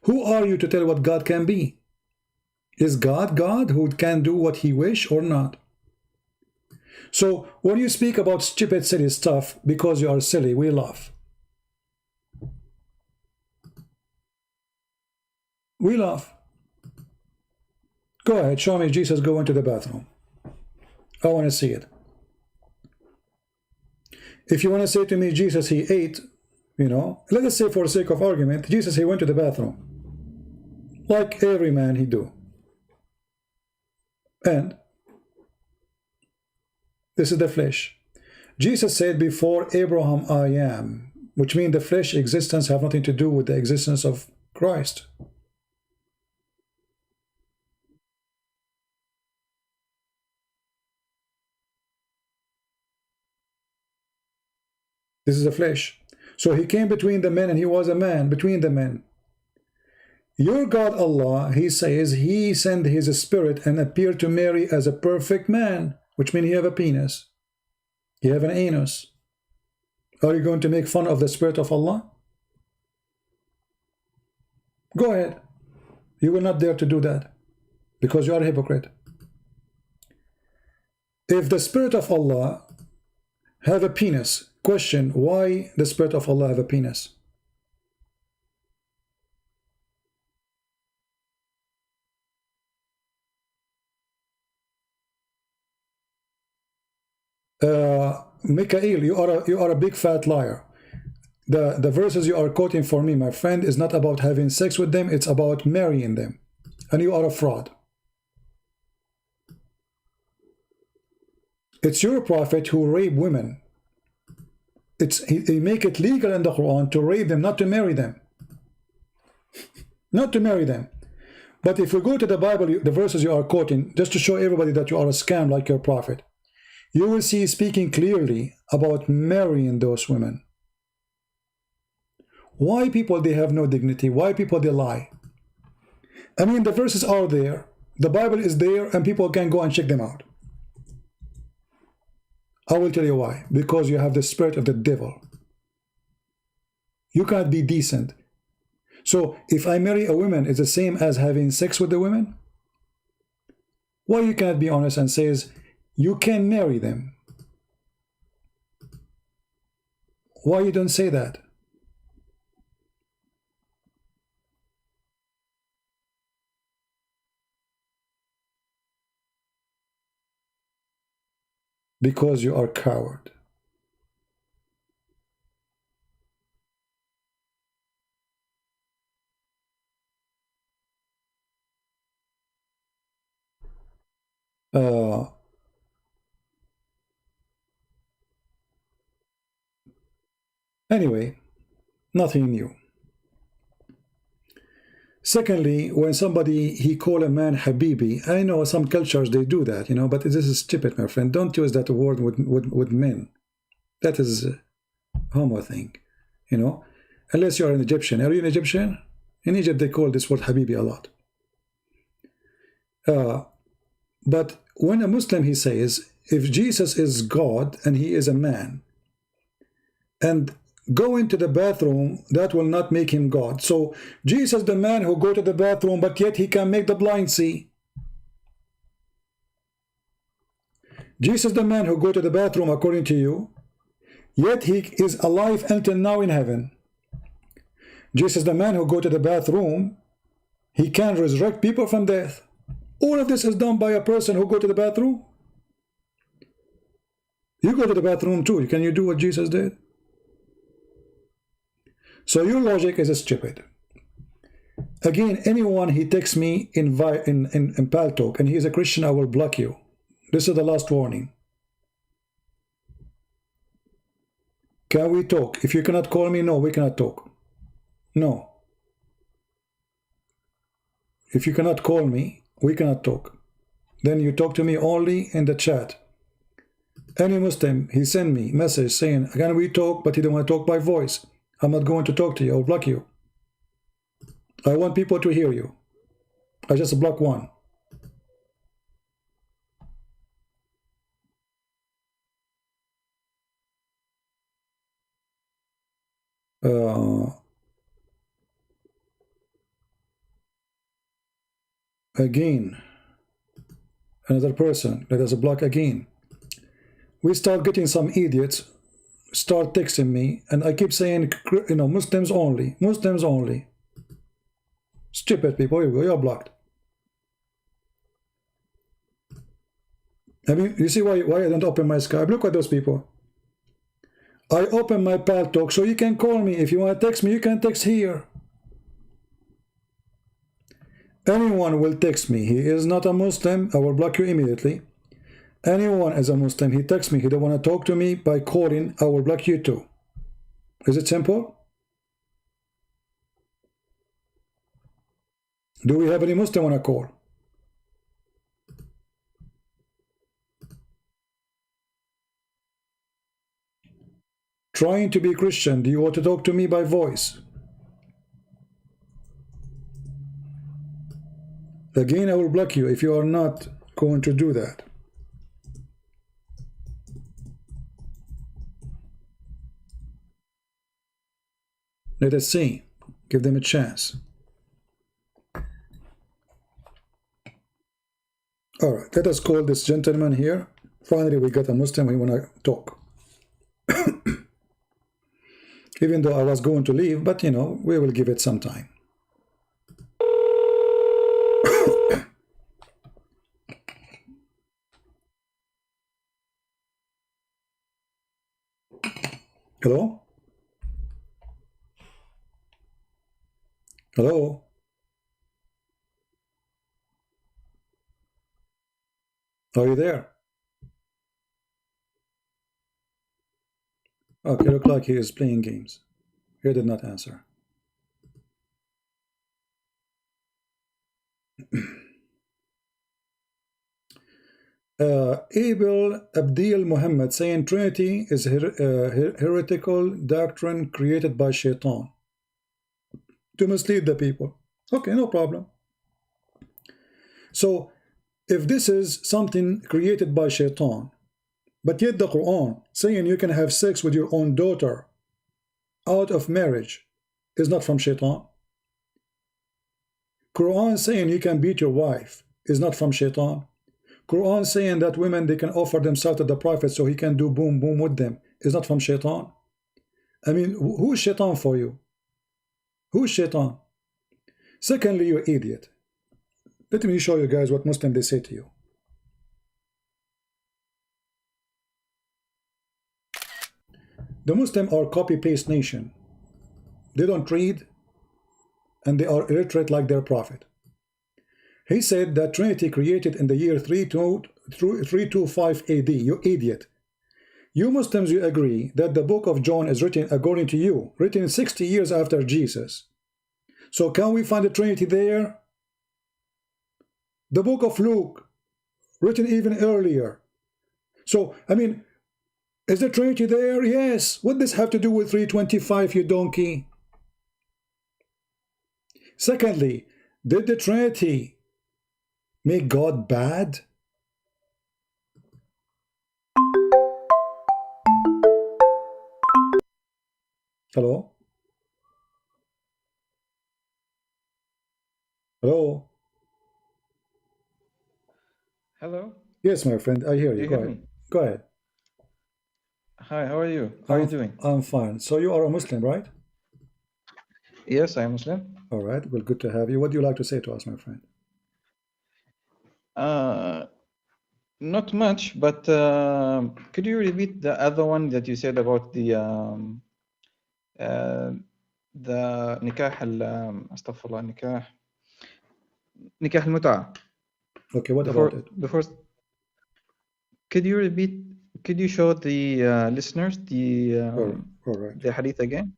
Who are you to tell what God can be? Is God God who can do what he wish or not? So when you speak about stupid, silly stuff, because you are silly, we laugh. We laugh. Go ahead, show me Jesus going to the bathroom. I want to see it. If you want to say to me, Jesus, he ate, you know, let us say for the sake of argument, Jesus, he went to the bathroom. Like every man he do. And this is the flesh. Jesus said, before Abraham I am, which means the flesh existence have nothing to do with the existence of Christ. This is the flesh. So he came between the men and he was a man between the men. Your God Allah, he says, he sent his spirit and appeared to Mary as a perfect man, which means he have a penis. You have an anus. Are you going to make fun of the spirit of Allah? Go ahead. You will not dare to do that because you are a hypocrite. If the spirit of Allah have a penis, question, why the spirit of Allah have a penis? Mikhail, you are a big fat liar. The verses you are quoting for me, my friend, is not about having sex with them, it's about marrying them. And you are a fraud. It's your prophet who raped women. He make it legal in the Quran to rape them, not to marry them. Not to marry them. But if we go to the Bible, the verses you are quoting, just to show everybody that you are a scam like your prophet, you will see speaking clearly about marrying those women. Why people, they have no dignity? Why people, they lie? I mean, the verses are there, the Bible is there, and people can go and check them out. I will tell you why. Because you have the spirit of the devil. You can't be decent. So if I marry a woman, it's the same as having sex with the women? Why you cannot be honest and says you can marry them? Why you don't say that? Because you are a coward. Anyway, nothing new. Secondly, when somebody, he call a man Habibi, I know some cultures, they do that, you know, but this is stupid, my friend. Don't use that word with men. That is a homo thing, you know, unless you are an Egyptian. Are you an Egyptian? In Egypt, they call this word Habibi a lot. But when a Muslim, he says, if Jesus is God and he is a man, and go into the bathroom, that will not make him God. So Jesus, the man who go to the bathroom, but yet he can make the blind see. Jesus, the man who go to the bathroom, according to you, yet he is alive until now in heaven. Jesus, the man who go to the bathroom, he can resurrect people from death. All of this is done by a person who go to the bathroom. You go to the bathroom too. Can you do what Jesus did? So your logic is stupid. Again, anyone he texts me in PalTalk and he is a Christian, I will block you. This is the last warning. Can we talk? If you cannot call me, no, we cannot talk. No. If you cannot call me, we cannot talk. then you talk to me only in the chat. Any Muslim, he send me message saying, can we talk, but he don't want to talk by voice. I'm not going to talk to you. I'll block you. I want people to hear you. I just block one. Again, another person, let us block again. We start getting some idiots start texting me, and I keep saying, you know, Muslims only, Muslims only. Stupid people, here we go, you're blocked. I mean, you see why I don't open my Skype? Look at those people. I open my PalTalk so you can call me. If you want to text me, you can text here. Anyone will text me. He is not a Muslim, I will block you immediately. Anyone is a Muslim, he texts me, he don't want to talk to me by calling, I will block you too. Is it simple? Do we have any Muslim on a call? Trying to be Christian, do you want to talk to me by voice? Again, I will block you if you are not going to do that. Let us see. Give them a chance. All right, let us call this gentleman here. Finally, we got a Muslim. We want to talk. Even though I was going to leave, but you know, we will give it some time. Hello? Hello? Are you there? Okay, look like he is playing games. He did not answer. Abdul Muhammad saying Trinity is heretical doctrine created by Shaitan to mislead the people. Okay, no problem. So if this is something created by Shaitan, but yet the Quran saying you can have sex with your own daughter out of marriage is not from Shaitan. Quran saying you can beat your wife is not from Shaitan. Quran saying that women, they can offer themselves to the Prophet so he can do boom boom with them is not from Shaitan. I mean, who is Shaitan for you? Who is Shaitan? Secondly, you idiot. Let me show you guys what Muslim they say to you. The Muslim are copy-paste nation. They don't read, and they are illiterate like their prophet. He said that Trinity created in the year 325 AD. You idiot. You Muslims, you agree that the book of John is written, according to you, written 60 years after Jesus. So can we find the Trinity there? The book of Luke, written even earlier. So, I mean, is the Trinity there? Yes. What does this have to do with 325, you donkey? Secondly, did the Trinity make God bad? Hello? Hello? Hello. Yes, my friend, I hear Do you. you Go hear ahead. me? Go ahead. Hi, how are you? How are you doing? I'm fine. So you are a Muslim, right? Yes, I am Muslim. All right. Well, good to have you. What do you like to say to us, my friend? Not much, but could you repeat the other one that you said about the nikah astaghfirullah, nikah al-mut'a? Okay, what about it? The first, could you repeat? Could you show the listeners All right. the hadith again?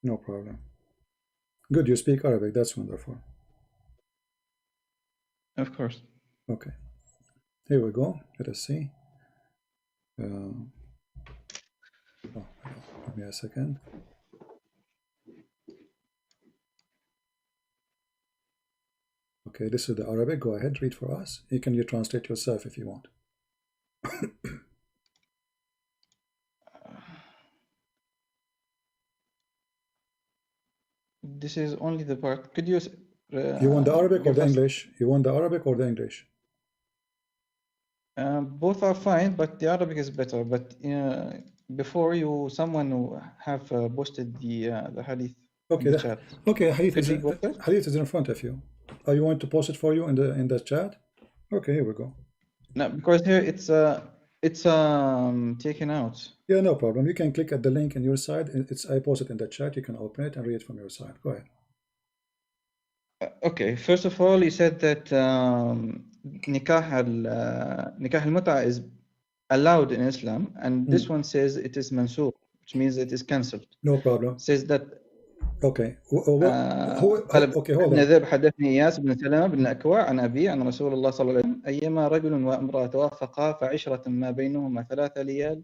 No problem. Good, you speak Arabic. That's wonderful. Of course. Okay. Here we go. Let us see. Give me a second. Okay, this is the Arabic. Go ahead, read for us. You can translate yourself if you want. This is only the part. Could you? You want the Arabic or give the us- English? You want the Arabic or the English? Both are fine, but the Arabic is better. But before you, someone who have posted the hadith in Okay, the chat. okay. Hadith Could you post it? Hadith is in front of you. You want to post it for you in the chat? Okay, here we go. No, because here it's taken out. Yeah, no problem. You can click at the link on your side. I post it in the chat. You can open it and read it from your side. Go ahead. Okay, first of all, he said that nikah al-mut'a is allowed in Islam, and this one says it is mansukh, which means it is cancelled. No problem. Says that Okay. Okay, hold ابن on. ذئب حدثني إياس بن سلمة بن الأكوع عن أبي عن رسول الله صلى الله عليه وسلم أيما رجل وامرأة توافقا فعشرة ما بينهما 3 ليال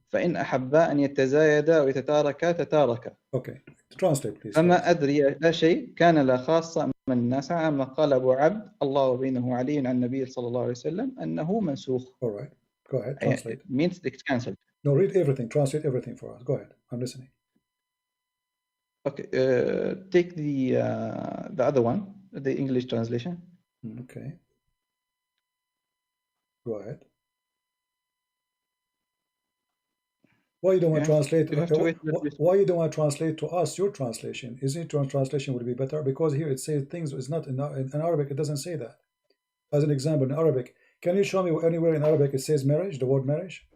فإن أحبا أن يتزايدا ويتتاركا تتاركا. Okay. Translate, please. فما أدري لا شيء كان لا خاصة من الناس عما قال أبو عبد الله وبينه علي عن النبي صلى الله عليه وسلم أنه منسوخ. All right. Go ahead. Translate. It means it's cancelled. No, read everything. Translate everything for us. Go ahead. I'm listening. Okay. Take the other one, the English translation. Okay. Go ahead. Why you don't want to translate? Why you don't want to translate to us your translation? Isn't your translation would be better? Because here it says things is not in Arabic. It doesn't say that. As an example, in Arabic, can you show me anywhere in Arabic it says marriage? The word marriage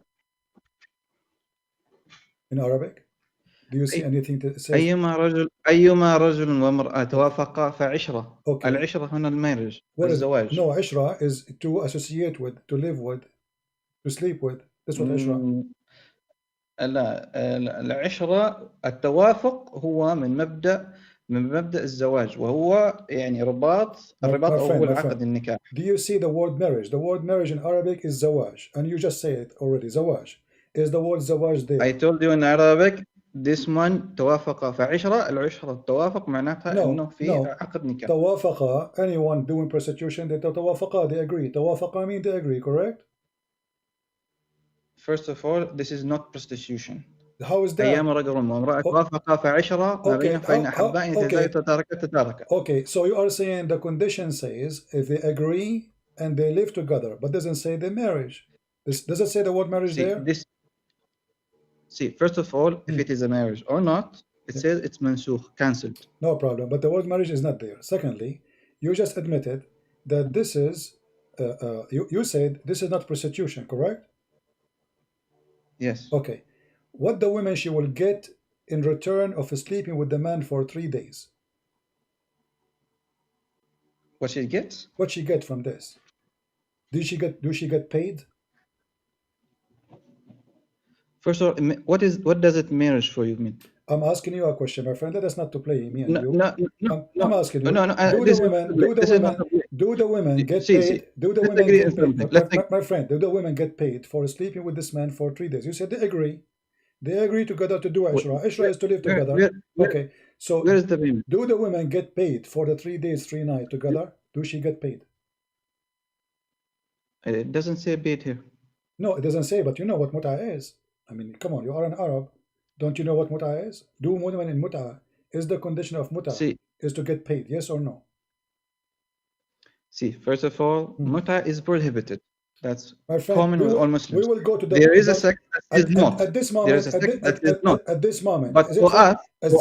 in Arabic. Do you see anything that says أيما رجل وامرأة توافقا فعشرة. Okay. العشرة هنا المارج. الزواج. No, عشرة is to associate with, to live with, to sleep with. That's what عشرة. لا العشرة التوافق هو من مبدأ الزواج وهو يعني الرباط أول عقد النكاح. Do you see the word marriage? The word marriage in Arabic is zawaj, and you just say it already. Zawaj. Is the word zawaj there? I told you in Arabic this one توافق فعشرة. العشرة التوافق معناتها إنه في عقد نكاح. توافق, anyone doing prostitution, they توافق, they agree. توافق mean they agree, correct? First of all, this is not prostitution. How is that? أيام رجل وامرأة توافقا فعشرة ما بينهم فإن أحبا أن يتزايدا. Okay, so you are saying the condition says if they agree and they live together, but doesn't say the marriage. Does it say the word marriage there? First of all, if it is a marriage or not, it says it's mansukh, cancelled. No problem, but the word marriage is not there. Secondly, you just admitted that this is, you said this is not prostitution, correct? Yes. Okay. What the woman she will get in return of sleeping with the man for 3 days? What she gets? What she get from this? Do she get paid? First of all, what does it marriage for you mean? I'm asking you a question, my friend. Let us not to play me and you. No, I'm asking you. No, do the women get paid? Do the women get paid? My friend, do the women get paid for sleeping with this man for 3 days? You said they agree. They agree together to do Ishra. Ishra is to live together. Okay. So where is the payment? Do the women get paid for the 3 days, 3 nights together? Do she get paid? It doesn't say paid here. No, it doesn't say, but you know what mut'a is. I mean, come on, you are an Arab. Don't you know what mut'a is? Do women in mut'a, is the condition of mut'a is to get paid, yes or no? See, first of all, mut'a is prohibited. That's my friend, common with all Muslims. We will go to the. There is a sect that is not. At this moment, there is a sect that is not. At this moment, but for us, it is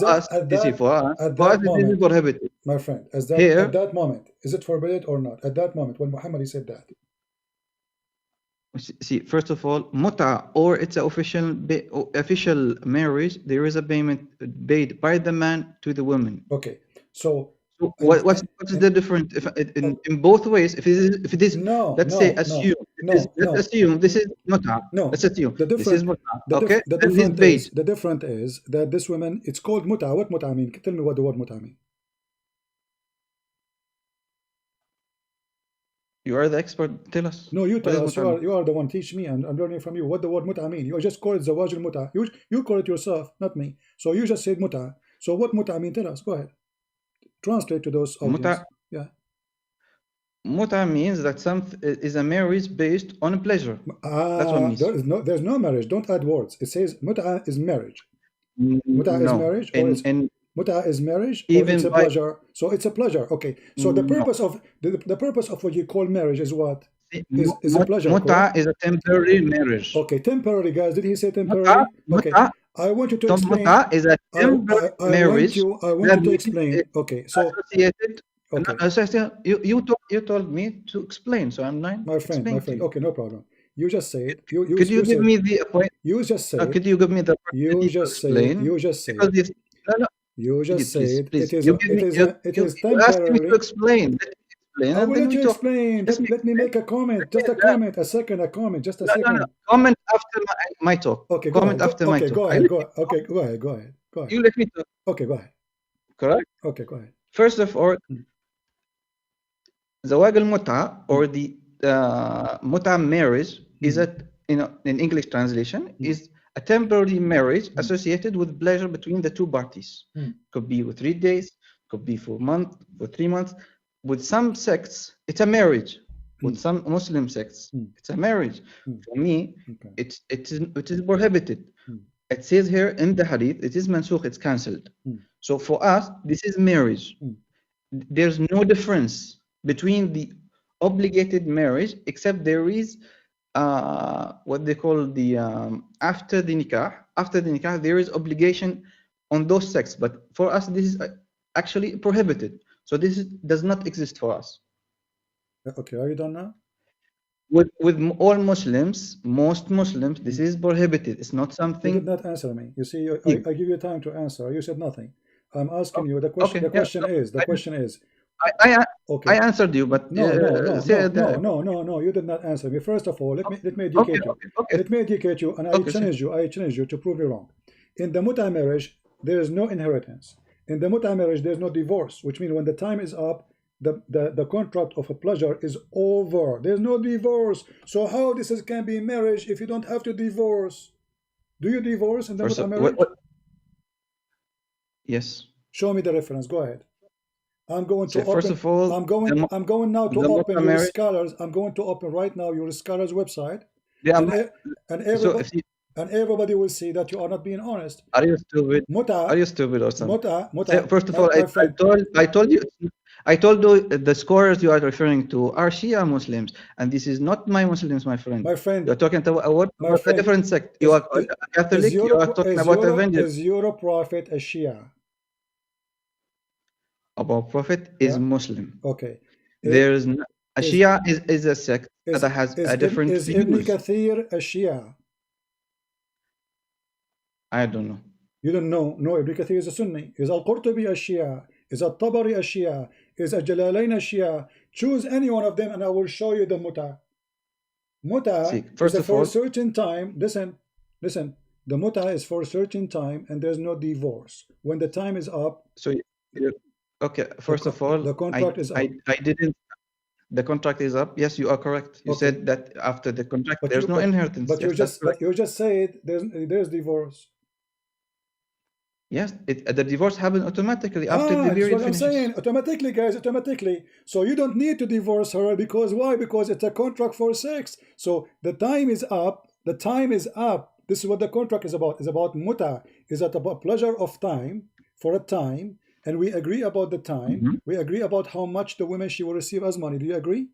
prohibited. My friend, at that moment, is it forbidden or not? At that moment, when Muhammad said that. See, first of all, mut'a or it's an official marriage. There is a payment paid by the man to the woman. Okay, so what's the difference? If in both ways, if it is let's assume this is mut'a. No, let's assume this is mut'a. Okay, the difference is that this woman, it's called mut'a. What mut'a mean? Tell me what the word mut'a mean. You are the expert. Tell us. No, you What tell is us. متعة? You are the one. Teach me, and I'm learning from you. What the word mut'a mean? You just call it zawaj al-mut'a. You call it yourself, not me. So you just said mut'a. So what mut'a mean? Tell us. Go ahead. Translate to those audience. Yeah. Mut'a means that is a marriage based on pleasure. That's what it means. There's no marriage. Don't add words. It says mut'a is marriage. Mut'a is marriage, or mut'a is marriage, or it's a pleasure. So it's a pleasure. Okay. So the purpose of the purpose of what you call marriage is what? Is a pleasure. Mut'a is a temporary marriage. Okay, temporary, guys. Did he say temporary? Okay. I want you to explain. Mut'a is a temporary marriage. I want you to explain. Okay. So associated. Okay. You told me to explain, so I'm not. My friend. Okay, no problem. You just say it. Could you give me the point? You just say. Could you give me the? You just say. You just say. You just say it. It is temporary. You asked me to explain. I will let you explain. Let me make a comment. Just a comment. A second. A comment. Just a second. No. Comment after my talk. Okay. Comment after my talk. Go ahead. Okay. Go ahead. You let me talk. Okay. Go ahead. Correct. Okay. Go ahead. First of all, zawaj al-mut'a, or the mut'a marriage, is in English translation is a temporary marriage associated with pleasure between the two parties. Could be with 3 days, could be for a month, for 3 months. With some sects, it's a marriage. With some Muslim sects, it's a marriage. For me, it is prohibited. It says here in the hadith, it is mansukh, it's cancelled. So for us, this is marriage. There's no difference between the obligated marriage, except there is what they call the after the nikah. After the nikah, there is obligation on those sects, but for us, this is actually prohibited. So this does not exist for us. Okay, are you done now? With all Muslims, most Muslims, this is prohibited. It's not something. You did not answer me. You see, I give you time to answer. You said nothing. I'm asking you the question. The question is. I answered you, but no. You did not answer me. First of all, let me educate you. Let me educate you, and I challenge you to prove me wrong. In the mut'a marriage, there is no inheritance. In the mut'a marriage, there is no divorce, which means when the time is up, the contract of a pleasure is over. There's no divorce. So how this can be marriage if you don't have to divorce? Do you divorce in the mut'a marriage? Yes. Show me the reference. Go ahead. I'm going to open. First of all, I'm going now to open your scholars. I'm going to open right now your scholars website. Yeah. And everybody will see that you are not being honest. Are you stupid? Are you stupid or something? Mut'a. First of all, I told you the scholars you are referring to are Shia Muslims, and this is not my Muslims, my friend. My friend, you're talking about a different sect. You are Catholic. You are talking about evangelical. Is your prophet a Shia? Our prophet is Muslim. Okay. There is a Shia is a sect that has a different views. Is Ibn Kathir a Shia? I don't know. You don't know? No, Ibn Kathir is a Sunni. Is Al-Qurtubi a Shia? Is Al-Tabari a Shia? Is Al-Jalalain a Shia? Choose any one of them and I will show you the mut'a. Mut'a is for a certain time. Listen. The mut'a is for a certain time and there's no divorce. When the time is up. So, okay, first of all, the contract is up. I didn't. The contract is up. Yes, you are correct. You said that after the contract, there's no inheritance. But you just said there's divorce. Yes, the divorce happens automatically after the period finishes. I'm saying automatically, guys, automatically. So you don't need to divorce her because why? Because it's a contract for sex. So the time is up. The time is up. This is what the contract is about. It's about mut'a. Is that about pleasure of time for a time? And we agree about the time. We agree about how much the woman she will receive as money. Do you agree?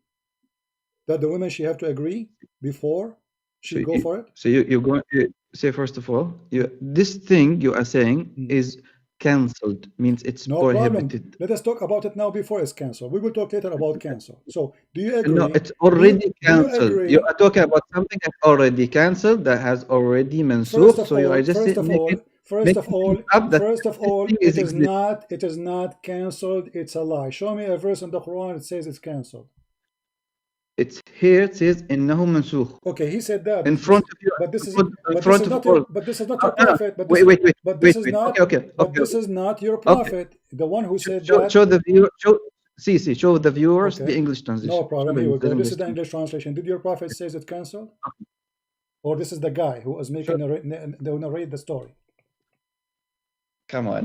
That the woman she have to agree before she go for it? So you're going to say, first of all, this thing you are saying is cancelled, means it's prohibited. Problem. Let us talk about it now before it's cancelled. We will talk later about cancel. So do you agree? No, it's already cancelled. You are talking about something that's already cancelled, that has already mansukh. So you are just saying. First of all, it is not cancelled. It's a lie. Show me a verse in the Quran that says it's cancelled. It's here. It says innahu mansukh. Okay, he said that in front of you. But this is not your prophet. Wait. But this is not your prophet. The one who said that. See, show the viewers Okay. the English translation. No problem. Show Here we the go. This is the English English translation. Did your prophet says it cancelled? Or this is the guy who was making narrate the story? Come on.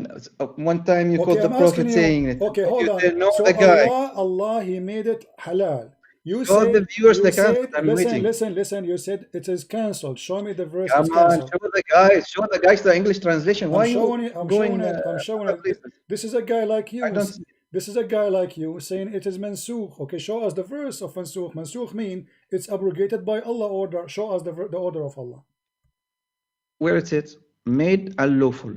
One time you Okay, called the I'm prophet asking you. saying it. Okay, hold You on. said, no, So the guy. Allah, He made it halal. You Show said, the viewers you the cancel. said, I'm waiting. listen. You said it is cancelled. Show me the verse. Come It's on, cancelled. show the guys. Show the guys the English translation. Why I'm showing you it. I'm going? showing it. I'm showing other it. places? This is a guy like you. I don't see. This is a guy like you saying it is mansukh. Okay, show us the verse of mansukh. Mansukh mean it's abrogated by Allah order. Show us the order of Allah. Where it says made unlawful.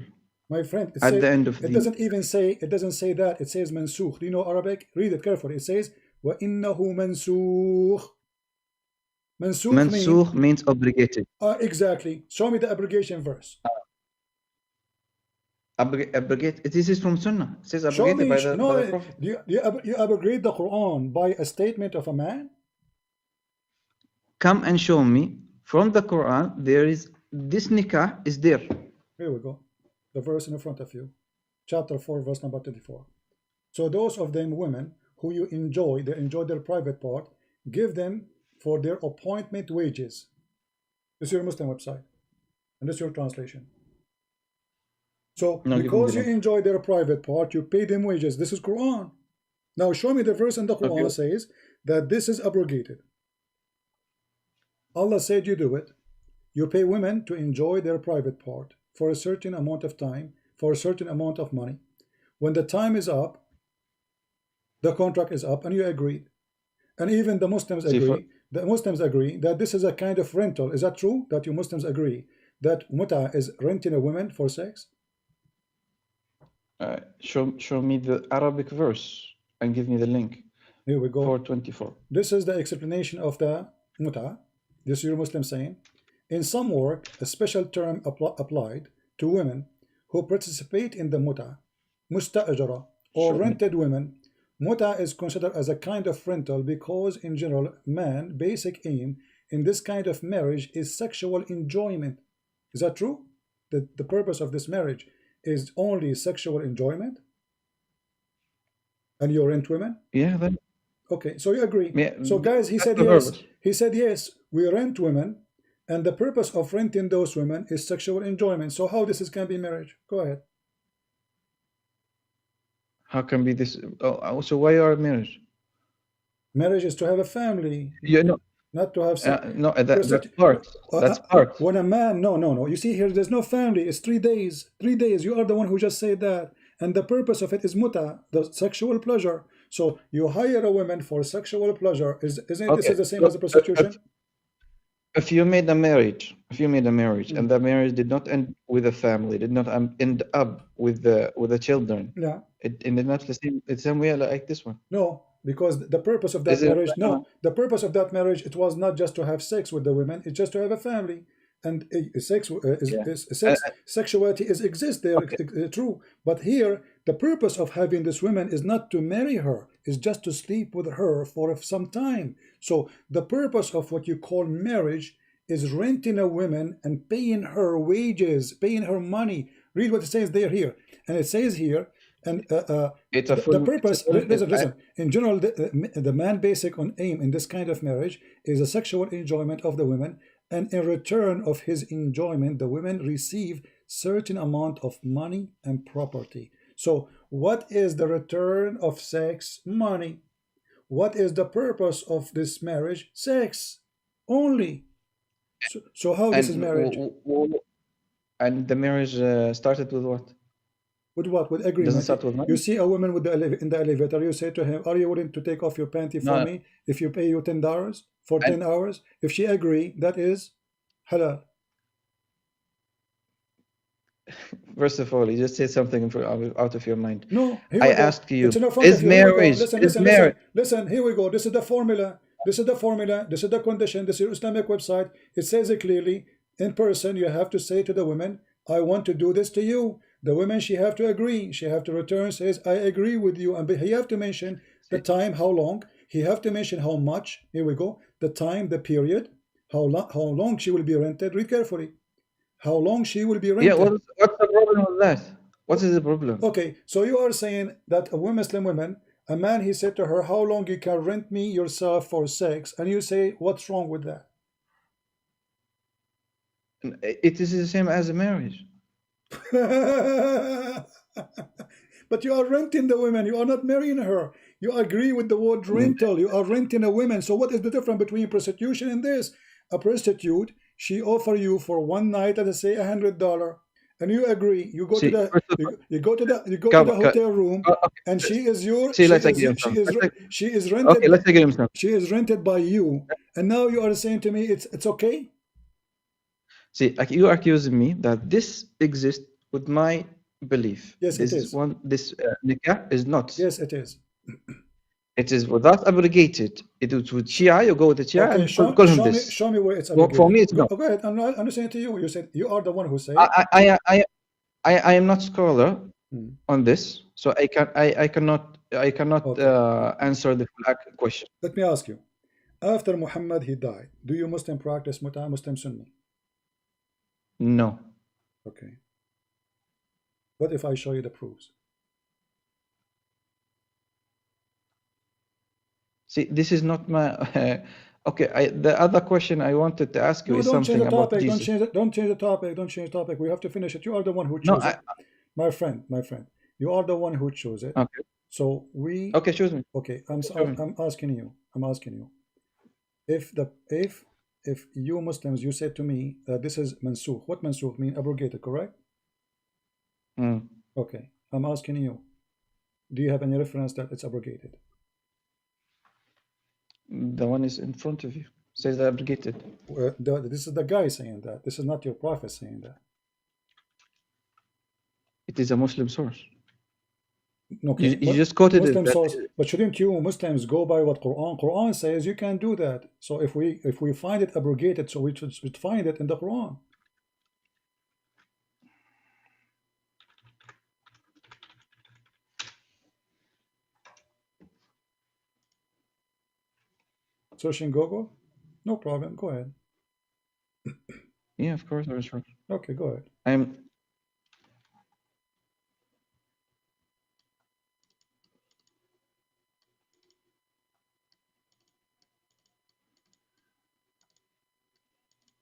My friend, it At says, the end of it doesn't even say, it doesn't say that. It says mansukh. Do you know Arabic? Read it carefully. It says وَإِنَّهُ مَنْسُوخ. Mansukh means obligated. Exactly. Show me the abrogation verse. Abrogate. This is from Sunnah. It says Show abrogated me. by the No, Prophet. you abrogate the Quran by a statement of a man? Come and show me from the Quran. There is this nikah is there. Here we go. The verse in front of you. Chapter 4, verse number 24. So those of them women who you enjoy, they enjoy their private part, give them for their appointment wages. This is your Muslim website. And this is your translation. So No, because you enjoy their private part, you pay them wages. This is Quran. Now show me the verse in the Quran says that this is abrogated. Allah said you do it. You pay women to enjoy their private part for a certain amount of time, for a certain amount of money. When the time is up, the contract is up, and you agreed. And even the Muslims agree. The Muslims agree that this is a kind of rental. Is that true? That you Muslims agree that muta is renting a woman for sex? Show me the Arabic verse and give me the link. Here we go. 424. This is the explanation of the muta. This is your Muslim saying. In some work, a special term applied to women who participate in the muta, musta'ajara, or rented women. Muta is considered as a kind of rental because, in general, man's basic aim in this kind of marriage is sexual enjoyment. Is that true? That the purpose of this marriage is only sexual enjoyment? And you rent women? Yeah, then. Okay, so you agree. Yeah, so guys, he said yes. He said yes, we rent women, and the purpose of renting those women is sexual enjoyment. So how this can be marriage? Go ahead. How can be this? Oh, so why are marriage? Marriage is to have a family. You know, not to have sex. no, that's part. That's part. When a man, no. You see here, there's no family. It's 3 days. 3 days. You are the one who just said that. And the purpose of it is muta, the sexual pleasure. So you hire a woman for sexual pleasure. Isn't it this is the same as a prostitution? If you made a marriage, and the marriage did not end with a family, did not end up with the children. Yeah. It ended not the same way like this one. No, because the purpose of that marriage, the purpose of that marriage, it was not just to have sex with the women, it's just to have a family. And sexuality exists there, true. But here, the purpose of having this woman is not to marry her, is just to sleep with her for some time. So the purpose of what you call marriage is renting a woman and paying her wages, paying her money. Read what it says there here. And it says here, and the purpose, listen, in general, the man basic on aim in this kind of marriage is a sexual enjoyment of the women, and in return of his enjoyment, the women receive certain amount of money and property. So what is the return of sex? Money. What is the purpose of this marriage? Sex only. So how this is marriage? And the marriage started with what? With what? With agreement. Doesn't start with money. You see a woman with in the elevator, you say to him, are you willing to take off your panty for me if you pay you $10 for 10 hours? If she agree, that is halal. First of all, you just said something out of your mind. No, I asked you, is marriage, listen, here we go. This is the formula. This is the formula. This is the condition. This is your Islamic website. It says it clearly. In person, you have to say to the women, I want to do this to you. The women, she have to agree. She have to return, says, I agree with you. And he have to mention the time, how long. He have to mention how much. Here we go. The time, the period. How long she will be rented. Read carefully. How long she will be rented. Yeah, what's the problem with that? What is the problem? Okay, so you are saying that a Muslim woman A man, he said to her, how long you can rent me yourself for sex? And you say, what's wrong with that? It is the same as a marriage. But you are renting the woman, you are not marrying her. You agree with the word rental, you are renting a woman. So what is the difference between prostitution and this? A prostitute, she offer you for one night, let us say $100, and you agree. You go to the hotel room, and she is your she is rented. Okay, let's take it. She is rented by you, and now you are saying to me it's okay. See, like you are accusing me that this exists with my belief. Yes, this it is. This nikah is not. Yes, it is. It is without abrogated. It is with Shia. You go with the Shia okay, and call him this. Show me where it's abrogated. For me, it's not. Go ahead. I'm saying to you. You said you are the one who said. I am not scholar on this, so I cannot okay. Answer the question. Let me ask you. After Muhammad he died, do you Muslim practice Muta, Muslim Sunni? No. Okay. What if I show you the proofs? See, this is not my. Okay, the other question I wanted to ask you is something about Jesus. Don't change the topic. Don't change the topic. We have to finish it. You are the one who chose it. My friend. You are the one who chose it. Okay. So we. Okay, choose me. Okay, I'm asking you. If you Muslims, you said to me that this is mansukh. What mansukh mean? Abrogated, correct? Okay, I'm asking you. Do you have any reference that it's abrogated? The one is in front of you. Says abrogated. This is the guy saying that. This is not your prophet saying that. It is a Muslim source. Okay, you just quoted Muslim it. Source, but shouldn't you Muslims go by what Quran says? You can't do that. So if we find it abrogated, so we should find it in the Quran. Searching Google? No problem. Go ahead. Yeah, of course. Okay, go ahead.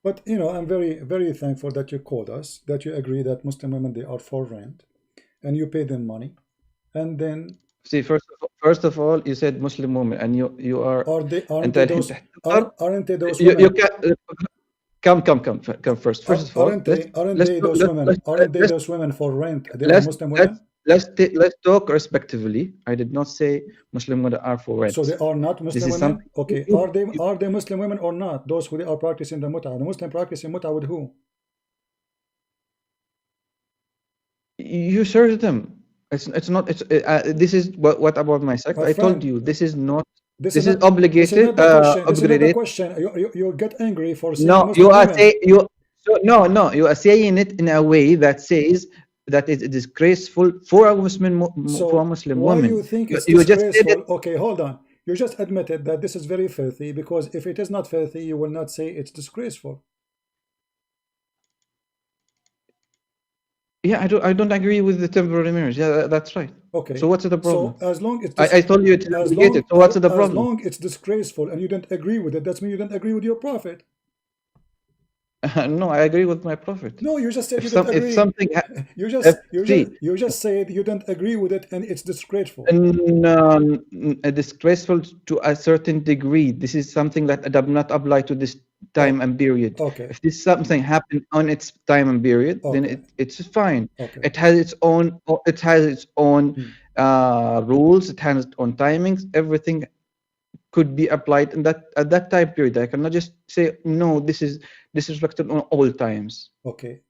But I'm very, very thankful that you called us, that you agree that Muslim women, they are for rent, and you pay them money, and then. See, first of all, you said Muslim women, and you are. Aren't they those women? You can come first. First of all, aren't they those women for rent? They are Muslim women. Let's talk respectively. I did not say Muslim women are for rent. So they are not Muslim women. Okay, are they Muslim women or not? Those who are practicing the muta. The Muslim practicing muta with who? You search them. It's not. This is what about my sect? I told you this is not. This is obligated. This is not the question. You get angry for saying no. Muslim You are women. saying no. You are saying it in a way that says that it is disgraceful for a Muslim woman. Why do you think it's disgraceful? Okay, hold on. You just admitted that this is very filthy, because if it is not filthy, you will not say it's disgraceful. Yeah, I don't agree with the temporary marriage. Yeah, that's right. Okay. So what's the problem? So as long as I told you it's obligated. So what's the problem? As long it's disgraceful and you don't agree with it, that means you don't agree with your prophet. No, I agree with my prophet. No, you just said you don't agree. If something you just said you don't agree with it and it's disgraceful. Disgraceful to a certain degree. This is something that does not apply to this time and period. Okay. If this something happened on its time and period, then it's fine. Okay. It has its own rules. It has its own timings. Everything could be applied in at that time period. I cannot just say no. This is disrespected on all times. Okay,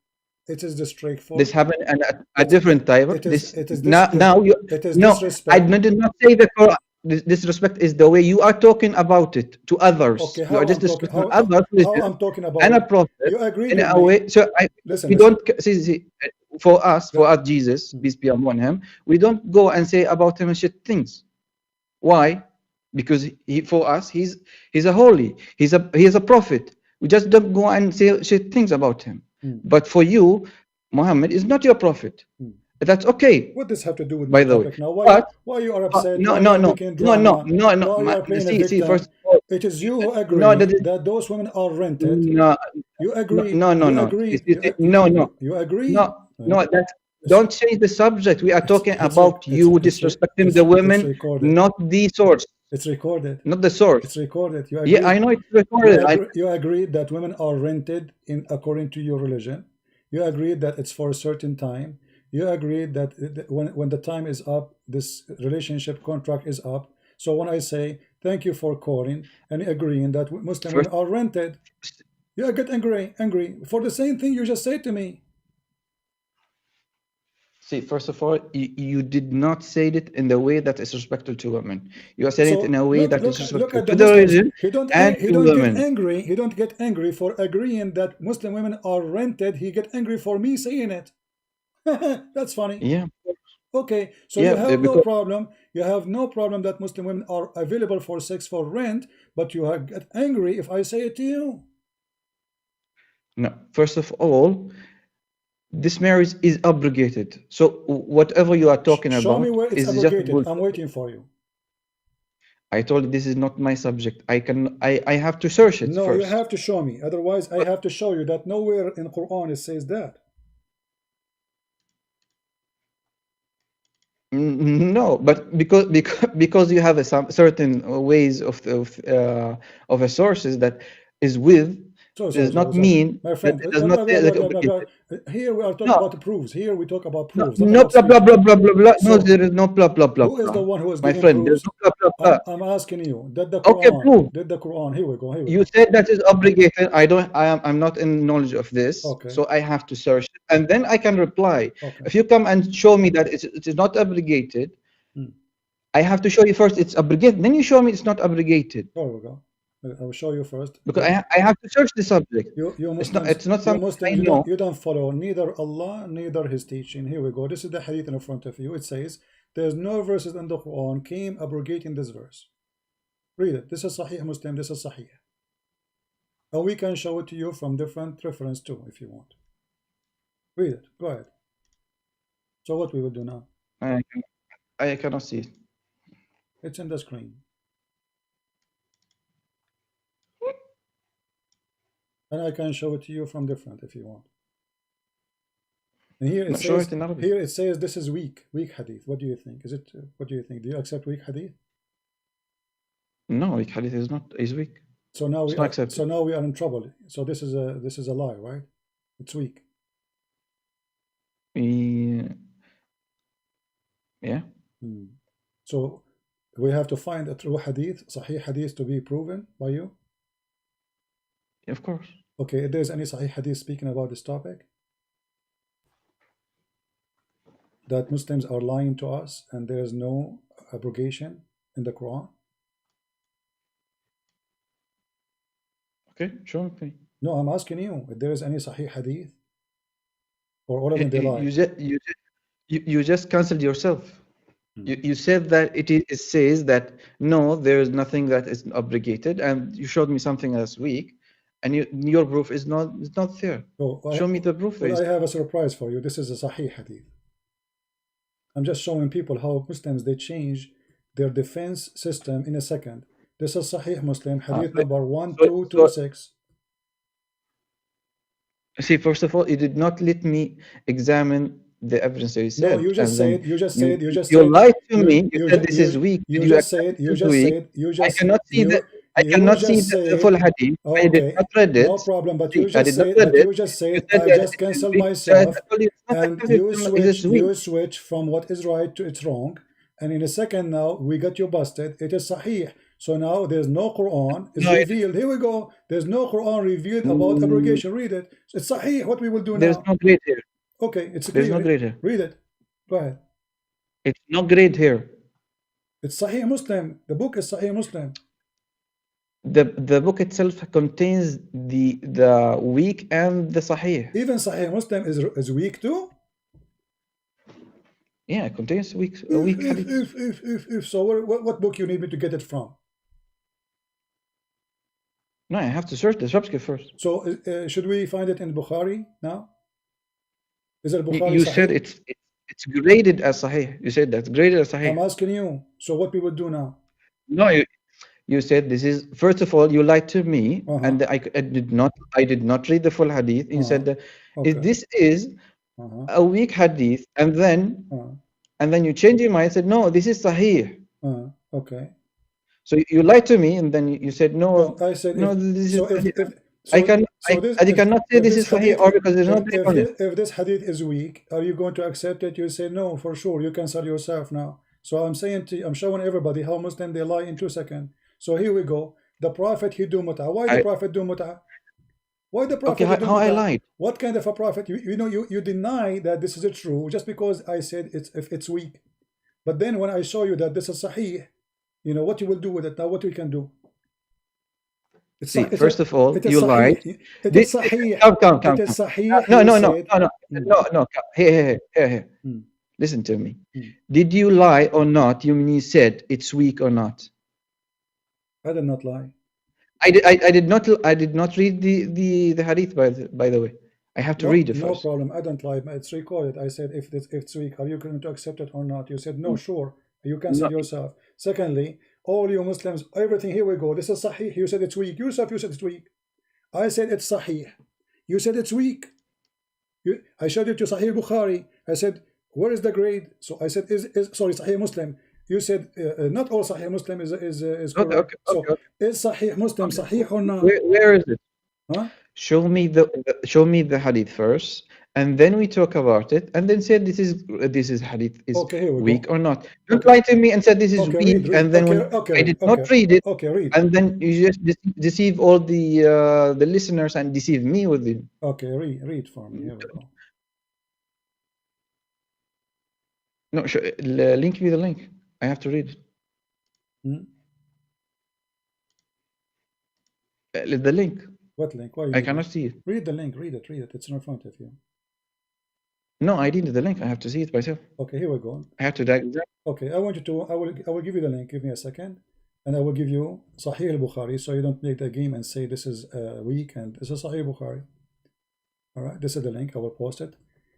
it is disrespectful. This happened at a different time. It is disrespect. I did not say that. Disrespect is the way you are talking about it to others. Okay, you are just disrespecting others. How I'm talking about and a prophet. You agree in with a me. way. So listen, we don't see for us Jesus, peace be upon him. We don't go and say about him shit things. Why? Because for us he's a holy. He's a prophet. We just don't go and say shit things about him. But for you, Muhammad is not your prophet. That's okay. What does have to do with By my the way, topic now? but Why you are upset? no, Why no, you are no, making no, no, drama? no, no. Why you are playing a See, victim? first of all, It is you who no, agree that is that those women are rented. no, You no, agree. no, no, You no. agree. No, no, You agree. no, no. That's don't change the subject. We are talking It's about you disrespecting the women, recorded. not the source. It's recorded. Not the source. It's recorded. You agree. Yeah, I know it's recorded. You agree that women are rented in according to your religion. You agree that it's for a certain time. You agree that when the time is up, this relationship contract is up. So when I say thank you for calling and agreeing that Muslim women are rented, you get angry for the same thing you just said to me. See, first of all, you did not say it in the way that is respectful to women. You are saying it in a way that is respectful to the religion and to women. He don't get angry for agreeing that Muslim women are rented. He get angry for me saying it. That's funny. Yeah. Okay, so yeah, you have no problem. You have no problem that Muslim women are available for sex for rent, but you get angry if I say it to you. No, first of all, this marriage is abrogated. So whatever you are talking about, show me where it's is abrogated. Just I'm waiting for you. I told you this is not my subject. I have to search it. No, first. You have to show me. Otherwise, I have to show you that nowhere in Quran it says that. No, but because you have some certain ways of a sources that is with. Does not mean, my friend. It does not say that here we are talking about the proofs. Here we talk about proofs. No, blah blah blah blah blah blah. No, there is no blah blah blah. Who is the one who is my giving friend? proofs? There's no blah blah blah. I'm asking you. Did the Quran? Okay, prove. Did the Quran? Here we go. You said that is obligated. I'm not in knowledge of this. Okay. So I have to search it, and then I can reply. Okay. If you come and show me that it is not obligated, I have to show you first it's obligated. Then you show me it's not obligated. There we go. I will show you first. Because I have to search the subject. It's not something Muslims, you don't follow neither Allah, neither His teaching. Here we go. This is the hadith in front of you. It says, there's no verses in the Quran came abrogating this verse. Read it. This is Sahih Muslim. This is Sahih. And we can show it to you from different reference too, if you want. Read it. Go ahead. So what we will do now? I cannot see it. It's in the screen. And I can show it to you from different if you want. And here it says this is weak hadith. What do you think? What do you think? Do you accept weak hadith? No, weak hadith is weak. So now we are in trouble. So this is a lie, right? It's weak. Yeah. So we have to find a true hadith, Sahih hadith, to be proven by you. Of course. Okay, if there's any Sahih hadith speaking about this topic, that Muslims are lying to us and there's no abrogation in the Quran. Okay, sure. Okay. No, I'm asking you if there is any Sahih hadith, or all of them they lie. You just cancelled yourself. You said that it says that no, there is nothing that is obligated, and you showed me something that's weak. And your proof is not there. Show me the proof. Well, I have a surprise for you. This is a Sahih hadith. I'm just showing people how Muslims, they change their defense system in a second. This is Sahih Muslim, hadith number 1226. See, first of all, you did not let me examine the evidence that you said. No, you just said. You lied to me. You said this is weak. You just said. I cannot see that. I cannot see the full hadith. Okay, I did not read it. No problem, but you just said, I just cancelled myself, and you switch from what is right to it's wrong, and in a second now we got you busted. It is Sahih. So now there's no Quran is revealed. Here we go. There's no Quran revealed about abrogation. Read it. It's Sahih. What we will do now? There's no grade here. Okay, there's no grade here. Read it. Go ahead. It's no grade here. It's Sahih Muslim. The book is Sahih Muslim. The book itself contains the weak and the Sahih. Even Sahih Muslim is weak too. Yeah, it contains weak. So what book you need me to get it from? No, I have to search the subscript first. So should we find it in Bukhari now? Is it Bukhari? You said it's it's graded as Sahih. You said that's graded as Sahih. I'm asking you. So what we would do now? No, you said this is, first of all, you lied to me, and I did not read the full hadith. You said that if this is a weak hadith, and then you change your mind and said, no, this is Sahih. Okay. So you lied to me, and then you said, no, I said no, this is I cannot say this is Sahih, or because there's no break on it. If this hadith is weak, are you going to accept it? You say, no, for sure, you cancel yourself now. So I'm saying to you, I'm showing everybody how Muslim they lie in 2 seconds. So here we go. The Prophet, he do mut'ah. Why the Prophet do mut'ah? Why the Prophet do how I mut'ah? lied? What kind of a Prophet? You deny that this is true just because I said it's weak. But then when I show you that this is Sahih, you know what you will do with it. Now what we can do? First of all, you lied. It is Sahih. Come. It is Sahih. No. Here. Listen to me. Did you lie or not? You said it's weak or not? I did not lie. I did not read the hadith, by the way. I have to read it first. No problem. I don't lie. It's recorded. I said if it's weak, are you going to accept it or not? You said no, sure. You cancel yourself. Secondly, all you Muslims, everything, here we go. This is Sahih. You said it's weak. Yourself, you said it's weak. I said it's Sahih. You said it's weak. I showed it to Sahih Bukhari. I said, where is the grade? So I said, sorry, Sahih Muslim. You said not all Sahih Muslim is correct. Okay. Is Sahih Muslim Sahih or not? Where is it? Huh? Show me the hadith first, and then we talk about it, and then say this is hadith is weak or not. Don't lie to me and say this is weak, read. And then I did not read it, read. And then you just deceive all the listeners and deceive me with it. Okay, read for me. Here we go. No, link me the link. I have to read it. The link. What link? Why I cannot see it. Read the link. Read it. It's in front of you. No, I didn't the link. I have to see it myself. Okay, here we go. I have to diagram. Okay, I want you to. I will give you the link. Give me a second, and I will give you Sahih al-Bukhari, so you don't make the game and say this is weak and this is Sahih Bukhari. All right, this is the link. I will post it.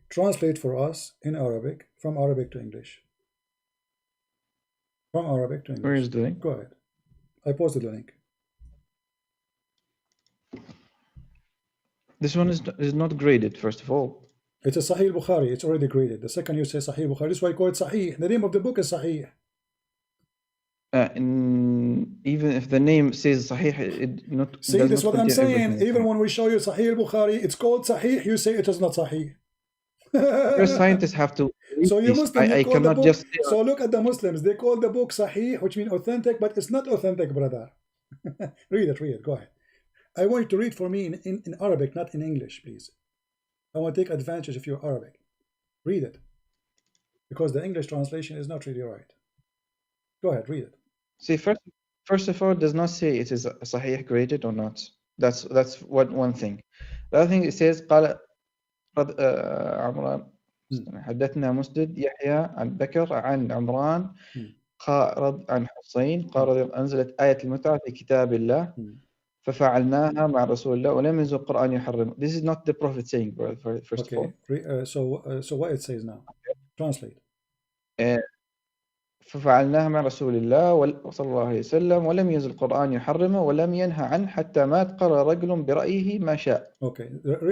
Translate for us in Arabic, from Arabic to English. From Arabic to English. Where is the link? Go ahead. I posted the link. This one is not graded, first of all. It's a Sahih Bukhari. It's already graded. The second you say Sahih Bukhari, this is why I call it Sahih. The name of the book is Sahih. Even if the name says Sahih, it not. See, this is what I'm saying. Everything. Even when we show you Sahih Bukhari, it's called Sahih. You say it is not Sahih. Your scientists have to. So you Muslims, I cannot just. So look at the Muslims. They call the book Sahih, which means authentic, but it's not authentic, brother. Read it. Go ahead. I want you to read for me in Arabic, not in English, please. I want to take advantage of your Arabic. Read it. Because the English translation is not really right. Go ahead, read it. See, first of all, it does not say it is Sahih graded or not. That's one thing. The other thing, it says قال عمران حدثنا مسدد يحيى عن بكر عن عمران قال عن حسين قال أنزلت آية المتعة في كتاب الله ففعلناها مع رسول الله ولم ينزل القرآن يحرم. This is not the Prophet saying, first of all. So what it says now? Translate. ففعلناها مع رسول الله صلى الله عليه وسلم ولم ينزل القرآن يحرمه ولم ينهى عنه حتى مات قرر رجل برأيه ما شاء. Okay,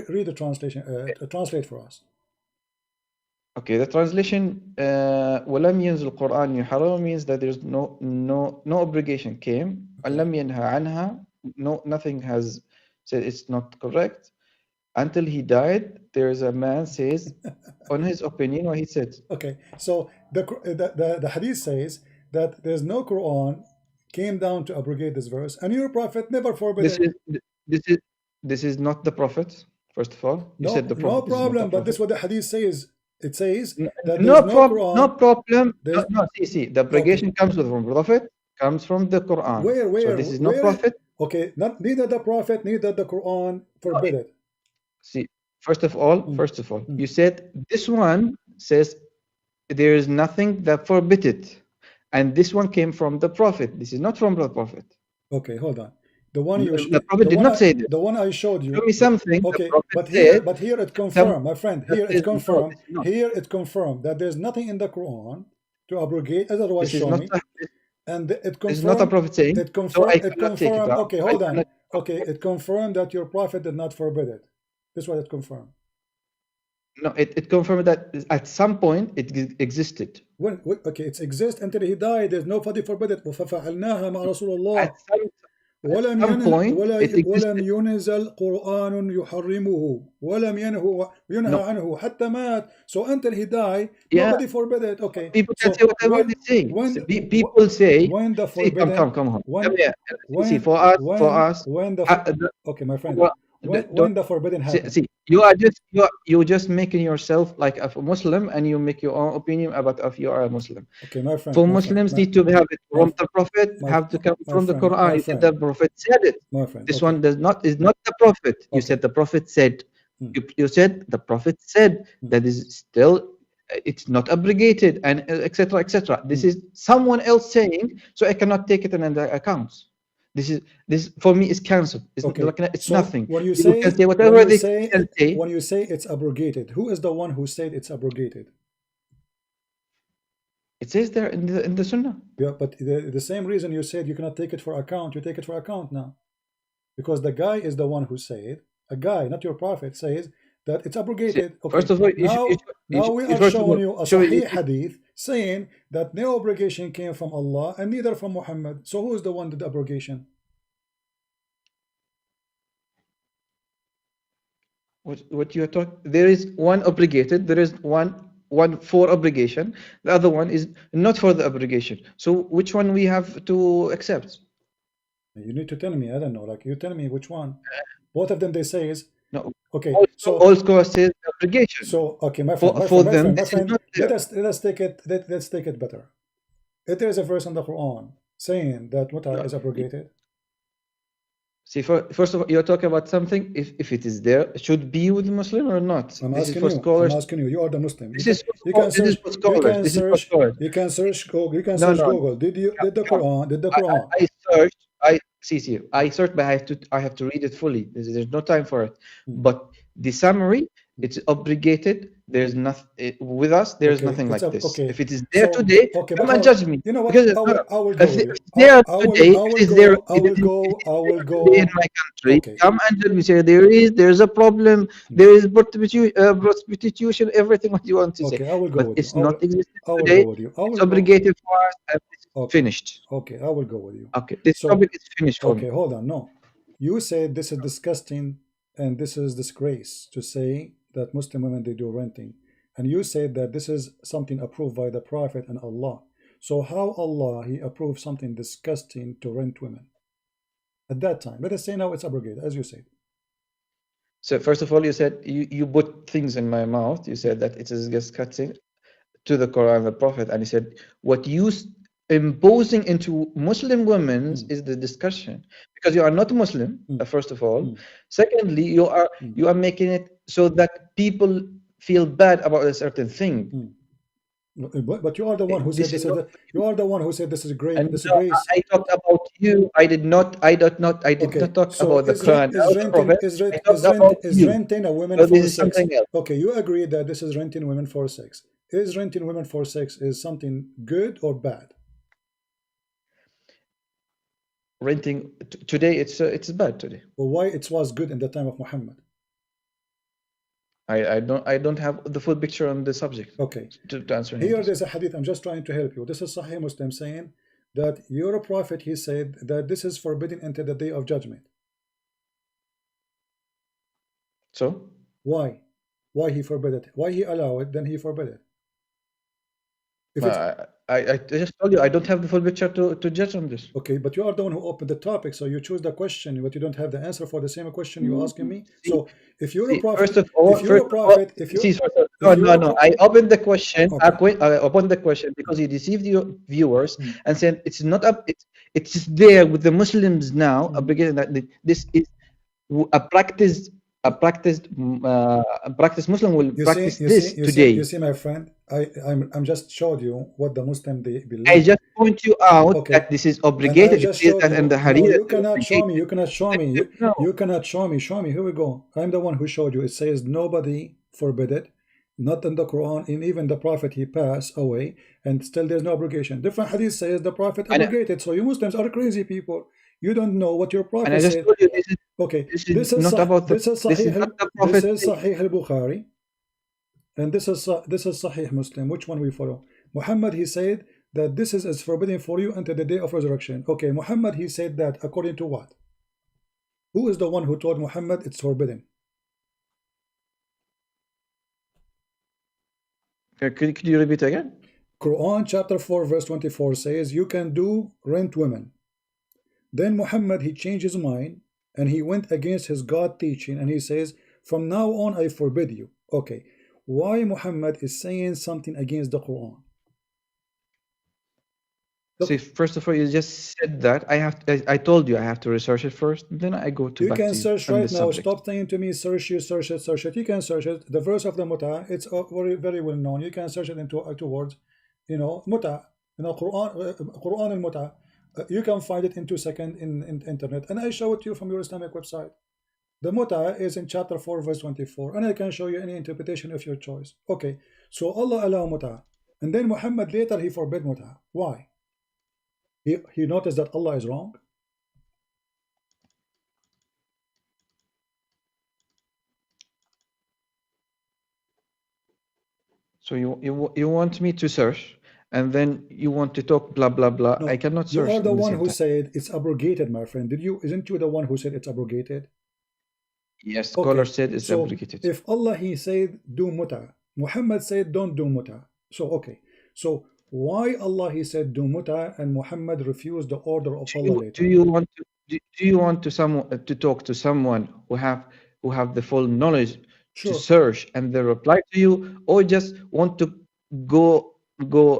read the translation. Translate for us. Okay, the translation ولم ينزل القرآن يحرمه means that there's no obligation came. ولم ينهى عنها. No, nothing has said it's not correct until he died. There is a man says on his opinion what he said. Okay, so the hadith says that there's no Quran came down to abrogate this verse, and your prophet never forbid it. This is not the prophet. First of all, you said the prophet. No problem, but this is what the hadith says. It says that no problem. No, see, the abrogation comes from the prophet. Comes from the Quran. Where? So this is not prophet. Okay, neither the prophet, neither the Quran forbid it. See, first of all, you said this one says there is nothing that forbid it, and this one came from the prophet. This is not from the prophet. Okay, hold on. The one you the Prophet did not say this. The one I showed you. Show me something. Okay, but here it confirmed, my friend. Here it confirmed. Here it confirmed that there's nothing in the Quran to abrogate. Otherwise, show me. And it confirmed. It's not a Prophet saying. It confirmed. So it confirmed. Okay, hold on. Okay, it confirmed that your Prophet did not forbid it. This is what it confirmed. No, it confirmed that at some point it existed. When okay, it exists until he died. There's nobody forbid it. وَفَفَعَلْنَاهَا مَعَ رَسُولِ اللَّهِ. At some point, ولم ينزل قرآن يحرمه ولم ينهى عنه حتى مات. So until he died, nobody forbid it. Okay. People can say whatever they say. People say, when the forbidden, come on. See, for us, when the okay, my friend. When the forbidden happens. See, you're just making yourself like a Muslim, and you make your own opinion about if you are a Muslim. Okay, my friend. For Muslims need to have it from the Prophet, have to come from the Quran. The Prophet said it. My friend. This one is not the Prophet. You said the Prophet said. You said the Prophet said. That is still, it's not abrogated, and etc. etc. This is someone else saying, so I cannot take it in the accounts. This for me is cancelled. It's so nothing. When you say whatever they can say, when you say it's abrogated, who is the one who said it's abrogated? It says there in the Sunnah. Yeah, but the same reason you said you cannot take it for account, you take it for account now, because the guy is the one who said, a guy, not your Prophet, says that it's abrogated. Okay. First of all, now we are showing you a Sahih hadith saying that no abrogation came from Allah and neither from Muhammad. So who is the one that did the abrogation? What you are talking? There is one obligated. There is one for obligation. The other one is not for the obligation. So which one we have to accept? You need to tell me. I don't know. Like you tell me which one. Both of them they say is no. Okay, so all scholars say obligation. So okay, my friend, let us take it. Let's take it better. If there is a verse in the Quran saying that muta is abrogated. See, first of all, you're talking about something. If it is there, it should be with the Muslim or not. I'm asking you. You are the Muslim. You can search Google. Did the Quran? I searched, but I have to read it fully. There's no time for it. But the summary, it's obligated. There's nothing with us. There's nothing like this. Okay. If it is there today, come and judge me. You know what? Because I will go. If it's there today, I will go in my country. Okay. Come and judge me. Say there's a problem. There is prostitution. Everything what you want to say. I will go. But it's not existing today. It's obligated for us. And it's finished. Okay, I will go with you. Okay, this topic is finished for me. Okay, hold on. No, you said this is disgusting and this is disgrace to say that Muslim women they do renting, and you said that this is something approved by the Prophet and Allah. So how Allah he approved something disgusting to rent women at that time? Let us say now it's abrogated, as you said. So first of all, you said you put things in my mouth. You said that it is disgusting to the Quran and the Prophet, and he said what you imposing into Muslim women is the discussion, because you are not Muslim, first of all. Secondly, you are making it so that people feel bad about a certain thing. But you are the one who said this. You are the one who said this is great. And I talked about you. I did not talk about the Quran. Is renting a woman for sex? Okay, you agree that this is renting women for sex. Is renting women for sex is something good or bad? Renting today, it's bad today. Well, why it was good in the time of Muhammad? I don't have the full picture on the subject. Okay. To answer here, there's a hadith. I'm just trying to help you. This is Sahih Muslim saying that your prophet he said that this is forbidden until the day of judgment. So why he forbid it? Why he allow it? Then he forbid it. If I just told you I don't have the full picture to judge on this. Okay, but you are the one who opened the topic, so you choose the question, but you don't have the answer for the same question you're asking me. So if you're a prophet, no, I opened the question. Okay. I opened the question because you deceived your viewers and said it's not up. It's there with the Muslims now. That this is a practice a practiced Muslim will practice this you today. see, my friend, I'm just showed you what the Muslim they believe. I just point you out that this is obligated. And I just showed you. And the No, Hadith you cannot show me. You cannot show me. You cannot show me. Show me. Here we go. I'm the one who showed you. It says nobody forbid it, not in the Quran, and even the Prophet he passed away, and still there's no abrogation. Different Hadith says the Prophet abrogated. So you Muslims are crazy people. You don't know what your Prophet and I just said. told you this is, Okay, this is not about this is this is Sahih. not the Prophet. This is Sahih al-Bukhari, and this is Sahih Muslim. Which one we follow? Muhammad he said that this is forbidden for you until the day of resurrection. Okay, Muhammad he said that according to what? Who is the one who told Muhammad it's forbidden? Could you repeat again? Quran chapter 4 verse 24 says you can do rent women. Then Muhammad he changed his mind and he went against his God teaching and he says from now on I forbid you. Okay, why Muhammad is saying something against the Quran? See, first of all, you just said that I told you I have to research it first, then I go to you back can to search you right now. Stop saying to me search it. You can search it. The verse of the muta, it's very, very well known. You can search it into two words, you know, muta, you know, Quran al muta. You can find it in 2 seconds in internet, and I show it to you from your Islamic website. The muta is in chapter 4 verse 24, and I can show you any interpretation of your choice. Okay, so Allah allow muta, and then Muhammad later he forbid muta. Why? He noticed that Allah is wrong. So you want me to search, and then you want to talk blah blah blah. No, I cannot search. You are the one who said it's abrogated, my friend. Isn't you the one who said it's abrogated? Yes, scholar said it's abrogated. If Allah he said do muta, Muhammad said don't do muta. So okay, so why Allah he said do muta and Muhammad refused the order of Allah later? Do you want to talk to someone who have the full knowledge to search and they reply to you, or just want to go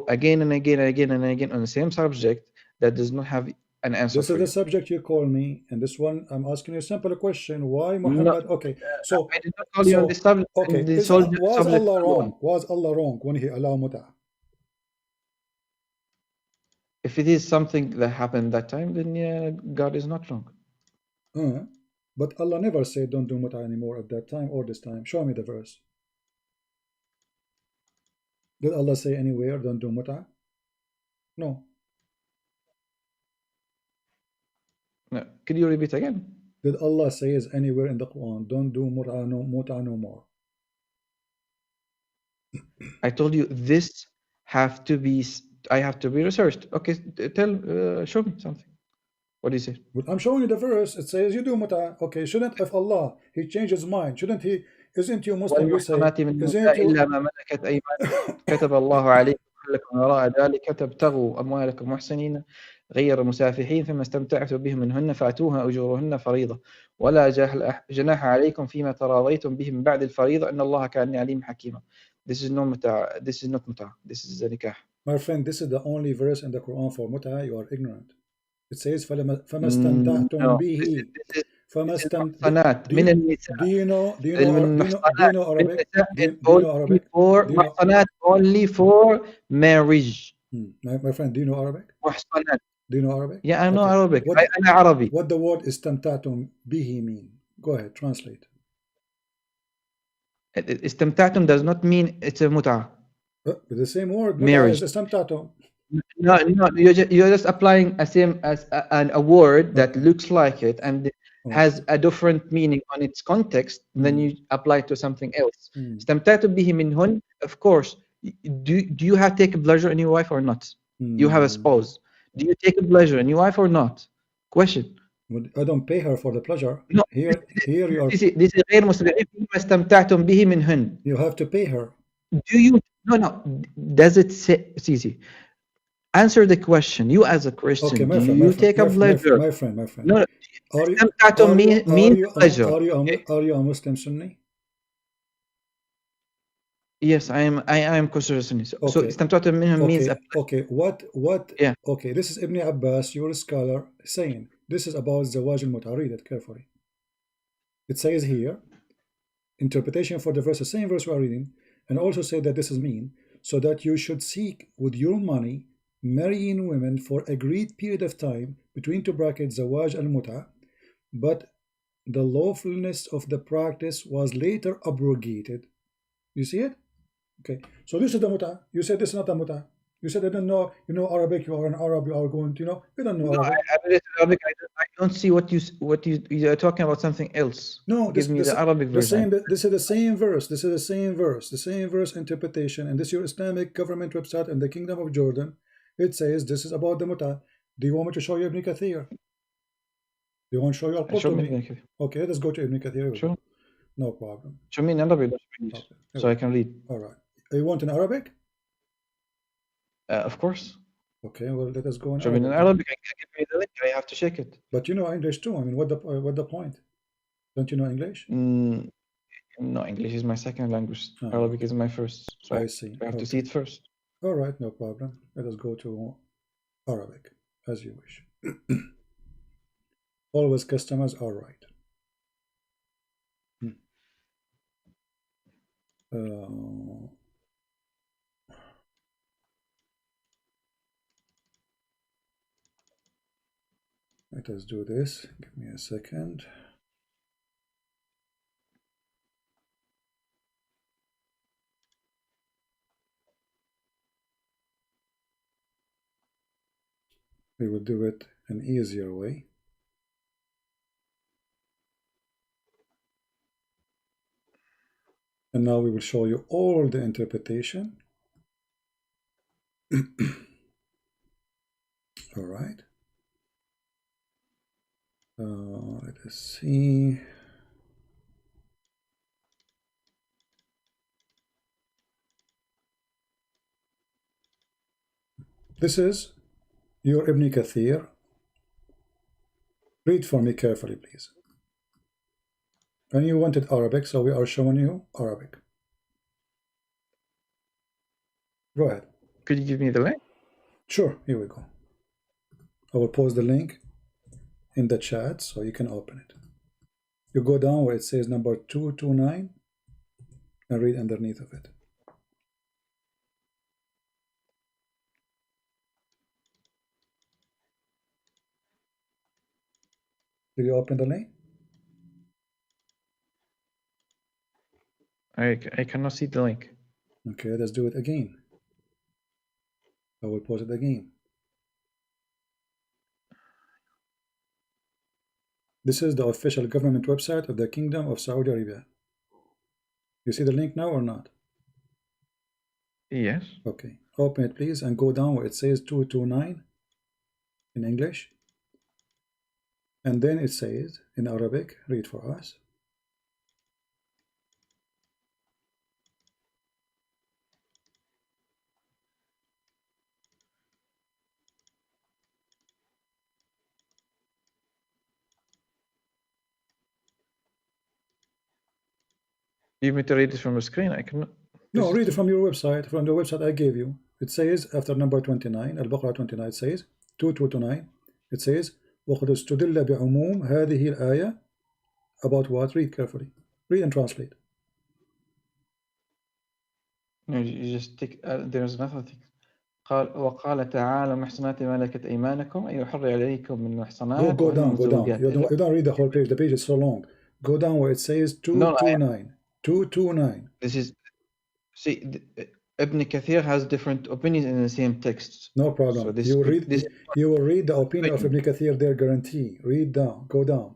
again and again and again and again on the same subject that does not have an answer? This is the subject you call me, and this one I'm asking you a simple question. Why Muhammad? No, okay, so I did not call you on this subject. Okay, was Allah wrong? Was Allah wrong when he allowed muta? If it is something that happened that time, then yeah, God is not wrong. But Allah never said don't do muta anymore at that time or this time. Show me the verse. Did Allah say anywhere don't do muta? No. No. Could you repeat again? Did Allah say anywhere in the Quran don't do muta no more? I told you this have to be. I have to be researched. Okay, show me something. What do you say? Well, I'm showing you the verse. It says you do muta. Okay, shouldn't if Allah he changed his mind? Shouldn't he? Isn't you Muslim? You say. إلا ما ملكت أيمانكم كتب الله عليكم لكم وراء ذلك تبتغوا أموالكم محسنين غير مسافحين فيما استمتعتم به منهن فأتوها أجورهن فريضة ولا جناح عليكم فيما تراضيتم به من بعد الفريضة إن الله كان عليم حكيما. This is not muta. This is not muta. This is the nikah. My friend, this is the only verse in the Quran for muta. You are ignorant. It says فَمَا اسْتَمْتَعْتُمْ بِهِ. من النساء. Do you know Arabic? Only for marriage. My friend, do you know Arabic? محصنات. Do you know Arabic? Yeah, I know Arabic. أنا عربي. What the word استمتعتم به mean? Go ahead, translate. استمتعتم does not mean it's a متعة. With the same word, marriage. استمتعتم. No, you're just applying a word that looks like it and has a different meaning on its context. Then you apply it to something else. استمتعتم به منهن. Of course, do you have taken pleasure in your wife or not? You have a spouse. Do you take a pleasure in your wife or not? Question. I don't pay her for the pleasure. No, here you are. This is غير مستبعين فيما استمتعتم به منهن. You have to pay her. Do you? No. Does it say? It's easy. Answer the question. You as a Christian, okay, do you take a pleasure? My friend. No. استمتعتم means pleasure. Are you a Muslim Sunni? Yes, I am considered Sunni. So استمتعتم منهم means okay. What? Yeah. Okay, this is Ibn Abbas, your scholar, saying this is about zawaj al-muta. Read it carefully. It says here, interpretation for the verse, the same verse we are reading, and also say that this is mean, so that you should seek with your money marrying women for agreed period of time between two brackets zawaj al-muta, but the lawfulness of the practice was later abrogated. You see it? Okay. So this is the muta. You said this is not the muta. You said I don't know. You know Arabic. You are an Arab. You are going to you don't know Arabic. I read it in Arabic. I don't see what you are talking about. Something else. No, Give me the Arabic version. This is the same verse. This is the same verse. The same verse interpretation. And this is your Islamic government website in the Kingdom of Jordan. It says this is about the muta. Do you want me to show you Ibn Kathir? Do you want to show you? Show me. Okay, let's go to Ibn Kathir. Sure. No problem. Show me in Arabic, okay. So I can read. All right. You want in Arabic? Of course. Okay, well, let us go in Show Arabic. me in Arabic. I give me the link. I have to check it. But you know English too. I mean, what the point? Don't you know English? No, English is my second language. Arabic is my first. So I see. I have to see it first. All right, no problem. Let us go to Arabic, as you wish. Always customers are right. Let us do this. Give me a second. We will do it an easier way. And now we will show you all the interpretation. All right. Let us see. This is your Ibn Kathir. Read for me carefully, please. And you wanted Arabic, so we are showing you Arabic. Go ahead. Could you give me the link? Sure, here we go. I will post the link in the chat so you can open it. You go down where it says number 229 and read underneath of it. Did you open the link? I cannot see the link. Okay, let's do it again. I will post it again. This is the official government website of the Kingdom of Saudi Arabia. You see the link now or not? Yes. Okay, open it please and go down where it says 229 in English. And then it says in Arabic, read for us. You want me to read it from the screen? I cannot. No, read it from your website, from the website I gave you. It says after number 29, Al-Baqarah 29, it says 229. It says وَقَدْ اسْتُدِلَّ بِعُمُومِ هَذِهِ الْآيَةِ. About what? Read carefully. Read and translate. No, you just take. There's another thing. وقال تعالى محصنات ما ملكت أيمانكم أن يحرر عليكم من محصنات. Go down. You don't read the whole page. The page is so long. Go down where it says 229. 229. This is. See, Ibn Kathir has different opinions in the same texts. No problem. So you will read the opinion of Ibn Kathir there, guarantee. Read down. Go down.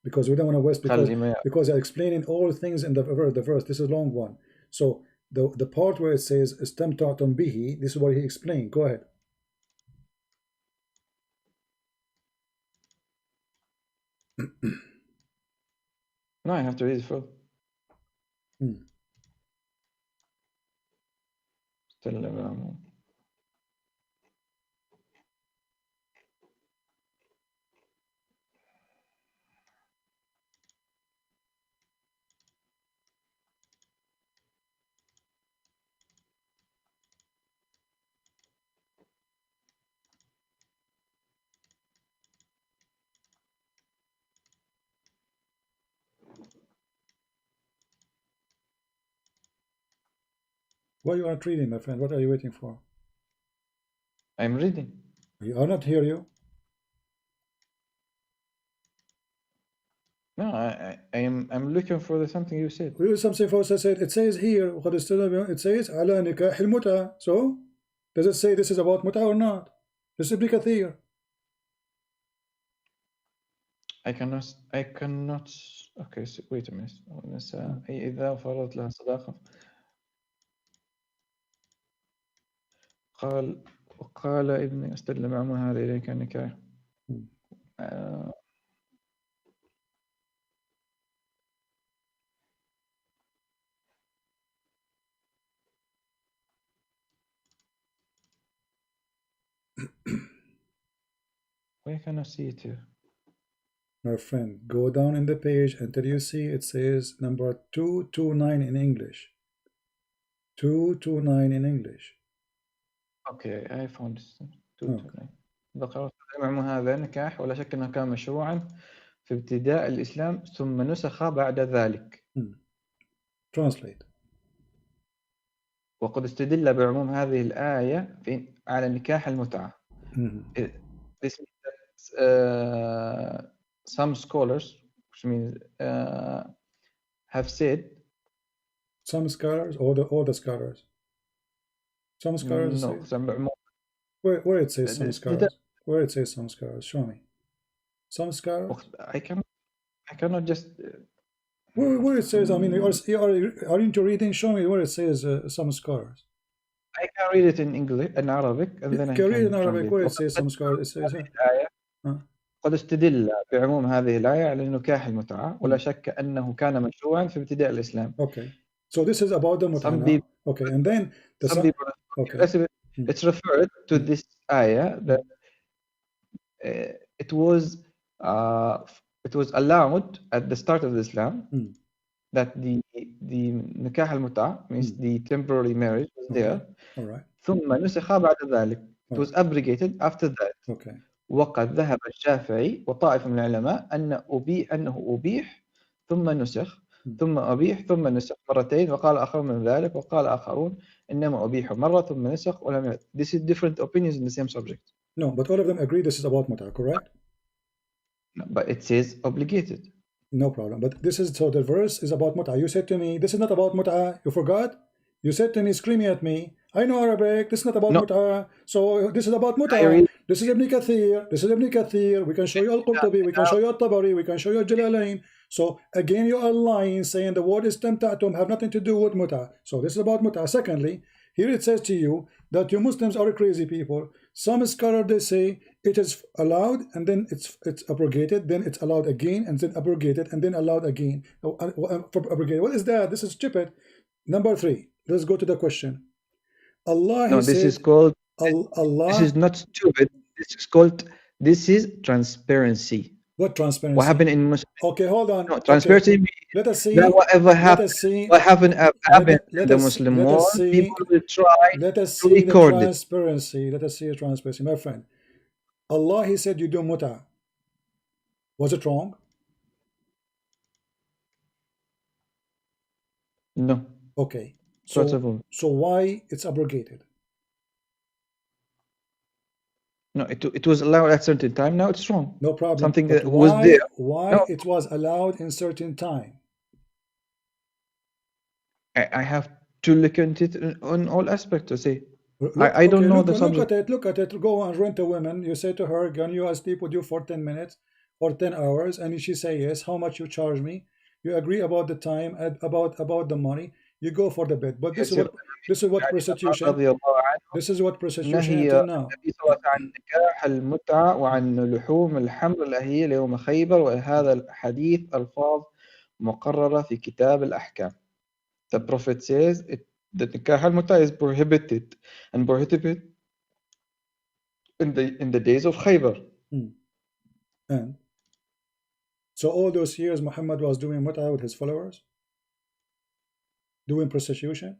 Because we don't want to waste, because they're explaining all things in the verse. This is a long one. So the part where it says istamta'tum bihi, this is what he explained. Go ahead. No, I have to read it full. Still Why you aren't reading, my friend? What are you waiting for? I'm reading. You are not hear you. No, I'm looking for the something you said. Something false I said. It says here. It says على نكاح المتعة. So does it say this is about متعة or not? This is كثير. I cannot. Okay, so wait a minute. النساء إذا فرضت لها صداقة قال ابني استدل مع هذا إليك النكاح. Why can I see it here? My friend, go down in the page until you see it says number 229 in English. 229 in English. Okay, I found it. 229. ذكرت مع هذا نكاح ولا شك أنه كان مشروعا في ابتداء الإسلام ثم نسخ بعد ذلك. Translate. وقد استدل بعموم هذه الآية على نكاح المتعة. This means that some scholars, which means have said. Some scholars, all the scholars. Some scholars. No, where it says some scholars. Where it says some scholars. Show me. Some scholars. I cannot just. Where it says, I mean, aren't you reading? Show me where it says some scholars. I can read it in English, in Arabic, and then I can read in Arabic where it says some scholars. It says. قد استدل بعموم هذه الآية على نكاح المتعة ولا شك أنه كان مشروعا في ابتداء الإسلام. Okay, so this is about the mut'ah. Okay, and then some people. Okay. It's referred to this ayah that it was allowed at the start of Islam that the nikah al-mut'ah means the temporary marriage was there. All right. ثم نسخ بعد ذلك. It was abrogated after that. Okay. وقد ذهب الشافعي وطائفة من العلماء أنه أبيح ثم نسخ ثم أبيح ثم نسخ مرتين وقال آخرون من ذلك وقال آخرون إنما أبيح مرة ثم نسخ ولم. This is different opinions in the same subject. No, but all of them agree this is about mut'ah, correct? No, but it says obligated. No problem. But this is, so the verse is about mut'ah. You said to me, this is not about mut'ah. You forgot? You said to me, screaming at me, I know Arabic, this is not about mut'ah. So this is about mut'ah. This is Ibn Kathir. This is Ibn Kathir. We can show you Al-Qurtubi. We can show you Al-Tabari. We can show you Al-Jalalain. So again, you are lying, saying the word istamta'tum have nothing to do with mut'ah. So this is about mut'ah. Secondly, here it says to you that you Muslims are crazy people. Some scholars, they say it is allowed and then it's abrogated, then it's allowed again and then abrogated and then allowed again. Abrogated. What is that? This is stupid. Number 3. Let's go to the question. Allah. No, this is called Allah. This is not stupid. This is transparency. What transparency? What happened in Muslim? Okay, hold on. No, transparency. Okay. Let us see. Whatever happened. What happened in the Muslim world? People will try to record it. Transparency. Let us see the transparency, my friend. Allah, He said you do mut'ah. Was it wrong? No. Okay. So why it's abrogated? No, it was allowed at certain time. Now it's wrong. No problem. Something that was there. Why it was allowed in certain time? I have to look at it on all aspects to see. I don't know the subject. Look at it. Go and rent a woman. You say to her, "Can you sleep with you for 10 minutes or 10 hours?" And she say yes. How much you charge me? You agree about the time, about the money. You go for the bed. But this is what prostitution. This is what prostitution until now. النبي صلى الله عليه وسلم عن نكاح المتعة وعن لحوم الحمر الأهلية ليوم خيبر وهذا الحديث ألفاظ مقررة في كتاب الأحكام. The Prophet says that nikah al-mut'ah is prohibited and prohibited in the days of Khaybar. And so all those years Muhammad was doing mut'ah with his followers, doing prostitution.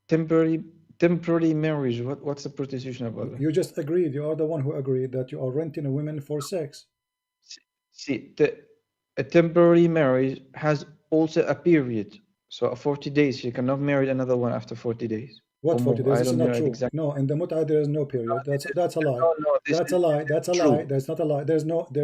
Temporary marriage. What's the prostitution about that? You just agreed. You are the one who agreed that you are renting a woman for sex. See, a temporary marriage has also a period. So 40 days, she cannot marry another one after 40 days. What Or 40 more. days? I This is don't not know true. exactly. No, in the mut'ah there is no period. That's a lie. No, That's a lie. That's a lie. true. There's not a lie. There's nothing.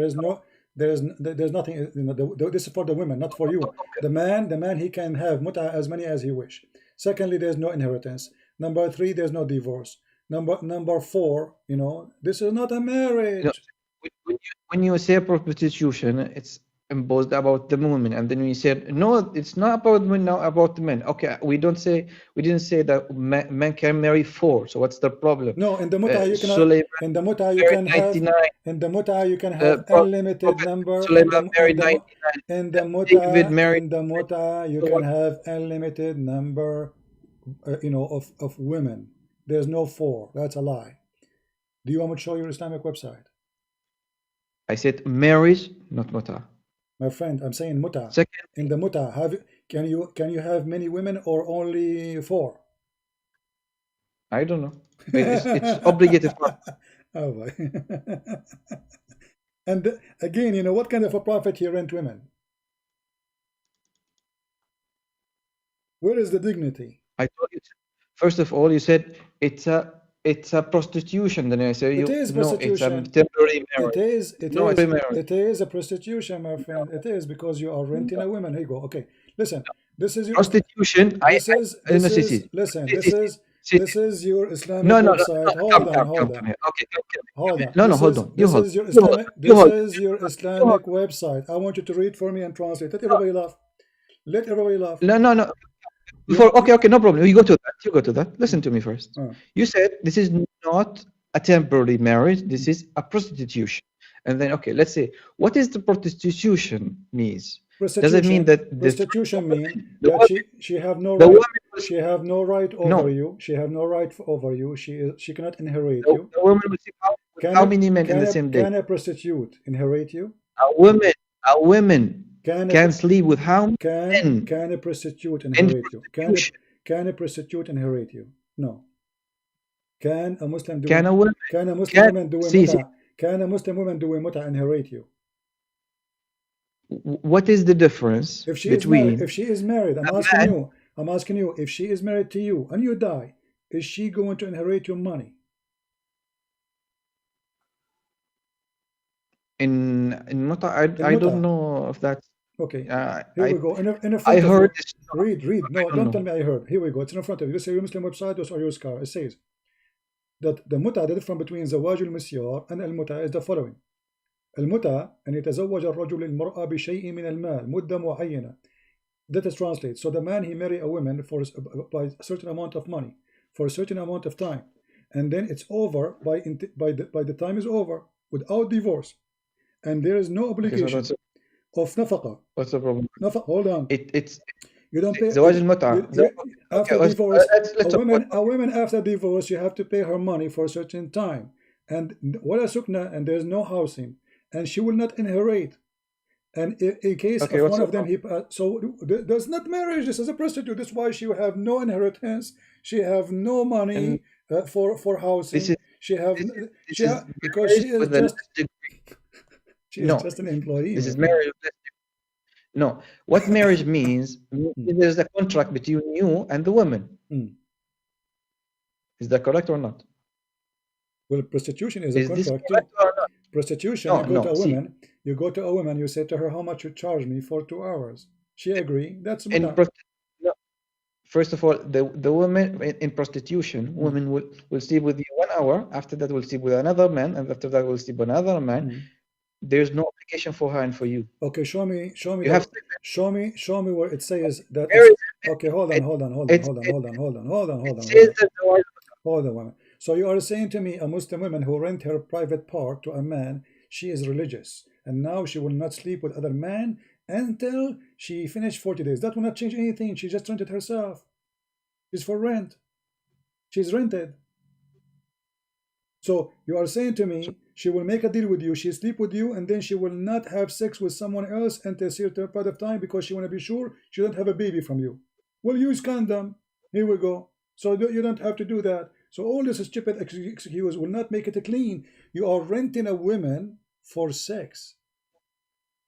You know, this is for the women, not for you. The man, he can have mut'ah as many as he wish. Secondly, there's no inheritance. Number 3, there's no divorce. Number 4, you know, this is not a marriage. When you say prostitution, it's imposed about the women, and then we said no, it's not about women, now about the men. Okay, we didn't say that men can marry 4. So what's the problem? No, in the mut'ah you cannot. Suleiman In the mut'ah you married can have. 99. In the mut'ah you can have Prophet unlimited number. Suleiman married 99. In the David mut'ah, married. you can have unlimited number, you know, of women. There's no 4. That's a lie. Do you want me to show your Islamic website? I said marriage, not mut'ah. My friend, I'm saying mut'ah. Second, in the mut'ah, can you have many women or only 4? I don't know. It's obligated. Oh boy. And again, you know, what kind of a prophet here rent women? Where is the dignity? I told you. First of all, you said it's a prostitution. Then I say It is prostitution. No, it's a temporary marriage. It is a prostitution, my friend. It is, because you are renting a woman. Here you go. Okay, listen. This is your prostitution. This is your Islamic website. Hold on. Okay, hold on. No, hold on. This is your Islamic website. I want you to read for me and translate. Let everybody laugh. Let everybody laugh. No. Okay, no problem. You go to that. Listen to me first. You said this is not a temporary marriage. This is a prostitution. And then, okay, let's say, what is the prostitution means? Does it mean that prostitution means that she have no right? She have no right over you. She have no right over you. She cannot inherit you. The woman will sleep how many men in the same day? Can a prostitute inherit you? A woman can sleep with how many men? Can a prostitute inherit you? Can a prostitute inherit you? No. Can a Muslim do? Can a Muslim woman do mut'ah? Can a Muslim woman do mut'ah inherit you? What is the difference between? If she is married, I'm asking you, if she is married to you and you die, is she going to inherit your money? In mut'ah, I don't know if that's okay. Here we go. In front I heard of you. Read. No, don't tell me I heard. Here we go. It's in front of you. This is your Muslim website or your scar. It says that the mut'ah, the difference between زواج المسيار and المتعة is the following. المتعة أن يتزوج الرجل المرأة بشيء من المال مدة معينة. That is translated. So the man, he marry a woman by a certain amount of money for a certain amount of time, and then it's over by the time is over without divorce, and there is no obligation of nafaqa. What's the problem? Hold on. It's you don't pay زواج المتعة. After divorce, a woman after divorce, you have to pay her money for a certain time, and wala sukna, and there's no housing, and she will not inherit. And in case of one of them, so there's not marriage. This is a prostitute. That's why she will have no inheritance. She have no money for housing. Because she is just an employee. This is marriage. No, what marriage means, there's a contract between you and the woman. Is that correct or not? Well, prostitution is a contract too. Prostitution, you go to a woman, you say to her, how much you charge me for 2 hours? She agree. That's First of all, the woman in prostitution, women will sleep with you 1 hour. After that, will sleep with another man, and after that, will sleep with another man. There's no obligation for her and for you. Okay, show me where it says that. Okay, hold on. So you are saying to me, a Muslim woman who rent her private part to a man, she is religious, and now she will not sleep with other men until she finished 40 days. That will not change anything. She just rented herself. It's for rent. She's rented. So you are saying to me, she will make a deal with you, she sleep with you, and then she will not have sex with someone else until a certain period of time because she want to be sure she don't have a baby from you. Well, use condom. Here we go. So you don't have to do that. So all this stupid excuse will not make it clean. You are renting a woman for sex.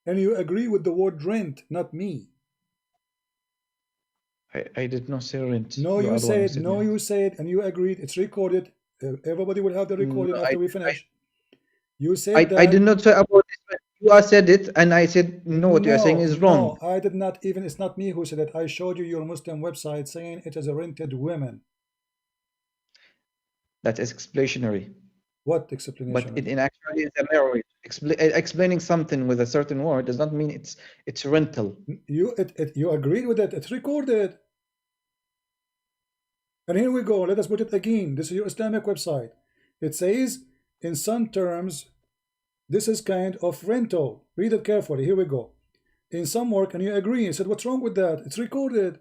And you agree with the word rent, not me. I did not say rent. No, You you are the one who said, said no, rent. you said, and you agreed. It's recorded. Everybody will have the recording No, after we finish. You said I did that. not say about this. You are said it, and I said no. What you are saying No, is wrong. no, I did not even. It's not me who said it. I showed you your Muslim website saying it is a rented women. That is explanatory. What But explanation? in actually, it's a mirror. Explaining something with a certain word does not mean it's rental. You agreed with it. It's recorded. And here we go. Let us put it again. This is your Islamic website. It says, in some terms, this is kind of rental. Read it carefully. Here we go. In some work, and you agree. I said, what's wrong with that? It's recorded.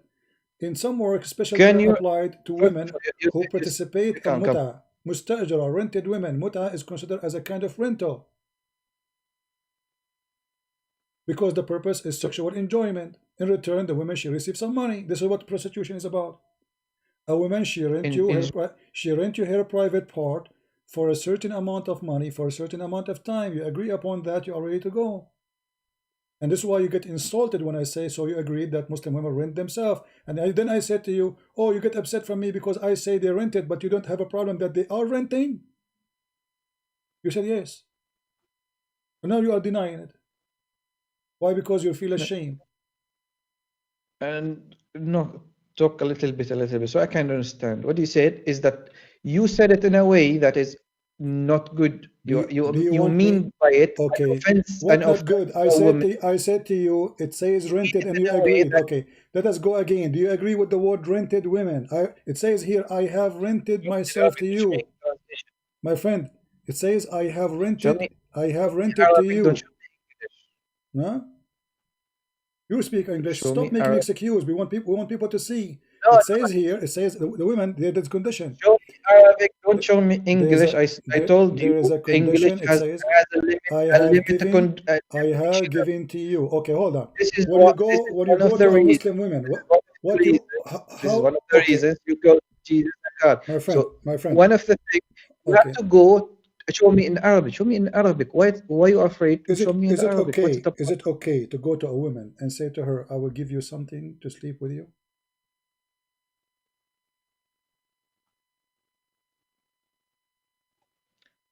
In some work, special Can term you applied to first women of all, you who said this? participate in Come. muta. Mustajara, rented women. Muta is considered as a kind of rental because the purpose is So sexual enjoyment. In return, the woman, she receives some money. This is what prostitution is about. A woman, she rent you her private part for a certain amount of money for a certain amount of time. You agree upon that, you are ready to go. And this is why you get insulted when I say, so you agreed that Muslim women rent themselves. And then I said to you, oh, you get upset from me because I say they rented, but you don't have a problem that they are renting. You said yes. And now you are denying it. Why? Because you feel ashamed. and no, talk a little bit, so I can understand. What you said is that you said it in a way that is not good. Do you You want me? mean by it Okay. an What not offense good? to a woman. I said to you, it says rented, and In you a way agreed. that Okay, let us go again. Do you agree with the word rented women? It says here, I have rented show me in myself Arabic to to show me you, translation. my friend. It says Show me I have in rented to Arabic. Don't you. show me English. Huh? You speak English. Show Stop me making Arabic. excuse. We want people to see. No, It no. says here, it says the women, there's condition. Show me Arabic. Don't show me There's English. a I told you there is a English condition. It says has a limit. I A have limit. given A dictionary. to you. Okay, hold on. This is When you one of go the to a reasons. Muslim women, One of the reasons. This is how one of the okay, reasons you go to Jesus and God. So my friend. one of the things you have Okay, to go show me in Arabic. Show me in Arabic. Why you afraid to show me in Arabic? What's the is point? it okay to go to a woman and say to her, I will give you something to sleep with you?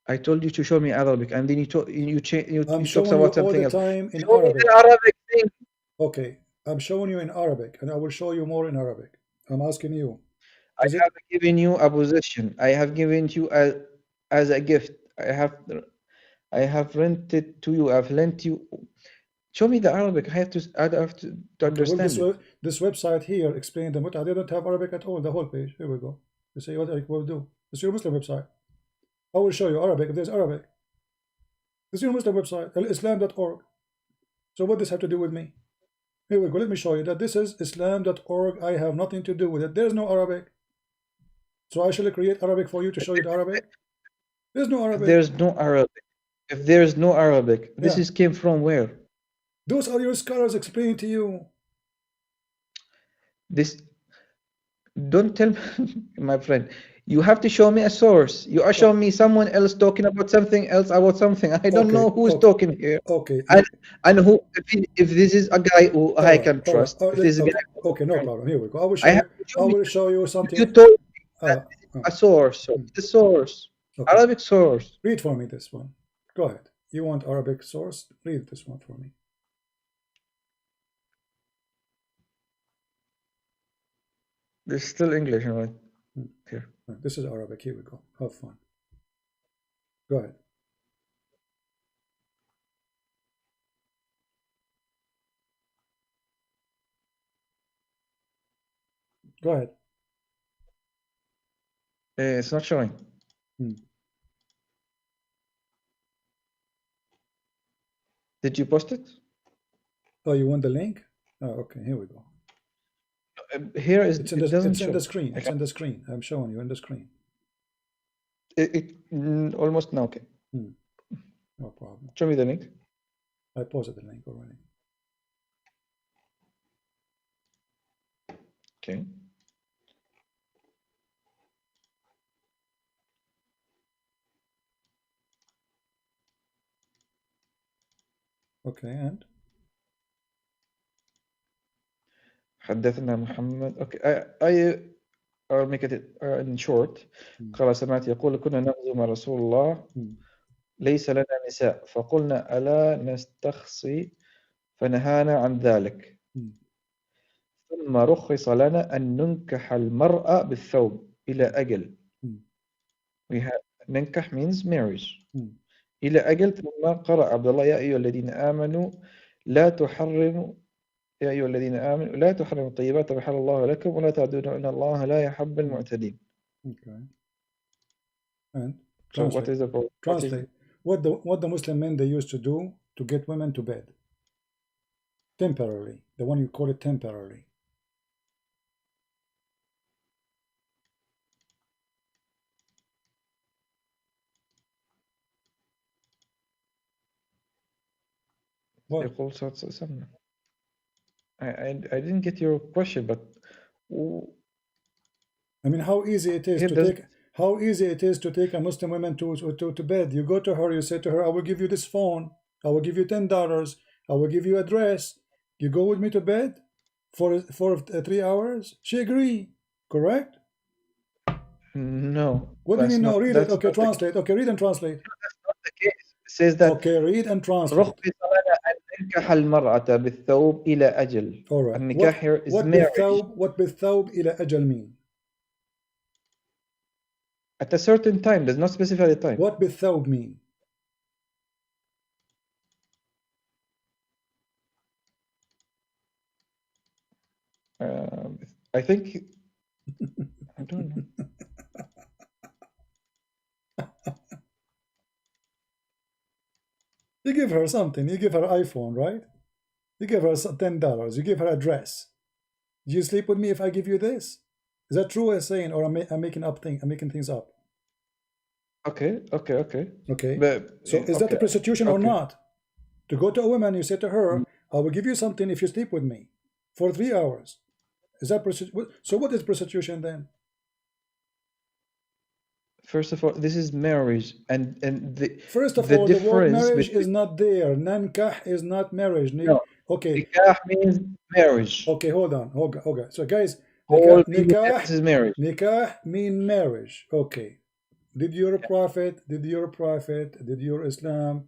I told you to show me Arabic, and then I'm you talks showing you about all something the else. time in Show me the Arabic. Arabic thing. Okay, I'm showing you in Arabic, and I will show you more in Arabic. I'm asking you, I is it have given you a possession. I have given you as a gift. I have rented to you. I've lent you. Show me the Arabic. I have to okay? Well, understand it. this website here explain the muta. They don't have Arabic at all. The whole page. Here we go. You see what I will do. It's your Muslim website. I will show you Arabic if there's Arabic. This is your Muslim website, alislam.org. So what does this have to do with me? Here we go. Let me show you that this is islam.org. I have nothing to do with it. There's no Arabic. So I shall create Arabic for you to show you the Arabic. There's no If Arabic. there's no Arabic, if there's no Arabic, this Yeah. is came from where? Those are your scholars explaining to you. This don't tell me, my friend. You have to show me a source. You are showing Oh, me someone else talking about something else about something. I don't okay. know who's Okay. talking here. Okay. And who if this is a guy who All I right. can All right. trust, if this is a guy who I Okay. can No trust, problem. Here we go. I will I show have you. to show I me. will show you You something. told me that Uh, this is uh, a source. So hmm. the source, Okay. Arabic source. Read for me this one. Go ahead. You want Arabic source? Read this one for me. There's still English, right? Hmm. Here. This is Arabic. Here we go. Have fun. Go ahead. Go ahead. It's not showing. Hmm. Did you post it? Oh, you want the link? Oh, okay. Here we go. Here is It's in it doesn't the show. screen. I It's can in the screen. I'm showing you in the screen. almost now. Okay, Hmm. No problem. show me the link. I posted the link already. Okay. Okay, and حدثنا محمد. Okay, I'll make it in short. قال سمعت يقول كنا نغزو مع رسول الله ليس لنا نساء فقلنا ألا نستخصي فنهانا عن ذلك ثم رخص لنا أن ننكح المرأة بالثوب إلى أجل. ننكح means marriage. إلى أجل. ثم قرأ عبد الله يا أيها الذين آمنوا لا تحرموا الطيبات ما أحل الله لكم ولا تعدوا إن الله لا يحب المعتدين. Okay. And so what is the problem? Translate. What the Muslim men they used to do to get women to bed temporarily. The one you call it temporarily. What? I didn't get your question, but I mean, how easy it is to take a Muslim woman to bed. You go to her, you say to her, I will give you this phone, I will give you $10, I will give you address. You go with me to bed for 3 hours. She agree, correct? No. What do you mean no? Read it. Okay, translate. Okay, read and translate. That's not the case. It says that. Okay, read and translate. All right. What بالثوب إلى أجل mean? At a certain time, does not specify the time. What بالثوب mean? I think I don't know. You give her something. You give her iPhone, right? You give her $10. You give her address. Do you sleep with me if I give you this? Is that true? I'm saying, or I'm making up things. I'm making things up. Okay. But, so is that a prostitution or not? To go to a woman, you say to her, I will give you something if you sleep with me for 3 hours. Is that prostitution? So what is prostitution then? First of all, this is marriage, and first of all, the word marriage is not there. Nankah is not marriage. No. Okay. Nikah means marriage. Okay, hold on. So guys, nikah is marriage. Nikah mean marriage. Okay. Did your prophet, did your Islam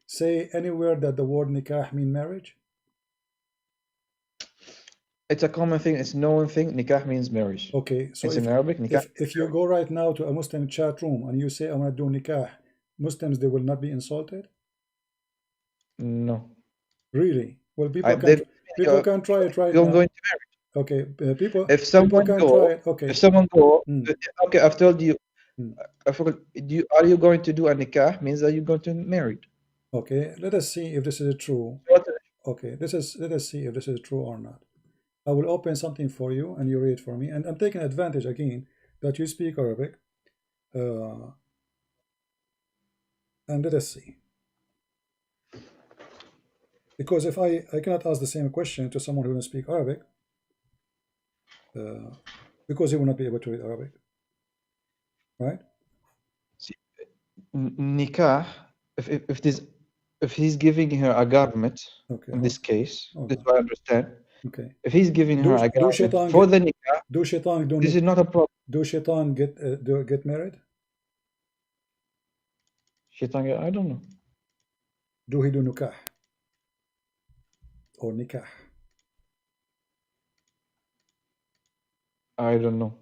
say anywhere that the word nikah mean marriage? It's a common thing. It's a known thing. Nikah means marriage. Okay, so it's in Arabic. Nikah. If you go right now to a Muslim chat room and you say I want to do nikah, Muslims they will not be insulted. No. Really? Well, people can try it right now. Going to marriage. Okay, people. If someone can try it. Okay. If someone go. Okay, I've told you. I forgot. Are you going to do a nikah? Means that you're going to marry. Okay, let us see if this is true. Okay, let us see if this is true or not. I will open something for you and you read for me. And I'm taking advantage again that you speak Arabic. And let us see. Because if I cannot ask the same question to someone who doesn't speak Arabic, because he will not be able to read Arabic. Right? See, nikah, if he's giving her a garment, in this case, this is what I understand. Okay. If he's giving her a garment for the nikah, this is not a problem. Do shaitan get married? Shaitan, I don't know. Do he do nikah? Or nikah? I don't know.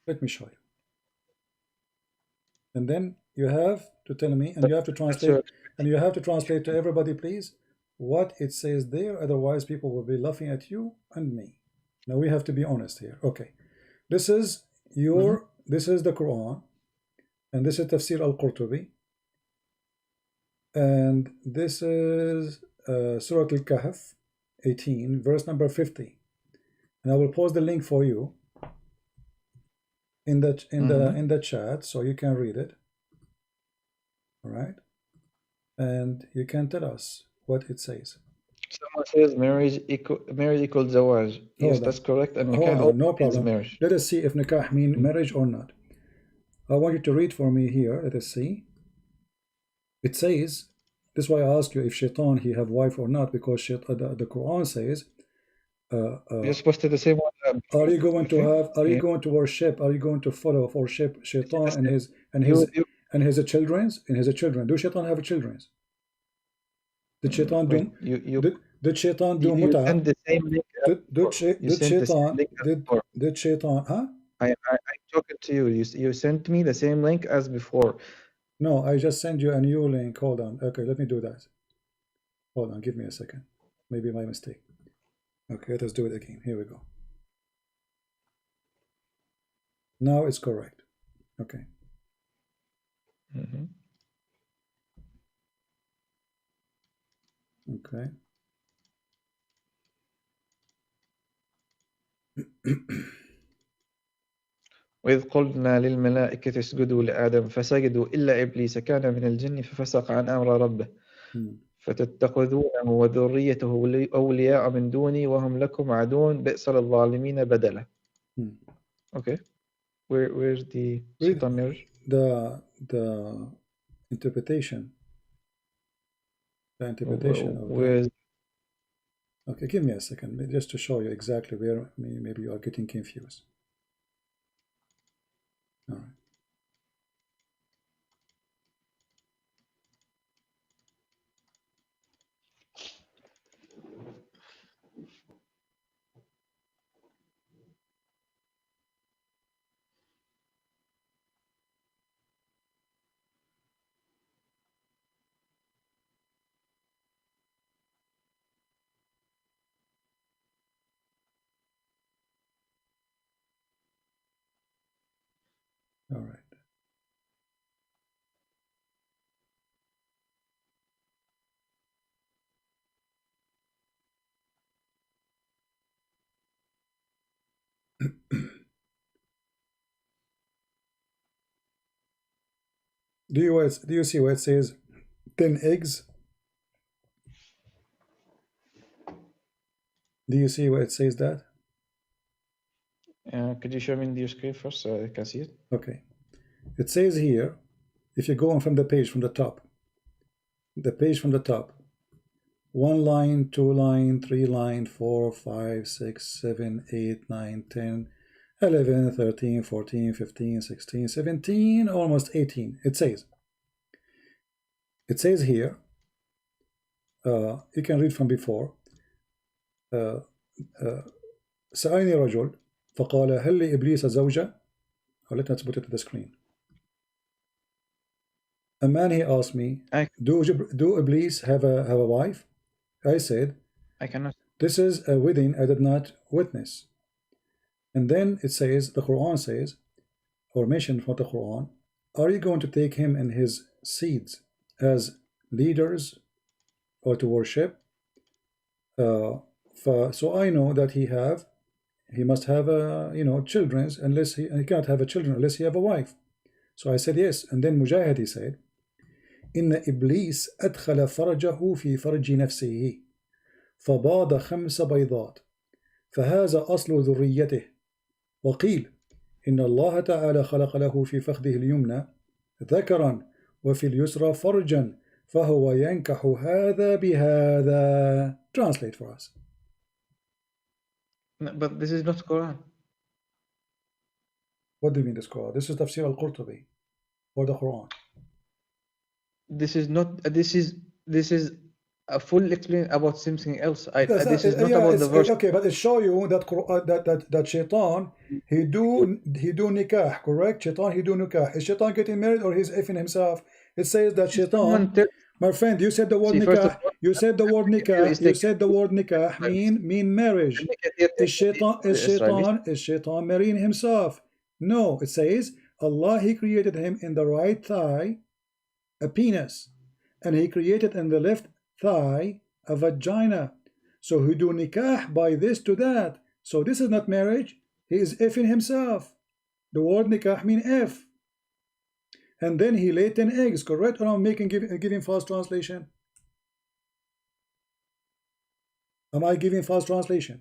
Let me show you. And then you have to tell me, and you have to translate, and you have to translate to everybody, please, what it says there. Otherwise, people will be laughing at you and me. Now we have to be honest here. Okay, this is this is the Quran, and this is Tafsir al-Qurtubi, and this is Surah Al-Kahf 18, verse number 50. And I will post the link for you in the chat so you can read it. All right, and you can tell us what it says. Someone says marriage equals zawaj. Yes, that's correct. And no problem. Marriage. Let us see if nikah mean marriage or not. I want you to read for me here. Let us see. It says, That's why I ask you if shaitan he have wife or not, because the Quran says, you're supposed to the same one. are you going to have? Are you Yeah. going to worship? Are you going to follow or worship shaitan and his You, children's and his children? Do shaitan have children's? Did shaitan wait, do? Did shaitan do you muta? send the same link as before. You Did sent the same shaitan link as before. did shaitan? Huh? I'm talking to you. You sent me the same link as before. No, I just sent you a new link. Hold on. Okay, let me do that. Hold on. Give me a second. Maybe my mistake. Okay, let's do it again. Here we go. Now it's correct. Okay. Mm-hmm. Okay. وإذ قلنا للملائكة اسجدوا لآدم فسجدوا إلا إبليس كان من الجن ففسق عن أمر ربه فتتخذونه وذريته أولياء من دوني وهم لكم عدو بئس للظالمين بدلا. Okay, where's the Sultan Mirror? The interpretation. The interpretation of the... Okay, give me a second, just to show you exactly where maybe you are getting confused. All right. All right. Do you see where it says 10 eggs? Do you see where it says that? Could you show me your screen first so I can see it? Okay. It says here, if you go on from the page from the top, one line, two line, three line, 4, 5, 6, 7, 8, 9, 10, 11, 13, 14, 15, 16, 17, almost 18. It says here, you can read from before, سألني رجل فقال هل لإبليس زوجة? Or let's put it to the screen. A man, he asked me, do Iblis have a wife? I said, I cannot. This is a wedding I did not witness. And then it says, the Quran says, or mentioned from the Quran, are you going to take him and his seeds as leaders or to worship? So I know that he must have children, unless he cannot have a children unless he have a wife. So I said yes. And then Mujahid, he said, إن إبليس أدخل فرجه في فرج نفسه فباض 5 بيضات فهذا أصل ذريته وقيل إن الله تعالى خلق له في فخذه اليمنى ذكرا وفي اليسرى فرجا فهو ينكح هذا بهذا. Translate for us. No, but this is not Quran. What do you mean this Quran? This is Tafsir al-Qurtubi or the Quran. This is not. This is a full explanation about something else. This is not about the verse. Okay, but it show you that Shaitan he do nikah, correct? Shaitan he do nikah. Is Shaitan getting married or he's effing himself? It says that Shaitan. My friend, you said the word nikah. You said the word nikah. You said the word nikah mean marriage. Is Shaitan marrying himself? No, it says Allah he created him in the right thigh a penis, and he created in the left thigh a vagina. So he do nikah by this to that. So this is not marriage. He is effing himself. The word nikah mean F. And then he laid 10 eggs, correct? Or I'm giving false translation? Am I giving false translation?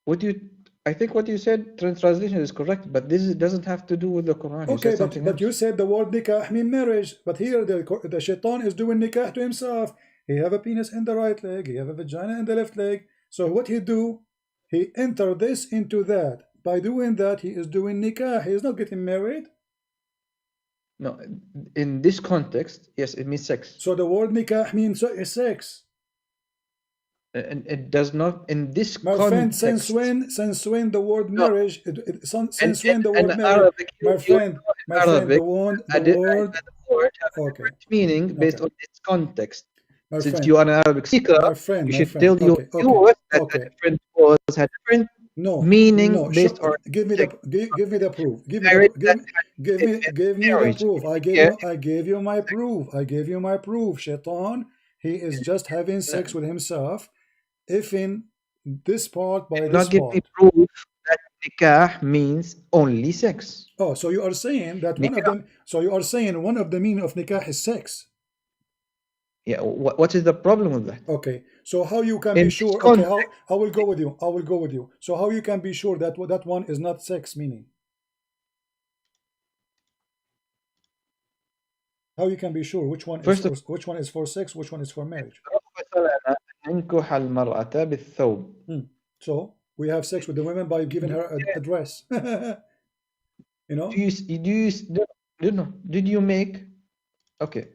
What do you I think what you said, translation is correct, but this doesn't have to do with the Quran. You Okay, said something but else. you said the word nikah mean marriage, but here the shaitan is doing nikah to himself. He have a penis in the right leg, he have a vagina in the left leg. So what he do? He enter this into that. By doing that, he is doing nikah. He is not getting married. No, in this context, yes, it means sex. So the word nikah means sex. And it does not in this My friend, context. since when the word No. marriage, since when the And word marriage, Arabic, my friend, Arabic, the word, the word have a okay, different meaning based on its context. my Since friend, you are an Arabic speaker, you should tell your okay, viewers that the okay. different words have different meaning based on give me the proof. Give me the proof. Give me the proof. I gave you my proof. I gave you my proof. Shaitan, he is just having sex with himself. If in this part by this not give me part. proof that nikah means only sex. Oh, so you are saying that one of them. So you are saying one of the meaning of nikah is sex. Yeah, what is the problem with that? Okay, so how you can In be sure? Okay, how I will go with you. I will go with you. So how you can be sure that that one is not sex meaning? How you can be sure which one is which one is for sex, which one is for marriage? So we have sex with the women by giving her a dress. You know? Did you make okay?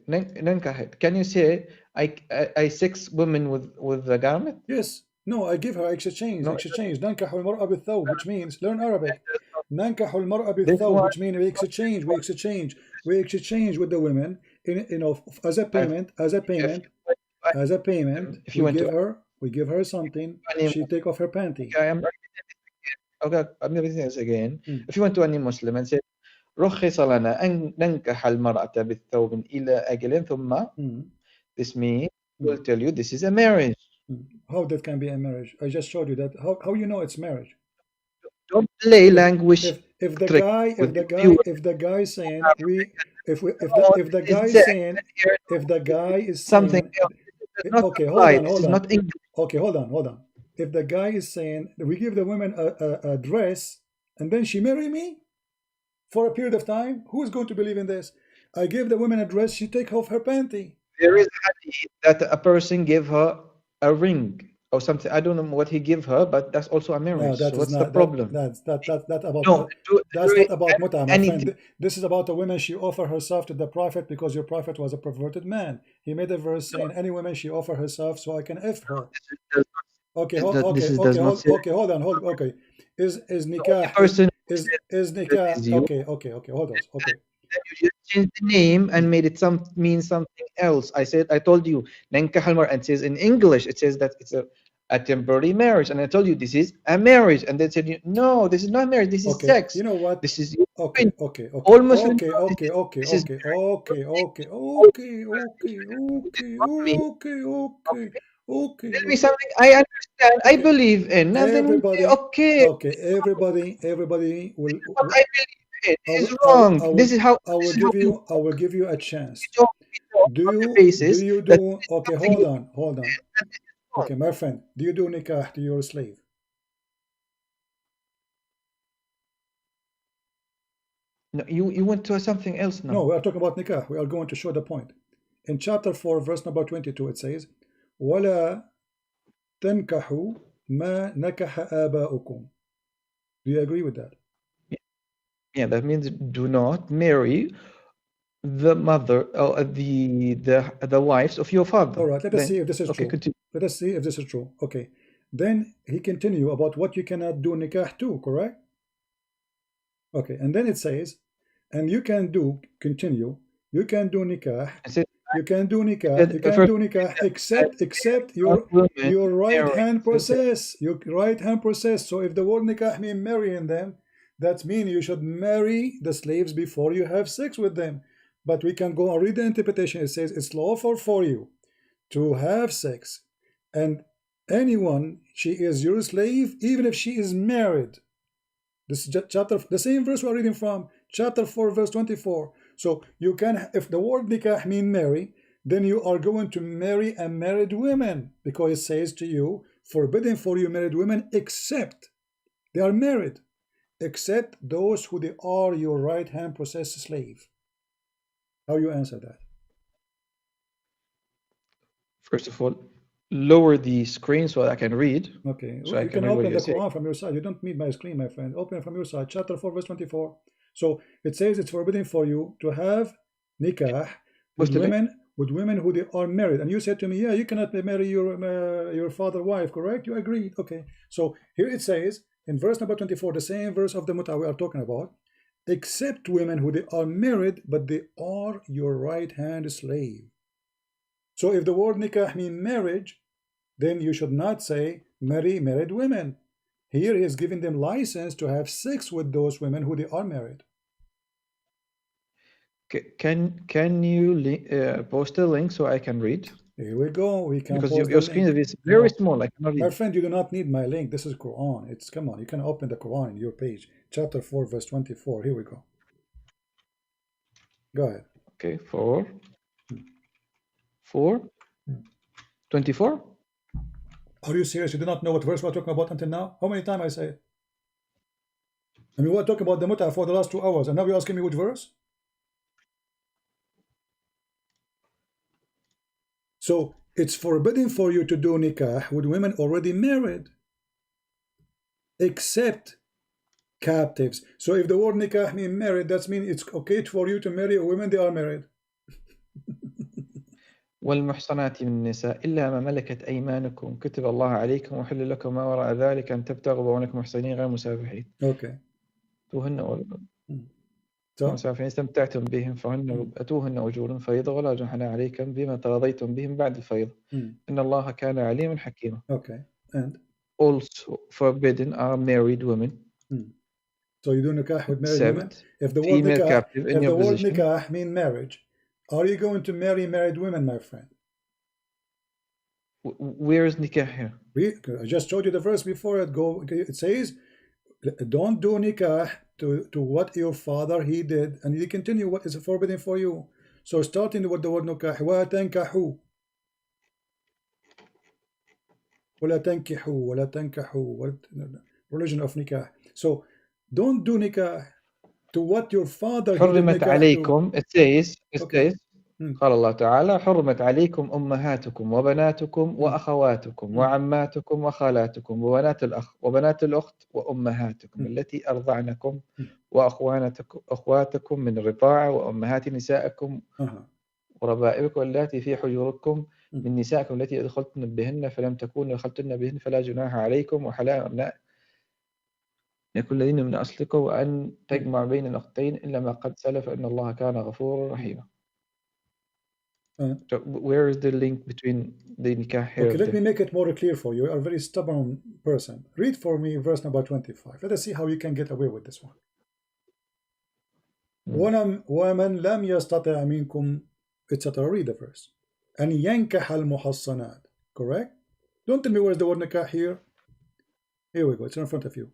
Can you say I sex women with the garment? Yes. No, I give her exchange. No, Exchange. ننكح المرأة بالثوب, which means learn Arabic. ننكح المرأة this بالثوب, one, which means we exchange. We exchange with the women as a payment. if you want to, We give her something. She take off her panty. okay, I'm going to say this again. If you went to any Muslim and said رخص لنا أن ننكح المرأة بالثوب إلى أجل ثم this means will tell you this is a marriage. How that can be a marriage? I just showed you that. How you know it's marriage? Don't play language. If the guy is saying something else, okay, hold on. Okay, hold on. If the guy is saying we give the women a dress and then she marry me for a period of time, who is going to believe in this? I give the woman a dress, she take off her panty. There is a hadith that a person gave her a ring or something. I don't know what he give her, but that's also a marriage. No, that so is what's not the problem? that's about No, that's not about muta, my friend. This is about a woman. She offered herself to the prophet because your prophet was a perverted man. He made a verse saying any woman she offer herself so I can f her. Okay, hold on. Okay, is nikah is nikah? Okay, hold on. Okay. You just changed the name and made it mean something else. I told you, Nankah al-Mar, and it says in English, it says that it's a temporary marriage, and I told you this is a marriage, and they said no, this is not marriage, this is sex. You know what? This is okay. All Muslims. Okay. Tell me something I understand, I believe in, and then we say, okay. Everybody will. What I believe in is wrong. This is how I will give you a chance. Do you do? Okay, hold on. Okay, my friend, do you do nikah to your slave? No, you went to something else now. No, we are talking about nikah. We are going to show the point. In chapter 4, verse number 22, it says, وَلَا تَنْكَحُوا مَا نَكَحَ آبَاؤُكُمْ. Do you agree with that? Yeah, that means do not marry the mother or the wives of your father. All right, let us see if this is true. Continue. Let us see if this is true. Okay. Then he continue about what you cannot do nikah to, correct? Okay, and then it says, and you can do, continue, you can do nikah, except your right hand process, So if the word nikah means marrying them, that means you should marry the slaves before you have sex with them. But we can go and read the interpretation. It says it's lawful for you to have sex, and anyone, she is your slave, even if she is married. This is chapter, the same verse we're reading from, chapter 4, verse 24. So you can, if the word nikah mean marry, then you are going to marry a married woman, because it says to you, forbidden for you married women, except They are married, except those who they are your right-hand possessed slave. How you answer that? First of all, lower the screen so I can read. Okay, so you can open the Quran from your side. You don't need my screen, my friend. Open it from your side. Chapter 4, verse 24. So it says it's forbidden for you to have nikah with women who they are married. And you said to me, yeah, you cannot marry your father's wife, correct? You agreed. Okay. So here it says in verse number 24, the same verse of the Mutah we are talking about, except women who they are married, but they are your right-hand slave. So if the word nikah means marriage, then you should not say marry married women. Here he is giving them license to have sex with those women who they are married. Can you post a link so I can read? Here we go. We can because post your the screen link. is very small. I cannot read. My friend, you do not need my link. This is Quran. It's come on. You can open the Quran in your page, chapter 4, verse 24. Here we go. Go ahead. Okay, 24. Are you serious? You do not know what verse we're talking about until now? How many times I say it? I mean, we're talking about the Mutah for the last 2 hours, and now you're asking me which verse? So it's forbidden for you to do nikah with women already married, except captives. So if the word nikah means married, that means it's okay for you to marry a woman they are married. والمحصنات من النساء إلا ما ملكت أيمانكم كتب الله عليكم وحل لكم ما وراء ذلك أن تبتغوا بونكم محصنين غير مسافحين. Okay. مسافحين استمتعتم بهم فهن أتوهن أجورا فريضة ولا جناح عليكم بما تراضيتم بهم بعد الفريضة إن الله كان عليما حكيما. Okay. And also forbidden are married women. So you do nikah with married women. If the word nikah means marriage, are you going to marry married women, my friend? Where is nikah here? I just showed you the verse before it. It says, don't do nikah to what your father he did, and you continue what is forbidden for you. So starting with the word nikah, wa tankahu, wala tankihu, wala tankahu, religion of nikah. So don't do nikah to what your father حرمت عليكم. It says قال الله تعالى حرمت عليكم أمهاتكم وبناتكم وأخواتكم وعماتكم وخالاتكم وبنات الأخ وبنات الأخت وأمهاتكم التي أرضعنكم وأخواتكم من الرضاعة وأمهات نسائكم وربائبكم اللاتي في حجوركم من نسائكم التي دخلتن بهن فلم تكونوا دخلتن بهن فلا جناح عليكم وحلال أبناء يكون الذين من أصلكم وأن تجمع بين الأختين إلا ما قد سلف إن الله كان غفورا رحيما. So where is the link between the nikah here? Okay, let me make it more clear for you. You are a very stubborn person. Read for me verse number 25. Let us see how you can get away with this one. وَمَنْ لَمْ يَسْتَطِعْ مِنْكُمْ etc. Read the verse. أَنْ يَنْكَحَ الْمُحَصَّنَاتِ. Correct? Don't tell me where's the word nikah here. Here we go. It's in front of you.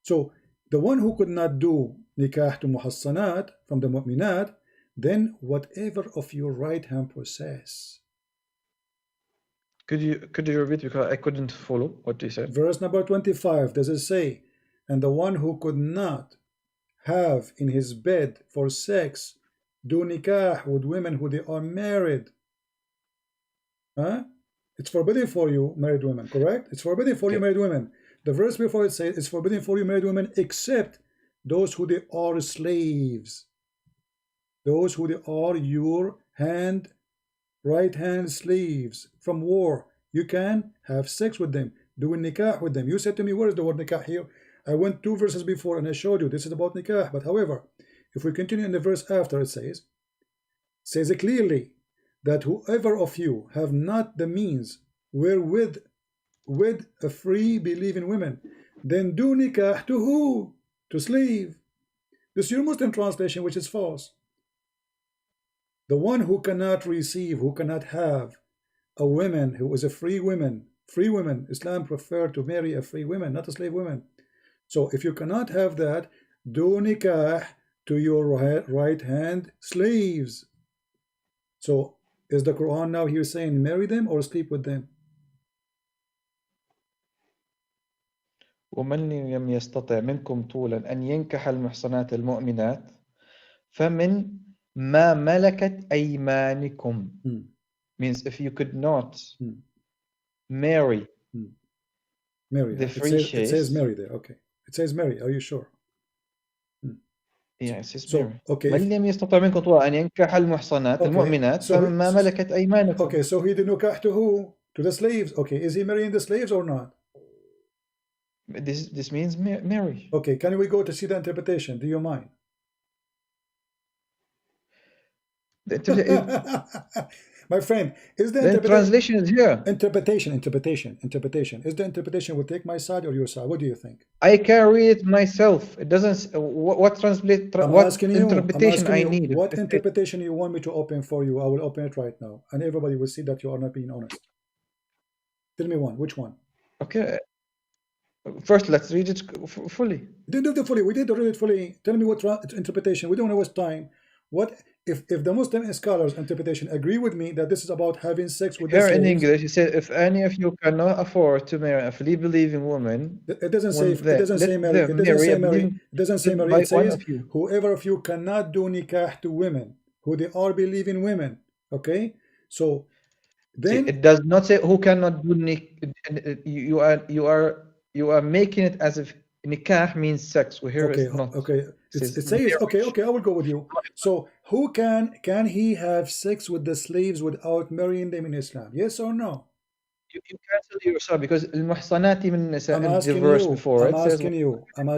So the one who could not do nikah to muhassanat from the mu'minat, then whatever of your right hand possess. Could you repeat because I couldn't follow what you said? Verse number 25, does it say, and the one who could not have in his bed for sex do nikah with women who they are married. It's forbidden for you married women, correct? It's forbidden for you married women. The verse before it says it's forbidden for you married women except those who they are slaves. Those who they are your right hand slaves from war. You can have sex with them, doing nikah with them. You said to me, where is the word nikah here? I went 2 verses before and I showed you this is about nikah. But however, if we continue in the verse after, it says it clearly that whoever of you have not the means wherewith with a free believing women, then do nikah to who? To slave. This is your Muslim translation, which is false. The one who cannot receive, who cannot have a woman who is a free woman, Islam preferred to marry a free woman, not a slave woman. So if you cannot have that, do nikah to your right hand slaves. So is the Quran now here saying marry them or sleep with them? ومن لم يستطع منكم طولا أن ينكح المحصنات المؤمنات فمن ما ملكت أيمانكم means if you could not marry Mary. the It free says chaste. Mary there. Okay. It says Mary. Are you sure? Yeah, it says So, Mary. okay. من لم يستطع منكم طولا أن ينكح المحصنات المؤمنات فمن ما ملكت أيمانكم. Okay, so he did nikah to who? To the slaves. Okay, is he marrying the slaves or not? This means Mary. Okay, can we go to see the interpretation? Do you mind? My friend, is the translation is here. Interpretation. Is the interpretation will take my side or your side? What do you think? I can read it myself. It doesn't. What translate? What interpretation I need? What interpretation you want me to open for you? I will open it right now, and everybody will see that you are not being honest. Tell me one. Which one? Okay. First, let's read it fully. We did read it fully. Tell me what interpretation. We don't want to waste time. What if the Muslim scholars' interpretation agree with me that this is about having sex with the slaves? Here in English, it says, if any of you cannot afford to marry a fully believing woman, it doesn't say marry. It doesn't say marry. It says whoever of you cannot do nikah to women who they are believing women. Okay, so then it does not say who cannot do nikah. You are making it as if nikah means sex. Well, here it's not. Okay. It says okay. I will go with you. So who can he have sex with the slaves without marrying them in Islam? Yes or no? You cancel yourself because المحصنات من النساء. I'm asking you. My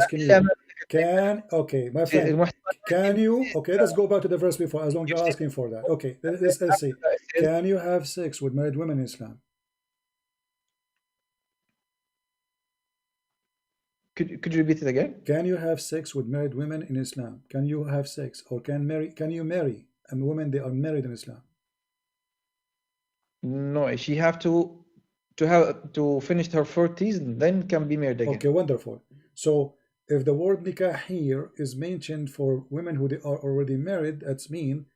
friend, can you? Okay, let's go back to the verse before. As long as you're asking for that. Okay, let's see. Can you have sex with married women in Islam? Could you repeat it again? Can you have sex with married women in Islam? Can you have sex or can you marry a woman they are married in Islam? No, she have to finish her 40s and then can be married again. Okay, wonderful. So if the word nikah here is mentioned for women who they are already married, that's mean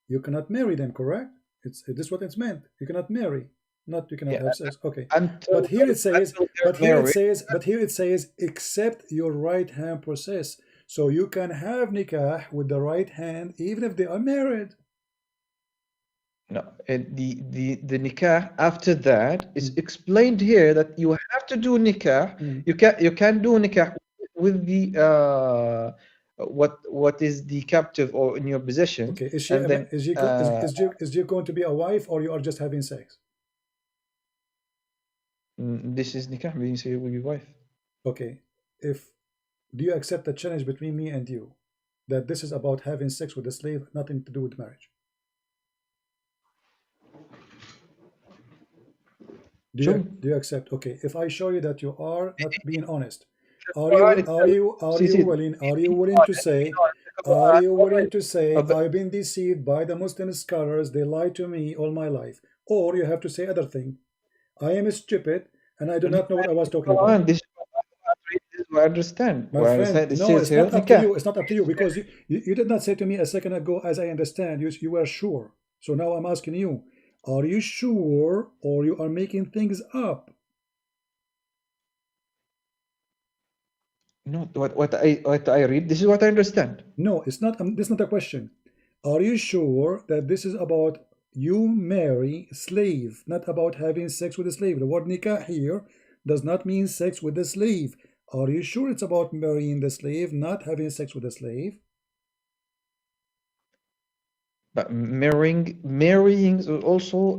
you cannot marry them, correct? This is what it's meant. You cannot marry. Not you cannot have sex. Okay. But here it says except your right hand process. So you can have nikah with the right hand even if they are married. No, the nikah after that is explained here that you have to do nikah. You can do nikah with the what is the captive or in your possession. Okay, is she going to be a wife or you are just having sex? This is nikah, means you will be wife. Okay, do you accept the challenge between me and you that this is about having sex with a slave, nothing to do with marriage? Do you accept? Okay, if I show you that you are not being honest, are you willing to say I've been deceived by the Muslim scholars, they lied to me all my life? Or you have to say other thing, I am stupid and I do not know what I was talking about. This is what I understand. My friend, no, it's not up to you. It's not up to you because you did not say to me a second ago, as I understand, you were sure. So now I'm asking you, are you sure or you are making things up? No, what I read, this is what I understand. No, it's not. This is not a question. Are you sure that this is about you marry a slave, not about having sex with a slave? The word nikah here does not mean sex with a slave. Are you sure it's about marrying the slave, not having sex with a slave? But marrying also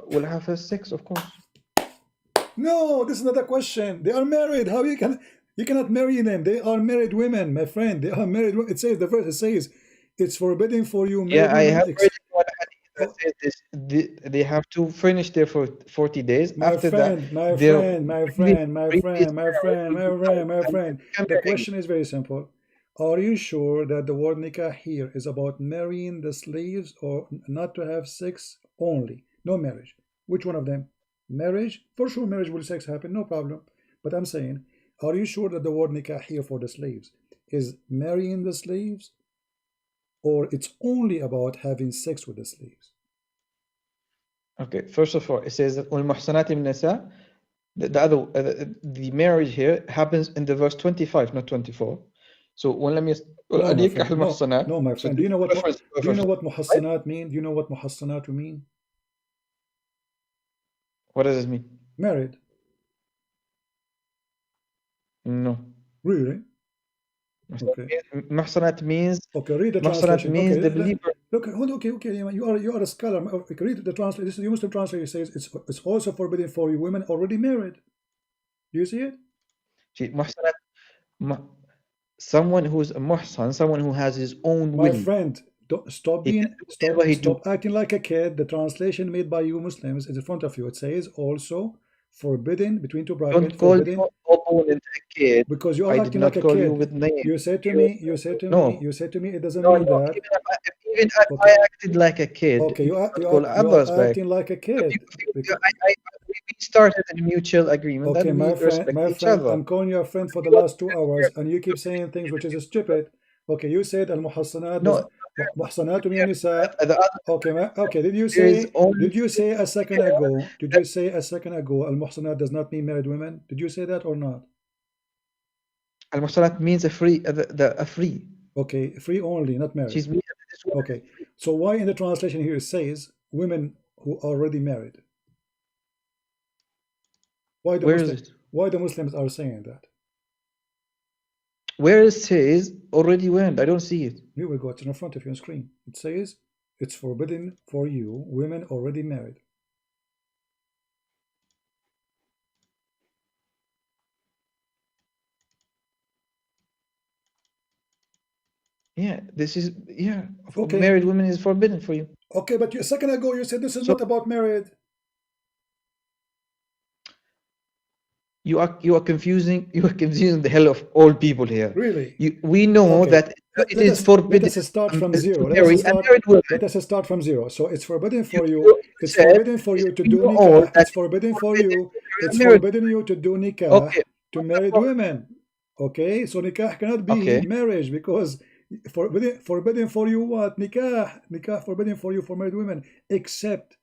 will have a sex, of course. No, this is not a question. They are married. How you cannot marry them? They are married women, my friend. They are married. It says the verse. It says it's forbidden for you. Yeah, I have read what that says they have to finish their 40 days. After that, my friend. The question is very simple. Are you sure that the word nikah here is about marrying the slaves or not to have sex only? No marriage. Which one of them? Marriage? For sure marriage will sex happen, no problem. But I'm saying, are you sure that the word nikah here for the slaves is marrying the slaves or it's only about having sex with the slaves? Okay, first of all, it says that والمحصنات من النساء the marriage here happens in the verse 25, not 24. So when لم No, أن my ينكح friend. المحصنات. No, my So friend. this reference to Do you know verse what 25. muhassanat mean? Do you know what muhassanat mean? What does it mean? Married. No. Really? Okay. محصنات means Okay. Read the محصنات translation. means Okay. the believer. Look. Okay. Okay. You are a scholar. Okay, read the translation. This is the Muslim translation. It says it's also forbidden for you women already married. Do you see it? محصنات someone who's a muhsan, someone who has his own My will. friend, stop He can being do whatever he do. stop acting like a kid. The translation made by you Muslims is in front of you. It says also forbidden between two brackets. Don't call Forbidden your opponent a kid. because you I are did acting like not a call you kid. with name. You said to me. You said to me. No, You said to me. It doesn't no, mean no. that. Even if I Okay. acted like a kid, Okay. you cannot call You others are back. acting like a kid. We started a mutual agreement Okay, and we respect my each friend, other. I'm calling you a friend for the last 2 hours, and you keep saying things which is stupid. Okay, you said al-muhassanat No, muhsanatu min nisa. the other, Okay, okay. there is only Did you say a second ago? Did you say a second ago al-muhsanat does not mean married women? Did you say that or not? al-muhsanat means a free. Okay, free only, not married. She's Okay, so why in the translation here it says women who are already married? Why Where is it? Why the Muslims are saying that? Where it says already went? I don't see it. You will go. It's in front of you on screen. It says it's forbidden for you, women already married. Yeah, this is Okay. married women is forbidden for you. Okay, but a second ago you said this is not about married. You are confusing the hell of all people here. Really? We know Okay. that it is forbidden. Let us start from zero. To marry a married woman. Let us start from zero. So it's forbidden for you. It's said, forbidden for you to do nikah. It's forbidden for you. It's forbidden you to do nikah to married women. Okay, so nikah cannot be marriage because forbidden for you what? Nikah forbidden for you for married women except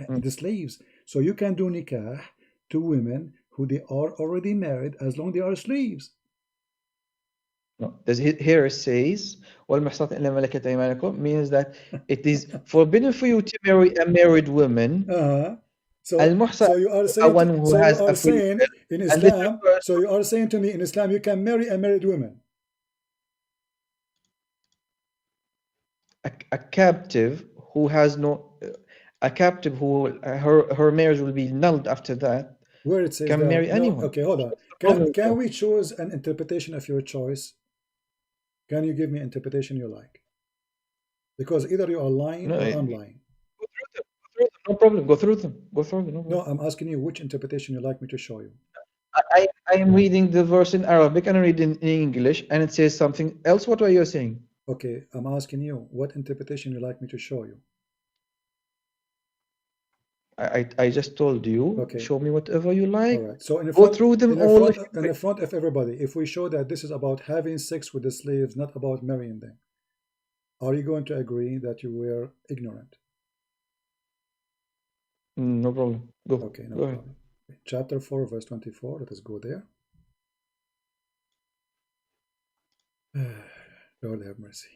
the slaves. So you can do nikah to women who they are already married as long as they are slaves. No, here it says وَالْمُحْصَنَاتُ إِلَّا مَا مَلَكَتْ أَيْمَانُكُمْ means that it is forbidden for you to marry a married woman. So you are saying in Islam. So you are saying to me in Islam you can marry a married woman. A captive who has no, a captive who her marriage will be nulled after that. Where it says can that, marry anyone. Okay, hold on. Can we choose an interpretation of your choice? Can you give me interpretation you like? Because either you are lying or I'm lying. No problem. Go through them. No, I'm asking you which interpretation you like me to show you. I am reading the verse in Arabic and I read in English, and it says something else. What are you saying? Okay, I'm asking you what interpretation you like me to show you. I just told you. Okay. Show me whatever you like. All right. So go through them all. In the front of everybody, if we show that this is about having sex with the slaves, not about marrying them, are you going to agree that you were ignorant? No problem. Go. Okay, no problem. Chapter 4, verse 24. Let us go there. Lord have mercy.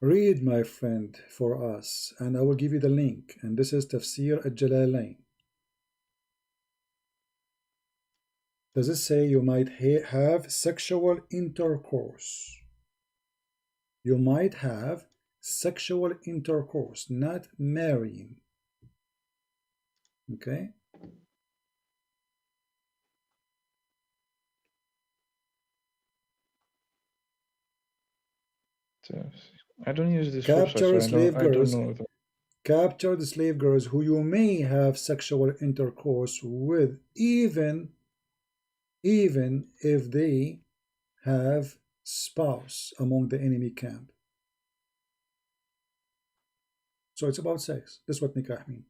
Read, my friend, for us, and I will give you the link. And this is Tafsir al-Jalalain. Does it say you might have sexual intercourse? You might have sexual intercourse, not marrying. Okay? I don't use this Capture website, so slave girls. I don't know. Capture the slave girls who you may have sexual intercourse with, even if they have spouse among the enemy camp. So it's about sex. That's what nikah means.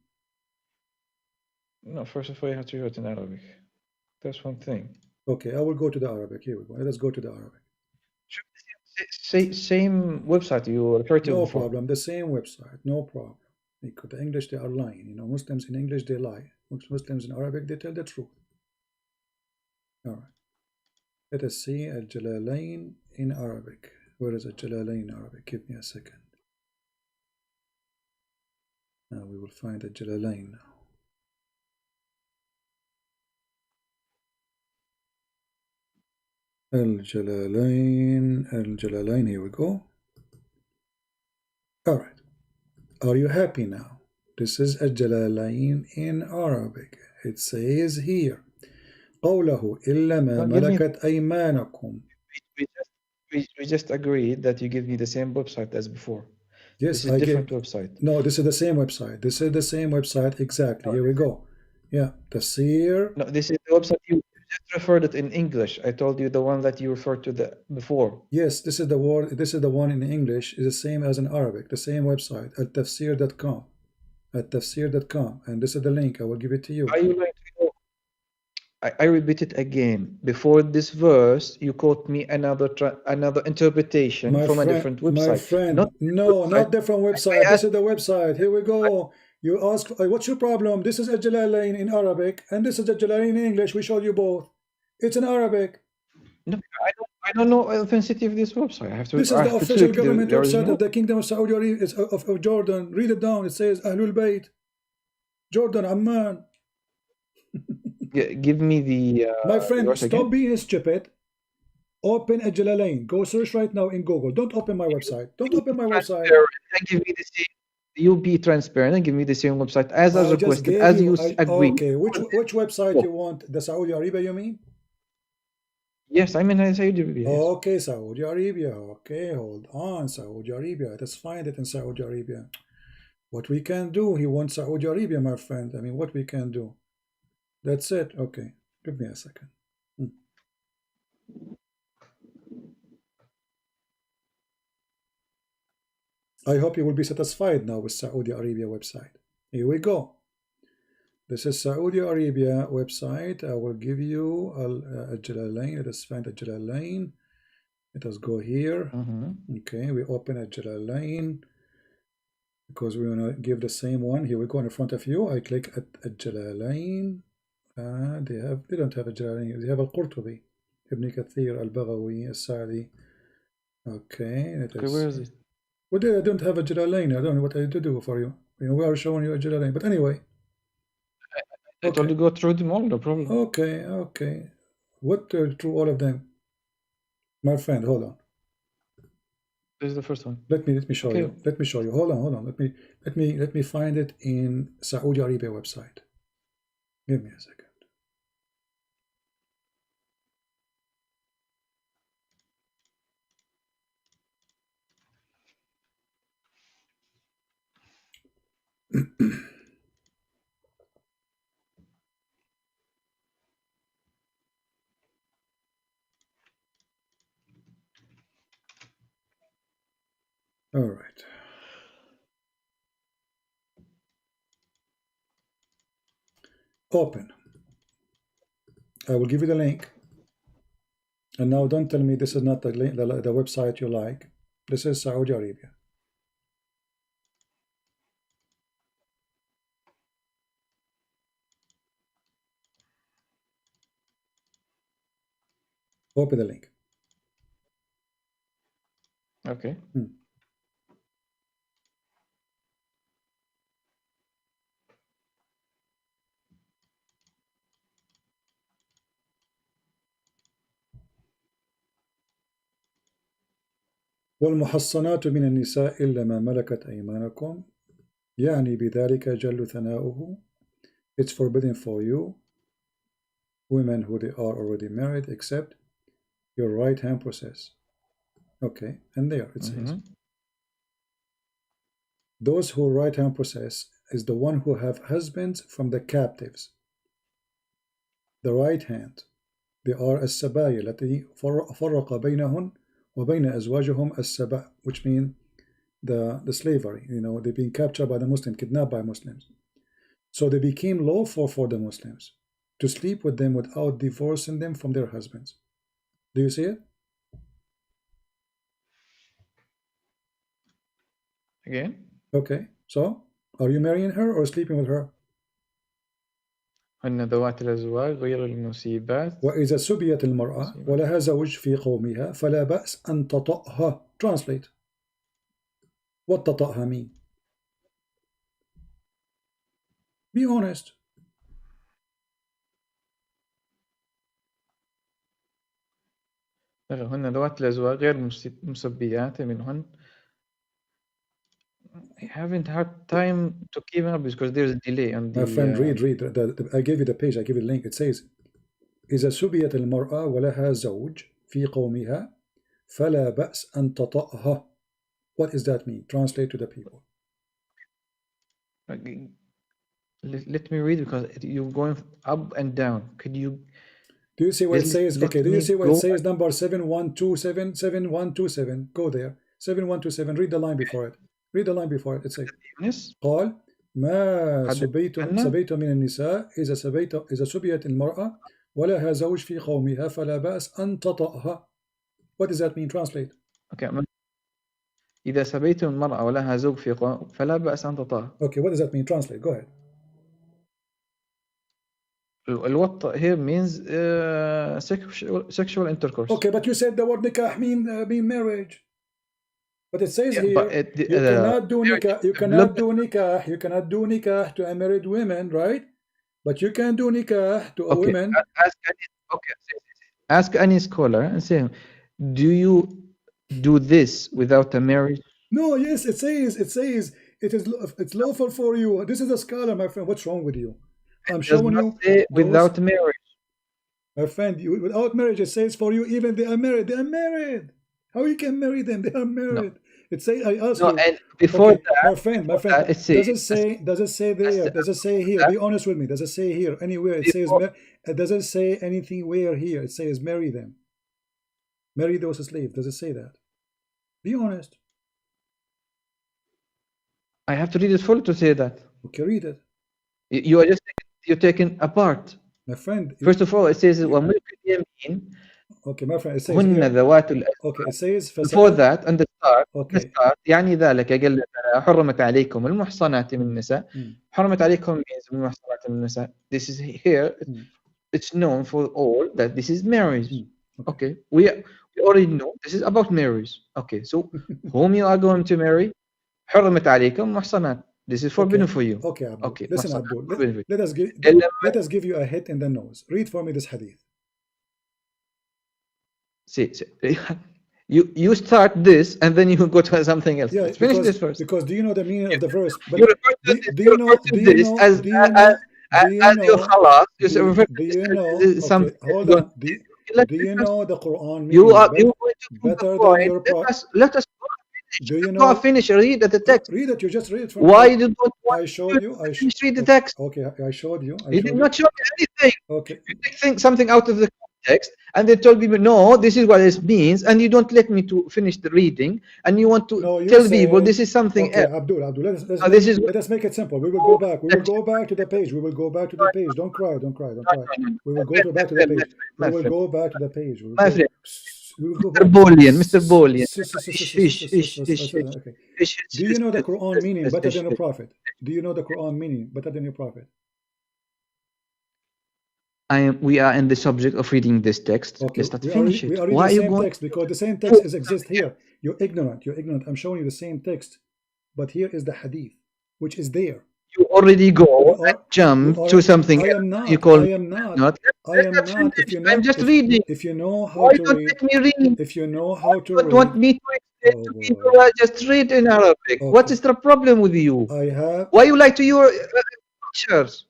No, first of all, you have to hear it in Arabic. That's one thing. Okay, I will go to the Arabic. Here we go. Let us go to the Arabic. Same website you referred to No before. problem. The same website. No problem. Because the English, they are lying. You know, Muslims in English, they lie. Muslims in Arabic, they tell the truth. All right. Let us see Al-Jalalain in Arabic. Where is Al-Jalalain in Arabic? Give me a second. Now we will find Al-Jalalain now. Al-Jalalain, here we go. All right. Are you happy now? This is Al-Jalalain in Arabic. It says here, قوله إلا ما ملكت أيمانكم. We just agreed that you give me the same website as before. Yes, this is different website. No, this is the same website. This is the same website exactly. Here we go. Yeah, Tafsir. No, this is the website you just referred it in English. I told you the one that you referred to before. Yes, this is the word. This is the one in English. Is the same as in Arabic. The same website at tafsir.com. At tafsir.com, and this is the link. I will give it to you. Are you like to know? I repeat it again. Before this verse, you quote me another interpretation from a different website. My friend, not different website. This is the website. Here we go. You ask, what's your problem? This is Al-Jalalain in Arabic, and this is Al-Jalalain in English. We showed you both. It's in Arabic. No, I don't know the authenticity of this website. I have to. This is the official government website of the Kingdom of Saudi Arabia, of Jordan. Read it down. It says Ahlul Bayt, Jordan, Amman. Give me the. My friend, stop being stupid. Open Al-Jalalain. Go search right now in Google. Don't open my website. Don't open my website. And give me the same. You be transparent and give me the same website as I requested, as you agreed. Okay, which website you want? The Saudi Arabia, you mean? Yes, I'm in Saudi Arabia. Yes. Okay, Saudi Arabia. Okay, hold on, Saudi Arabia. Let's find it in Saudi Arabia. What we can do? He wants Saudi Arabia, my friend. I mean, what we can do? That's it. Okay, give me a second. I hope you will be satisfied now with Saudi Arabia website. Here we go. This is Saudi Arabia website. I will give you Al-Jalalain. Let us find Al-Jalalain. Let us go here. Okay, we open Al-Jalalain because we want to give the same one. Here we go in front of you. I click at Al-Jalalain. They don't have Al-Jalalain. They have Al-Qurtubi, Ibn Kathir, Al-Baghawi, Al-Sa'di. Okay, where is it? Well, they don't have a Jalalain. I don't know what I do for you. We are showing you a Jalalain. But anyway. I told you go through them all, no problem. Okay. What through all of them? My friend, hold on. This is the first one. Let me show you. Let me show you. Hold on. Let me find it in Saudi Arabia website. Give me a second. All right. Open. I will give you the link. And now don't tell me this is not the website you like. This is Saudi Arabia. Open the link. Okay. والمحصنات من النساء إلا ما ملكت أيمانكم يعني بذلك جل ثناؤه. It's forbidden for you, women who they are already married, except your right hand possess. Okay, and there it says, those who right hand possess is the one who have husbands from the captives. The right hand, they are السبايا التي فرق بينهن وبين أزواجهم السبا, which mean the slavery. You know, they've been captured by the Muslims, kidnapped by Muslims. So they became lawful for the Muslims to sleep with them without divorcing them from their husbands. Do you see it? Again? Okay, so are you marrying her or sleeping with her? هن ذوات الأزواج غير المصيبات. وإذا سبيت المرأة ولها زوج في قومها فلا بأس أن تطأها. Translate. What تطأها mean? Be honest. هن ذوات الأزواج غير مسبيات منهن. I haven't had time to keep up because there's a delay on the... My friend, read. I gave you the page, I gave you the link. It says إذا سبيت المرأة ولها زوج في قومها فلا بأس أن تطأها. What does that mean? Translate to the people. Let me read because you're going up and down. Could you... Do you see what it says? Okay, do you see what it says? Number 7127, 7127. Go there. 7127. Read the line before it. Read the line before it. It says قال ما سبيت من النساء إذا سبيت المرأة ولها زوج في قومها فلا بأس أن تطأها. What does that mean? Translate. Okay. إذا سبيت المرأة ولها زوج في قوم فلا بأس أن تطأها. Okay, what does that mean? Translate. Go ahead. الوطء here means sexual intercourse. Okay, but you said the word nikah mean marriage. But it says here you cannot do nikah. You cannot do nikah to a married woman, right? But you can do nikah to a woman. Ask any scholar and say, do you do this without a marriage? No. Yes, it says it's lawful for you. This is a scholar, my friend. What's wrong with you? I'm showing you without marriage. My friend, without marriage, it says for you, even they are married. They are married. How you can marry them? They are married. No. It says I asked you. And before that, my friend, does it say there? Does it say here? Be honest with me. Does it say here anywhere? It says it doesn't say anything where here. It says marry them. Marry those slaves. Does it say that? Be honest. I have to read it full to say that. Okay, read it. You're taking apart. My friend. First of all, it says Okay, my friend. It says okay, it says before that and the start. Okay. The start يعني ذلك قال حرمت عليكم المحصنات من النساء. حرمت عليكم means المحصنات من النساء. This is here. It's known for all that this is marriage. Okay. We already know this is about marriage. Okay, so whom you are going to marry? حرمت عليكم محصنات. This is forbidden for you. Okay, Abdul. Okay. Listen, Abdul. Let us give you a hit in the nose. Read for me this hadith. See, you start this and then you go to something else. Yeah, let's finish this first. Because do you know the meaning of the verse? But you refer to this as your khalas. Do you know? Something. Hold on. Do you know the Quran meaning? You are going to better than your prophet. Let us do you know? Finish. Read the text. Read it. You just read it. Why you don't want I showed you. Read the text. Okay, I showed you. You did not show me anything. Okay. You take something out of the context and they told people, no, this is what it means, and you don't let me to finish the reading, and you want to tell people this is something else. Abdul, let us make it simple. We will go back. We will go back to the page. We will go back to the page. Don't cry. We will go back to the page. We will go back to the page. My friend. Mr. Bolian. Do you know the Quran meaning better than your prophet? Do you know the Quran meaning better than your prophet? We are in the subject of reading this text. Okay. Let's not finish it. Why are you going? Text because the same text exists here. You're ignorant. I'm showing you the same text, but here is the hadith, which is there. You already go and jump to something. I am not. You call I am not. I am not. I'm just reading. If you know how to read. Let me read. If you know how to read. You want me to explain to people? Just read in Arabic. Okay. What is the problem with you? Why you lie to your teachers?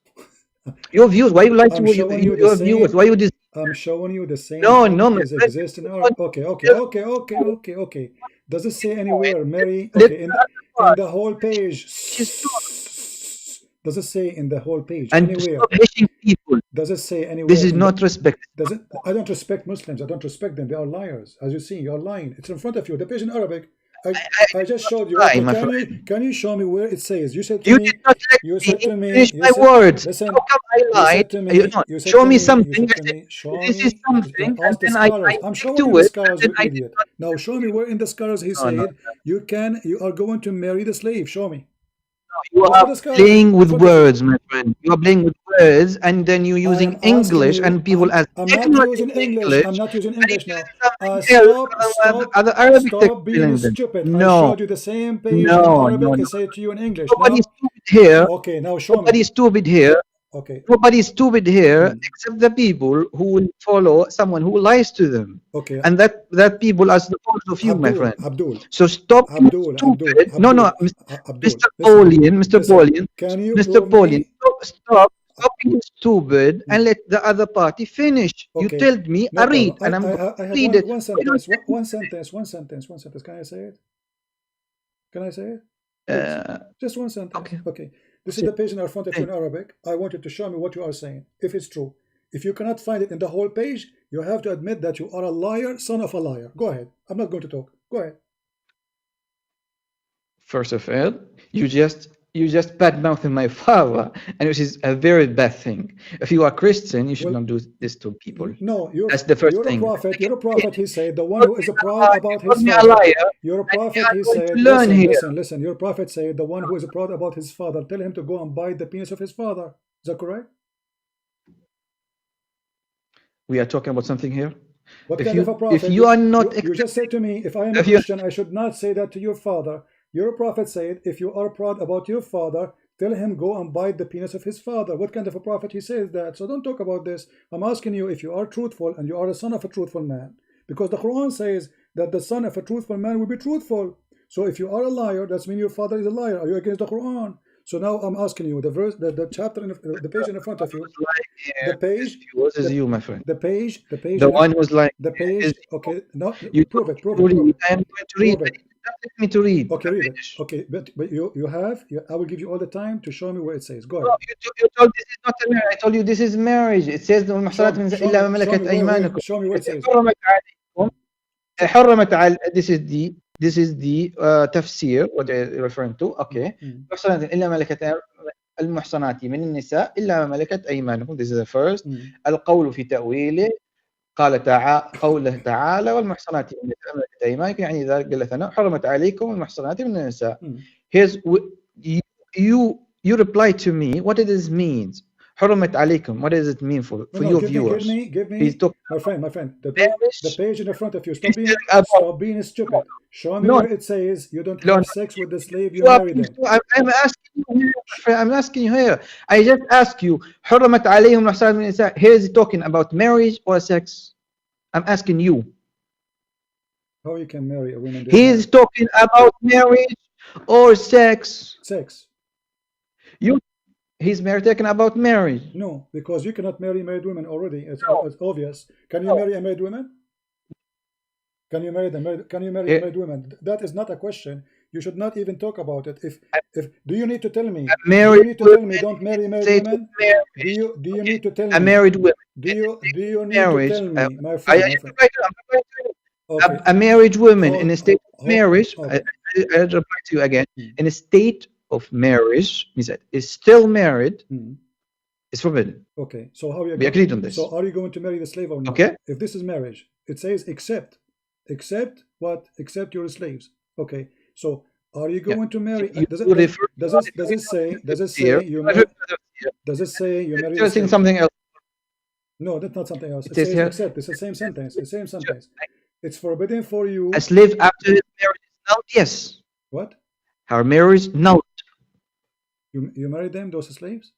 Your views. Why you lie to your viewers? Why you I'm showing you the same. No. Exists in Arabic. Okay. Does it say anywhere, Mary? Okay, in the whole page. Does it say in the whole page? And anywhere? Stop hating people. Does it say anywhere? This is not respect. Does it? I don't respect Muslims. I don't respect them. They are liars. As you see, you're lying. It's in front of you. The page in Arabic. I just showed you. Why, Okay, my friend? can you show me where it says? You said to You me. did not You let said to me me. finish You my said. words. Listen. How come I You lied? said to me. No, You said show to me me. You something. said I to said, me. Show this is me. something, and Ask the then scholars. I I'm showing do you the it, and scholars. then You I did idiot. not. Now show me where in the scholars he No, no. said you are going to marry the slave. Show me. You Go to are the scholars playing in with front of you. words, my friend. You are playing with words, and then you're I using am asking English, you. and people as I'm not ignorant in using English. I'm English, not using and English you're now. using something else other Arabic text Stop being telling them. stupid. I No, showed you the same page in no, no, Arabic. I no. say it to you in English. Nobody's Now, stupid here. okay, now show me. Nobody's stupid here. Okay. Nobody's stupid here except the people who will follow someone who lies to them. Okay. And that people are the fault of you, my friend. Abdul. So stop being Abdul. stupid. No, no, Abdul. Mr. Listen. Paulian, Mr. Listen. Paulian, Can you Mr. prove Paulian, me? stop being stupid and let the other party finish. You Okay. told me, No I read, problem. and I'm going I to have read it. one sentence. One sentence. Can I say it? Can I say it? Just one sentence. Okay. This is the page in our front of you in Arabic. I want you to show me what you are saying, if it's true. If you cannot find it in the whole page, you have to admit that you are a liar, son of a liar. Go ahead. I'm not going to talk. Go ahead. First of all, you just bad-mouthing my father, and which is a very bad thing. If you are Christian, you should not do this to people. No, that's the first thing. You're a prophet, he said, the one who is proud about his father. You're a prophet, he said, listen, your prophet said, the one who is proud about his father, tell him to go and bite the penis of his father. Is that correct? We are talking about something here. What kind of a prophet? If you are not, you just said to me, if I am a Christian, I should not say that to your father. Your prophet said, if you are proud about your father, tell him go and bite the penis of his father. What kind of a prophet he says that? So don't talk about this. I'm asking you if you are truthful and you are a son of a truthful man. Because the Quran says that the son of a truthful man will be truthful. So if you are a liar, that means your father is a liar. Are you against the Quran? So now I'm asking you, the verse, the chapter, the page in front of you, the page, you, my friend. The page, the one who's like the page. Okay, no, you prove it. I am going to read it. Let me to read. Okay, read it. Okay, but I will give you all the time to show me where it says. Go ahead. No, you told this is not a marriage. I told you this is marriage. It says show me where it says. This is the tafsir what you're referring to. Okay. المحصنات من النساء إلا ما ملكت أيمانكم. This is the first. القول في تأويله قوله تعالى والمحصنات من ملكت أيمانكم يعني إذا قال ثنا حرمت عليكم المحصنات من النساء. Here's you reply to me what it is means. حرمت عليكم. What does it mean for your viewers? Give me. My friend. The page in the front of you. Stop being stupid. Show me where it says you don't have sex with the slave. You marry them. I'm asking you here. I just ask you. حرمت عليهم المحصنات من النساء. Here is talking about marriage or sex. I'm asking you. How you can marry a woman? He is talking about marriage or sex. Sex. He's talking about marriage. No, because you cannot marry married women already. It's obvious. Can you marry a married woman? Can you marry them? Can you marry a married woman? That is not a question. You should not even talk about it. If do you need to tell me? Do you need to tell me don't marry married women? Do you need to tell me? A married woman. Do you need to tell me, my friend? Okay. A married woman in a state of marriage. I'll reply to you again. In a state of marriage means that is still married. It's forbidden. Okay, so how are you? We agreed on this. So are you going to marry the slave or not? Okay. If this is marriage, it says except what? Except your slaves. Okay, so are you going to marry? Does it say you marry? Does it say you marry? You're saying something else. No, that's not something else. It says except. It's the same sentence. The same sentence. It's forbidden for you. A slave after his marriage is null. Yes. What? Her marriage null. You married them, those slaves?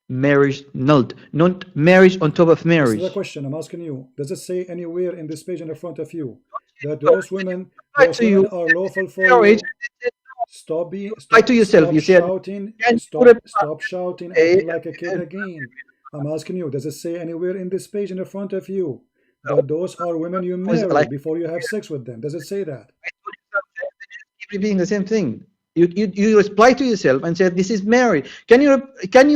Marriage nulled, not marriage on top of marriage. This is the question I'm asking you. Does it say anywhere in this page in the front of you that those women are lawful for you? Stop to yourself. You said shouting. Stop shouting like a kid again. I'm asking you. Does it say anywhere in this page in the front of you that those are women you marry before you have sex with them? Does it say that? Keep repeating the same thing. You reply to yourself and say this is married. Can you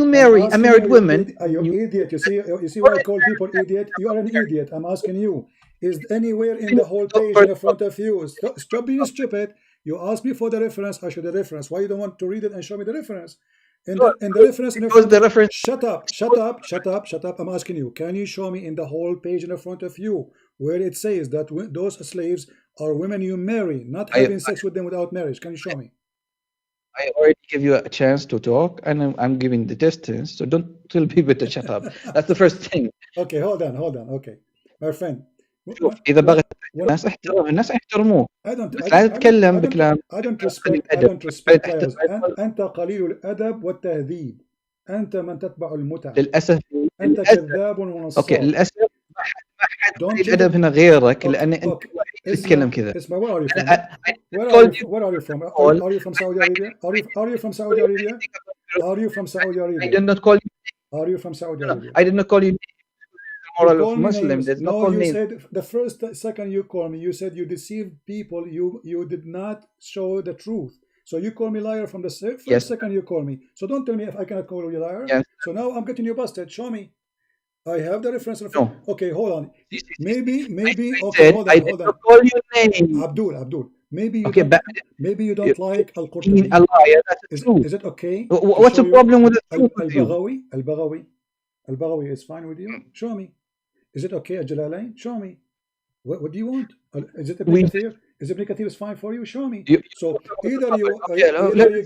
marry a married woman? Are you idiot? You see why I call people idiot? You are an idiot. I'm asking you. is anywhere in the whole page in front of you. Stop being stupid. You asked me for the reference. I show the reference. Why you don't want to read it and show me the reference? And the reference in the front. The reference. Shut up. I'm asking you. Can you show me in the whole page in front of you where it says that those slaves are women you marry, not having sex with them without marriage? Can you show me? I already give you a chance to talk, and I'm giving the distance, so don't tell people to shut up. That's the first thing. Okay, hold on. Okay, my friend. شوف إذا بغيت الناس احترم الناس يحترموه. لا تتكلم بكلام. I don't respect liars. أنت قليل الأدب والتهذيب. أنت من تتبع المتع. للأسف. أنت كذاب ونصاب. أوكي للأسف ما حد قليل الأدب هنا غيرك لأن أنت تتكلم كذا. اسمع where are you from? Are you from Saudi Arabia? Are you from Saudi Arabia? Are you from Saudi Arabia? I did not call you. Are you from Saudi Arabia? I did not call you. Moral of Muslim. No, you said the first second you call me, you said you deceived people. You did not show the truth. So you call me liar from the first second you call me. So don't tell me if I cannot call you liar. Yes. So now I'm getting you busted. Show me. I have the reference. No. Okay, hold on. Maybe. Okay, hold on. I did not call your name. Abdul. Maybe you don't like Al-Qurtubi. A liar. That's true. Is it okay? What's the problem with the truth? Al-Baghawi is fine with you? Show me. Is it okay, Jalalain? Show me. What do you want? Is it Ibn Kathir? Is Ibn Kathir is fine for you? Show me. So either you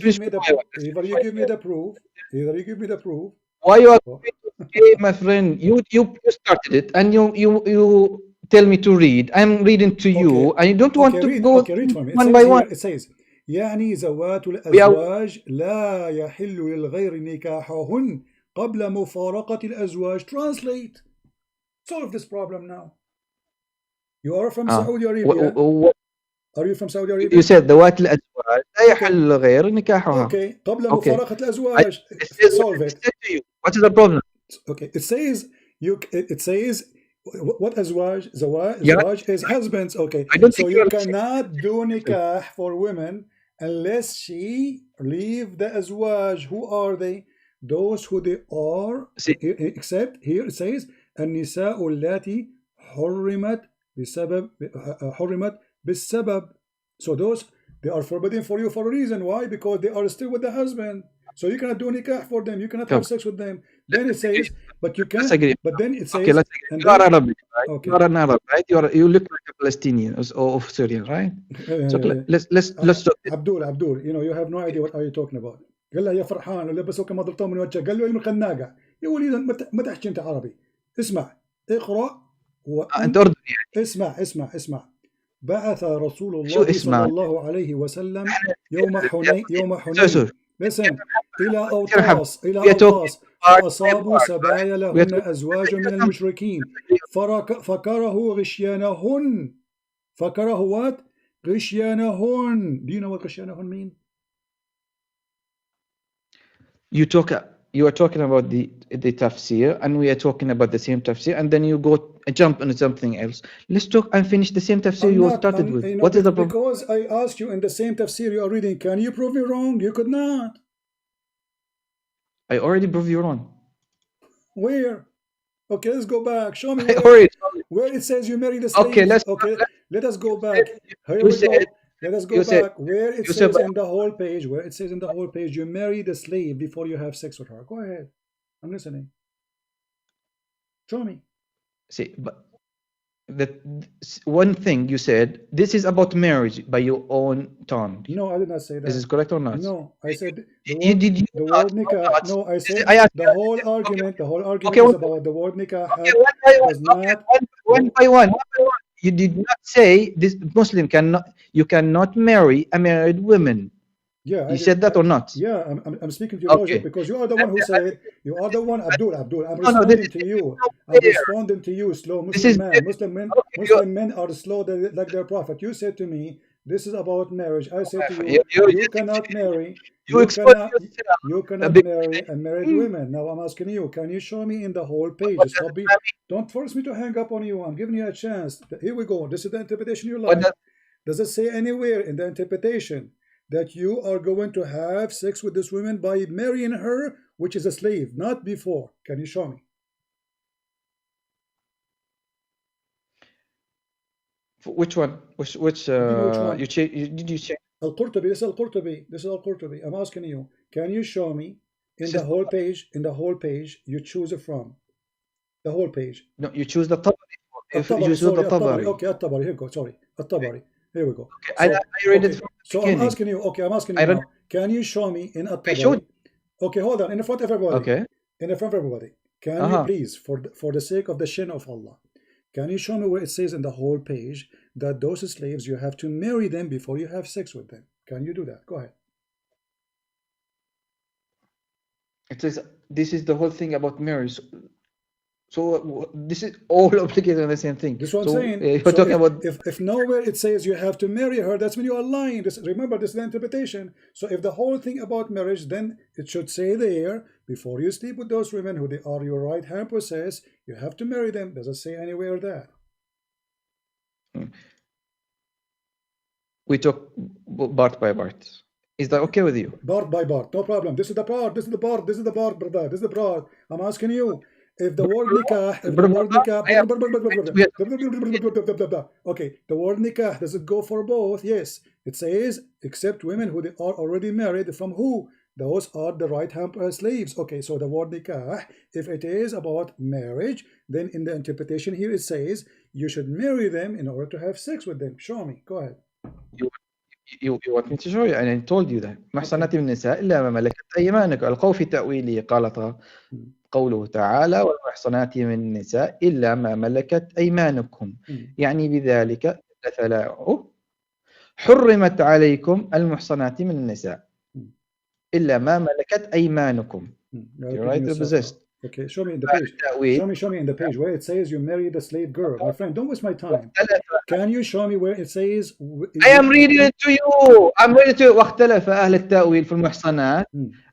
give me the proof. Why you are my friend? You started it, and you tell me to read. I'm reading to you, and you don't want to go one by one. It says, يعني ذوات الأزواج لا يحل للغير نكاحهن قبل مفارقة الأزواج. Translate. Solve this problem now. You are from Saudi Arabia. Are you from Saudi Arabia? You said ذوات الأزواج لا يحل للغير نكاحها. Okay. قبل مفارقة الأزواج. Solve it. What is the problem? Okay. It says what azwaj? Zawaj is husbands. Okay. So you cannot do nikah for women unless she leave the azwaj. Who are they? Those who they are. Except here it says النساء اللاتي حرمت بالسبب. So those they are forbidden for you for a reason. Why? Because they are still with the husband. So you cannot do nikah for them. You cannot have sex with them. Then it says, but you can. But then it says, okay, you are Arabic, right? Okay. You are an Arab, right? You look like a Palestinian or Syrian, right? So let's talk. Abdul, you have no idea what are you talking about. قال له يا فرحان ولبسه كما ضربته من وجهه. قال له علم الخناقه. يا وليد ما تحكي انت عربي. اسمع اقرا انت اردني يعني. اسمع بعث رسول الله صلى الله عليه وسلم يوم حنين listen إلى أوطاس فأصابوا سبايا لهن أزواج من المشركين فكرهوا غشيانهن. فكرهوا what? غشيانهن. Do you know what غشيانهن mean? You are talking about the tafsir, and we are talking about the same tafsir, and then you jump into something else. Let's talk and finish the same tafsir you started with. What is the problem? Because I asked you in the same tafsir you are reading, can you prove me wrong? You could not. I already proved you wrong. Where? Okay, let's go back. Show me where it says you marry the slaves. Okay, let us go back. Here we go. Let us go back where it says in the whole page, you marry the slave before you have sex with her. Go ahead. I'm listening. Show me. See, but that one thing you said, this is about marriage by your own tongue. No, I did not say that. Is this correct or not? No, I said the word nikah. No, I said the whole argument is about the word nikah. One by one. You did not say this Muslim you cannot marry a married woman. Yeah, you said that or not? Yeah, I'm speaking to your logic because you are the one who said, you are the one, Abdul. I'm responding to you. I'm responding to you, slow Muslim man. Muslim men are slow like their prophet. You said to me, this is about marriage. I said to you, you cannot marry. You cannot marry a married woman. Now I'm asking you, can you show me in the whole page? Don't force me to hang up on you. I'm giving you a chance. Here we go. This is the interpretation you like. Does it say anywhere in the interpretation that you are going to have sex with this woman by marrying her, which is a slave, not before? Can you show me? Which one? Which which one? did you check? Al-Qurtubi, this is Al-Qurtubi. This is Al-Qurtubi. I'm asking you, can you show me in the whole page, you choose it from? The whole page. No, you choose the Tabari. If you At-Tabari, choose sorry, the At-Tabari. Tabari. Okay, At-Tabari, here we go, sorry. At-Tabari, here we go. Okay, So, I read it okay, from the so beginning. I'm asking you, okay, I'm asking you now, can you show me in I At-Tabari? showed. Okay, hold on, in front of everybody. Okay. In front of everybody. Can you please, for the sake of the shin of Allah, can you show me where it says in the whole page that those slaves, you have to marry them before you have sex with them? Can you do that? Go ahead. It says this is the whole thing about marriage. So this is all obligated on the same thing. This is what I'm saying. You're so talking about if nowhere it says you have to marry her, that's when you are lying. Remember, this is the interpretation. So if the whole thing about marriage, then it should say there, before you sleep with those women who they are your right hand possess, you have to marry them. Does it say anywhere that? We talk part by part. Is that okay with you? Part by part, no problem. This is the part, this is the part, this is the part, brother. This is the part. I'm asking you. If the word nikah, okay, the word nikah, does it go for both? Yes. It says, except women who they are already married, from who? Those are the right hand slaves. Okay, so the word nikah, if it is about marriage, then in the interpretation here it says, you should marry them in order to have sex with them. Show me. Go ahead. You want me to show you? And I told you that. محصنات من النساء إلا ما ملكت أيمانكم. القول في تأويله قال قوله تعالى والمحصنات من النساء إلا ما ملكت أيمانكم. يعني بذلك حرمت عليكم المحصنات من النساء إلا ما ملكت أيمانكم. Right, possessed. Okay, show me in the page. Show me in the page where it says you marry the slave girl. My friend, don't waste my time. Can you show me where it says? I am reading it to you. I'm reading it to you. واختلف أهل التأويل في المحصنات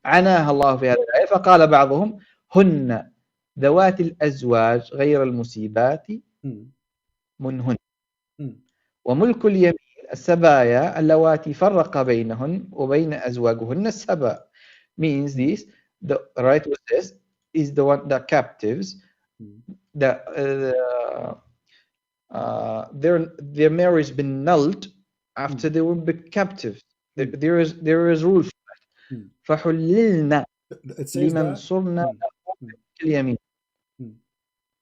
عناها الله في هذه الآية فقال بعضهم هن ذوات الأزواج غير المصيبات منهن وملك اليمين السبايا اللواتي فرق بينهن وبين أزواجهن السبا. Means this, the right with this is the one, the captives, their marriage been nulled after they were captive. There is rule for that. فحللنا لمن صرنا له اليمين.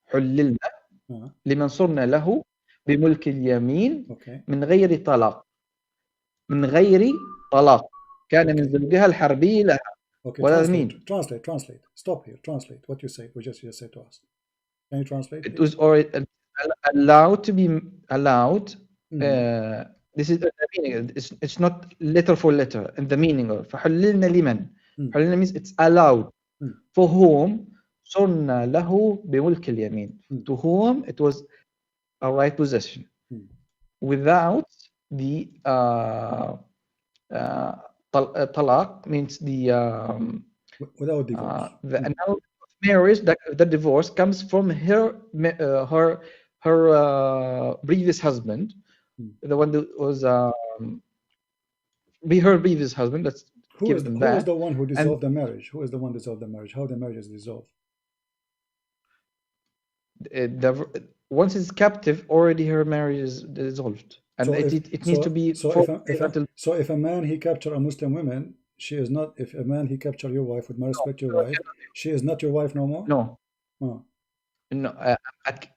حللنا لمن صرنا له بملك اليمين من غير طلاق. من غير طلاق كان من زوجها الحربي لها. Okay, translate. Stop here. Translate what you say. What you just said to us. Can you translate? It was already allowed to be allowed. This is the meaning. It's not letter for letter. And the meaning of فحللنا لمن. حللنا means it's allowed. For whom صرنا له بملك اليمين. To whom it was a right possession. Without the talaq means the without divorce. The annulment of marriage, the divorce comes from her previous husband, the one that was her previous husband. Let's who is the one who dissolved the marriage? Who is the one who dissolved the marriage? How the marriage is dissolved? Once it's captive, already her marriage is dissolved. And so it needs to be if a man he capture a Muslim woman, she is not. If a man he capture your wife, with my respect, your wife, she is not your wife no more. No, no.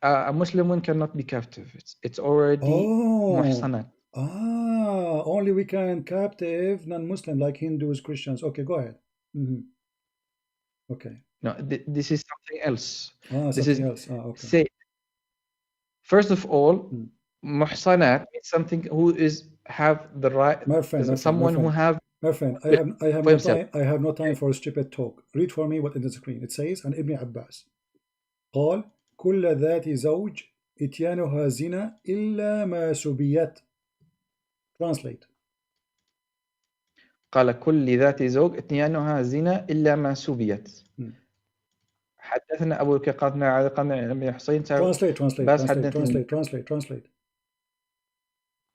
A Muslim woman cannot be captive. It's already muhsanat. Only we can captive non-Muslim like Hindus, Christians. Okay, go ahead. Okay. No, this is something else. This is else. Okay. Say, first of all. Muhsanat means something who is have the right. My friend, someone who have. My friend, I have no time for stupid talk. Read for me what in the screen. It says, and Ibn Abbas قال كل ذات زوج إتيانها زنا إلا ما سبيت. Translate. قال كل ذات زوج إتيانها زنا إلا ما سبيت. حدثنا أبو الكقاتنا عادقنا من حسين.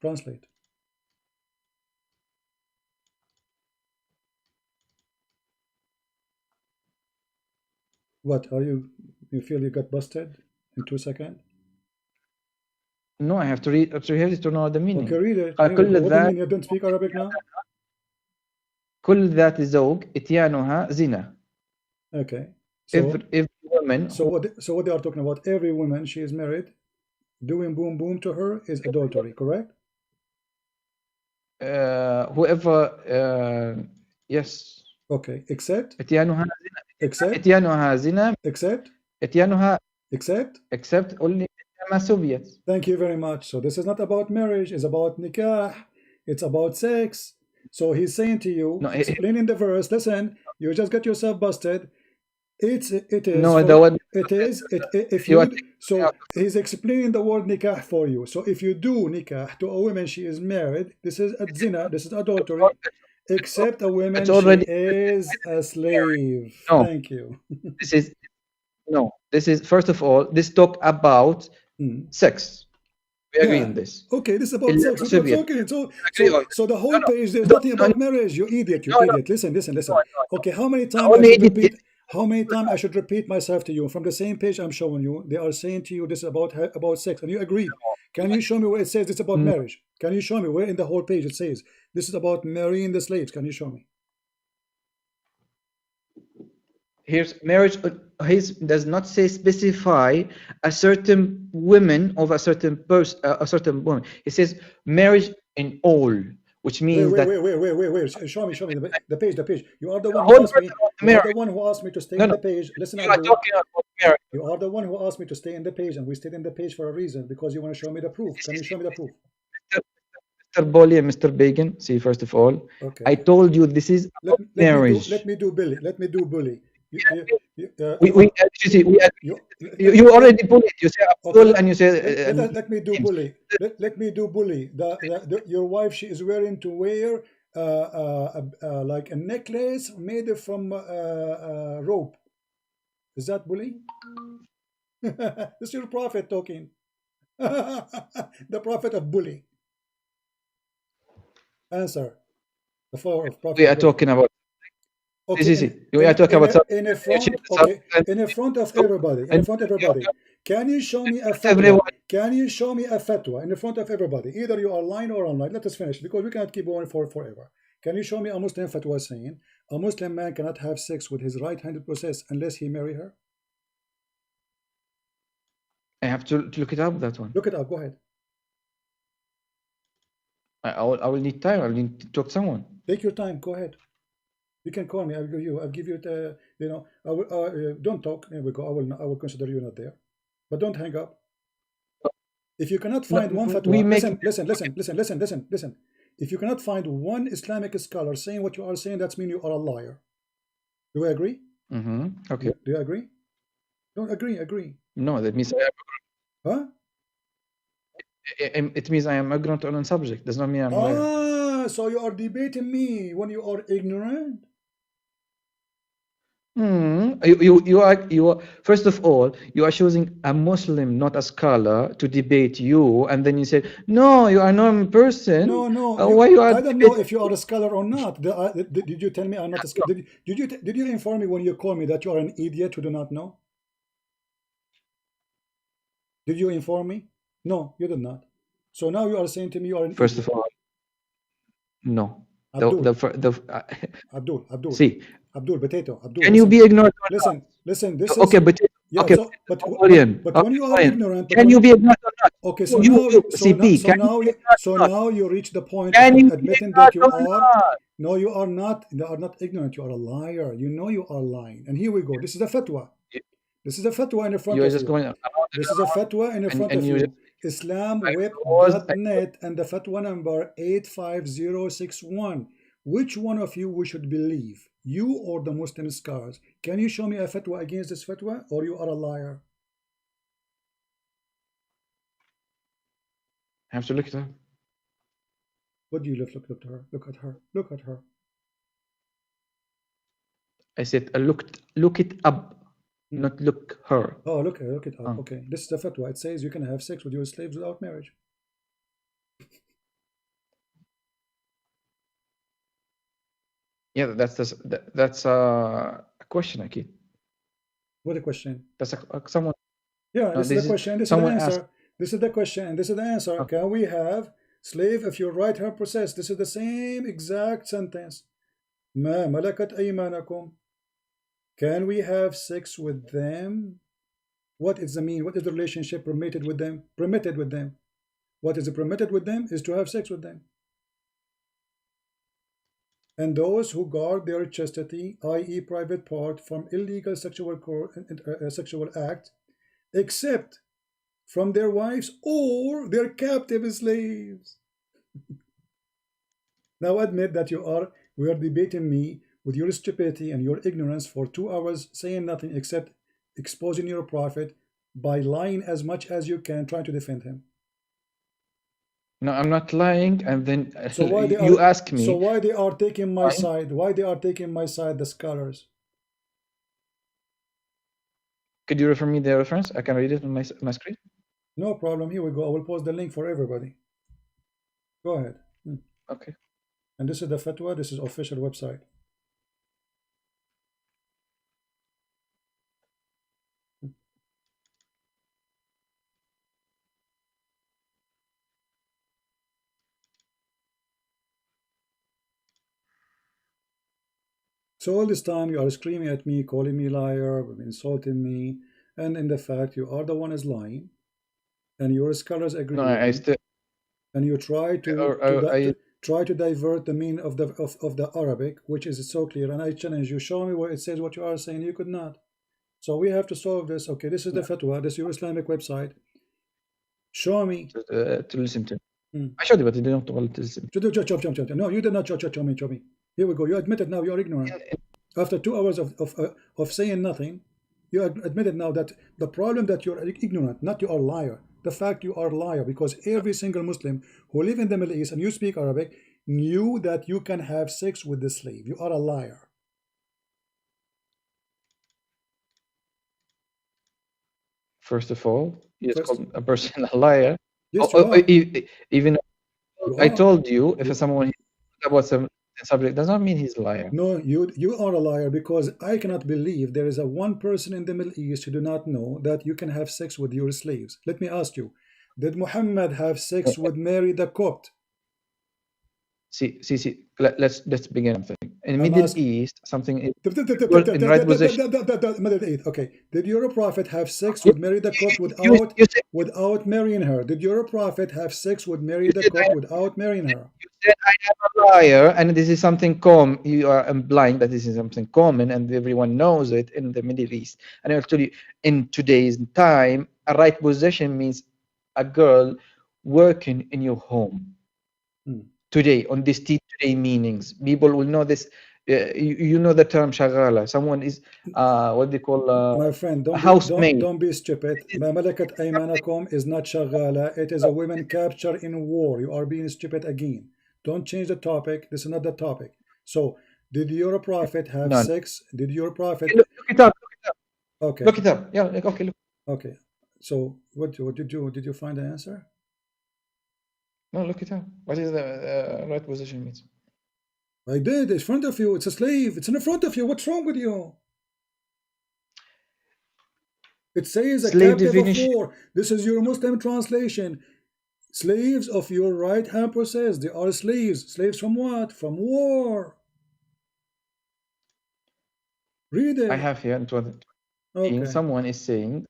Translate. What are you? You feel you got busted in 2 seconds? No, I have to read to know the meaning. Okay, read it. قال Anyway, كل what do you ذات mean? You don't speak Arabic now? كل ذات زوج إتيانها زنا. Okay. So, every woman so what they are talking about? Every woman she is married, doing boom boom to her is adultery, correct? whoever yes. Okay. Except إتيانها زنا. except إتيانها زنا. except إتيانها except only ما سبيت. Thank you very much. So this is not about marriage, it's about nikah, it's about sex. So he's saying to you, No, explaining the verse, listen, you just got yourself busted. It is no, for, the one if you so he's explaining the word nikah for you. So if you do nikah to a woman, she is married, this is a zina, this is adultery, except a woman already, she is a slave. No. Thank you. this is first of all, this talk about sex. We agree in this. Okay, this is about sex. We're talking. So the whole page, there's nothing about marriage. You idiot. You idiot. Listen. Okay, how many times I should repeat? How many times I should repeat myself to you from the same page I'm showing you? They are saying to you this is about sex, and you agree. Can you show me where it says this about marriage? Can you show me where in the whole page it says this is about marrying the slaves? Can you show me? Here's marriage. His does not say specify a certain woman of a certain person, a certain woman. It says marriage in all, which means wait. Show me the page. You are the one who asked me. You are the one who asked me to stay in the page. Listen, you are talking about marriage. You are the one who asked me to stay in the page, and we stayed in the page for a reason, because you want to show me the proof. Can you show me the proof? Mr. Bolly and Mr. Bacon, see, first of all, okay. I told you this is marriage. Let me do bully. You already bullied. You say Abdul, and you say let me do bully. Let me do bully. Your wife, she is wearing to wear like a necklace made from rope. Is that bully? This is your prophet talking. The prophet of bully. Answer. The follower of prophet. We are talking about. Okay, we are talking about in front of everybody. Can you show me a fatwa? Can you show me a fatwa in front of everybody? Either you are lying or online. Let us finish, because we cannot keep going forever. Can you show me a Muslim fatwa saying a Muslim man cannot have sex with his right-handed process unless he marry her? I have to look it up, that one. Look it up. Go ahead. I will need time. I will need to talk to someone. Take your time. Go ahead. You can call me. I'll give you the, I will, don't talk. Here we go. I will consider you not there, but don't hang up. If you cannot find one fatwa, listen. If you cannot find one Islamic scholar saying what you are saying, that means you are a liar. Do we agree? Okay. Do you agree? Don't agree. No, that means huh? It means I am ignorant on a subject. Does not mean I'm a liar. So you are debating me when you are ignorant? You are first of all, you are choosing a Muslim, not a scholar, to debate you, and then you say, no, you are not a person. No. Why you are? I don't know if you are a scholar or not. Did you tell me I'm not a scholar? Did you inform me when you call me that you are an idiot who do not know? Did you inform me? No, you did not. So now you are saying to me you are an first idiot. Of all, no. Abdul. See, Abdul, potato. Abdul. Can you be ignorant? Listen. This okay, is, but yeah. Okay, but when you are ignorant, can you be ignorant or not? Okay, so now you reach the point of admitting that you are. No, you are not. You are not ignorant. You are a liar. You know you are lying. And here we go. This is a fatwa. This is a fatwa in front of you. This is a fatwa in front of you. IslamWeb.net and the fatwa number 85061. Which one of you we should believe? You or the Muslim scholars? Can you show me a fatwa against this fatwa, or you are a liar? I have to look at her. What do you look at her? Look at her. I said look it up. Not look her. Oh, look it up. Okay, this is the fatwa. It says you can have sex with your slaves without marriage. Yeah, that's a question, Akid. What a question? That's someone. Yeah, this is a question. This is an answer. This is the question and this is the answer. Okay. Can we have slave if your right hand possessed? This is the same exact sentence. ما ملكت أيمانكم. Can we have sex with them? What is the mean? What is the relationship permitted with them? Permitted with them. What is permitted with them is to have sex with them. And those who guard their chastity, i.e. private part, from illegal sexual act, except from their wives or their captive slaves. Now admit that we are debating me with your stupidity and your ignorance for 2 hours, saying nothing except exposing your prophet by lying as much as you can, trying to defend him. No, I'm not lying. And then So why you ask me. So why they are taking my side? Why they are taking my side? The scholars. Could you refer me the reference? I can read it on my screen. No problem. Here we go. I will post the link for everybody. Go ahead. Okay. And this is the fatwa. This is official website. So all this time you are screaming at me, calling me liar, insulting me, and in the fact you are the one is lying, and your scholars agree. No, I still. And you try to try to divert the meaning of the Arabic, which is so clear. And I challenge you. Show me where it says what you are saying. You could not. So we have to solve this. Okay, this is the fatwa. This is your Islamic website. Show me to listen to. I showed you, but you didn't want to listen. No, you did not show me. Here we go. You admitted now you are ignorant. After 2 hours of saying nothing, you admitted now that the problem that you're ignorant, not you are liar. The fact you are a liar, because every single Muslim who live in the Middle East and you speak Arabic knew that you can have sex with the slave. You are a liar. First of all, you just called a person a liar. Yes, even I told you, if someone about some subject does not mean he's a liar. No, you are a liar, because I cannot believe there is a one person in the Middle East who do not know that you can have sex with your slaves. Let me ask you, did Muhammad have sex with Mary the Copt? See. Let's begin something. In Middle East, something in right position. Middle East. Okay. Did your prophet have sex with Mary the Copt without marrying her? Did your prophet have sex with Mary the Copt without marrying her? You said I am a liar, and this is something common. You are implying that this is something common, and everyone knows it in the Middle East. And I'll tell you, in today's time, a right position means a girl working in your home. Today, on this today meanings, people will know this. You know the term shagala. Someone is what they call my friend. Don't be stupid. Ma malakat aymanakum is not shagala. It is a women captured in war. You are being stupid again. Don't change the topic. This is not the topic. So, did your prophet have sex? Did your prophet? Look it up. Okay. Look it up. Yeah. Okay. Look. Okay. So, what did you find the answer? No, look it up. What is the right position means? I did. It's in front of you. It's a slave. It's in front of you. What's wrong with you? It says a captive of war. This is your Muslim translation. Slaves of your right hand possess. They are slaves. Slaves from what? From war. Read it. I have here. Okay. Someone is saying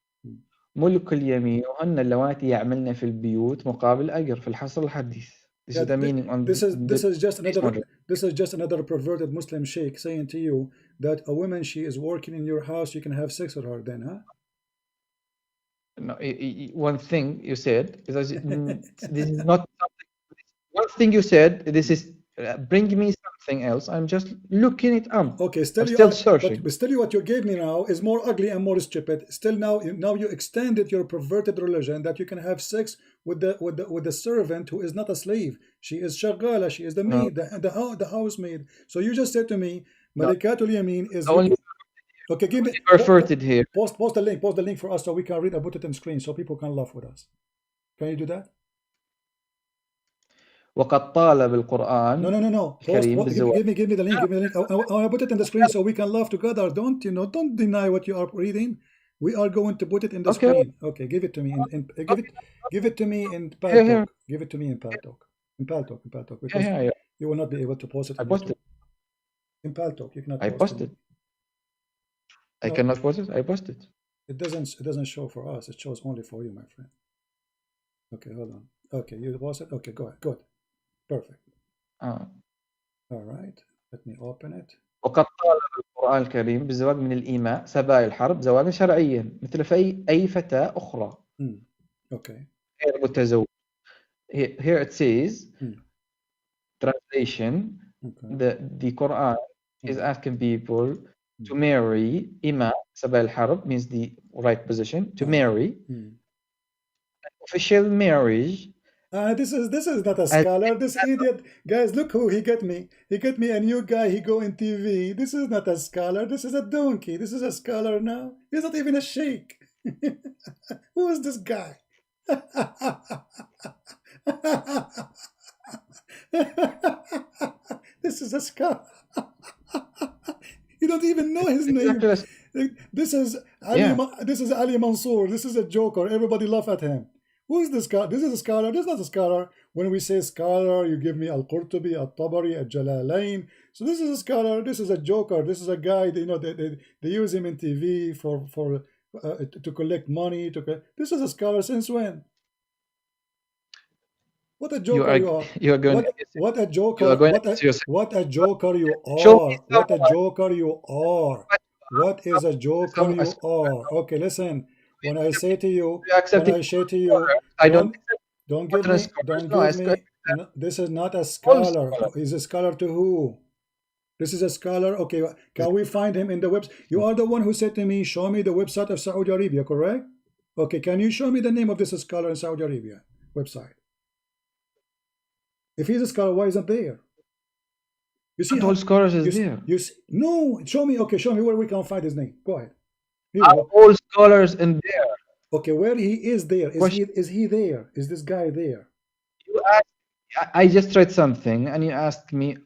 ملك اليمين وهن اللواتي يعملن في البيوت مقابل أجر في الحصر الحديث. This is the meaning on this is just another perverted Muslim sheikh saying to you that a woman, she is working in your house, you can have sex with her then, huh? No, one thing you said is this is not something. One thing you said, this is bring me something else. I'm just looking it up. Okay, still searching. But still, what you gave me now is more ugly and more stupid. Still, now you extended your perverted religion that you can have sex with the servant who is not a slave. She is shagala. She is the maid, the housemaid. So you just said to me, Malikatul Yamin is. Okay, give me perverted here. Post the link for us so we can read and put it on screen so people can laugh with us. Can you do that? وقد طال بالقرآن. No. Give me the link. I want to put it on the screen so we can laugh together. Don't deny what you are reading. We are going to put it in the Okay. screen. Okay, give it to me. Give it to me in Here, here. PalTalk. Give it to me in PalTalk. In PalTalk. Because Yeah. you will not be able to post it I in this posted. in PalTalk. You cannot I post it. posted. I No, cannot post it. I posted. it doesn't show for us. It shows only for you, my friend. Okay, hold on. Okay, you post it. Okay, go ahead. Good. Perfect. All right. Let me open it. وقد طالب القرآن الكريم بالزواج من الإيماء سبايا الحرب زواجا شرعيا مثل في أي فتاة أخرى. Okay. غير متزوج. Here it says translation. The Quran is asking people to marry إماء سبايا الحرب means the right position to marry official marriage. This is not a scholar. This idiot, guys. Look who he get me. He get me a new guy. He go in TV. This is not a scholar. This is a donkey. This is a scholar now. He's not even a sheikh. Who is this guy? This is a scholar. You don't even know his name. This is Ali Mansour. This is a joker. Everybody laugh at him. Who is this guy? This is a scholar. This is not a scholar. When we say scholar, you give me Al-Qurtubi, Al-Tabari, Al-Jalalain. So this is a scholar. This is a joker. This is a guy. They use him in TV to collect money. This is a scholar since when? What a joker you are! What a joker! What a joker you are! What a joker you are! What is a joker you are? Okay, listen. When I say to you, don't give me. This is not a scholar. He's a scholar to who? This is a scholar. Okay, can we find him in the website? You are the one who said to me, show me the website of Saudi Arabia, correct? Okay, can you show me the name of this scholar in Saudi Arabia website? If he's a scholar, why isn't there? You see, all scholars is there. No, show me. Okay, show me where we can find his name. Go ahead. All scholars in there. Okay, where he is there? Is he there? Is this guy there? You asked, I just read something, and you asked me,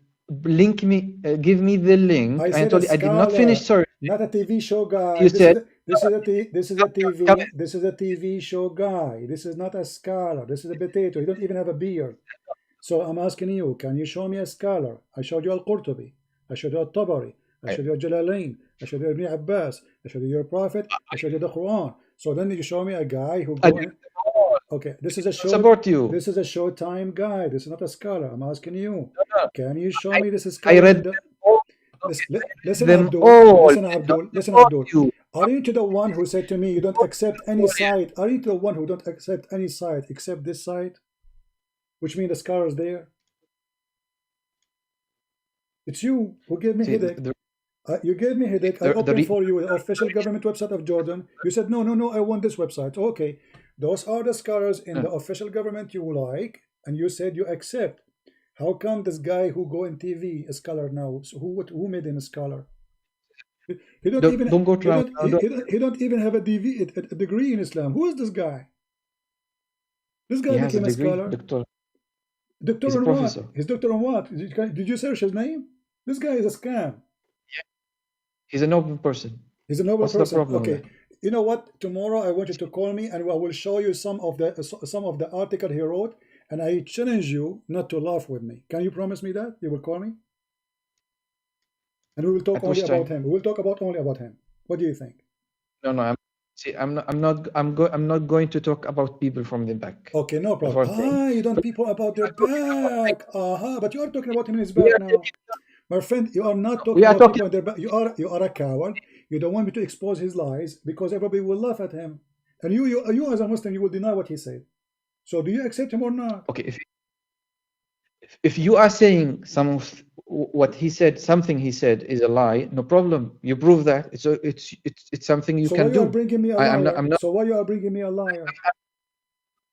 link me, give me the link. I told you I did not finish. Sorry, not a TV show guy. You said this is a TV show guy. This is not a scholar. This is a potato. He don't even have a beard. So I'm asking you, can you show me a scholar? I showed you Al-Qurtubi. I showed you Al-Tabari. I showed you Jalalain. I showed you Ibn Abbas. I showed you your prophet. I showed you the Quran. So then you show me a guy who okay, this is a show. Support you. This is a Showtime guy. This is not a scholar. I'm asking you. Can you show me this scholar? I read Listen, Abdul. Listen, Abdul. Are you the one who said to me you don't accept any site? Are you the one who don't accept any site except this site? Which means the scholar is there. It's you who gave me headache. You gave me headache. I opened for you the official government website of Jordan. You said, no, I want this website. Okay, those are the scholars in the official government you like, and you said you accept. How come this guy who go in TV a scholar now? So who made him a scholar? He don't even have a degree in Islam. Who is this guy? This guy became a scholar. Doctor on what? He's doctor on what? Did you search his name? This guy is a scam. Yeah. He's a noble person. He's a noble person. Okay. You know what? Tomorrow I want you to call me and I will show you some of the article he wrote, and I challenge you not to laugh with me. Can you promise me that? You will call me? And we will talk only about him. We will talk only about him. What do you think? No. I'm not going to talk about people from the back. Okay, no problem. You don't people about their back. But you are talking about him in his back now. My friend, you are not talking about people in their back. You are a coward. You don't want me to expose his lies because everybody will laugh at him. And you as a Muslim, you will deny what he said. So do you accept him or not? Okay, if you are saying some of what he said, something he said is a lie, no problem. You prove that. It's something you can do. So why you are bringing me a liar? So why you are bringing me a liar?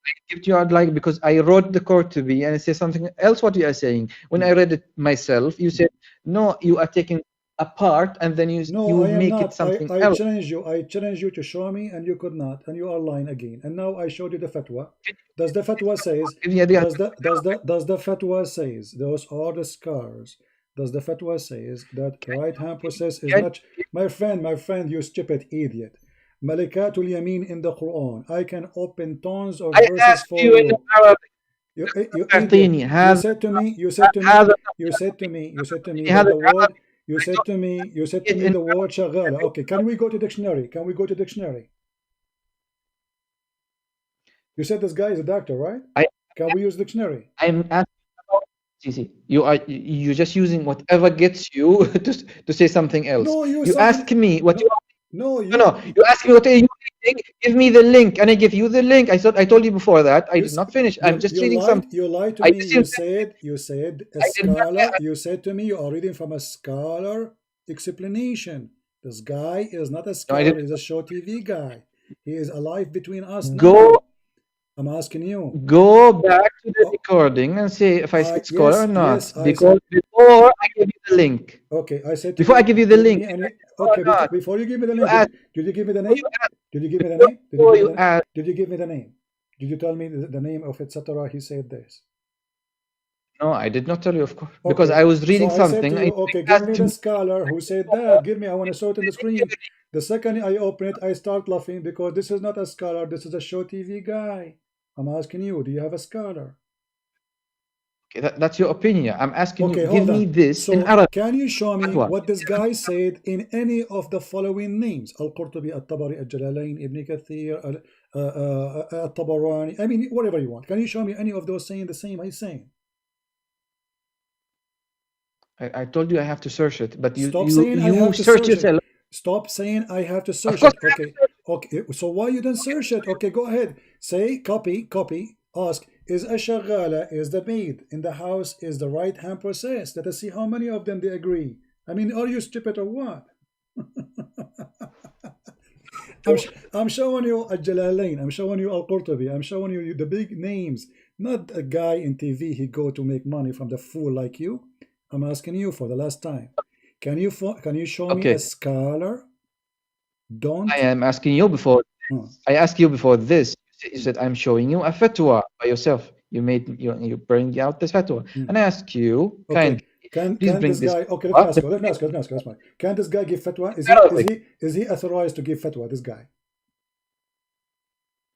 I give you out like because I wrote the Qurtubi and it says something else. What you are saying? When I read it myself, you said no. You are taking a part and then you make it something else. I challenge you to show me, and you could not, and you are lying again. And now I showed you the fatwa. Does the fatwa says? Does the fatwa says those are the scars? Does the fatwa says that right hand process is not? My friend, you stupid idiot. Malikatul Yamin in the Quran. I can open tons of I verses asked for you in you. Arabic. You idiot. أعطيني You هذا said to me, you said to me, هذا you said to me, you said to me that هذا the word, العربي. you said to me in the word shagala. Okay, can we go to dictionary? Can we go to dictionary? You said this guy is a doctor, right? I Can we use dictionary? I'm asking about you're just using whatever gets you to say something else. No, you You ask something. me what No, you no, no, you ask me what are you reading, give me the link, and I give you the link. I told you before that I did not finish. I'm just reading some. You lied to I me. just You said a I did not. scholar. You said to me you are reading from a scholar explanation. This guy is not a No, I scholar. didn't. He's a show TV guy. He is alive between us Go now. I'm asking you. go back to the Oh, recording and say if I speak scholar or yes, not. I Because said. before I give you the link. Okay, I said to Before I you, give you the give link, me any. or Okay, not. before you give me the You link, ask. did you give me the Before you name? ask. Did you give me the name? Before you ask. Did you give me the name? Did you tell me the name of etc.? He said this. No, I did not tell you, of course, because Okay, I was reading so I said something. to And you, you okay, give me asked the me. scholar who said that. Give me, I want to show it on the screen. The second I open it, I start laughing because this is not a scholar. This is a show TV guy. I'm asking you, do you have a scholar? Okay, that's your opinion. I'm asking you, Okay, give hold me on. this in So Arabic. can you show me Fatwa. what this guy said in any of the following names? Al-Qurtubi, Al-Tabari, Al-Jalalain, Ibn Kathir, Al-Tabarani. I mean, whatever you want. Can you show me any of those saying the same he's saying? I told you I have to search it, but Stop saying I you have to search search it. yourself. Stop saying I have to Of search course, it. Okay. Okay. So why you don't search it? Okay, go ahead. Say copy, ask, is a shagala, is the maid in the house, is the right hand process? Let us see how many of them they agree. I mean, are you stupid or what? I'm showing you Al-Jalalain, I'm showing you Al-Qurtubi, I'm showing you the big names, not a guy in TV he go to make money from the fool like you. I'm asking you for the last time. Can you show me a scholar? Don't. I am asking you before. I asked you before this. You said I'm showing you a fatwa by yourself. You bring out this fatwa, and I ask you, okay. please Can bring this this. guy? Okay, let me ask. Can this guy give fatwa? Is he authorized to give fatwa? This guy.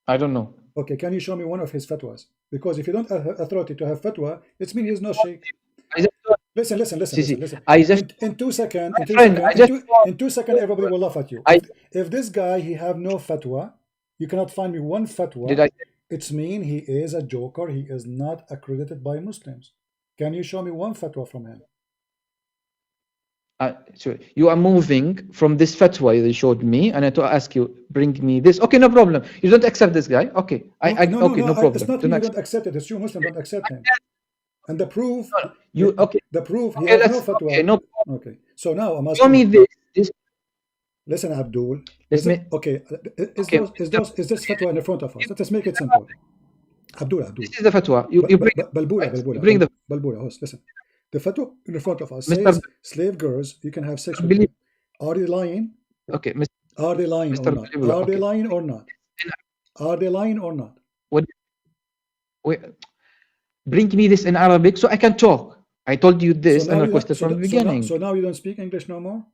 I don't know. Okay, can you show me one of his fatwas? Because if you don't have authority to have fatwa, it means he's not sheikh. Listen. In 2 seconds, in 2 seconds, everybody will laugh at you. If this guy he have no fatwa, you cannot find me one fatwa. It's mean he is a joker. He is not accredited by Muslims. Can you show me one fatwa from him? So you are moving from this fatwa you showed me, and I to ask you, bring me this. Okay, no problem. You don't accept this guy. Okay, no problem. It's not me. You don't accept it. It's you Muslim don't accept him. And the proof, the proof he has no fatwa. Okay, no. Okay, so now I'm asking. Show me this. Listen, Abdul. Is this fatwa in the front of us? Let us make it simple. Abdul. This is the fatwa. You bring Balbula, host, listen. The fatwa in the front of us says slave girls, you can have sex with them. Are they lying? Okay, Are they lying or not? Are they lying or not? Are they lying or not? Wait, bring me this in Arabic so I can talk. I told you this and requested from the beginning. So now you don't speak English no more?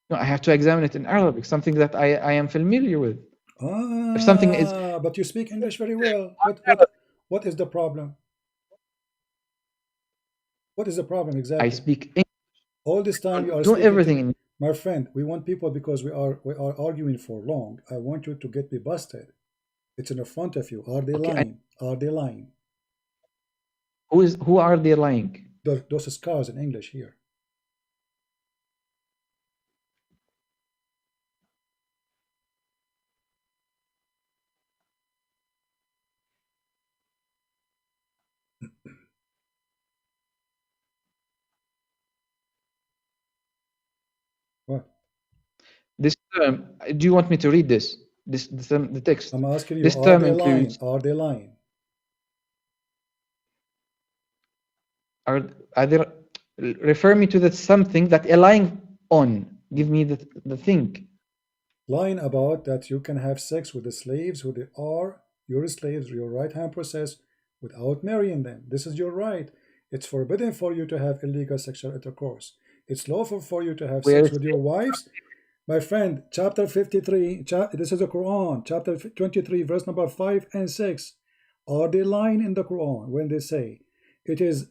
No, I have to examine it in Arabic, something that I am familiar with. If something is, but you speak English very well. What is the problem? What is the problem exactly? I speak English. All this time you are doing everything. My friend, we want people because we are arguing for long. I want you to get me busted. It's in the front of you. Are they lying? Are they lying? Who are they lying? Those scars in English here. What? This term, do you want me to read this? The text. I'm asking you, this are term they includes, lying? Are they lying? Are there, refer me to the something that a lying on. Give me the thing. Lying about that you can have sex with the slaves who they are your slaves, your right hand process, without marrying them. This is your right. It's forbidden for you to have illegal sexual intercourse. It's lawful for you to have sex with your wives. My friend, chapter 53, this is the Quran, chapter 23, verse number 5 and 6. Are they lying in the Quran when they say it is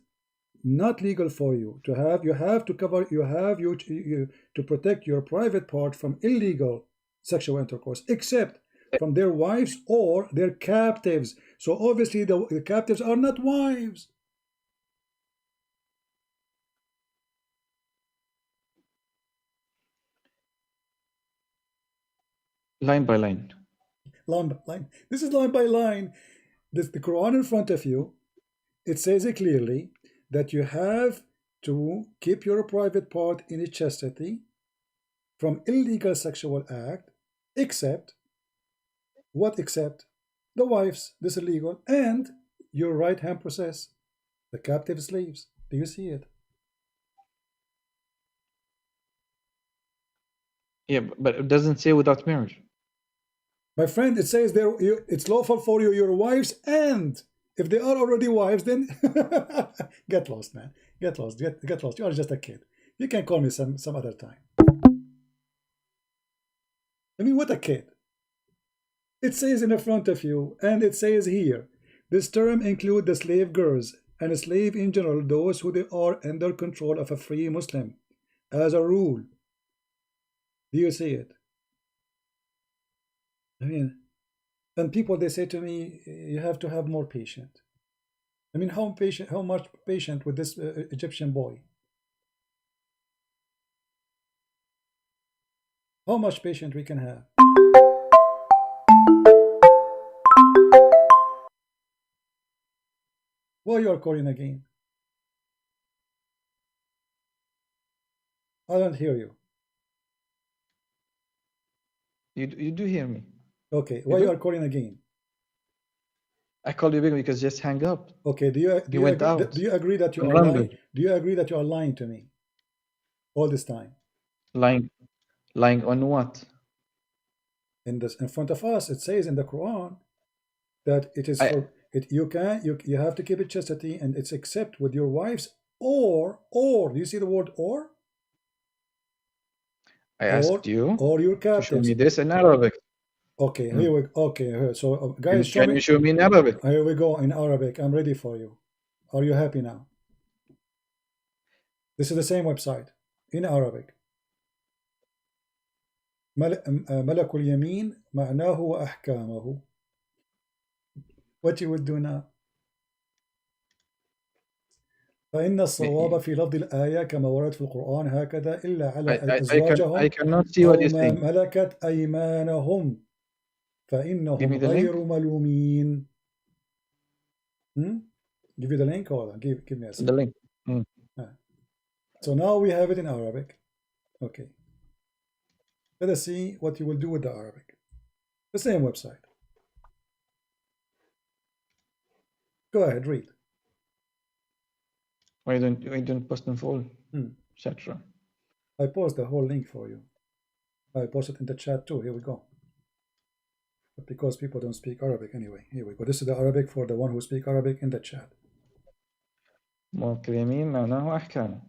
not legal for you to have, you have to cover, you to protect your private part from illegal sexual intercourse, except from their wives or their captives. So obviously the captives are not wives. Line by line. Line by line. This is line by line. This, the Quran in front of you, it says it clearly that you have to keep your private part in chastity from illegal sexual act, except what? Except the wives, this is illegal, and your right hand process, the captive slaves. Do you see it? Yeah, but it doesn't say without marriage. My friend, it says there it's lawful for you, your wives, and if they are already wives, then get lost, man. Get lost. Get lost. You are just a kid. You can call me some other time. I mean, what a kid. It says in the front of you, and it says here, this term includes the slave girls and a slave in general, those who they are under control of a free Muslim, as a rule. Do you see it? I mean, and people, they say to me, you have to have more patience. I mean, how much patient with this Egyptian boy? How much patience we can have? Why you are calling again? I don't hear you. You do hear me. Okay, why you are calling again? I called you back because just hang up. Okay, do you agree that you are lying? Do you agree that you are lying to me all this time? Lying on what? In front of us, it says in the Quran that it is for it. You have to keep it chastity, and it's except with your wives or. Do you see the word or? I asked you or your captives. To show me this in Arabic. Okay, here we go. Okay, so guys, can you show me in Arabic? Here we go in Arabic. I'm ready for you. Are you happy now? This is the same website in Arabic. ملك اليمين معناه وأحكامه. What you would do now? فإن الصواب في لفظ الآية كما ورد في القرآن هكذا إلا على أزواجهم أو ما ملكت أيمانهم فإنهم غير ملومين. Give you the link or give me a second. The link. So now we have it in Arabic. Okay. Let us see what you will do with the Arabic. The same website. Go ahead, read. Why don't post them full? Etc. I post the whole link for you. I post it in the chat too. Here we go. But because people don't speak Arabic anyway. Here we go. This is the Arabic for the one who speak Arabic in the chat. ملك اليمين معناه أحكامه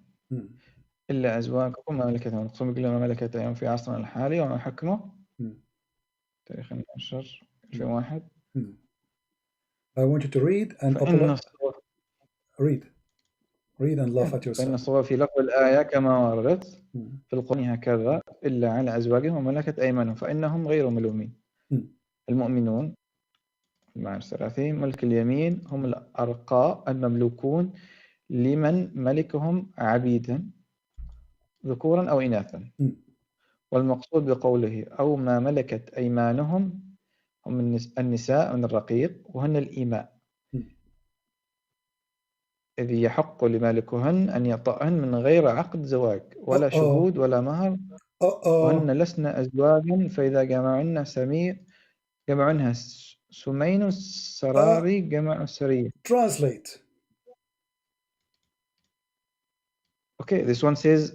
إلا أزواجكم ما ملكت أيمانكم كل ما ملكت أيمانكم في عصرنا الحالي وما حكمه تاريخ 12 2001. I want you to read and read and laugh at yourself. فإن الصواب في لفظ الآية كما وردت في القرآن هكذا إلا على أزواجهم وملكت أيمانهم فإنهم غير ملومين. المؤمنون المعنى الثلاثي ملك اليمين هم الأرقاء المملوكون لمن ملكهم عبيدا ذكورا أو إناثا. والمقصود بقوله أو ما ملكت أيمانهم هم النساء من الرقيق وهن الإماء إذ يحق لمالكهن أن يطأهن من غير عقد زواج ولا شهود ولا مهر وهن لسن أزواجا فإذا جمعنها سمين سراري جمع سرية. Translate. Okay, this one says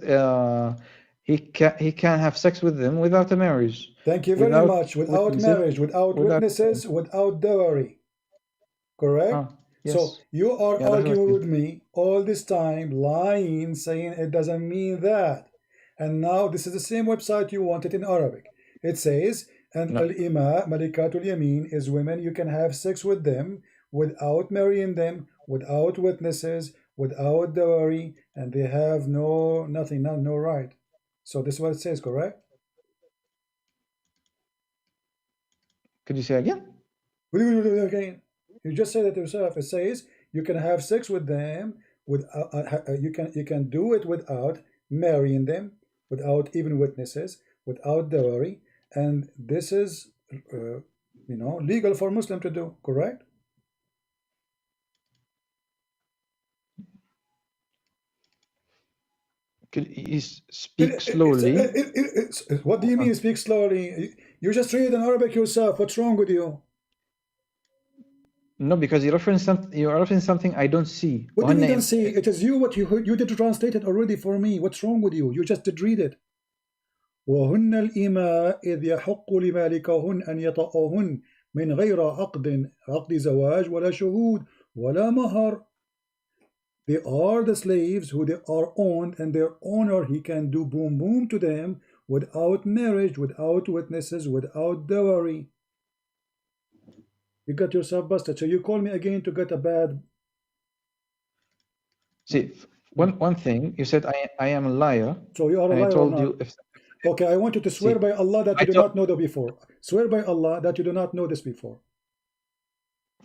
he can have sex with them without a marriage. Thank you very much. Without marriage, without witnesses, without dowry. Correct? Yes. So you are arguing with me all this time, lying, saying it doesn't mean that. And now this is the same website you want it in Arabic. It says, and al-ima, malikatul yamin, is women, you can have sex with them without marrying them, without witnesses, without dowry, and they have nothing, no right. So this is what it says, correct? Could you say again? Again, you just said it yourself. It says you can have sex with them you can do it without marrying them, without even witnesses, without dowry, and this is legal for Muslim to do, correct? Could you speak slowly? What do you mean speak slowly? You just read in Arabic yourself. What's wrong with you? No, because you reference something I don't see. What do you mean don't see? It is you you did translate it already for me. What's wrong with you? You just did read it. وهن الإماء إذ يحق لمالكهن أن يطأهن من غير عقد زواج ولا شهود ولا مهر. They are the slaves who they are owned, and their owner, he can do boom boom to them without marriage, without witnesses, without dowry. You got yourself busted. So you call me again to get a bad. See, one thing you said, I am a liar. So you are a liar. I told you if. Okay, I want you to swear by Allah that you do not know that before. Swear by Allah that you do not know this before.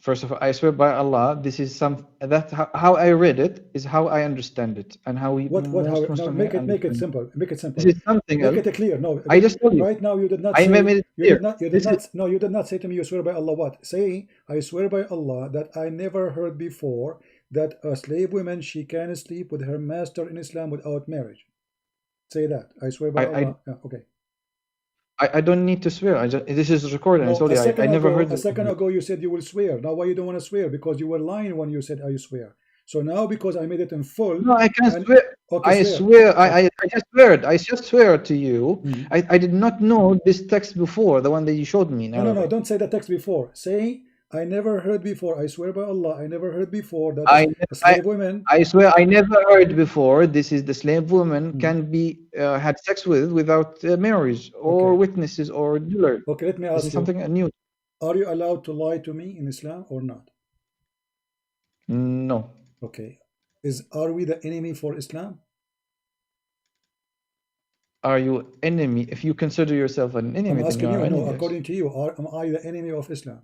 First of all, I swear by Allah, this is how I read it is how I understand it, and how we. No, make it simple. Make it simple. This is something else. Make it clear. No, I just told you. Right now, you did not. You did not say to me, you swear by Allah. What? Say, I swear by Allah that I never heard before that a slave woman, she can sleep with her master in Islam without marriage. Say that. I swear by Allah. Yeah, okay. I don't need to swear. This is recorded. No, I never heard. A second ago, you said you will swear. Now, why you don't want to swear? Because you were lying when you said, "I swear." So now, because I made it in full. No, I can't swear. Okay, I swear. I just swear. I just swear to you. I did not know this text before, the one that you showed me. No. Don't say the text before. Say, I never heard before. I swear by Allah, I never heard before that a slave woman. I swear I never heard before. This is the slave woman can be had sex without marriage or witnesses or dealer. Okay, let me ask you something new. Are you allowed to lie to me in Islam or not? No. Okay. Are we the enemy for Islam? Are you enemy? If you consider yourself an enemy, I'm asking you. No, according to you, am I the enemy of Islam?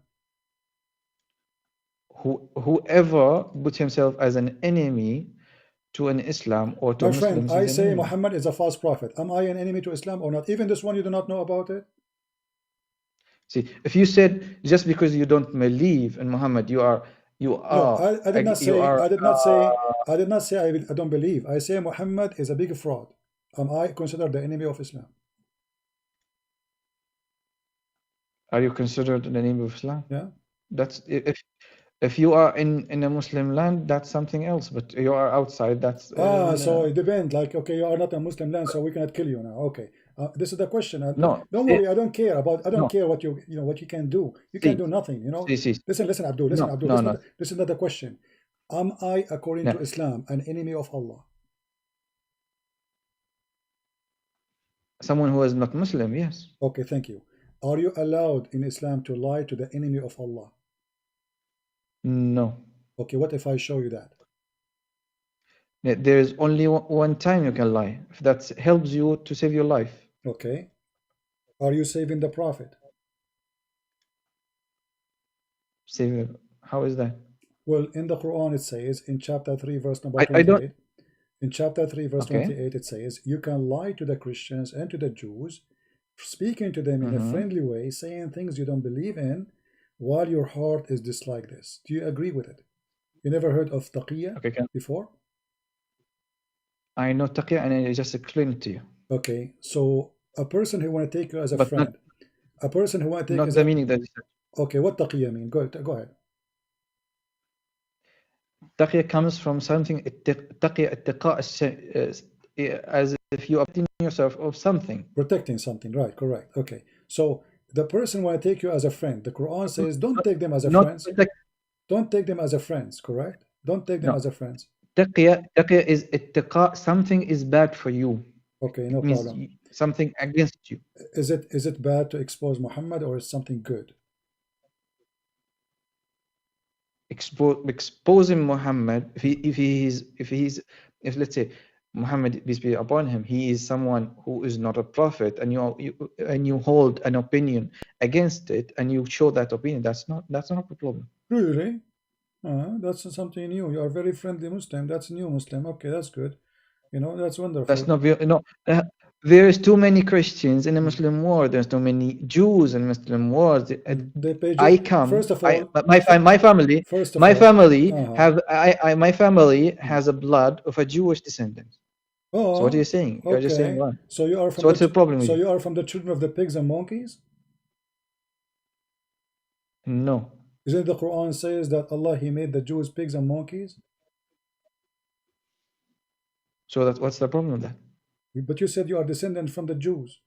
Whoever puts himself as an enemy to an Islam or to Muslims, I say Muhammad is a false prophet. Am I an enemy to Islam or not? Even this one, you do not know about it? See, if you said just because you don't believe in Muhammad, you are. No, I did not say. I did not say I don't believe. I say Muhammad is a big fraud. Am I considered the enemy of Islam? Are you considered an enemy of Islam? Yeah. That's if you are in a Muslim land, that's something else. But you are outside. That's so it depends. Like, okay, you are not a Muslim land, so we cannot kill you now. Okay, this is the question. No, don't worry. I don't care about. I don't care what what you can do. You can do nothing. Listen, Abdul. Listen, Abdul. This is not the question. Am I, according to Islam, an enemy of Allah? Someone who is not Muslim, yes. Okay, thank you. Are you allowed in Islam to lie to the enemy of Allah? No. Okay, what if I show you that? There is only one time you can lie. If that helps you to save your life. Okay. Are you saving the Prophet? Saving? How is that? Well, in the Quran it says, in chapter 3, verse number 28, in chapter 3, verse 28, it says, you can lie to the Christians and to the Jews, speaking to them in a friendly way, saying things you don't believe in, while your heart is just like this. Do you agree with it? You never heard of taqiyya before? I know taqiyya, and I just explained it to you. Okay, so a person who want to take you as a friend, a person who want to take not the meaning that you said. Okay, what taqiyya mean? Go ahead. Taqiyya comes from something, taqiyya, as if you are protecting yourself of something. Protecting something, right, correct. Okay, so the person want to take you as a friend. The Quran says, don't take them as a friends. Don't take them as a friends, correct? Don't take them as a friends. Taqiyya is ittiqa, something is bad for you. Okay, no It means problem. something against you. Is it bad to expose Muhammad, or is something good? Exposing Muhammad, if let's say Muhammad, peace be upon him, he is someone who is not a prophet, and you hold an opinion against it, and you show that opinion, that's not a problem. Really? That's something new. You are very friendly Muslim. That's new Muslim. Okay, that's good. You know, that's wonderful. That's not there is too many Christians in the Muslim world. There's too many Jews in the Muslim world. They pay I come. First of all, my family. First of My all, family my family has a blood of a Jewish descendant. Oh, So what are you saying? You're just saying what? So you are from So what's the problem with so you? you are from the children of the pigs and monkeys? No. Isn't the Quran says that Allah He made the Jews pigs and monkeys? So what's the problem with that? But you said you are descendant from the Jews.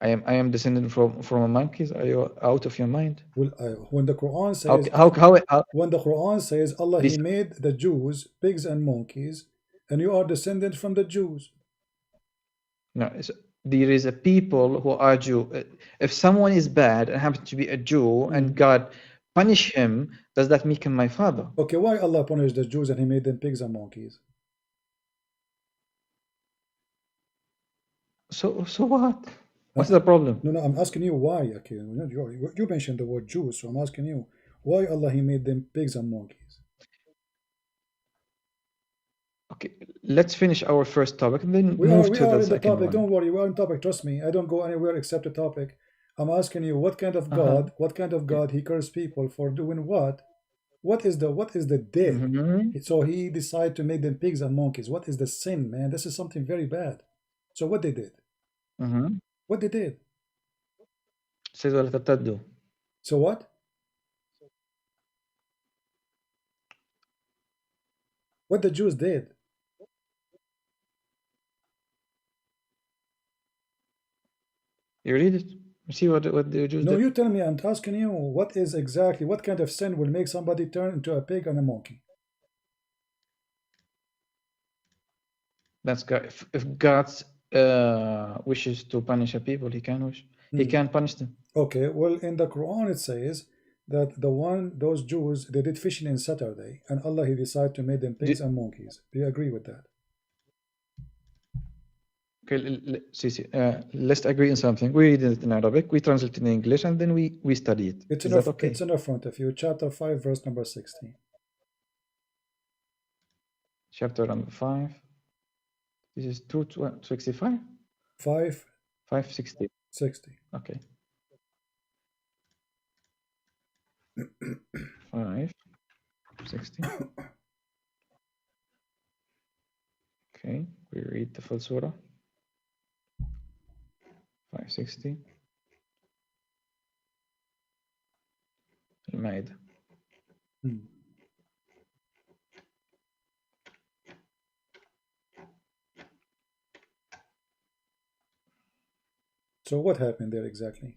I am descendant from a monkeys. Are you out of your mind? Well, when the Quran says when the Quran says Allah He made the Jews pigs and monkeys, and you are descendant from the Jews. No, there is a people who are Jew. If someone is bad and happens to be a Jew, and God punish him, does that make him my father? Okay, why Allah punished the Jews and He made them pigs and monkeys? So what? What's the problem? No, I'm asking you why. Okay, you mentioned the word Jews, so I'm asking you why Allah He made them pigs and monkeys. Okay, let's finish our first topic and then we move are to the in the topic. one. Don't worry, we're on topic. Trust me, I don't go anywhere except the topic. I'm asking you what kind of God? What kind of God He cursed people for doing what? What is the death? So He decided to make them pigs and monkeys. What is the sin, man? This is something very bad. So what they did? What they did? So what? What the Jews did? You read it. See what the Jews did. No, you tell me. I'm asking you what kind of sin will make somebody turn into a pig and a monkey? That's God. If God wishes to punish a people, He can punish them. Okay, well, in the Quran it says that those Jews, they did fishing in Saturday, and Allah He decided to make them pigs and monkeys. Do you agree with that? Okay, let's agree on something. We read it in Arabic, we translate it in English, and then we study it. Is that okay? It's in the front of you, chapter 5, verse number 16. Chapter number 5. This is 265? 560. 60. Okay. 560. Okay, we read the full surah. 560. Al-Ma'idah. So what happened there exactly?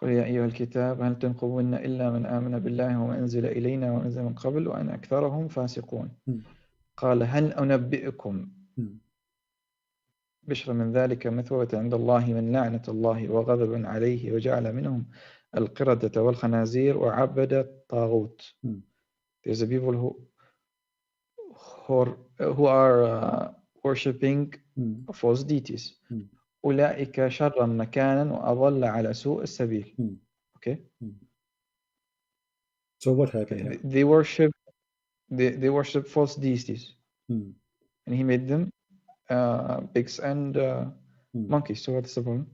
قل يا أيها الكتاب هل تنقمون إلا من آمن بالله وما أنزل إلينا وما أنزل من قبل وأن أكثرهم فاسقون. قال هل أنبئكم بشر من ذلك مثوبة عند الله من لعنة الله وغضب عليه وجعل منهم القردة والخنازير وعبد الطاغوت. There's a people who are worshipping false deities. أولئك شر مكانا وأضل على سوء السبيل. Okay. So what happened? They worship false deities, and He made them pigs and monkeys. So what's the problem?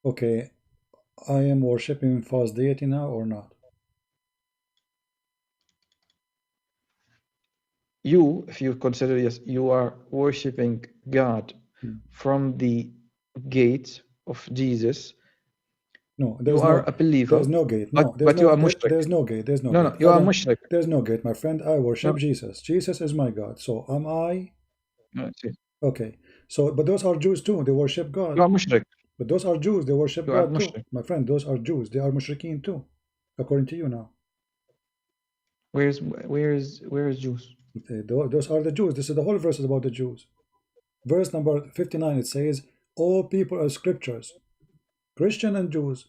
Okay, I am worshipping false deity now or not? If you consider, yes, you are worshipping God from the gate of Jesus, No, You there's are no, a believer. there's no gate. No, there's but no, you are mushrik. there's no gate. There's no No, gate. you are mushrik. There's no gate, my friend. I worship No. Jesus. Jesus is my God. So am I? No, see. Okay. So, but those are Jews too. They worship You God. are mushrik. But those are Jews. They worship You are God too. mushrik. My friend, those are Jews. They are mushrikeen too, according to you now. Where is Jews? Those are the Jews. This is the whole verse is about the Jews. Verse number 59, it says, all people are scriptures, Christian and Jews.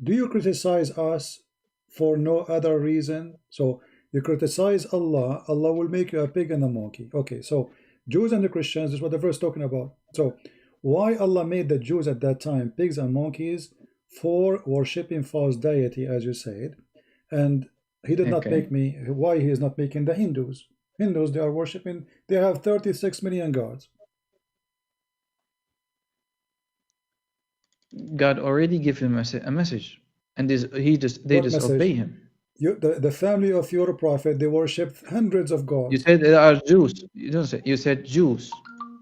Do you criticize us for no other reason? So you criticize Allah, Allah will make you a pig and a monkey. Okay, so Jews and the Christians, this is what the verse is talking about. So why Allah made the Jews at that time pigs and monkeys? For worshipping false deity, as you said. And he did not make me. Why he is not making the Hindus? Hindus, they are worshipping, they have 36 million gods. God already gave him a message, and they disobey him. The family of your prophet, they worship hundreds of gods. You said there are Jews. You don't say. You said Jews.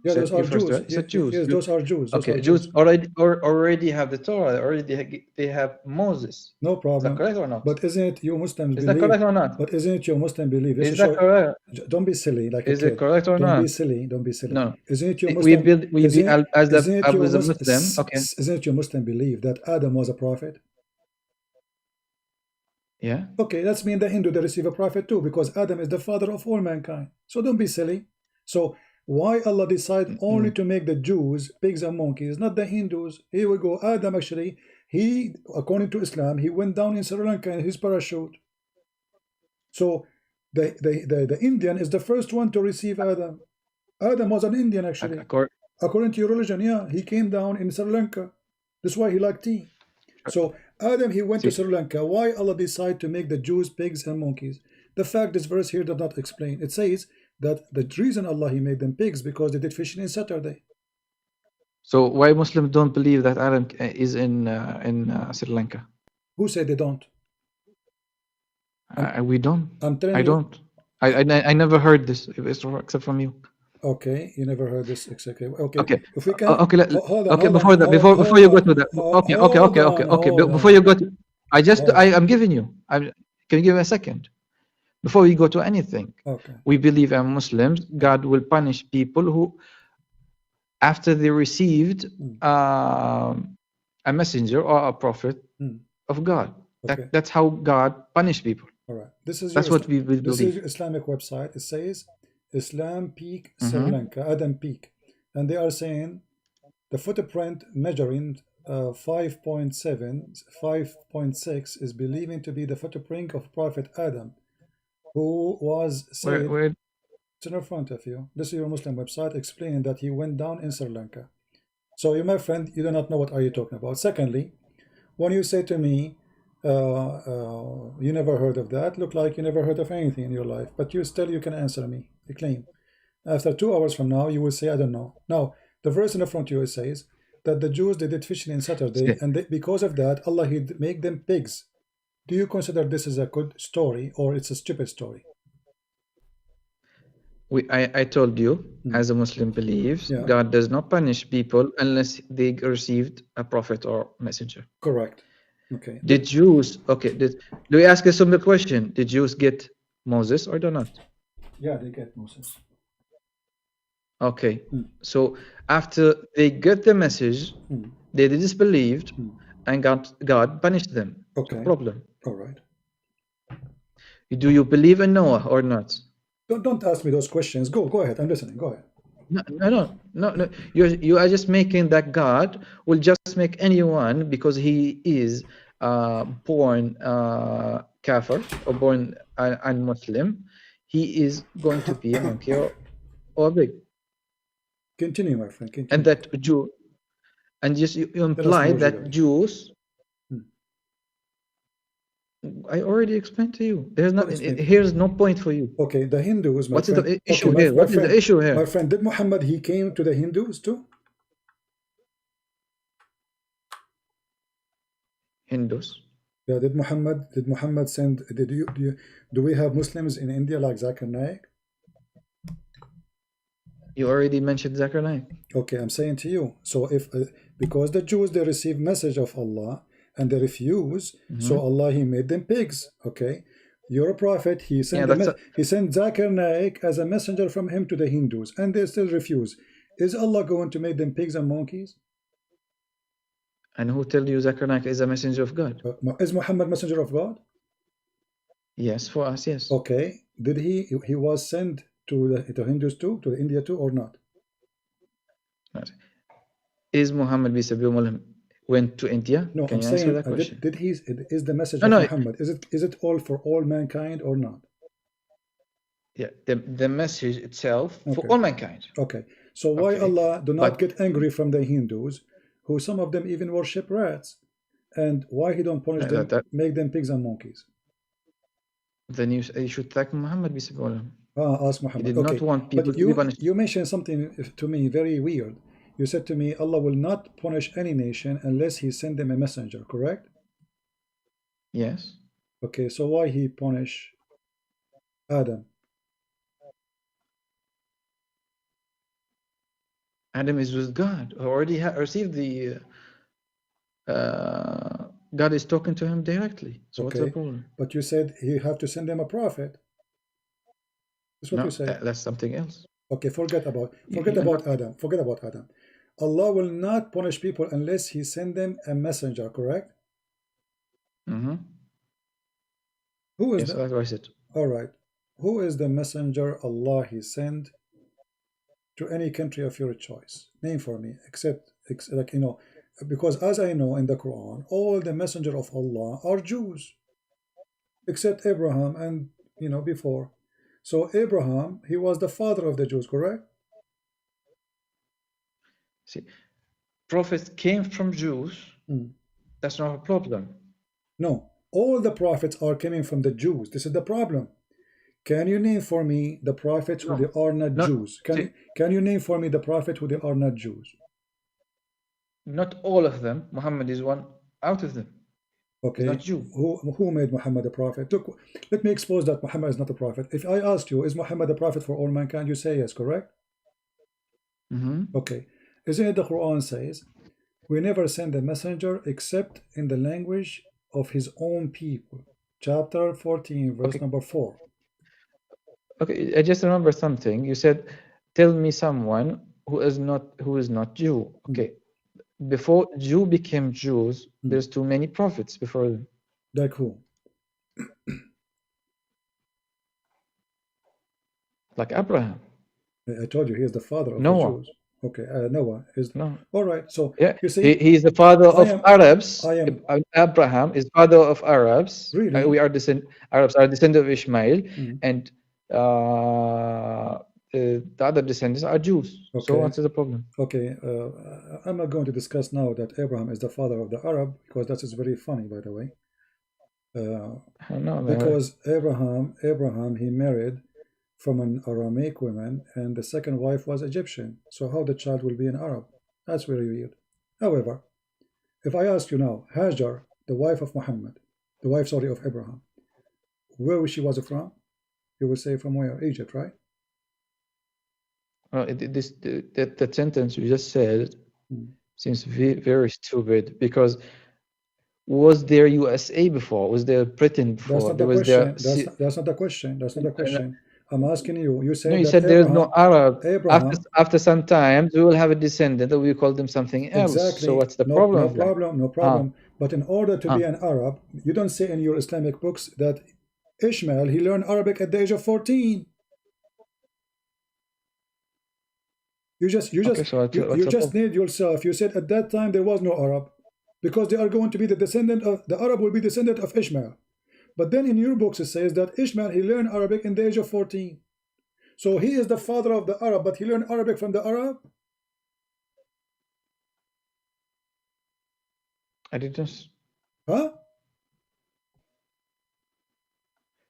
Yeah, those are Jews. You said Jews. Yes, those are Jews. Okay, Jews already have the Torah. They have Moses. No problem. Is that correct or not? But isn't it you Muslims believe? Is that correct or not? But isn't it your Muslim belief? Is that correct? Don't be silly like is a kid. Is it correct or don't not? Don't be silly. Don't be silly. No. Isn't it your Muslim? As a Muslim. Okay. Isn't it your Muslim belief that Adam was a prophet? Yeah. Okay, that's mean the Hindu they receive a prophet too, because Adam is the father of all mankind. So don't be silly. So why Allah decide only to make the Jews pigs and monkeys, not the Hindus? Here we go. Adam actually, he, according to Islam, he went down in Sri Lanka in his parachute. So the Indian is the first one to receive Adam. Adam was an Indian actually. According to your religion, yeah, he came down in Sri Lanka. That's why he liked tea. So Adam, he went to Sri Lanka. Why Allah decide to make the Jews pigs and monkeys? The fact this verse here does not explain. It says that the reason Allah he made them pigs because they did fishing in Saturday. So why Muslims don't believe that Adam is in Sri Lanka? Who said they don't? We don't. I'm telling you. I don't. I never heard this except from you. Okay, you never heard this exactly. Okay. Okay. If we can. Hold on. Before you go to that. Okay. Before you go to, I'm giving you. Can you give me a second? Before we go to anything, we believe as Muslims, God will punish people who, after they received a messenger or a prophet of God. That's how God punish people. All right. That's what we believe. This is your Islamic website. It says Islam Peak Sri Lanka, Adam Peak. And they are saying the footprint measuring 5.7, 5.6 is believing to be the footprint of Prophet Adam, who was said, it's in front of you. This is your Muslim website explaining that he went down in Sri Lanka. So you, my friend, you do not know what are you talking about. Secondly, when you say to me, you never heard of that, look like you never heard of anything in your life, but you can answer me the claim. After 2 hours from now, you will say, I don't know. Now, the verse in the front of you says that the Jews, they did fishing in Saturday, and because of that, Allah, he'd make them pigs. Do you consider this is a good story or it's a stupid story? I told you, as a Muslim believes, God does not punish people unless they received a prophet or messenger. Correct. Okay. Did Jews, do we ask a simple question? Did Jews get Moses or do not? Yeah, they get Moses. Okay. So after they get the message, they disbelieved and God punished them. Okay. No problem. All right. Do you believe in Noah or not? Don't ask me those questions. Go ahead. I'm listening. Go ahead. No. You are just making that God will just make anyone because he is born kafir or born un-Muslim. He is going to be a monkey or a pig. Continue, my friend. Continue. And that Jew, and just you imply that Jews. I already explained to you. There's not. Here's no point for you. Okay, the Hindus. What's the issue here? What is the issue here? My friend, did Muhammad he came to the Hindus too? Hindus. Yeah. Did Muhammad send? Do we have Muslims in India like Zakir Naik? You already mentioned Zakir Naik. Okay, I'm saying to you. So if because the Jews they receive message of Allah. and they refuse. So Allah, He made them pigs. Okay, you're a prophet. He sent He sent Zakir Naik as a messenger from him to the Hindus, and they still refuse. Is Allah going to make them pigs and monkeys? And who told you Zakir Naik is a messenger of God? Is Muhammad messenger of God? Yes, for us, yes. Okay, did he was sent to the Hindus too, to India too, or not? Is Muhammad peace be upon him went to India? No, Can I'm you saying, answer that question? is the message of Muhammad, is it all for all mankind or not? Yeah, the message itself for all mankind. Okay, so why Allah do not get angry from the Hindus, who some of them even worship rats, and why He don't punish them, make them pigs and monkeys? Then you should thank Muhammad peace be upon him. Ask Muhammad. He did not want people to be punished. You mentioned something to me very weird. You said to me, Allah will not punish any nation unless He send them a messenger, correct? Yes. Okay, so why He punish Adam? Adam is with God. Already received the God is talking to him directly. So what's the problem? But you said He have to send them a prophet. That's what you said. That's something else. Okay, forget about Adam. Forget about Adam. Allah will not punish people unless He send them a messenger, correct? Mm-hmm. Who is that's what I said. All right. Who is the messenger Allah He sent to any country of your choice? Name for me, except like, you know, because as I know in the Quran, all the messenger of Allah are Jews, except Abraham and, you know, before. So Abraham, he was the father of the Jews, correct? See, prophets came from Jews. That's not a problem. No, all the prophets are coming from the Jews. This is the problem. Can you name for me the prophets who they are not Jews? Can you name for me the prophet who they are not Jews? Not all of them. Muhammad is one out of them. Okay. He's not Jew. Who made Muhammad a prophet? Look, let me expose that Muhammad is not a prophet. If I asked you, is Muhammad a prophet for all mankind? You say yes, correct? Okay. Isn't it the Quran says, we never send a messenger except in the language of his own people. Chapter 14, verse number 4. Okay, I just remember something. You said, tell me someone who is not Jew. Okay. Before Jew became Jews, there's too many prophets before them. Like who? Like Abraham. I told you he is the father of Noah. the Jews. Okay, Noah is no. All right, so yeah, you see, he is the father of Arabs. Abraham is father of Arabs. Really? We are Arabs are descendants of Ishmael, and the other descendants are Jews. Okay. So what's the problem? Okay, I'm not going to discuss now that Abraham is the father of the Arab, because that is very funny, by the way. Because Abraham, he married from an Aramaic woman, and the second wife was Egyptian. So how the child will be an Arab? That's very weird. However, if I ask you now, Hajar, the wife of Muhammad, the wife, sorry, of Abraham, where she was from? You will say from where? Egypt, right? That sentence you just said seems very stupid, because was there USA before? Was there Britain before? That's not the question. That's not the question. That's not the question. I'm asking you. You said, you said there is no Arab. After some time, we will have a descendant, and we call them something else. Exactly. So what's the problem? No problem. But in order to be an Arab, you don't say in your Islamic books that Ishmael, he learned Arabic at the age of 14. You just need yourself. You said at that time there was no Arab, because they are going to be the descendant of the Arab will be descendant of Ishmael. But then in your books it says that Ishmael, he learned Arabic in the age of 14. So he is the father of the Arab, but he learned Arabic from the Arab? I didn't. Huh?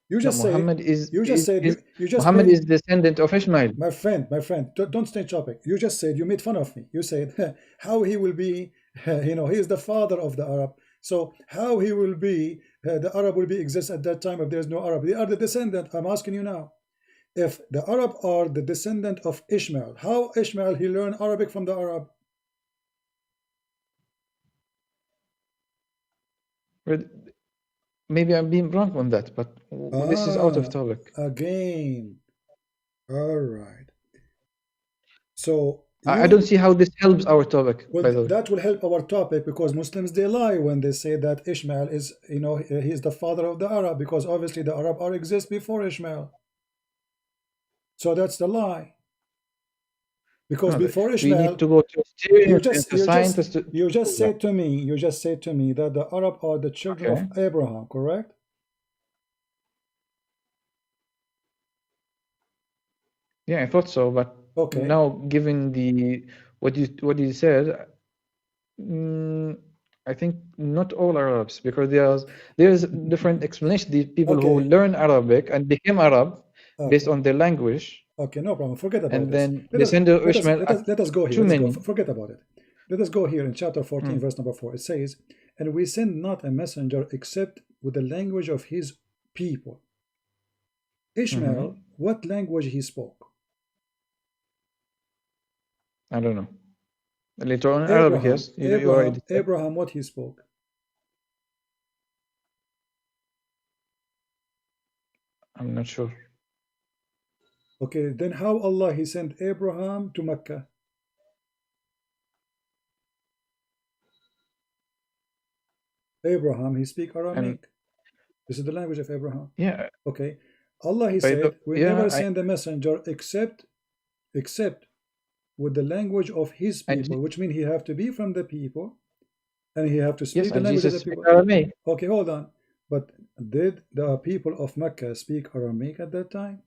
You just said Muhammad is Muhammad is descendant of Ishmael. My friend, don't stay topic. You just said, you made fun of me. You said how he will be, he is the father of the Arab. So how he will be, the Arab will be exist at that time if there's no Arab. They are the descendant. I'm asking you now. If the Arab are the descendant of Ishmael, how Ishmael he learned Arabic from the Arab? Maybe I'm being wrong on that, but this is out of topic. Again. All right. So I don't see how this helps our topic, well, by the way. that will help our topic because Muslims, they lie when they say that Ishmael is, he's the father of the Arab, because obviously the Arab are exist before Ishmael. So that's the lie. Because before Ishmael, we need to go to scientists. You just said to me that the Arab are the children of Abraham, correct? Yeah, I thought so, but now given the what you said, I think not all Arabs, because there's different explanation. The people who learn Arabic and became Arab based on their language. Okay, no problem. Forget about and this. Then let us go here. Let's go. Forget about it. Let us go here in chapter 14, verse number 4. It says, "And we send not a messenger except with the language of his people." Ishmael, what language he spoke? I don't know. Later on Arabic, yes. Abraham, what he spoke? I'm not sure. Okay, then how Allah he sent Abraham to Mecca? Abraham, he speak Aramaic. This is the language of Abraham. Yeah. Okay. Allah he said, we never send a messenger except with the language of his people, which means he have to be from the people and he have to speak the language of the people. Aramaic. Okay, hold on. But did the people of Mecca speak Aramaic at that time?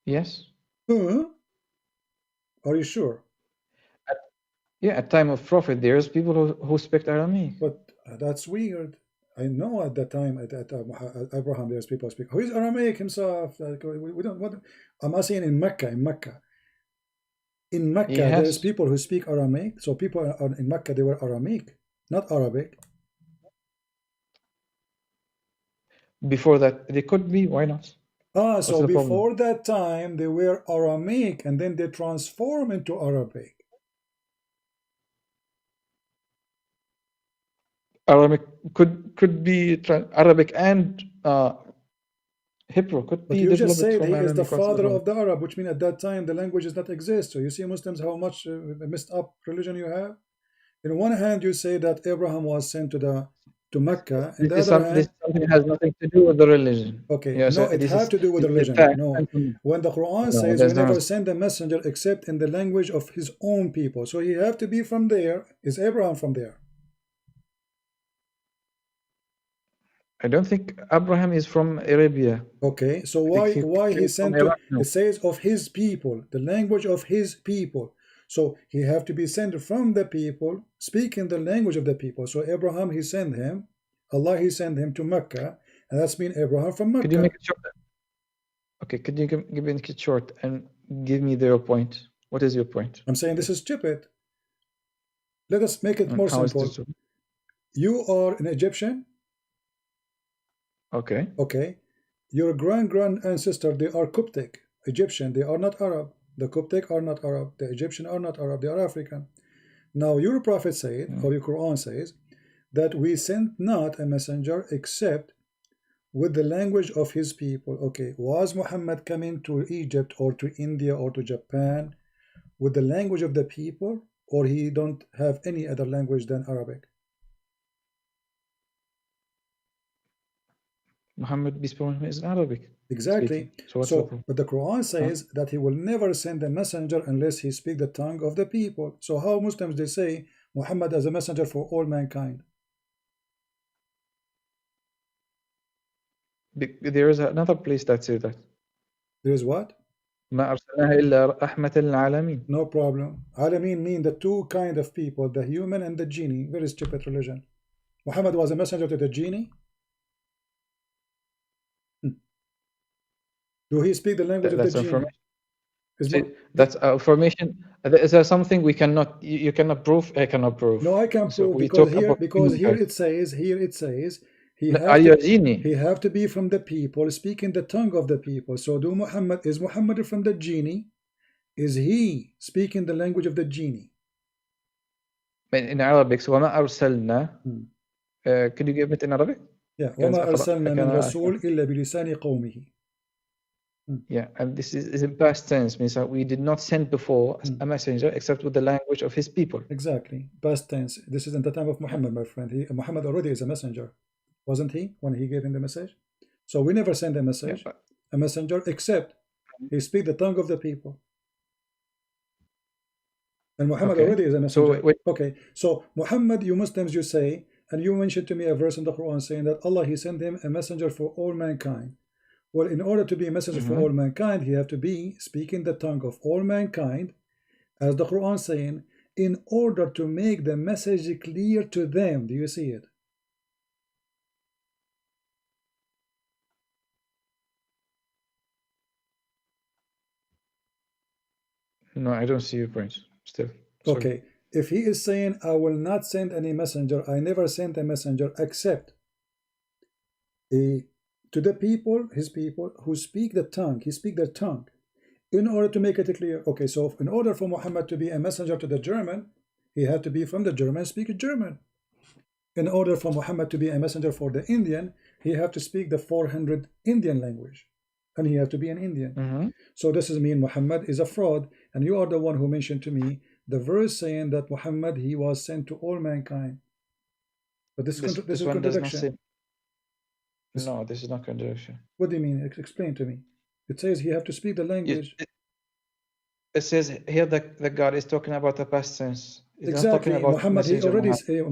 Yes. Are you sure? At time of Prophet, there's people who speak Aramaic. But that's weird. I know at that time at Abraham, there's people who speak. Who is Aramaic himself? Like, we don't. What I'm asking in Mecca. In Mecca, there's people who speak Aramaic. So people in Mecca, they were Aramaic, not Arabic. Before that, they could be. Why not? So before that time, they were Aramaic, and then they transform into Arabic. Arabic could be Arabic and Hebrew could be. But you just said he is the father of the Arab, which means at that time the language does not exist. So you see, Muslims, how much messed up religion you have. In one hand, you say that Abraham was sent to Mecca, and the other hand, this something has nothing to do with the religion. Okay, no, it has to do with the religion. No, when the Quran says we never send a messenger except in the language of his own people, so he have to be from there. Is Abraham from there? I don't think Abraham is from Arabia. Okay, so why he sent to, it says of his people, the language of his people. So he have to be sent from the people, speaking the language of the people. So Abraham, he sent him, Allah, he sent him to Mecca, and that's mean Abraham from Mecca. Could you make it short? Okay, could you give me it short and give me your point? What is your point? I'm saying this is stupid. Let us make it more simple. You are an Egyptian. Okay. Okay. Your grand ancestor, they are Coptic, Egyptian. They are not Arab. The Coptic are not Arab. The Egyptian are not Arab. They are African. Now your prophet said, or your Quran says, that we sent not a messenger except with the language of his people. Okay. Was Muhammad coming to Egypt or to India or to Japan with the language of the people, or he don't have any other language than Arabic? Muhammad, peace be upon him, is Arabic. Exactly. So but the Quran says that he will never send a messenger unless he speak the tongue of the people. So how Muslims, they say Muhammad as a messenger for all mankind? There is another place that says that. There is what? ما أرسلناه إلا رحمة للعالمين. No problem. Alamin mean the two kind of people, the human and the genie. Very stupid religion. Muhammad was a messenger to the genie. Do he speak the language of the genie? That's information. Is there something we cannot? You cannot prove. I cannot prove. No, I can prove because here it says he have to be from the people, speaking the tongue of the people. So is Muhammad from the genie? Is he speaking the language of the genie? in Arabic, so وما أرسلنا. Could you give it in Arabic? Yeah. وما أرسلنا من رسول إلا بلسان قومه. Yeah, and this is in past tense, means that we did not send before a messenger except with the language of his people. Exactly, past tense. This is in the time of Muhammad, my friend. Muhammad already is a messenger, wasn't he, when he gave him the message? So we never send a message, a messenger, except he speak the tongue of the people. And Muhammad already is a messenger. Okay, so Muhammad, you Muslims, you say, and you mentioned to me a verse in the Quran saying that Allah, he sent him a messenger for all mankind. Well, in order to be a messenger for all mankind, he have to be speaking the tongue of all mankind, as the Quran saying, in order to make the message clear to them. Do you see it? No, I don't see your point still. Sorry. Okay, if he is saying, I will not send any messenger, I never sent a messenger except to the people, his people, who speak the tongue, he speak their tongue, in order to make it clear. Okay, so in order for Muhammad to be a messenger to the German, he had to be from the German, speak German. In order for Muhammad to be a messenger for the Indian, he have to speak the 400 Indian language, and he have to be an Indian. So this is mean Muhammad is a fraud, and you are the one who mentioned to me the verse saying that Muhammad, he was sent to all mankind. But this is contradiction. No, this is not contradiction. What do you mean? Explain to me. It says he have to speak the language. It says here that God is talking about the past tense. It's exactly. Not about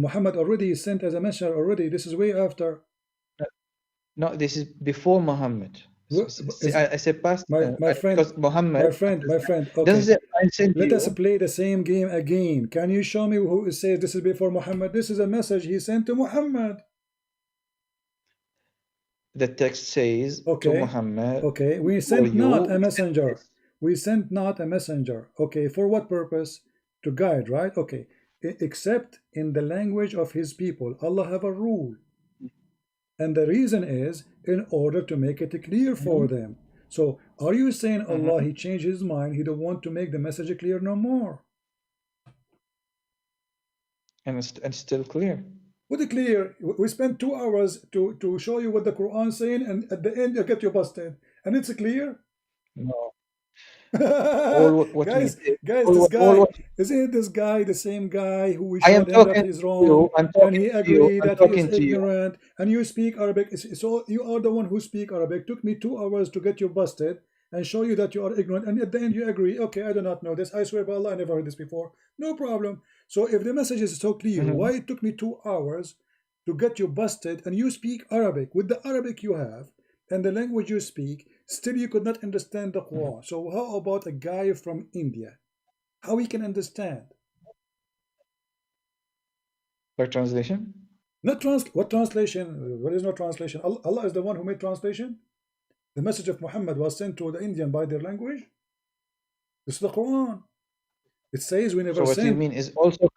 Muhammad already sent as a messenger already. This is way after. No, this is before Muhammad. I said past. My friend, because Muhammad. My friend. Okay. Let us play the same game again. Can you show me who says this is before Muhammad? This is a message he sent to Muhammad. The text says to Muhammad. Okay, we sent not a messenger. We sent not a messenger. Okay, for what purpose? To guide, right? Okay, except in the language of his people. Allah have a rule. And the reason is in order to make it clear for them. So are you saying Allah, he changed his mind, he don't want to make the message clear no more? And it's still clear. What is clear? We spent 2 hours to show you what the Quran is saying, and at the end you get you busted. And it's clear? No. Guys, isn't this guy the same guy who we showed him that he's wrong, and he agreed that he is ignorant, and you speak Arabic, so you are the one who speak Arabic. Took me 2 hours to get you busted and show you that you are ignorant, and at the end you agree, okay, I do not know this, I swear by Allah, I never heard this before. No problem. So if the message is so clear, why it took me 2 hours to get you busted, and you speak Arabic with the Arabic you have and the language you speak, still you could not understand the Quran. So how about a guy from India? How he can understand? By translation? Not what translation? There is no translation. Allah is the one who made translation. The message of Muhammad was sent to the Indian by their language. This is the Quran. It says we never sent. So what you mean is also.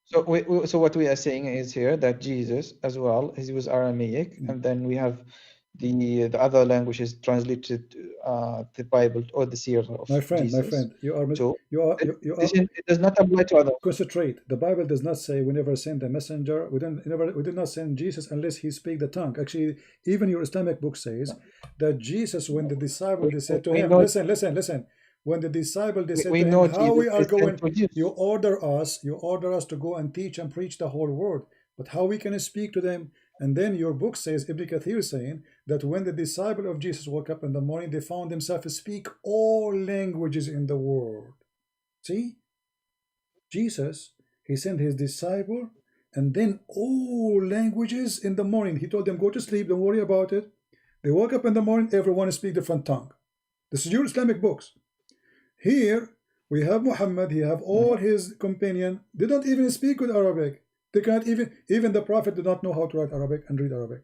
So what we are saying is here that Jesus as well, he was Aramaic, and then we have the other languages translated the Bible or the Seerah of Jesus. My friend, it does not apply to others. Concentrate. The Bible does not say we never send a messenger. We did not send Jesus unless he speak the tongue. Actually, even your Islamic book says that Jesus, when the disciple they said to him, listen. When the disciple they said to him, how we are going, you order us to go and teach and preach the whole world, but how we can speak to them? And then your book says, Ibn Kathir saying that when the disciple of Jesus woke up in the morning, they found themselves speak all languages in the world. See, Jesus, he sent his disciple, and then all languages in the morning. He told them, go to sleep, don't worry about it. They woke up in the morning, everyone speak different tongue. This is your Islamic books. Here we have Muhammad, he have all his companion. They don't even speak with Arabic. They can't even the Prophet did not know how to write Arabic and read Arabic.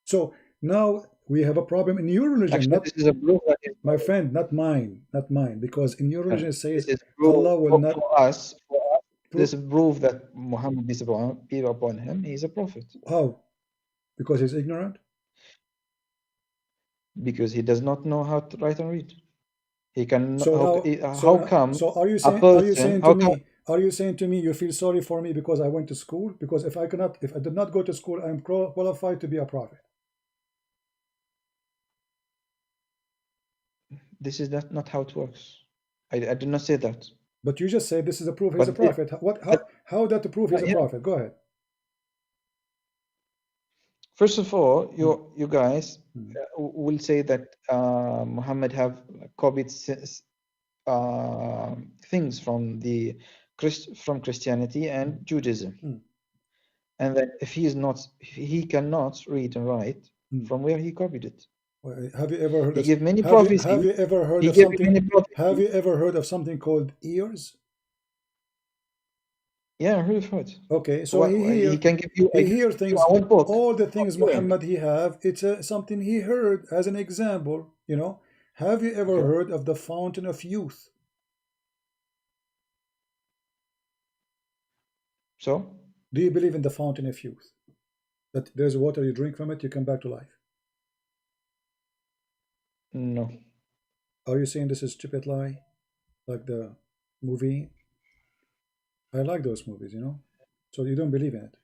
So now we have a problem in your religion. Actually, this is a proof that my friend, not mine, because in your religion it says Allah will not. For us, this is proof that Muhammad is upon him. He is a prophet. How? Because he's ignorant? Because he does not know how to write and read. He can. So how come? So are you saying to me? Are you saying to me you feel sorry for me because I went to school? Because if I did not go to school, I'm qualified to be a prophet. This is not how it works. I did not say that. But you just said this is a proof he's a prophet. How that to prove he's a prophet? Go ahead. First of all, you guys will say that Muhammad have copied things from Christianity and Judaism, and that if he cannot read and write, from where he copied it. Have you ever heard? He gave many prophecies. Have you ever heard of something? Have you ever heard of something called ears? Yeah, I heard of it. Okay, so he can give you. He hear things. All the things Muhammad he have, it's something he heard as an example. You know, have you ever heard of the fountain of youth? So, do you believe in the fountain of youth? That there's water you drink from it, you come back to life. No. Are you saying this is stupid lie, like the movie? I like those movies, you know. So you don't believe in it?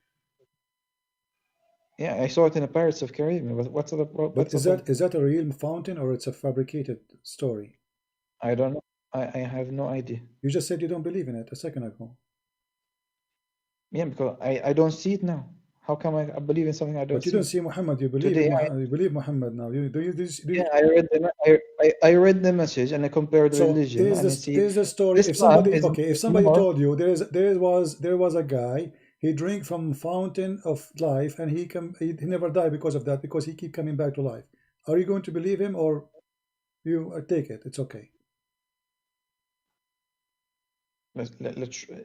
Yeah, I saw it in the Pirates of Caribbean. What's the problem? But is that a real fountain or it's a fabricated story? I don't know. I have no idea. You just said you don't believe in it a second ago. Yeah, because I don't see it now. How come I believe in something I don't see? But you don't see Muhammad. You believe you believe Muhammad now. Yeah, I read the message and I compared the religion. Is the story? If somebody told you there was a guy, he drank from fountain of life and he never died because of that, because he keep coming back to life. Are you going to believe him, or you take it? It's okay.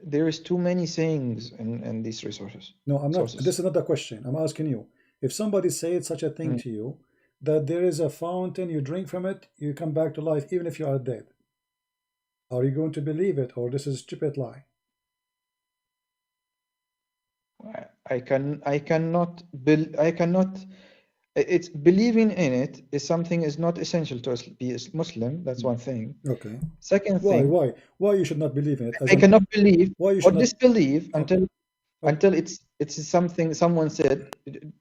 There is too many sayings in these resources. No, I'm not. This is not the question. I'm asking you. If somebody said such a thing to you, that there is a fountain, you drink from it, you come back to life, even if you are dead, are you going to believe it, or this is a stupid lie? I cannot. It's believing in it is something is not essential to be a Muslim. That's one thing. Okay. Second thing. Why you should not believe in it? I cannot believe or disbelieve until it's something someone said.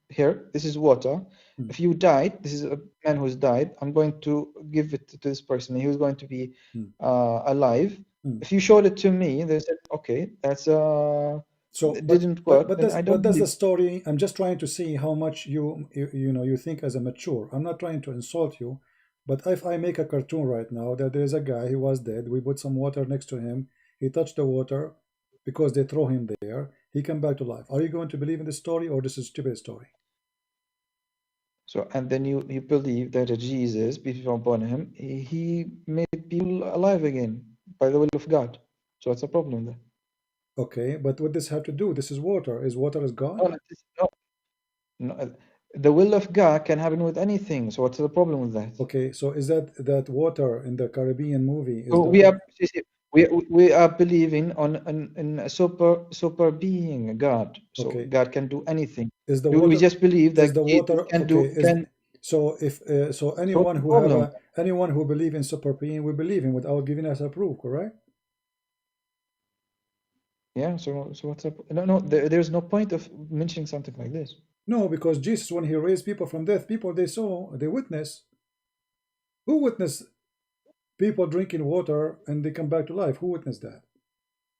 Here, this is water. If you died, this is a man who's died. I'm going to give it to this person. He was going to be alive. If you showed it to me, they said, okay, that's so it didn't work. But that's the story. I'm just trying to see how much you think as a mature. I'm not trying to insult you, but if I make a cartoon right now that there's a guy, he was dead, we put some water next to him, he touched the water because they throw him there, he come back to life. Are you going to believe in this story, or this is a stupid story? So, and then you believe that Jesus, peace be upon him, he made people alive again by the will of God. So what's the problem there? Okay, but what does this have to do? This is water. Is water as God? No, the will of God can happen with anything. So what's the problem with that? Okay, so is that water in the Caribbean movie? So we are believing in a super being, God. So God can do anything. Is the water, we just believe that the water can do? So if anyone who believe in super being, we believe in without giving us a proof, correct? Yeah, so what's up? No, there's no point of mentioning something like this. No, because Jesus, when he raised people from death, people they witness. Who witnessed people drinking water and they come back to life? Who witnessed that?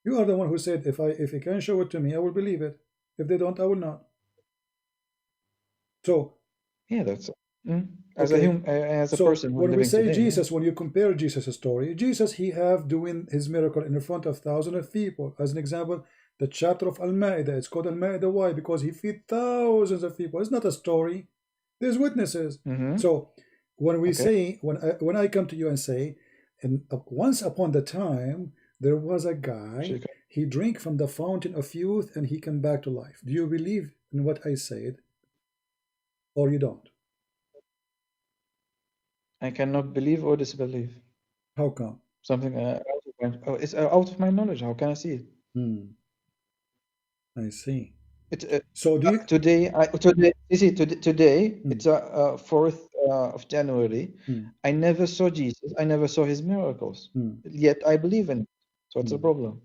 You are the one who said, if you can show it to me, I will believe it. If they don't, I will not. So yeah, that's as a person. When we say today, Jesus, when you compare Jesus' story, Jesus, he have doing his miracle in front of thousands of people. As an example, the chapter of Al-Ma'idah, it's called Al-Ma'idah. Why? Because he feed thousands of people. It's not a story. There's witnesses. So when we say, when I come to you and say, and once upon the time, there was a guy, he drank from the fountain of youth and he came back to life. Do you believe in what I said, or you don't? I cannot believe or disbelieve. How come? Something it's out of my knowledge. How can I see it? I see. It's so do you today? Today it's 4th of January. I never saw Jesus. I never saw his miracles. Yet I believe in it. So what's the problem?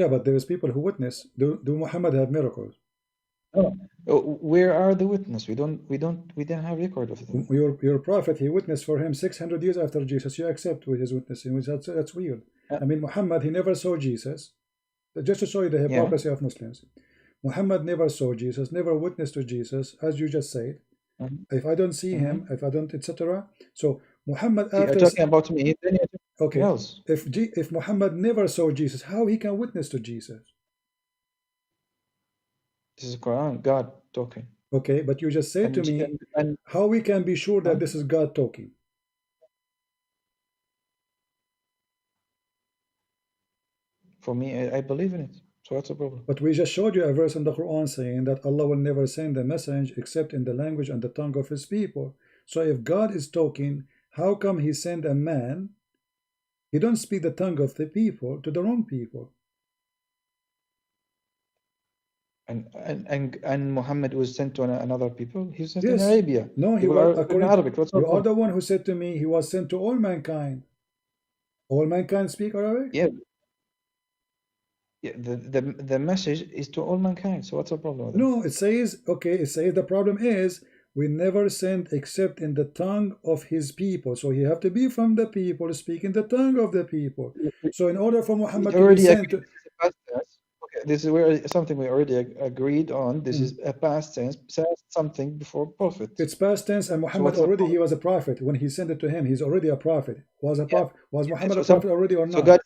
Yeah, but there is people who witness. Do Muhammad have miracles? Oh, where are the witness? We didn't have record of them. Your prophet, he witnessed for him 600 years after Jesus. You accept with his witnessing, which that's weird. I mean, Muhammad, he never saw Jesus. Just to show you the hypocrisy of Muslims. Muhammad never saw Jesus, never witnessed to Jesus, as you just said. If I don't see him, if I don't, etc. So Muhammad after you're talking about me, then okay, else. if Muhammad never saw Jesus, how he can witness to Jesus? This is Quran, God talking. Okay, but you just said to me, how we can be sure that this is God talking? For me, I believe in it. So what's the problem? But we just showed you a verse in the Quran saying that Allah will never send a message except in the language and the tongue of his people. So if God is talking, how come he sent a man? He don't speak the tongue of the people to the wrong people. And Muhammad was sent to another people. He was sent Yes. in Arabia. No, he was according in Arabic. you are the one who said to me he was sent to all mankind. All mankind speak Arabic? Yeah. Yeah, the message is to all mankind. So what's the problem with No, it says, okay, it says the problem is we never send except in the tongue of his people. So he have to be from the people, speaking the tongue of the people. So in order for Muhammad to be sent to... Okay, this is where something we already agreed on. This is a past tense, says something before prophet. It's past tense, and Muhammad already, he was a prophet. When he sent it to him, he's already a prophet. Was Muhammad a prophet already or not? So God,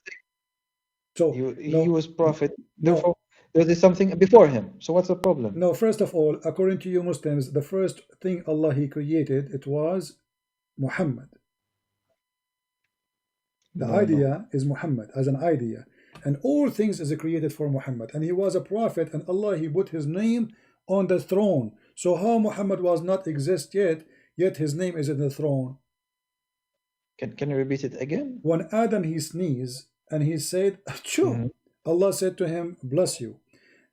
so he was prophet. Therefore, there is something before him. So what's the problem? No, first of all, according to you Muslims, the first thing Allah he created, it was Muhammad. The idea is Muhammad as an idea, and all things is created for Muhammad, and he was a prophet, and Allah he put his name on the throne. So how Muhammad was not exist yet his name is in the throne? Can you repeat it again? When Adam he sneezed and he said, Achoo, Allah said to him, bless you.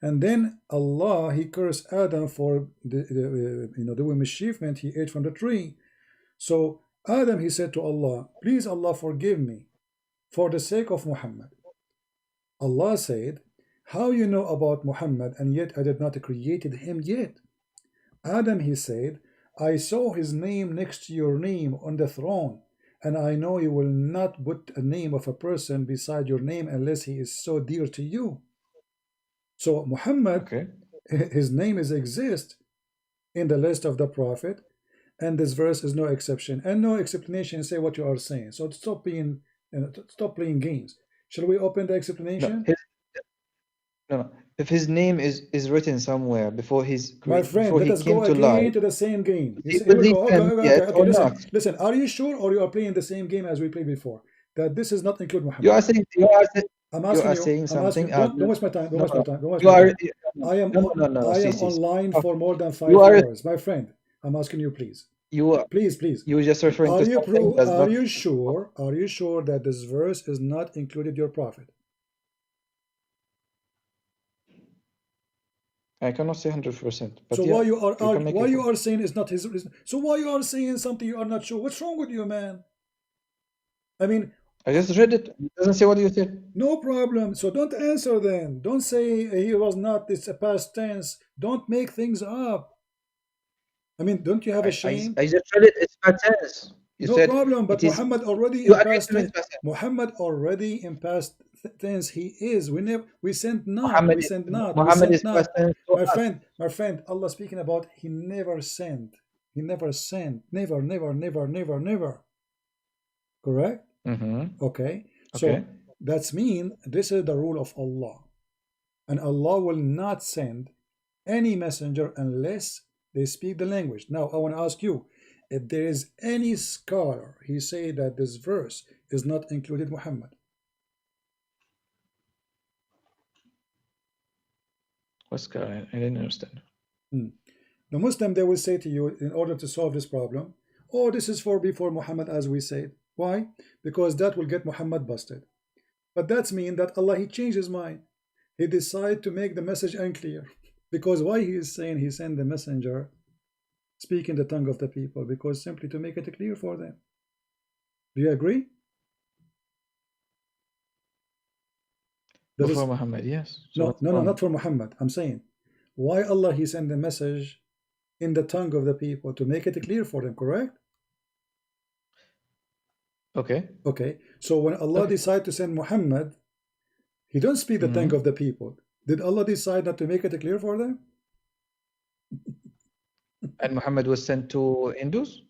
And then Allah he cursed Adam for doing mischievement. He ate from the tree. So Adam he said to Allah, please Allah forgive me for the sake of Muhammad. Allah said, how you know about Muhammad and yet I did not created him yet? Adam he said, I saw his name next to your name on the throne, and I know you will not put a name of a person beside your name unless he is so dear to you. So Muhammad, his name is exist in the list of the prophet, and this verse is no exception and no explanation. Say what you are saying. So stop playing games. Shall we open the explanation? No. If his name is written somewhere before his my friend, let us go again to the same game. Listen, are you sure, or you are playing the same game as we played before? That this is not include Muhammad. You are saying I'm asking you. Saying something. Don't waste my time. Don't waste my time. I am online for more than 5 hours, my friend. I'm asking you, please. Please. You were just referring to something. Are you sure? Are you sure that this verse is not included your prophet? I cannot say 100%. So why you are saying it's not his reason? So why you are saying something you are not sure? What's wrong with you, man? I mean, I just read it. It doesn't say what you said. No problem. So don't answer then. Don't say he was not. It's a past tense. Don't make things up. I mean, don't you have a shame? I just read it. It's past tense. No problem. But Muhammad already in past tense. Muhammad already in past tense. He is. We sent not. We sent not. Muhammad is past tense. My friend. Allah speaking about he never sent. He never sent. Never. Correct? Okay. So that's mean this is the rule of Allah, and Allah will not send any messenger unless they speak the language. Now I want to ask you, if there is any scholar he say that this verse is not included Muhammad. What scholar? I didn't understand. The Muslim, they will say to you, in order to solve this problem, oh, this is for before Muhammad, as we said. Why? Because that will get Muhammad busted. But that's mean that Allah, he changed his mind. He decided to make the message unclear. Because why he is saying he sent the messenger speaking the tongue of the people? Because simply to make it clear for them. Do you agree? Before Muhammad, yes. So no, not for Muhammad. I'm saying, why Allah He sent the message in the tongue of the people to make it clear for them, correct? Okay. Okay. So when Allah decided to send Muhammad, He don't speak the tongue of the people. Did Allah decide not to make it clear for them? And Muhammad was sent to Hindus?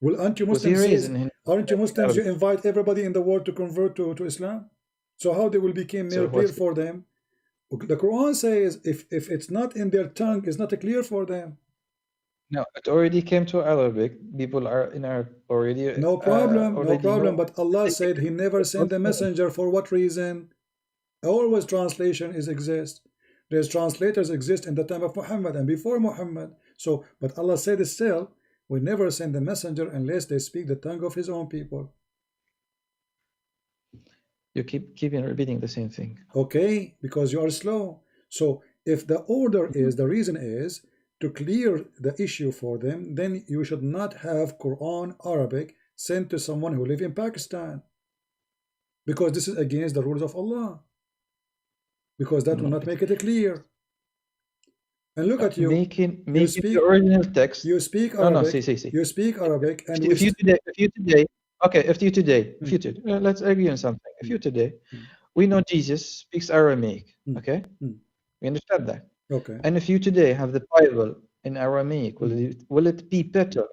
Well, aren't you Muslims? Aren't you Muslims? You invite everybody in the world to convert to Islam. So how they will become more clear for them? The Quran says if it's not in their tongue, it's not clear for them. No, it already came to Arabic. People are in Arab already. No problem, no problem. But Allah said He never sent a messenger. For what reason? Always translation exists. There's translators exist in the time of Muhammad and before Muhammad. So, but Allah said still, we never send a messenger unless they speak the tongue of His own people. You keep repeating the same thing. Okay, because you are slow. So if the order is, the reason is to clear the issue for them, then you should not have Quran Arabic sent to someone who live in Pakistan, because this is against the rules of Allah, because that will not make it clear. And look at you, making the original text. You speak Arabic. See. You speak Arabic, and if you today, let's agree on something. If you today, we know Jesus speaks Aramaic. Okay, we understand that. Okay. And if you today have the Bible in Aramaic, will it be better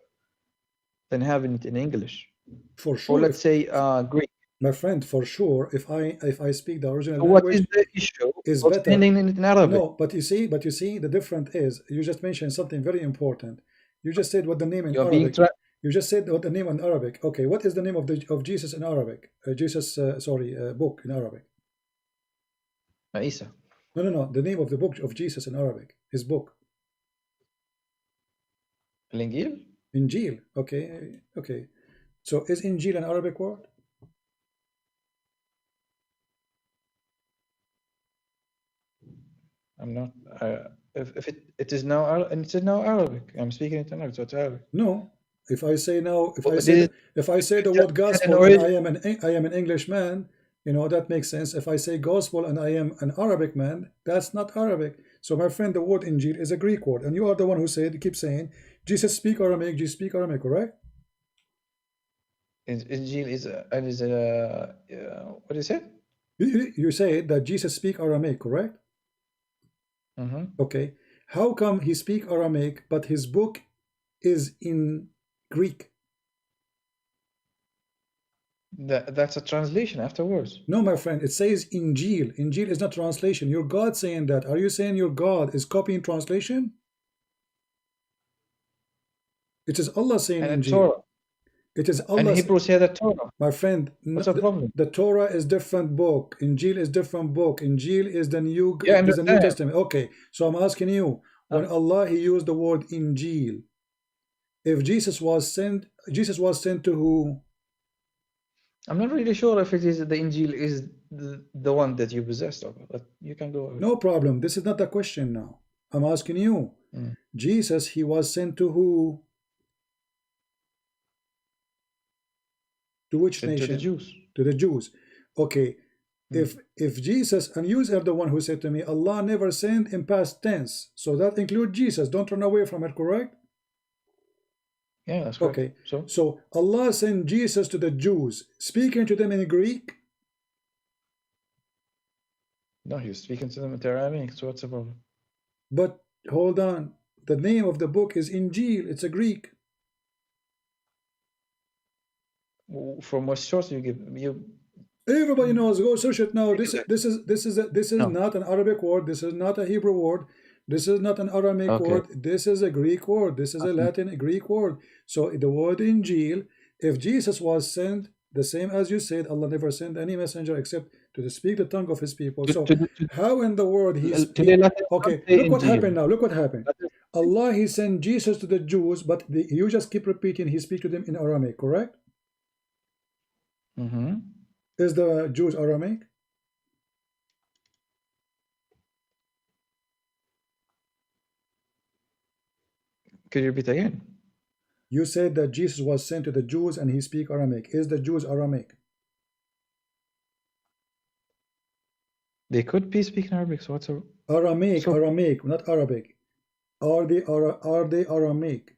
than having it in English? For sure. Or let's say Greek. My friend, for sure, if I speak the original language, what is the issue is of better. Sending it in Arabic? No, but you see, the difference is you just mentioned something very important. You just said what the name in Arabic. You just said what the name in Arabic. Okay, what is the name of Jesus in Arabic? Book in Arabic. Isa. No. The name of the book of Jesus in Arabic. His book. Injil. Injil. Okay. So is Injil an Arabic word? I'm not. If it is now Arabic. I'm speaking it in Arabic, so it's Arabic. No. If I say now, if I say the word gospel and I am an Englishman, that makes sense. If I say gospel and I am an Arabic man, that's not Arabic. So my friend, the word Injil is a Greek word, and you are the one who keep saying Jesus speak Aramaic. Jesus speak Aramaic, correct? Injil is what is it? You say that Jesus speak Aramaic, correct? Okay. How come he speak Aramaic but his book is in Greek? That's a translation afterwards. No, my friend, it says Injil. Injil is not translation. Your God saying that. Are you saying your God is copying translation? It is Allah saying and Injil. Torah. It is Allah. And Hebrew say the Torah. My friend, what's the problem? The Torah is different book. Injil is different book. Injil is the New Testament. Okay, so I'm asking you, when Allah He used the word Injil, if Jesus was sent to who? I'm not really sure if it is the Injil is the one that you possessed of, but you can go ahead. No problem. This is not the question now. I'm asking you. Jesus, He was sent to who? To which nation? To the Jews. To the Jews. Okay. If Jesus, and you are the one who said to me, Allah never sent in past tense. So that includes Jesus. Don't run away from it, correct? Yeah, that's correct. Okay. So Allah sent Jesus to the Jews, speaking to them in Greek? No, He was speaking to them in Aramaic, so what's the problem? But hold on. The name of the book is Injil. It's a Greek. From what source you give you? Everybody knows. Go search it now. This is not an Arabic word. This is not a Hebrew word. This is not an Aramaic word. This is a Greek word. This is a Latin Greek word. So the word Injil, if Jesus was sent, the same as you said, Allah never sent any messenger except to speak the tongue of His people. So how in the world okay, look what happened now. Look what happened. Allah He sent Jesus to the Jews, but you just keep repeating He speak to them in Aramaic, correct? Is the Jews Aramaic? Could you repeat again? You said that Jesus was sent to the Jews and He speak Aramaic. Is the Jews Aramaic? They could be speaking Arabic, so what's a... Aramaic, So- Aramaic, not Arabic. Are they Aramaic?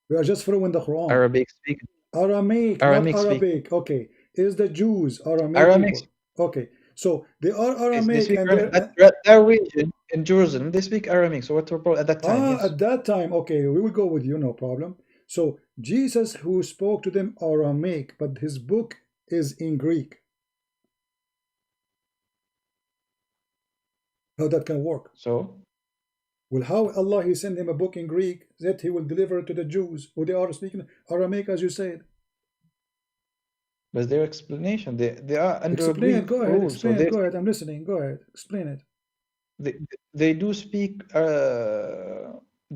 We are just following the Quran. Arabic speaking. Aramaic, Aramaic not speak. Arabic. Okay. Is the Jews Aramaic Aramaic people? Okay. So they are They Aramaic speak and Aramaic. they're That region in Jerusalem, they speak Aramaic. So what's the problem at that time? Yes. at that time, okay, we will go with you, no problem. So Jesus who spoke to them Aramaic, but his book is in Greek. How that can work? So Well, how Allah he sent him a book in Greek that he will deliver to the Jews who they are speaking Aramaic, as you said. but their explanation, they are under Explain Greek it. Go ahead. rules. Explain So it. Go ahead. I'm listening. Go ahead. Explain it. they do speak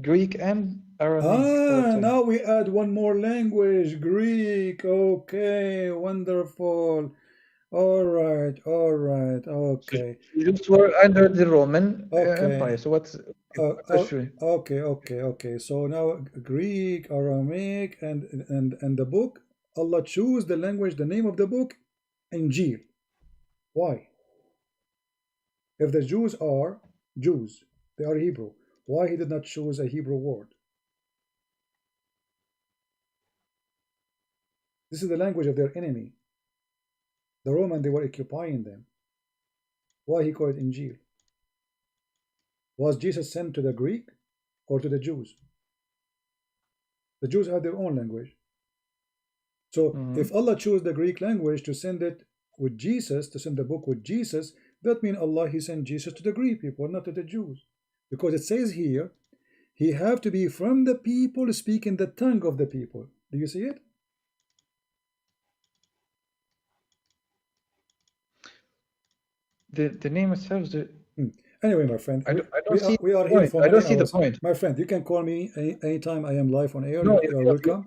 Greek and Aramaic. Now we add one more language, Greek. Okay, wonderful. All right. Okay. Jews were under the Roman Okay. Empire. So what's Okay. So now Greek, Aramaic, and the book. Allah choose the language, the name of the book, Injil. Why? If the Jews are Jews, they are Hebrew. Why he did not choose a Hebrew word? This is the language of their enemy. The Roman, they were occupying them. Why he called it Injil? Was Jesus sent to the Greek or to the Jews? The Jews had their own language. So if Allah chose the Greek language to send it with Jesus, to send the book with Jesus, that means Allah he sent Jesus to the Greek people, not to the Jews. Because it says here, he have to be from the people speaking the tongue of the people. Do you see it? the name itself? Anyway, my friend, we are here for I many don't see the hours. point. My friend, you can call me anytime I am live on air. No, you are welcome.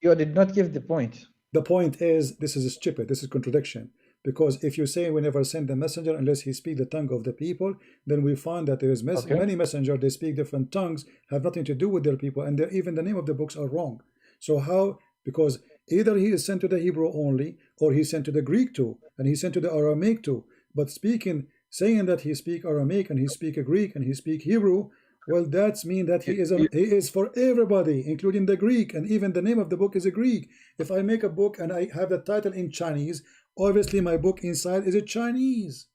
You did not give the point. The point is, this is stupid. This is contradiction. Because if you say we never send the messenger unless he speak the tongue of the people, then we find that there is many messengers, they speak different tongues, have nothing to do with their people, and even the name of the books are wrong. So how? Because either he is sent to the Hebrew only, or he's sent to the Greek too, and he's sent to the Aramaic too. But saying that he speak Aramaic and he speak Greek and he speak Hebrew, well, that's mean that he is for everybody, including the Greek, and even the name of the book is a Greek. If I make a book and I have the title in Chinese, obviously my book inside is a Chinese.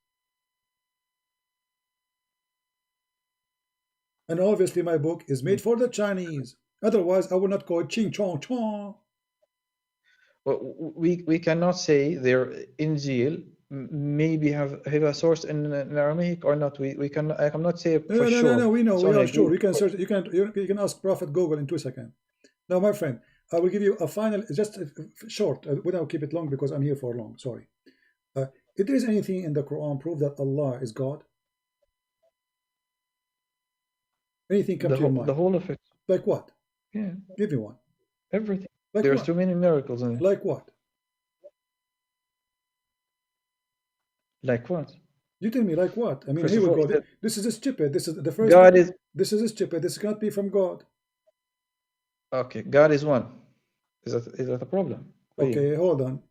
And obviously my book is made for the Chinese. Otherwise, I would not call it Ching Chong Chong. Well, we cannot say their Injil maybe have a source in Aramaic or not. We can I cannot say for sure. No, we know. We are sure. We can search. You can ask Prophet Google in 2 seconds. Now, my friend, I will give you a final, just short. We don't keep it long because I'm here for long. Sorry. If there is anything in the Quran prove that Allah is God, anything come to your mind? The whole of it. Like what? Yeah. Give me one. Everything. Like There's what? too many miracles in it. Like what? Like what? You tell me, like what? I mean, First here we of all, go. This is stupid. This is the first. God is. This is stupid. This cannot be from God. Okay, God is one. Is that a problem? Okay, hold on.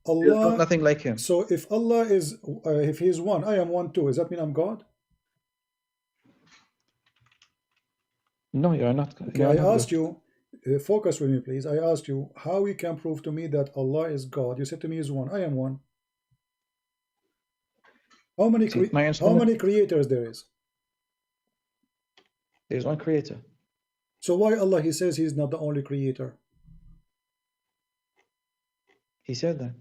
Allah, nothing like him. So if Allah is, if he is one, I am one too. Does that mean I'm God? No, you are not. Okay, I asked you, focus with me, please. I asked you how you can prove to me that Allah is God. You said to me is one. I am one. How many creators there is? There's one creator. So why Allah he says he's not the only creator? He said that.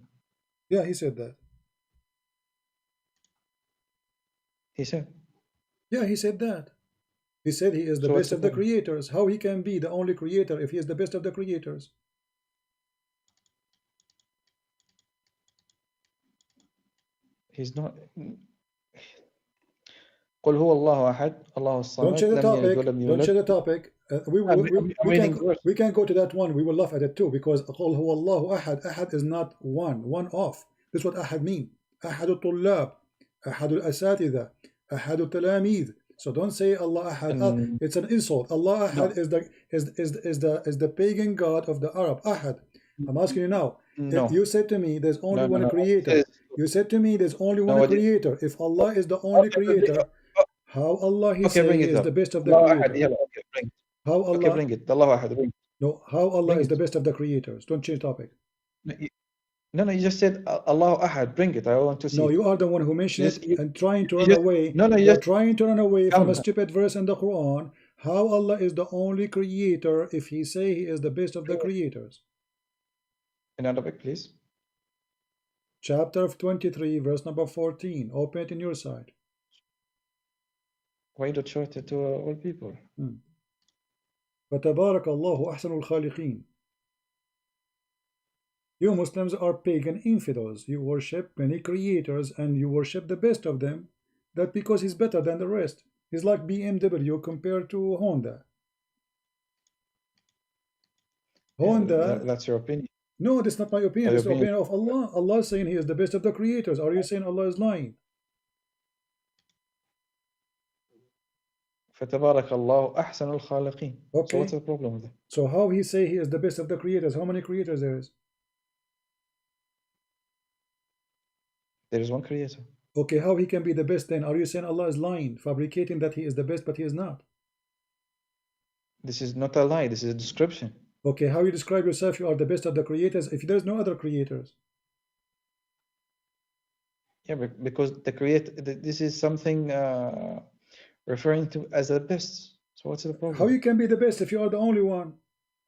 Yeah, he said that. He said. Yeah, he said that. He said he is the best of the creators. How he can be the only creator if he is the best of the creators? He's not. قل هو الله أحد الله الصمد. Don't change the topic. Don't change the topic. We can go to that one. We will laugh at it too because قل هو الله أحد. أحد is not one off. This is what أحد mean. أحد الطلاب. أحد الأساتذة. أحد التلاميذ. So don't say Allah Ahad. It's an insult. Allah Ahad is the pagan god of the Arab. Ahad. I'm asking you now. No. You said to me there's only No, one no. creator. You said to me there's only one creator. If Allah is the only creator, how Allah he say he is the best of the creators? How Allah? Okay, bring it. Allahu Ahad, bring it. No, how Allah Bring is it. the best of the creators? Don't change topic. No, you just said Allahu Ahad. Bring it. I want to see. No, it. you are the one who mentioned Just- it and trying to you run just- away. No, no, you You're just trying to run away from a come. stupid verse in the Quran. How Allah is the only creator if he say he is the best of the creators? In Arabic, please. Chapter 23, verse number 14. Open it in your side. Why don't show it to all people? فَتَبَارَكَ اللَّهُ أَحْسَنُ الْخَالِقِينَ. You Muslims are pagan infidels. You worship many creators and you worship the best of them. That because he's better than the rest. He's like BMW compared to Honda. Honda. That's your opinion. No, that's not my opinion. It's the opinion of Allah. Allah is saying he is the best of the creators. Are you saying Allah is lying? فَتَبَارَكَ اللَّهُ أَحْسَنُ الْخَالِقِينَ. Okay. So what's the problem with that? So how he say he is the best of the creators? How many creators there is? There is one creator. Okay, how he can be the best then? Are you saying Allah is lying, fabricating that he is the best, but he is not? This is not a lie. This is a description. Okay, how you describe yourself, you are the best of the creators, if there is no other creators? Yeah, because this is something referring to as the best. So what's the problem? How you can be the best if you are the only one?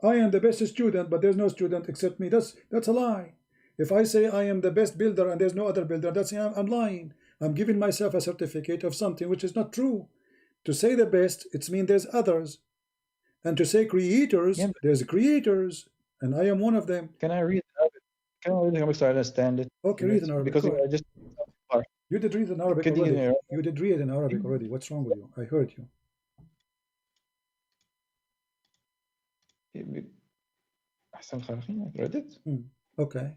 I am the best student, but there's no student except me. That's a lie. If I say I am the best builder and there's no other builder, that's I'm lying. I'm giving myself a certificate of something which is not true. To say the best, it means there's others. And to say creators, yeah, there's creators, and I am one of them. Can I read Arabic? Can I read in Arabic so I understand it? Okay, read in Arabic. Because I just you did read in Arabic already. You did read in Arabic already. What's wrong with you? I heard you. I read it. Okay.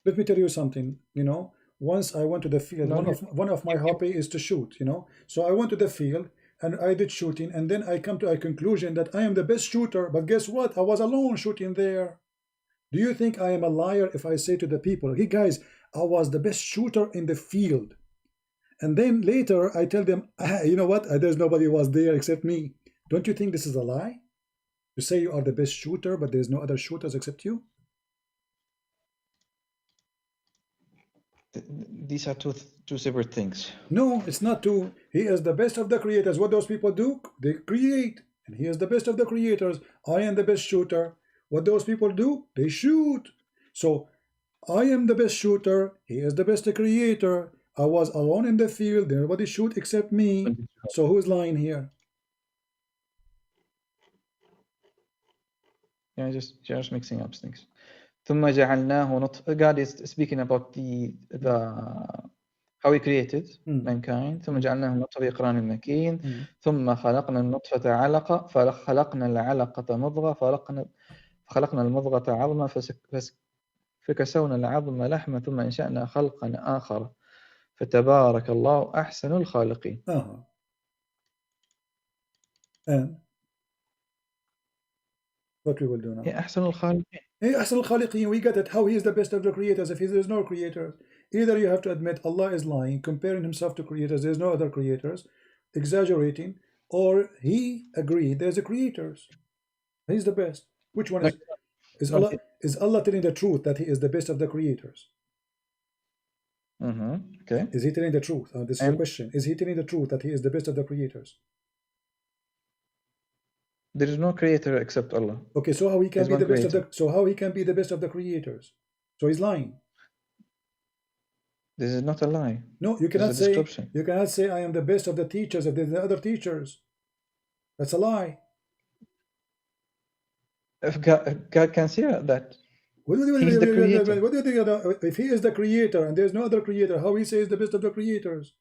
Let me tell you something. You know, once I went to the field. One of my hobby is to shoot. You know, so I went to the field. And I did shooting, and then I come to a conclusion that I am the best shooter, but guess what? I was alone shooting there. Do you think I am a liar if I say to the people, hey guys, I was the best shooter in the field? And then later I tell them, you know what? There's nobody was there except me. Don't you think this is a lie? You say you are the best shooter, but there's no other shooters except you? These are two separate things. No, it's not two. He is the best of the creators. What those people do, they create. And he is the best of the creators. I am the best shooter. What those people do, they shoot. So I am the best shooter. He is the best creator. I was alone in the field. Nobody shoot except me. So who's lying here? Yeah, just mixing up things. ثم جعلناه نطفة. God is speaking about the how he created mankind. ثم جعلناه نطفة في قرار مكين. ثم خلقنا النطفة علقة فخلقنا العلقة مضغة فخلقنا المضغة عظما فكسونا العظم لحما ثم أنشأنا خلقا آخر فتبارك الله أحسن الخالقين. And what we will do now? أحسن الخالقين. أحسن الخالقين, we get it. How he is the best of the creators if there is no creators. Either you have to admit Allah is lying, comparing himself to creators, there's no other creators, exaggerating, or he agreed there's a creators. He's the best. Which one is Allah telling the truth that he is the best of the creators? Okay. Is he telling the truth? This is the question. Is he telling the truth that he is the best of the creators? There is no creator except Allah. Okay, so how he can be the best of the how he can be the best of the creators? So he's lying. This is not a lie. No, you cannot say I am the best of the teachers if there's the other teachers. That's a lie. If God can see that. What do you think? If he is the creator and there's no other creator, how he says the best of the creators?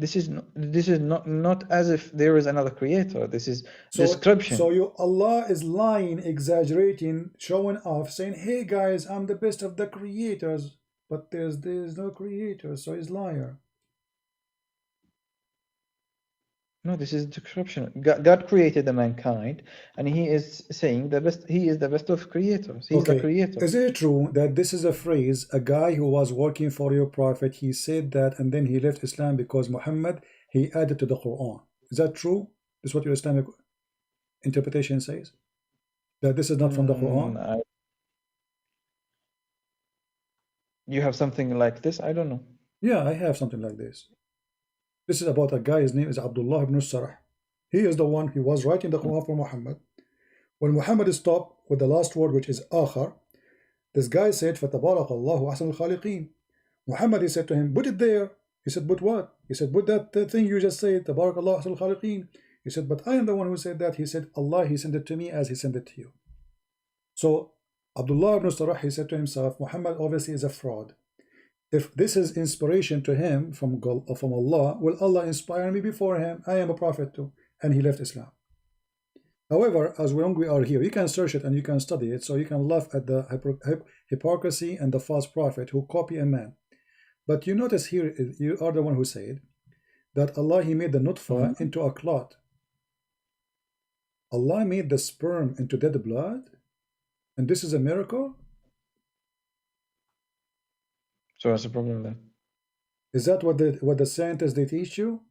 This is not as if there is another creator. This is description. So Allah is lying, exaggerating, showing off, saying, "Hey guys, I'm the best of the creators," but there's no creator, so he's liar. No, this is description. God created the mankind, and He is saying the best. He is the best of creators. He's the Okay. creator. Is it true that this is a phrase, a guy who was working for your prophet, he said that and then he left Islam because Muhammad, he added to the Quran? Is that true? This is what your Islamic interpretation says? That this is not from the Quran? You have something like this? I don't know. Yeah, I have something like this. This is about a guy, his name is Abdullah ibn Sarah. He is the one who was writing the Quran for Muhammad. When Muhammad stopped with the last word, which is آخر, this guy said, فَتَبَارَكَ اللَّهُ أَحْسَنُ الْخَالِقِينَ. Muhammad, he said to him, put it there. He said, put what? He said, put that thing you just said, تَبَارَكَ اللَّهُ أَحْسَنُ الْخَالِقِينَ. He said, but I am the one who said that. He said, Allah, he sent it to me as he sent it to you. So Abdullah ibn Sarah, he said to himself, Muhammad obviously is a fraud. If this is inspiration to him from Allah, will Allah inspire me before him? I am a prophet too. And he left Islam. However, as long we are here, you can search it and you can study it, so you can laugh at the hypocrisy and the false prophet who copy a man. But you notice here, you are the one who said that Allah, he made the nutfa into a clot. Allah made the sperm into dead blood? And this is a miracle? So what's the problem then? Is that what the scientists they teach you?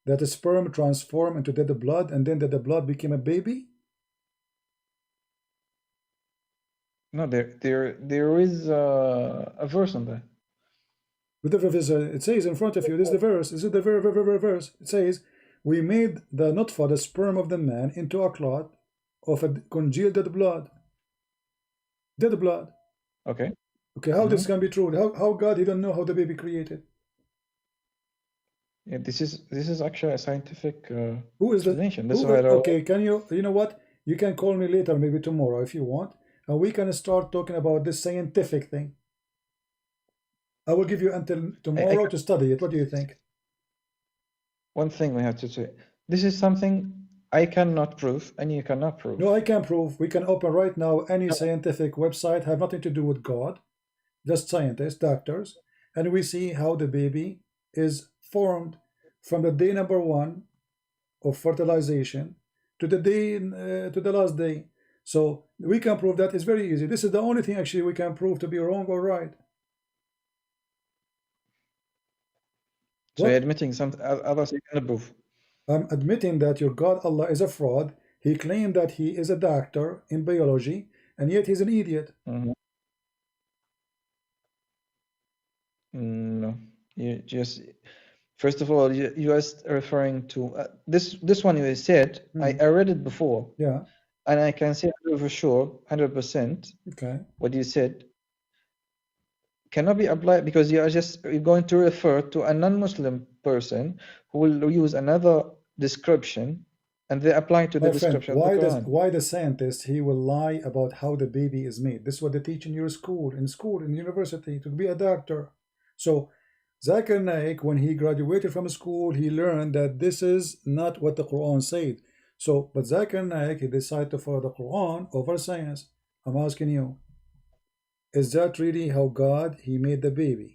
That the sperm transformed into dead blood and then the blood became a baby? No, there is a verse on that. It says in front of you, this is the verse. This is the verse. It says, we made the nutfa, the sperm of the man, into a clot of a congealed dead blood. Dead blood. Okay. Okay, how this can be true? How God, he don't know how the baby created? Yeah, this is actually a scientific who is explanation. Okay, can you know what? You can call me later, maybe tomorrow if you want, and we can start talking about this scientific thing. I will give you until tomorrow to study it. What do you think? One thing we have to say. This is something I cannot prove and you cannot prove. No, I can prove. We can open right now any scientific website, have nothing to do with God, just scientists, doctors, and we see how the baby is formed from the day number 1 of fertilization to the day to the last day. So we can prove that. It's very easy. This is the only thing actually we can prove to be wrong or right. So you're admitting some others you cannot prove. I'm admitting that your God Allah is a fraud. He claimed that he is a doctor in biology, and yet he's an idiot. No, you just first of all you just referring to this one you said. I read it before. Yeah, and I can say for sure 100%. Okay. What you said cannot be applied because you are just going to refer to a non-Muslim person who will use another description and they apply to the description. Why the scientist he will lie about how the baby is made? This is what they teach in your school, in university, to be a doctor. So Zakir Naik, when he graduated from school, he learned that this is not what the Quran said. So, but Zakir Naik, he decided to follow the Quran over science. I'm asking you, is that really how God, he made the baby?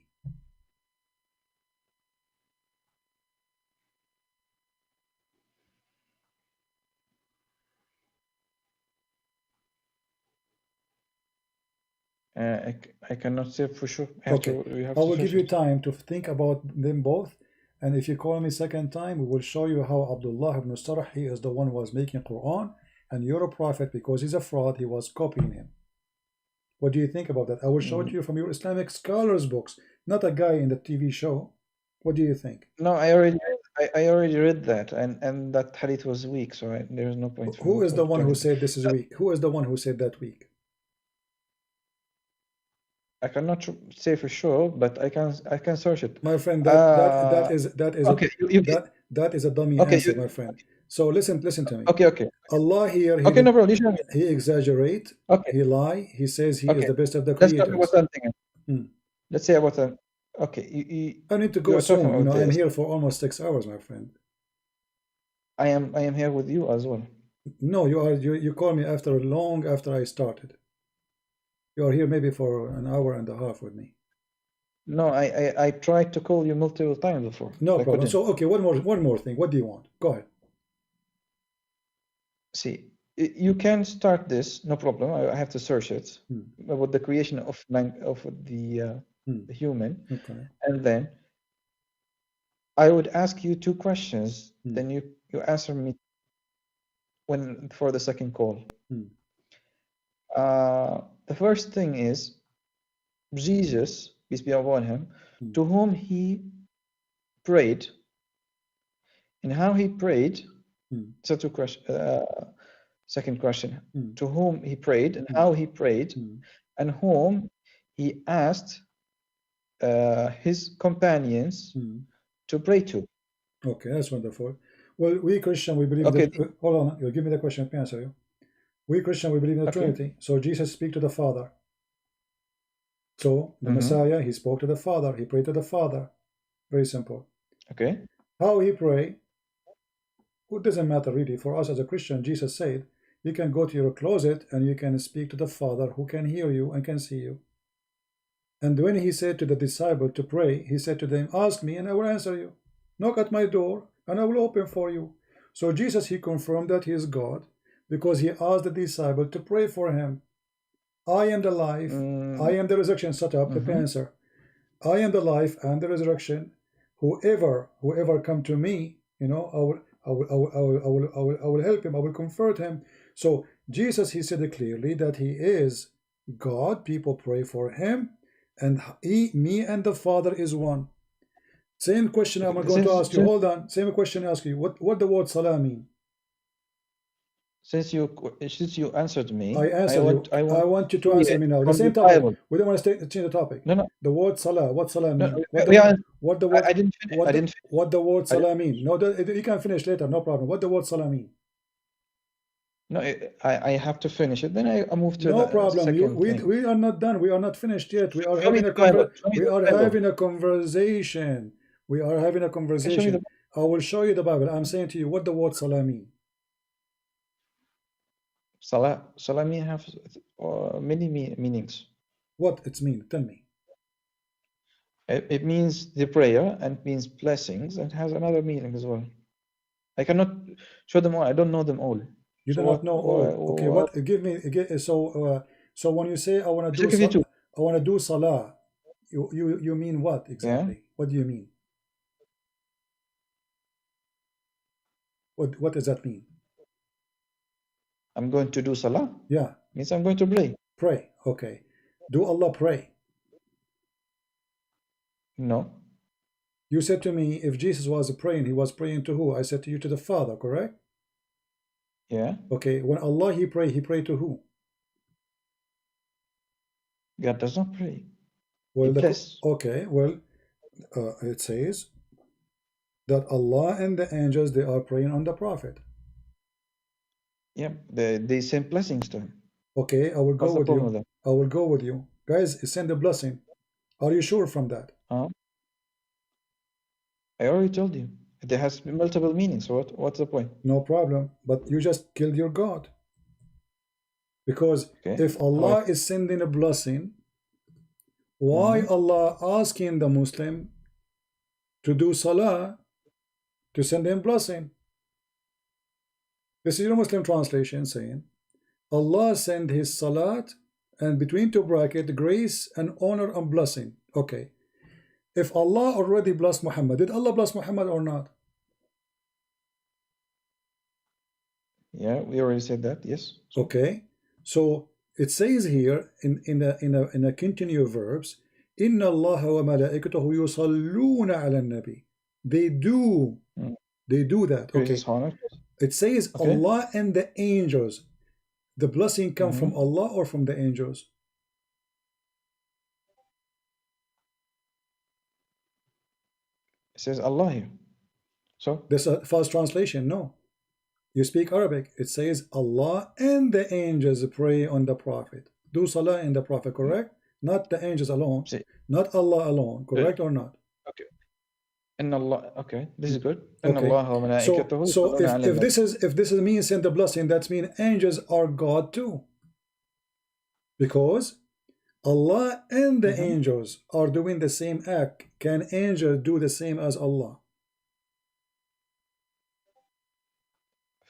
I cannot say for sure. I will give you time to think about them both. And if you call me second time, we will show you how Abdullah ibn Sarah, he is the one who was making Quran, and you're a prophet because he's a fraud, he was copying him. What do you think about that? I will show it to you from your Islamic scholars books, not a guy in the TV show. What do you think? No, I already read that, and that hadith was weak, so there's no point. Who is the one who said this is weak? Who is the one who said that weak? I cannot say for sure, but I can search it. My friend, that is okay. That is a dummy answer, my friend. So listen to me. Okay. Allah here, he exaggerate, he lie, he says he is the best of the creators. Let's talk about something. Let's say about that. Okay, I need to go soon. I'm here for almost 6 hours, my friend. I am here with you as well. No, you call me long after I started. You are here maybe for an hour and a half with me. No, I tried to call you multiple times before. No problem. So okay, one more thing. What do you want? Go ahead. See, you can start this, no problem. I have to search it about the creation of the human, Okay. and then I would ask you two questions. Then you answer me for the second call. The first thing is Jesus, peace be upon him, to whom he prayed, and how he prayed. So two questions. Second question: to whom he prayed, and how he prayed, and whom he asked his companions to pray to. Okay, that's wonderful. Well, we Christian, we believe that. Hold on, you'll give me the question. I answer you. We Christian, we believe in the Trinity. So Jesus speak to the Father. So the Messiah, he spoke to the Father. He prayed to the Father. Very simple. Okay. How he pray? It doesn't matter really. For us as a Christian, Jesus said, you can go to your closet and you can speak to the Father who can hear you and can see you. And when he said to the disciple to pray, he said to them, ask me and I will answer you. Knock at my door and I will open for you. So Jesus, he confirmed that he is God because he asked the disciple to pray for him. I am the life, I am the resurrection. Shut up, let me answer. I am the life and the resurrection. Whoever come to me, you know, I will help him, I will comfort him. So Jesus, he said clearly that he is God. People pray for him, and me and the Father is one. Same question I'm going to ask you. Hold on. Same question I ask you. What the word salah mean? Since you answered me, I answered you. I want you to answer me now. The same topic. We don't want to change the topic. No. The word salah. What salah mean? No, what the word? I didn't finish. What the word salah mean? No, you can finish later. No problem. What the word salah mean? No, I have to finish it. Then I move to no the problem. second thing. We are not done. We are not finished yet. We are having a conversation. We are having a conversation. I will show you the Bible. I'm saying to you what the word salah mean. Salah mean have many meanings. What it mean? Tell me. It means the prayer and means blessings and has another meaning as well. I cannot show them all. I don't know them all. You do not know all. Okay, what? Give me. So when you say I want to do salah, you mean what exactly? Yeah. What do you mean? What does that mean? I'm going to do salah. Yeah. Means I'm going to pray. Pray. Okay. Do Allah pray? No. You said to me, if Jesus was praying, he was praying to who? I said to you, to the Father, correct? Yeah. Okay. When Allah he prayed to who? God does not pray. Well, okay. Well, it says that Allah and the angels, they are praying on the Prophet. Yeah, they send blessings to him. Okay, I will go with you. I will go with you. Guys, send a blessing. Are you sure from that? I already told you. It has multiple meanings. So what's the point? No problem. But you just killed your God. Because if Allah is sending a blessing, why Allah asking the Muslim to do salah to send him blessing? This is your Muslim translation saying Allah send his salat and between two brackets grace and honor and blessing. Okay. If Allah already blessed Muhammad, did Allah bless Muhammad or not? Yeah, we already said that. Yes. Okay. So it says here in a continuous verbs, Inna Allah wa malaikatahu yusalluna ala nabi. They do that. Okay. It says Allah and the angels. The blessing come from Allah or from the angels? It says Allah here. So this is a false translation. No. You speak Arabic. It says Allah and the angels pray on the Prophet. Do salah in the Prophet, correct? Not the angels alone. Not Allah alone, correct or not? Okay. And Allah. Okay, this is good. Okay. So if this means send the blessing, that means angels are God too. Because Allah and the angels are doing the same act. Can angels do the same as Allah?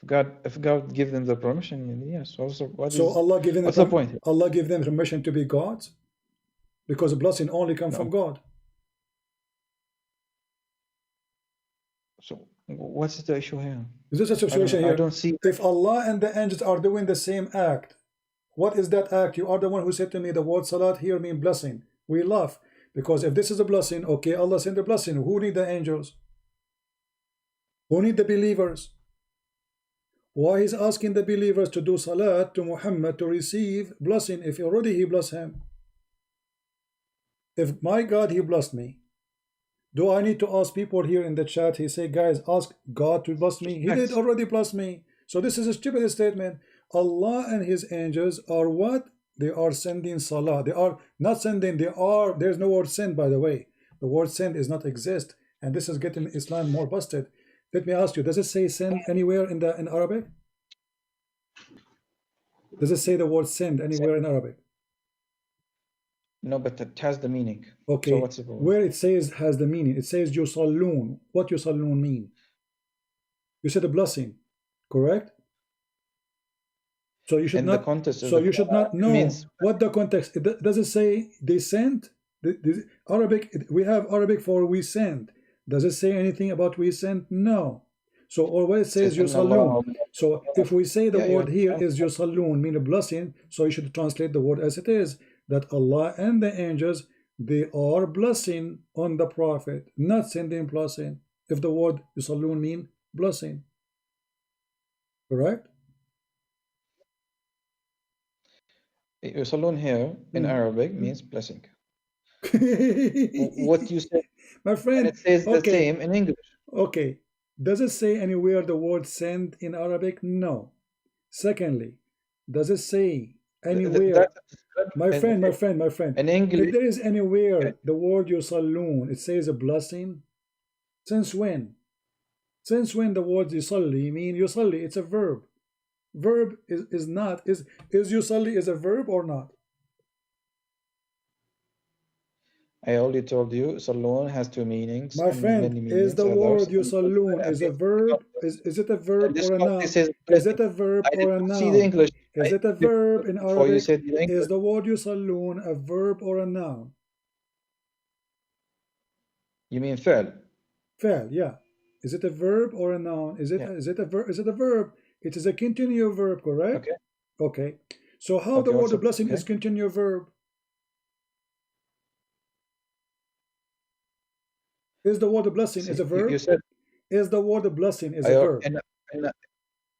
If God give them the permission, yes. Also, Allah giving what's the point? Allah give them permission to be gods, because blessing only come from God. So what's the issue here? Is this a situation here? I don't see. If Allah and the angels are doing the same act, what is that act? You are the one who said to me the word salat here means blessing. We laugh, because if this is a blessing, okay, Allah sent the blessing. Who need the angels? Who need the believers? Why he's asking the believers to do salat to Muhammad to receive blessing if already he blessed him? If my God, he blessed me, do I need to ask people here in the chat? He say, guys, ask God to bless me. He did already bless me. So this is a stupid statement. Allah and his angels are what? They are sending salah. They are not sending, they are, there's no word send, by the way. The word send is not exist. And this is getting Islam more busted. Let me ask you, does it say send anywhere in Arabic? Does it say the word send anywhere in Arabic? No, but it has the meaning. Okay, so what's the problem? Where it says has the meaning, it says yusallun. What yusallun mean? You said a blessing, correct? So you should not. So you should not know what the context. Does it say they sent? The Arabic. We have Arabic for we sent. Does it say anything about we sent? No. So always says yusallun. So if we say the word here is yusallun, mean a blessing, so you should translate the word as it is, that Allah and the angels, they are blessing on the Prophet, not sending blessing. If the word yusallun mean blessing, correct? Yusallun here in Arabic means blessing. What you say, my friend, it says the same in English. Okay, does it say anywhere the word send in Arabic? No. Secondly, does it say anywhere, my friend, in English, if there is anywhere the word yusallun, it says a blessing? Since when? Since when the word yusalli mean yusalli? It's a verb. Verb is not, is yusalli is a verb or not? I already told you, Salon has two meanings. My friend, is the word yusallun is a verb? Is it a verb or a noun? Is it a verb or a noun? Is it a verb in Arabic? Is the word yusallun a verb or a noun? You mean فعل? فعل, yeah. Is it a verb or a noun? Is it a verb? Is it a verb? It is a continuous verb, correct? Okay. So how the word blessing is continuous verb? Is the word blessing is a verb? You said, is the word blessing is a verb?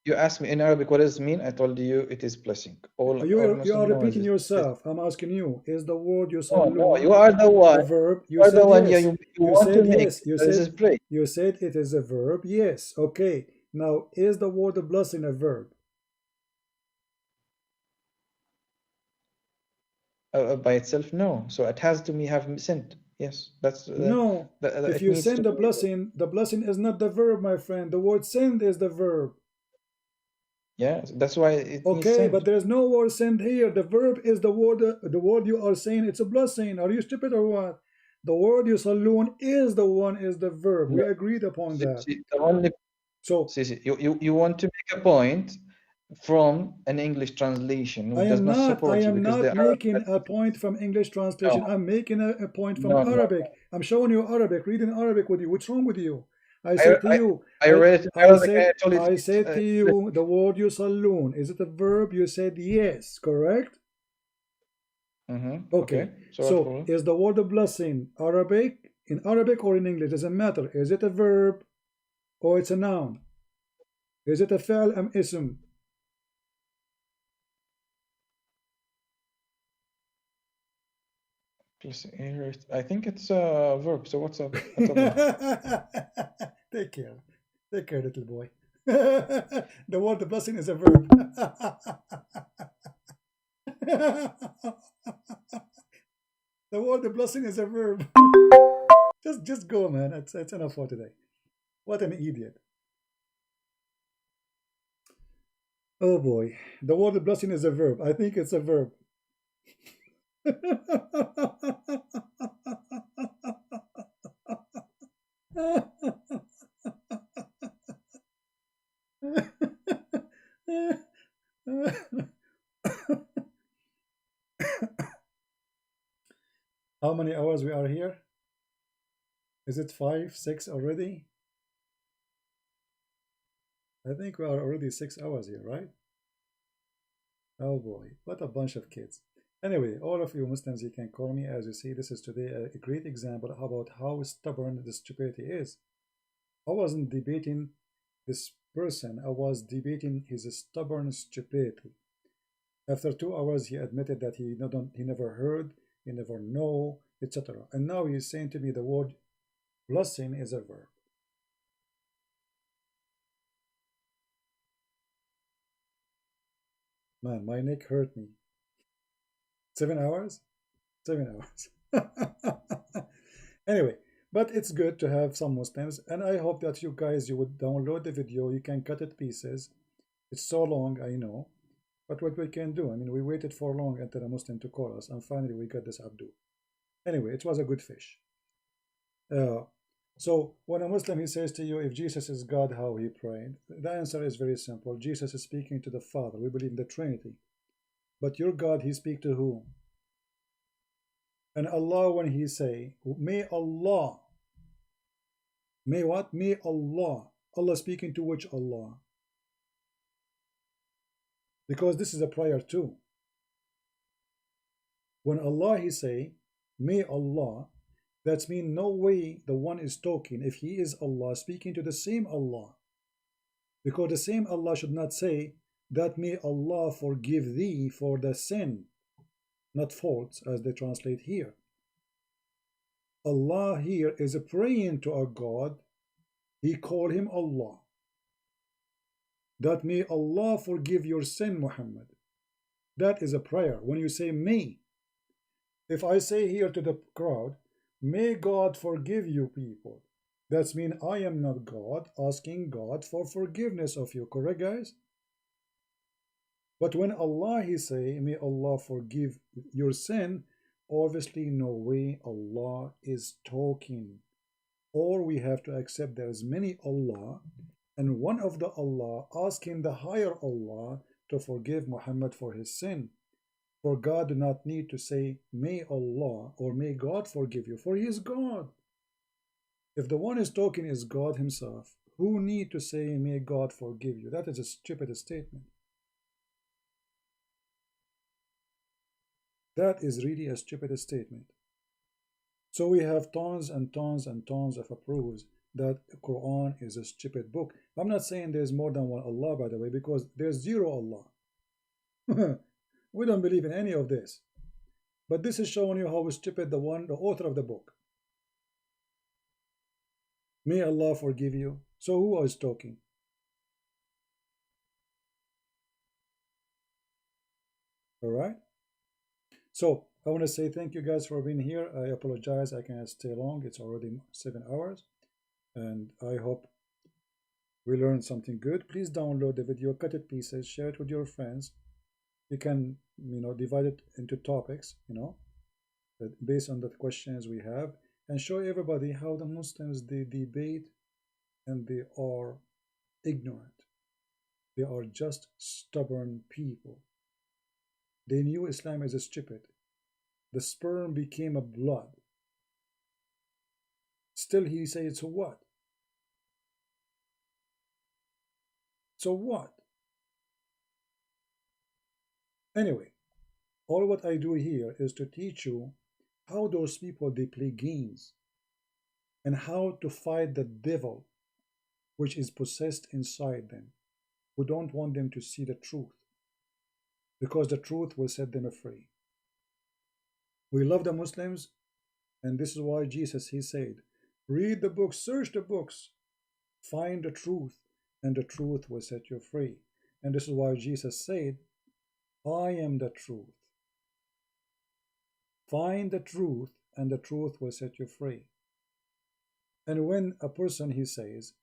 You asked me in Arabic what does it mean. I told you it is blessing. You are repeating yourself. I'm asking you, is the word yusallun no, you are the one. a verb? You are the one. Yes. You said yes. You said it is a verb. Yes. Okay. Now, is the word blessing a verb? By itself, no. So it has to have sent. Yes, that's no. If you send the blessing is not the verb, my friend. The word send is the verb. Yeah, that's why it okay, but there's no word send here. The verb is the word you are saying it's a blessing. Are you stupid or what? The word yusallun is the verb. We agreed upon that. So you want to make a point from an English translation. I am not making a point from English translation. No. I'm making a point from Arabic. I'm showing you Arabic, reading Arabic with you. What's wrong with you? I said to you, I said to you, the word yusallun, is it a verb? You said yes, correct? Okay. So is the word blessing Arabic, in Arabic or in English? Doesn't matter. Is it a verb or it's a noun? Is it a fi'l am ism? I think it's a verb. So what's up? Take care, little boy. The word blessing is a verb. The word blessing is a verb. Just go, man. It's enough for today. What an idiot. Oh boy, the word blessing is a verb. I think it's a verb. how many hours we are here? Is it 5, 6 already? I think we are already 6 hours here, right? Oh boy, what a bunch of kids. Anyway, all of you Muslims, you can call me. As you see, this is today a great example about how stubborn the stupidity is. I wasn't debating this person, I was debating his stubborn stupidity. After 2 hours, he admitted that he never heard, he never know, etc. And now he's saying to me the word blessing is a verb. Man, my neck hurt me. 7 hours? 7 hours. Anyway, but it's good to have some Muslims, and I hope that you guys, you would download the video, you can cut it pieces. It's so long, I know, but what we can do, I mean, we waited for long until a Muslim to call us, and finally we got this Abdul. Anyway, it was a good fish. So when a Muslim, he says to you, if Jesus is God, how he prayed? The answer is very simple. Jesus is speaking to the Father. We believe in the Trinity. But your God, he speak to who? And Allah, when he say, may Allah, may what? May Allah. Allah speaking to which Allah? Because this is a prayer too. When Allah, he say, may Allah, that means no way the one is talking, if he is Allah, speaking to the same Allah. Because the same Allah should not say, that may Allah forgive thee for the sin, not faults, as they translate here. Allah here is praying to a God. He called him Allah. That may Allah forgive your sin, Muhammad. That is a prayer. When you say may, if I say here to the crowd, may God forgive you people, that means I am not God asking God for forgiveness of you, correct guys? But when Allah he say, may Allah forgive your sin, obviously no way Allah is talking. Or we have to accept there is many Allah, and one of the Allah asking the higher Allah to forgive Muhammad for his sin. For God do not need to say, may Allah or may God forgive you, for he is God. If the one is talking is God himself, who need to say, may God forgive you? That is a stupid statement. That is really a stupid statement. So we have tons and tons and tons of proofs that the Quran is a stupid book. I'm not saying there's more than one Allah, by the way, because there's zero Allah. We don't believe in any of this. But this is showing you how stupid the author of the book. May Allah forgive you. So who is talking? All right. So I want to say thank you guys for being here. I apologize I cannot stay long. It's already 7 hours. And I hope we learned something good. Please download the video, cut it pieces, share it with your friends. You can, divide it into topics, based on the questions we have, and show everybody how the Muslims, they debate and they are ignorant. They are just stubborn people. They knew Islam is stupid. The sperm became a blood. Still he says, so what? So what? Anyway, all what I do here is to teach you how those people, they play games and how to fight the devil which is possessed inside them, who don't want them to see the truth, because the truth will set them free. We love the Muslims, and this is why Jesus, he said, read the books, search the books, find the truth, and the truth will set you free. And this is why Jesus said, I am the truth. Find the truth, and the truth will set you free. And when a person, he says,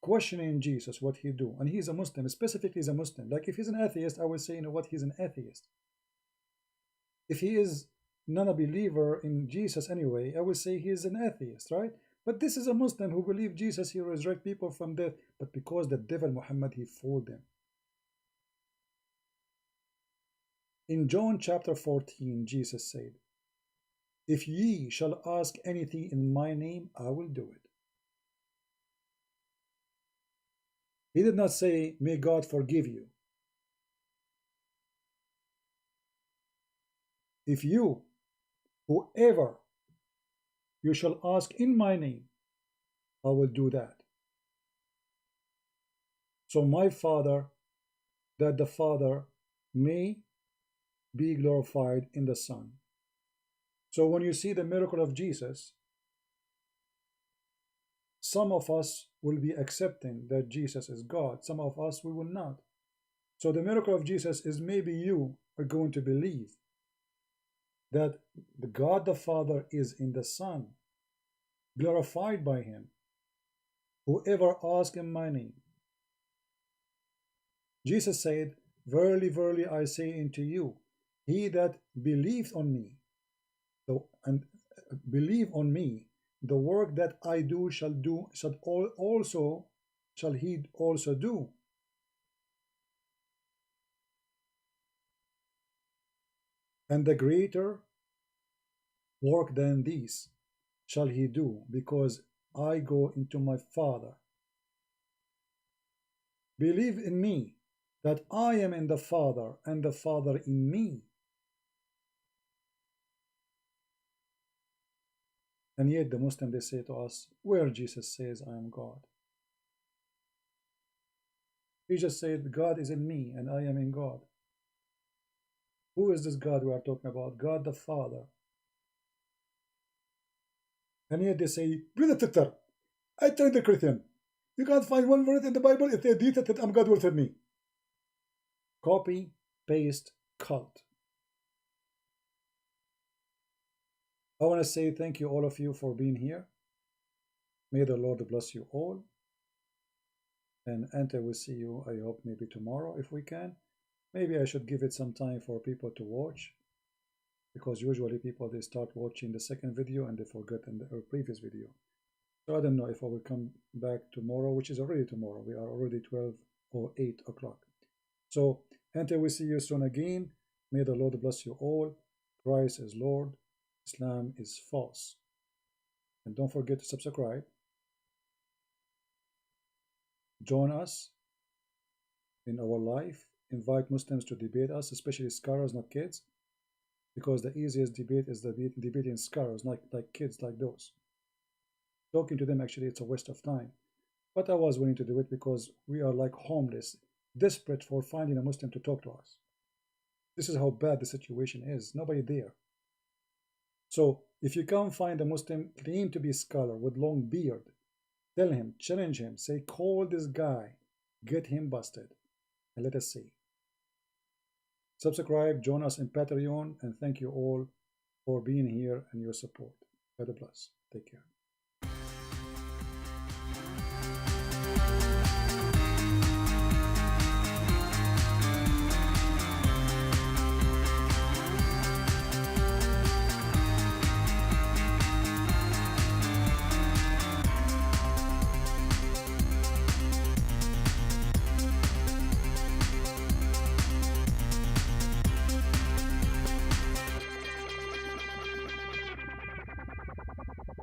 questioning Jesus, what he do, and he's a Muslim, specifically he's a Muslim. Like if he's an atheist, I would say, what, he's an atheist. If he is not a believer in Jesus anyway, I would say he is an atheist, right? But this is a Muslim who believes Jesus, he resurrect people from death, but because the devil Muhammad, he fooled them. In John chapter 14, Jesus said, if ye shall ask anything in my name, I will do it. He did not say, may God forgive you. If you, whoever you shall ask in my name, I will do that. So my Father, that the Father may be glorified in the Son. So when you see the miracle of Jesus, some of us will be accepting that Jesus is God. Some of us, we will not. So the miracle of Jesus is maybe you are going to believe that the God the Father is in the Son, glorified by him. Whoever asks in my name. Jesus said, verily, verily, I say unto you, he that believeth on me, and believe on me, the work that I do shall he also do. And the greater work than these shall he do, because I go into my Father. Believe in me, that I am in the Father, and the Father in me. And yet the Muslim, they say to us, where Jesus says, I am God. He just said, God is in me, and I am in God. Who is this God we are talking about? God the Father. And yet they say, Brother Titter, I tried the Christian. You can't find one word in the Bible. If they did it, I'm God will tell me. Copy, paste, cult. I want to say thank you, all of you, for being here. May the Lord bless you all. And Ante will see you, I hope, maybe tomorrow if we can. Maybe I should give it some time for people to watch, because usually people, they start watching the second video and they forget in the previous video. So I don't know if I will come back tomorrow, which is already tomorrow. We are already 12 or 8 o'clock. So until we see you soon again, may the Lord bless you all. Christ is Lord. Islam is false. And don't forget to subscribe. Join us in our life. Invite Muslims to debate us, especially scholars, not kids. Because the easiest debate is the debating scholars, like kids like those. Talking to them, actually, it's a waste of time. But I was willing to do it because we are like homeless, desperate for finding a Muslim to talk to us. This is how bad the situation is. Nobody there. So if you can't find a Muslim claim to be a scholar with long beard, tell him, challenge him, say, call this guy, get him busted, and let us see. Subscribe, join us in Patreon, and thank you all for being here and your support. God bless. Take care.